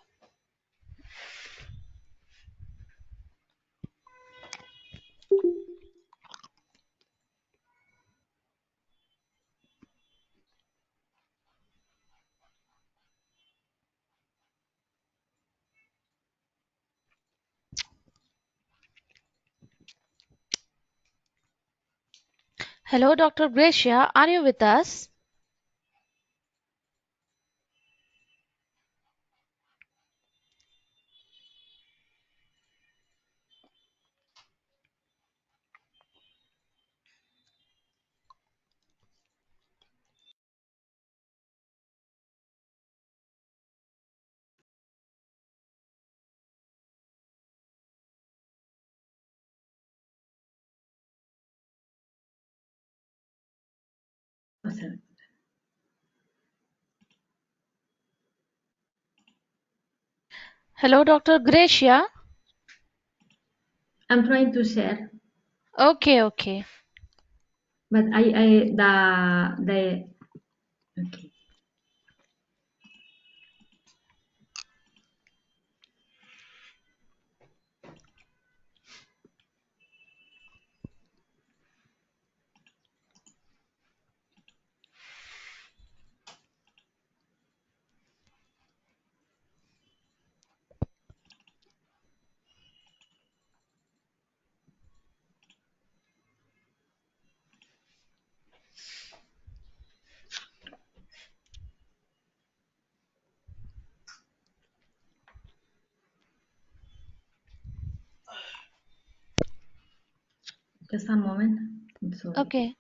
Hello, Dr. Gracia. Are you with us? Hello, Dr. Gracia. I'm trying to share, Okay, okay. but the okay. Just a moment. I'm sorry. Okay.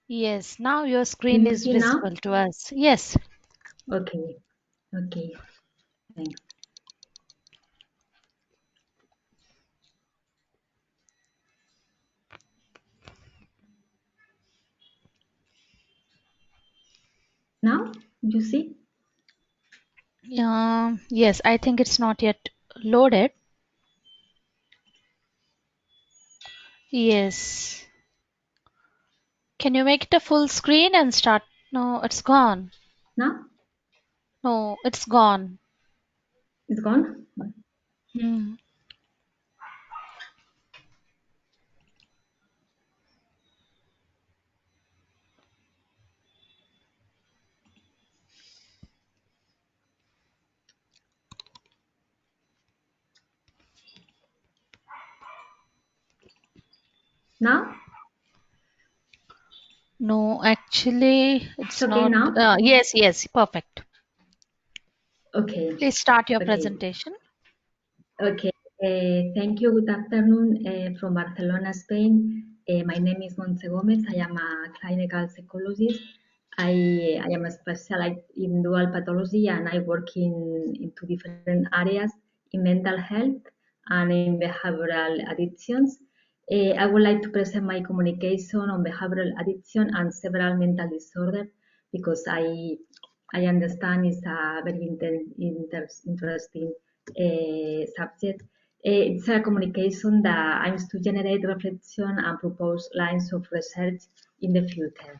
Yes, now your Can screen you is see now? visible to us. Yes. Okay. Okay. Thanks. Now you see? Yes, I think it's not yet loaded. Yes. Can you make it a full screen and start? No, it's gone. Now No, it's gone. it's gone. Hmm. Now No, actually, it's it's okay not. now. Yes, yes, perfect. Okay. Please start your Okay. presentation. Okay. Thank you. Good afternoon from Barcelona, Spain. My name is Montse Gomez. I am a clinical psychologist. I am specialized in dual pathology and I work in two different areas in mental health and in behavioral addictions. I would like to present my communication on behavioral addiction and several mental disorders because I understand it's a very interesting subject. It's a communication that aims to generate reflection and propose lines of research in the future.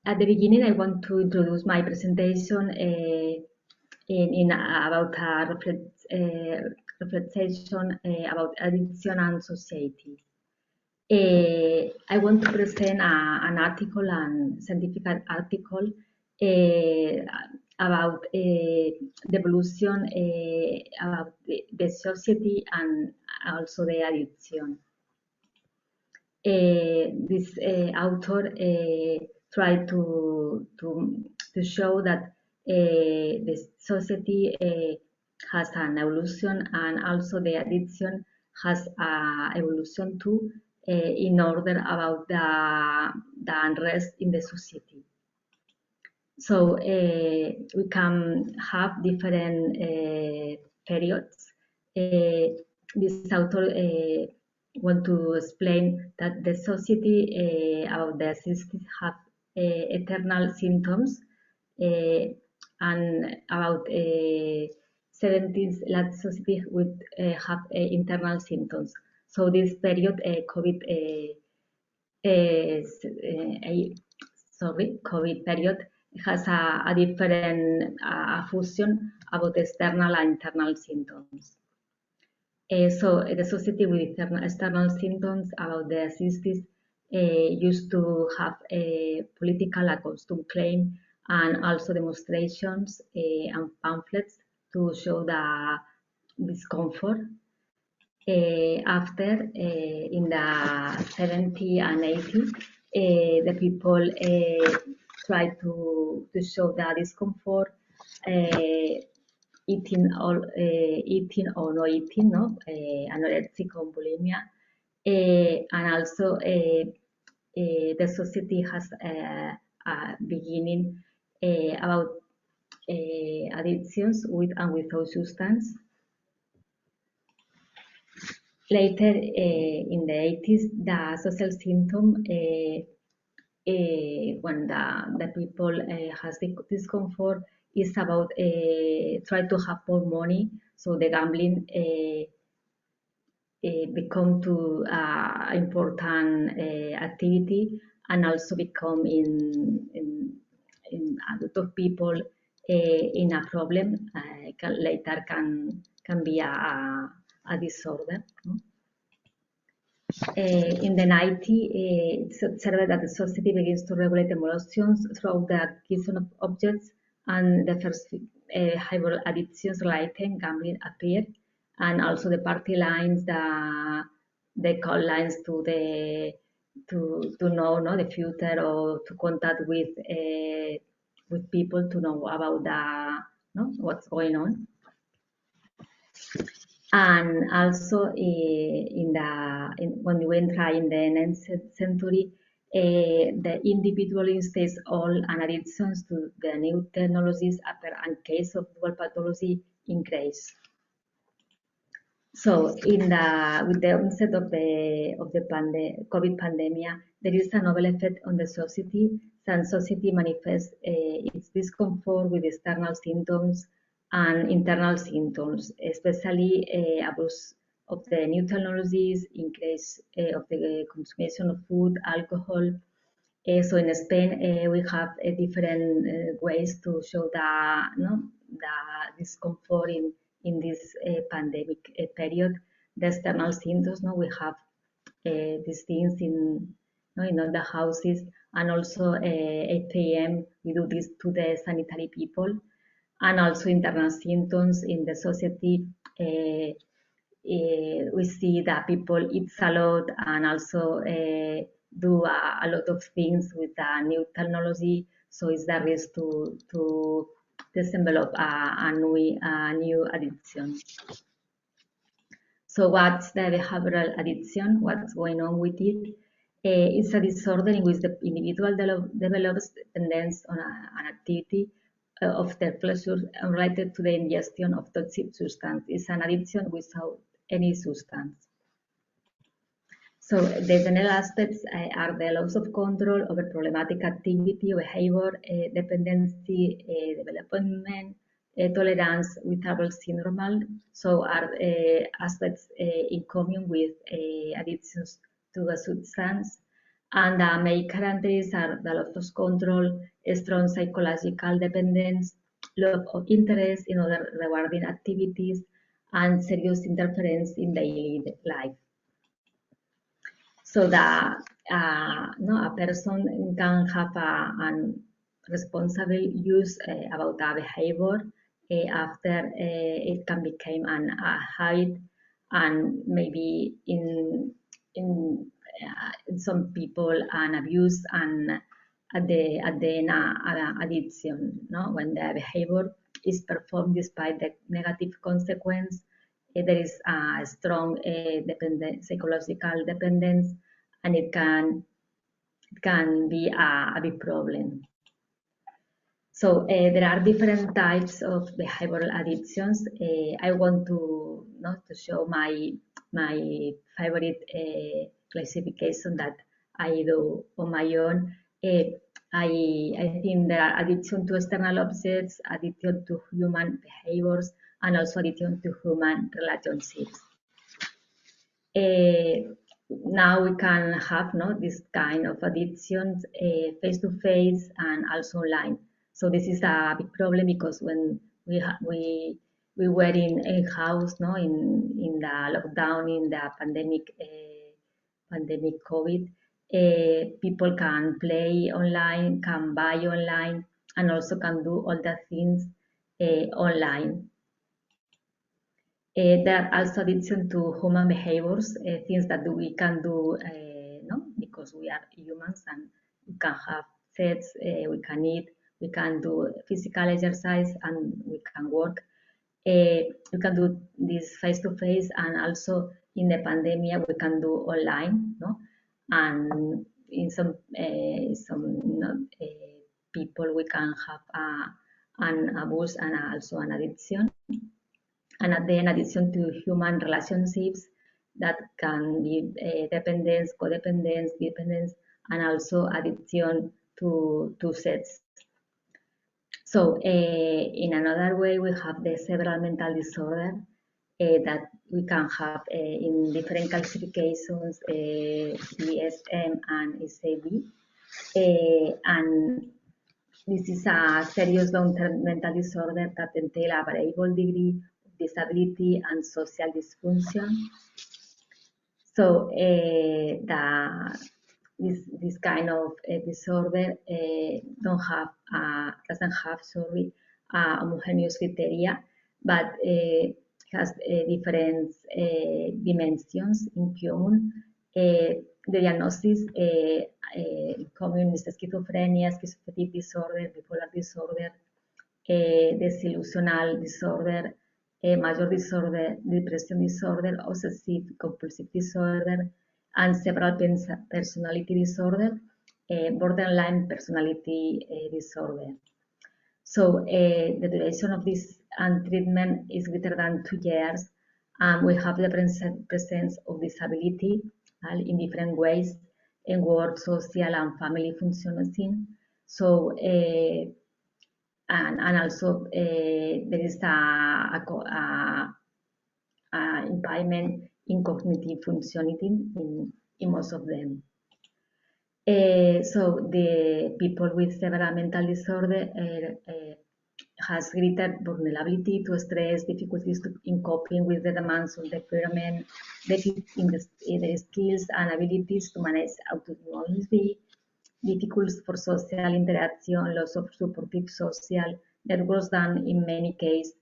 At the beginning, I want to introduce my presentation in about a reflection about addiction and society. I want to present an article, and scientific article about the evolution about the society and also the addiction. This author tried to show that the society has an evolution and also the addiction has a evolution too in order about the unrest in the society. So we can have different periods. This author want to explain that the society about the systems have eternal symptoms and about 70s that society would have internal symptoms. So this period COVID COVID period has a different fusion about external and internal symptoms. So the society with external symptoms about the disease used to have a political accustomed claim and also demonstrations and pamphlets to show the discomfort. After, in the 70s and 80s, the people tried to show the discomfort, eating or not eating, no, anorexia and bulimia, and also the society has a beginning about addictions with and without substance. Later, in the 80s, the social symptom when the people has the discomfort is about try to have more money, so the gambling become to important activity, and also become in a lot of people in a problem later can be a disorder. No? In the 90s, it's observed that the society begins to regulate emotions through the acquisition of objects, and the first behavioral addictions like gambling appeared, and also the party lines, the call lines to the to know no, the future, or to contact with people to know about the no, what's going on. And also when we enter in the 19th century, the individual instead all and addictions to the new technologies appear, and case of dual pathology increase. So with the onset of the COVID pandemic, there is a novel effect on the society. Some society manifests its discomfort with external symptoms and internal symptoms, especially abuse of the new technologies, increase of the consumption of food, alcohol. So in Spain, we have different ways to show the discomfort in this pandemic period. The external symptoms, we have these things in all the houses, and also 8 p.m. we do this to the sanitary people, and also internal symptoms in the society. We see that people eat a lot, and also do a lot of things with the new technology, so it's the risk to develop a new addiction. So what's the behavioral addiction? What's going on with it? It's a disorder in which the individual develops dependence on an activity of their pleasure related to the ingestion of toxic substance. It's an addiction without any substance. So the general aspects are the loss of control over problematic activity, behavior, dependency, development, tolerance, withdrawal syndrome. So are aspects in common with addictions to a substance. And the main characteristics are the loss of control, strong psychological dependence, loss of interest in other rewarding activities, and serious interference in daily life. So that a person can have an responsible use about a behavior after it can become a habit, and maybe in some people an abuse, and at the end addiction. When the behavior is performed despite the negative consequence, there is a strong psychological dependence, and it can be a big problem. So there are different types of behavioral addictions. I want to show my favorite classification that I do on my own. I think there are addiction to external objects, addiction to human behaviors, and also addiction to human relationships. Now we can have this kind of addictions face to face and also online. So this is a big problem, because when we we were in house, no, in the lockdown, in the pandemic COVID. People can play online, can buy online, and also can do all the things online. There are also addiction to human behaviors, things that we can do, no, because we are humans and we can have sex, we can eat, we can do physical exercise, and we can work. We can do this face to face, and also in the pandemic we can do online, no, and in some people we can have an abuse and also an addiction. And then addiction to human relationships that can be dependence, codependence, dependence, and also addiction to sex. So in another way, we have the several mental disorder that we can have in different classifications, DSM and SAD. And this is a serious long-term mental disorder that entails a variable degree of disability and social dysfunction. So this kind of disorder doesn't have homogeneous criteria, but has different dimensions in common. The diagnosis common is schizophrenia, schizoaffective disorder, bipolar disorder, delusional disorder, major disorder, depression disorder, obsessive compulsive disorder, and several personality disorder, borderline personality disorder. So the duration of this treatment is greater than 2 years, and we have the presence of disability in different ways in work, social, and family functioning. So and also there is a impairment in cognitive functioning in most of them. So the people with several mental disorder has greater vulnerability to stress, difficulties in coping with the demands of the environment, deficit in the skills and abilities to manage autonomy, difficulties for social interaction, loss of supportive social networks that in many cases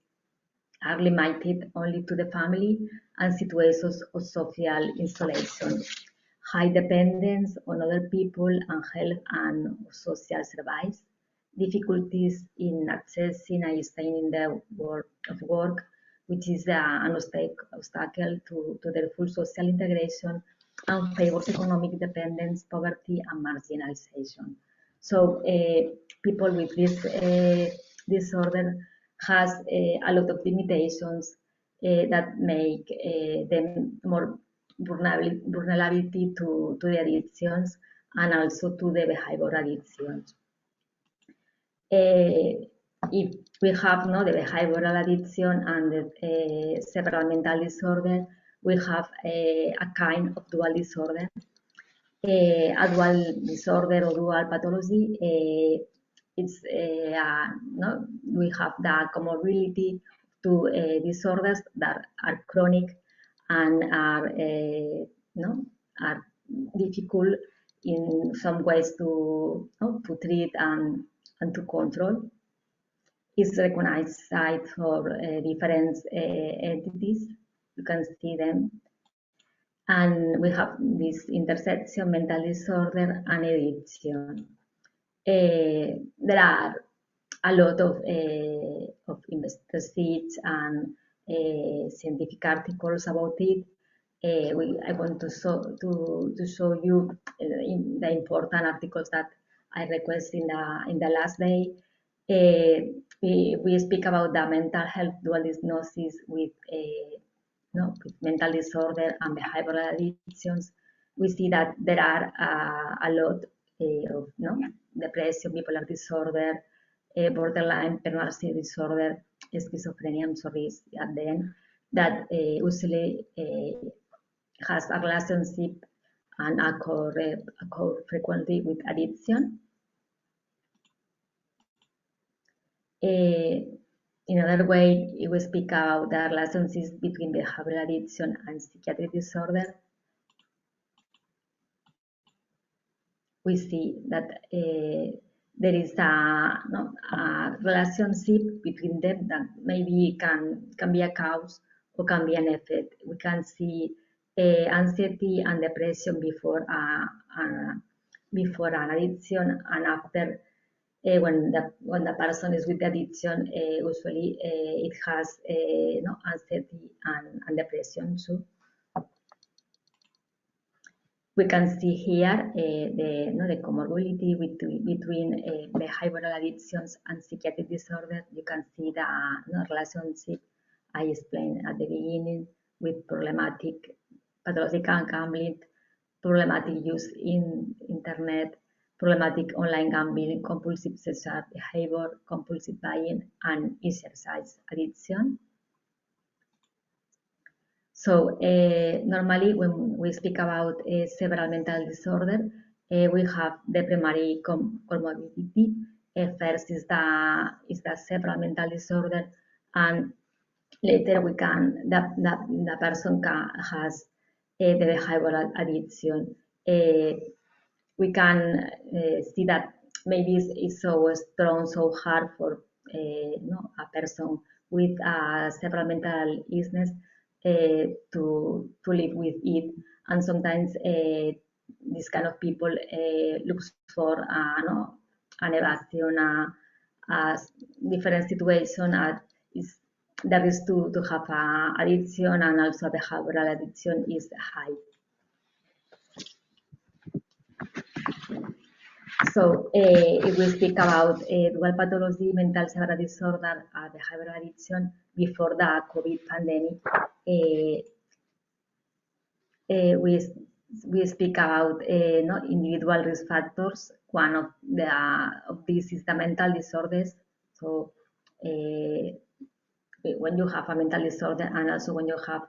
are limited only to the family, and situations of social isolation, high dependence on other people and health and social services, difficulties in accessing and staying in the world of work, which is an obstacle to their full social integration, and favors economic dependence, poverty, and marginalization. So people with this disorder has a lot of limitations that make them more vulnerability to the addictions and also to the behavioral addictions. If we have the behavioral addiction and the several mental disorder, we have a kind of dual disorder. A dual disorder or dual pathology, it's we have the comorbidity to disorders that are chronic and are difficult in some ways to treat and to control. It's recognized site for different entities. You can see them. And we have this intersection, mental disorder and addiction. There are a lot of research and scientific articles about it. I want to show you the important articles that I requested in the last day. We speak about the mental health dual diagnosis with with mental disorder and behavioral addictions. We see that there are a lot of depression, bipolar disorder, borderline personality disorder, schizophrenia, I'm sorry, at the end, that usually has a relationship and occur frequently with addiction. in another way, if we speak about the relationships between behavioral addiction and psychiatric disorder, we see that there is a relationship between them that maybe can be a cause or can be an effect. We can see anxiety and depression before an addiction, and after when the person is with the addiction, usually it has anxiety and depression too. We can see here the comorbidity between behavioral addictions and psychiatric disorders. You can see the relationship I explained at the beginning with problematic pathological gambling, problematic use in internet, problematic online gambling, compulsive sexual behavior, compulsive buying, and exercise addiction. So normally when we speak about several mental disorder, we have the primary comorbidity. First is the several mental disorder, and later the person has the behavioral addiction. We can see that maybe it's so strong, so hard for a person with several mental illness to live with it, and sometimes this kind of people looks for an evasion, a different situation. The risk to have addiction and also behavioral addiction is high. So if we speak about dual pathology, mental several disorder, behavioral addiction, before the COVID pandemic, we speak about individual risk factors. One of these is the mental disorders. So when you have a mental disorder and also when you have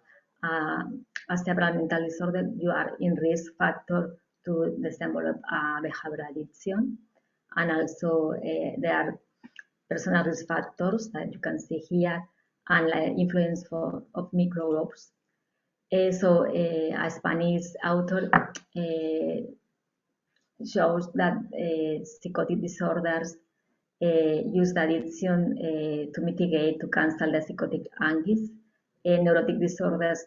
a several mental disorder, you are in risk factor to develop behavioral addiction. And also there are personal risk factors that you can see here, and influence of microgroups. So a Spanish author shows that psychotic disorders use the addiction to mitigate, to cancel the psychotic angst. Neurotic disorders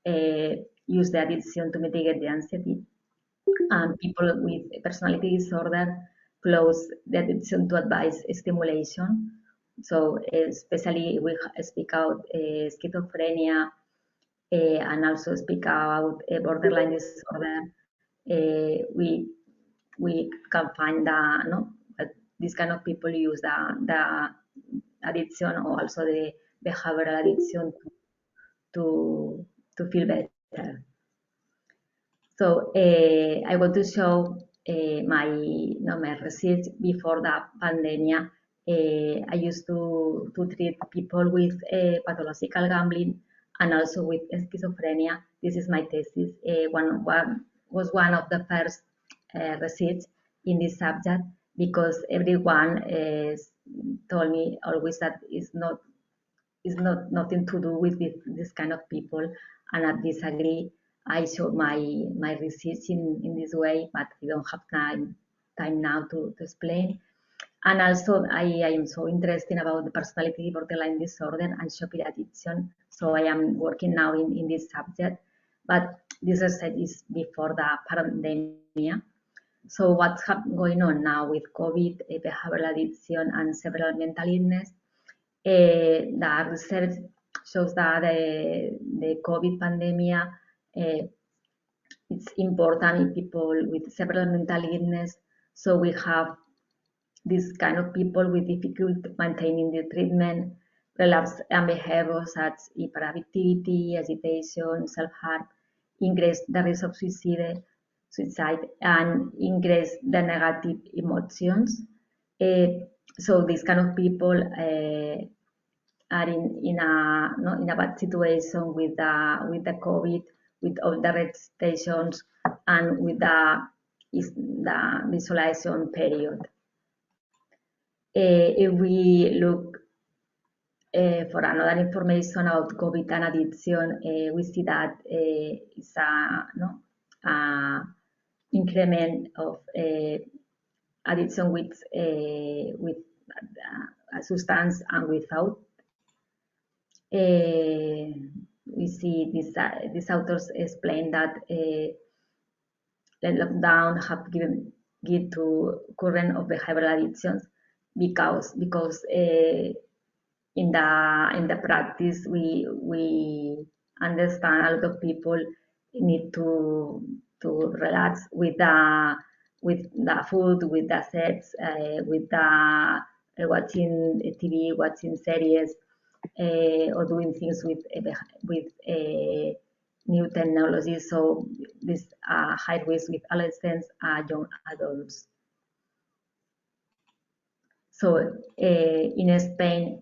use the addiction to mitigate the anxiety. And people with personality disorder close the addiction to advice stimulation. So especially we speak out schizophrenia and also speak about borderline disorder. We can find these kind of people use the addiction or also the behavioral addiction to feel better. So I want to show my research before the pandemic. I used to treat people with pathological gambling and also with schizophrenia. This is my thesis. Was one of the first research in this subject, because everyone told me always that it's nothing to do with this kind of people, and I disagree. I showed my research in this way, but I don't have time now to explain. And also, I am so interested about the personality borderline disorder and shopping addiction. So I am working now in this subject, but this research is before the pandemic. So what's going on now with COVID, behavioral addiction, and several mental illness? The research shows that the COVID pandemic it's important in people with several mental illness. So we have this kind of people with difficulty maintaining the treatment, relapse and behaviors such as hyperactivity, agitation, self-harm, increase the risk of suicide, and increase the negative emotions. So these kind of people are in a bad situation with the COVID, with all the restrictions and with the isolation period. If we look for another information about COVID and addiction, we see that it's a increment of addiction with a substance and without. We see these authors explain that the lockdown have given to current of behavioral addictions because in the practice we understand a lot of people need to relax with the food, with the sex, with the watching TV, watching series, or doing things with new technologies. So this high risk with adolescents, young adults. So in Spain,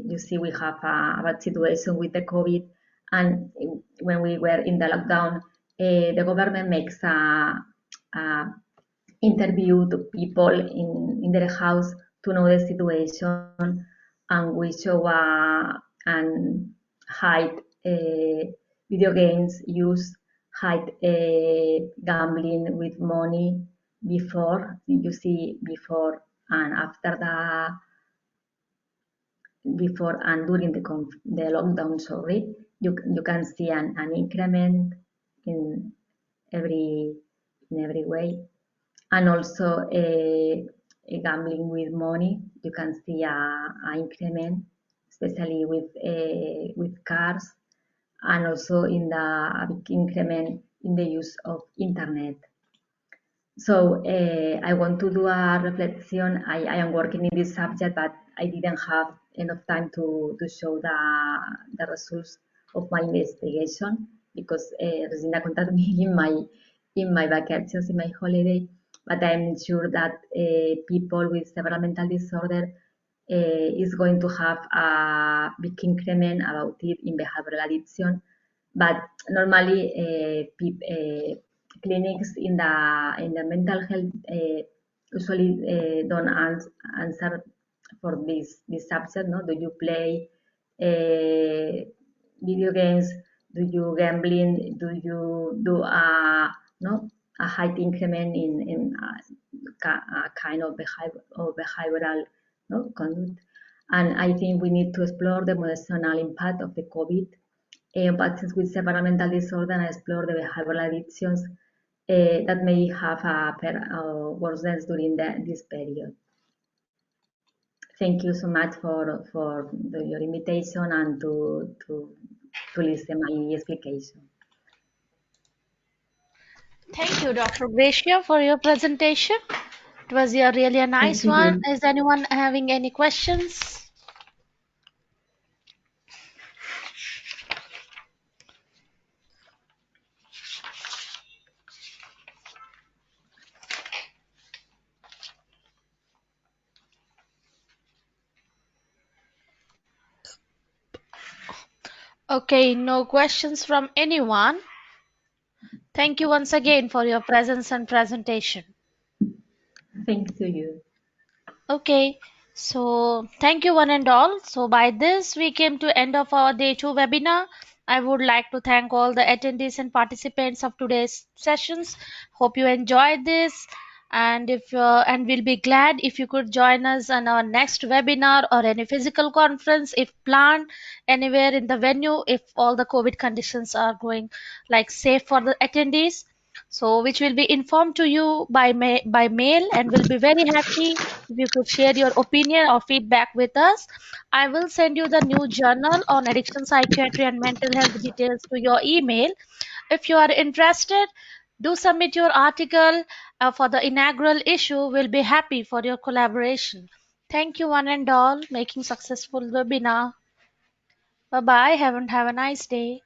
you see we have a bad situation with the COVID, and when we were in the lockdown, the government makes a interview to people in their house to know the situation, and we show and hide video games use, hide gambling with money before. You see before and after before and during the lockdown, sorry, you can see an increment in every way, and also gambling with money. You can see a increment, especially with cars, and also in a big increment in the use of internet. So I want to do a reflection. I am working in this subject, but I didn't have enough time to show the results of my investigation because Regina contacted me in my vacations, in my holiday. But I'm sure that people with several mental disorder is going to have a big increment about it in behavioral addiction. But normally, clinics in the mental health usually don't answer for this subject. No, do you play video games? Do you gambling? Do you do a high increment in a kind of behavioral conduct? And I think we need to explore the emotional impact of the COVID patients with several mental disorder and explore the behavioral addictions that may have worsened during this period. Thank you so much for your invitation and to listen my explication. Thank you, Dr. Gracia, for your presentation. It was really a nice one. Is anyone having any questions? Okay, no questions from anyone. Thank you once again for your presence and presentation. Thanks to you. Okay, so thank you one and all. So by this we came to end of our day 2 webinar. I would like to thank all the attendees and participants of today's sessions. Hope you enjoyed this, and we'll be glad if you could join us on our next webinar or any physical conference if planned anywhere in the venue, if all the COVID conditions are going like safe for the attendees. So which will be informed to you by mail, and we'll be very happy if you could share your opinion or feedback with us. I will send you the new journal on addiction, psychiatry, and mental health details to your email. If you are interested, do submit your article for the inaugural issue. We'll be happy for your collaboration. Thank you, one and all, making successful webinar. Bye bye. Have a nice day.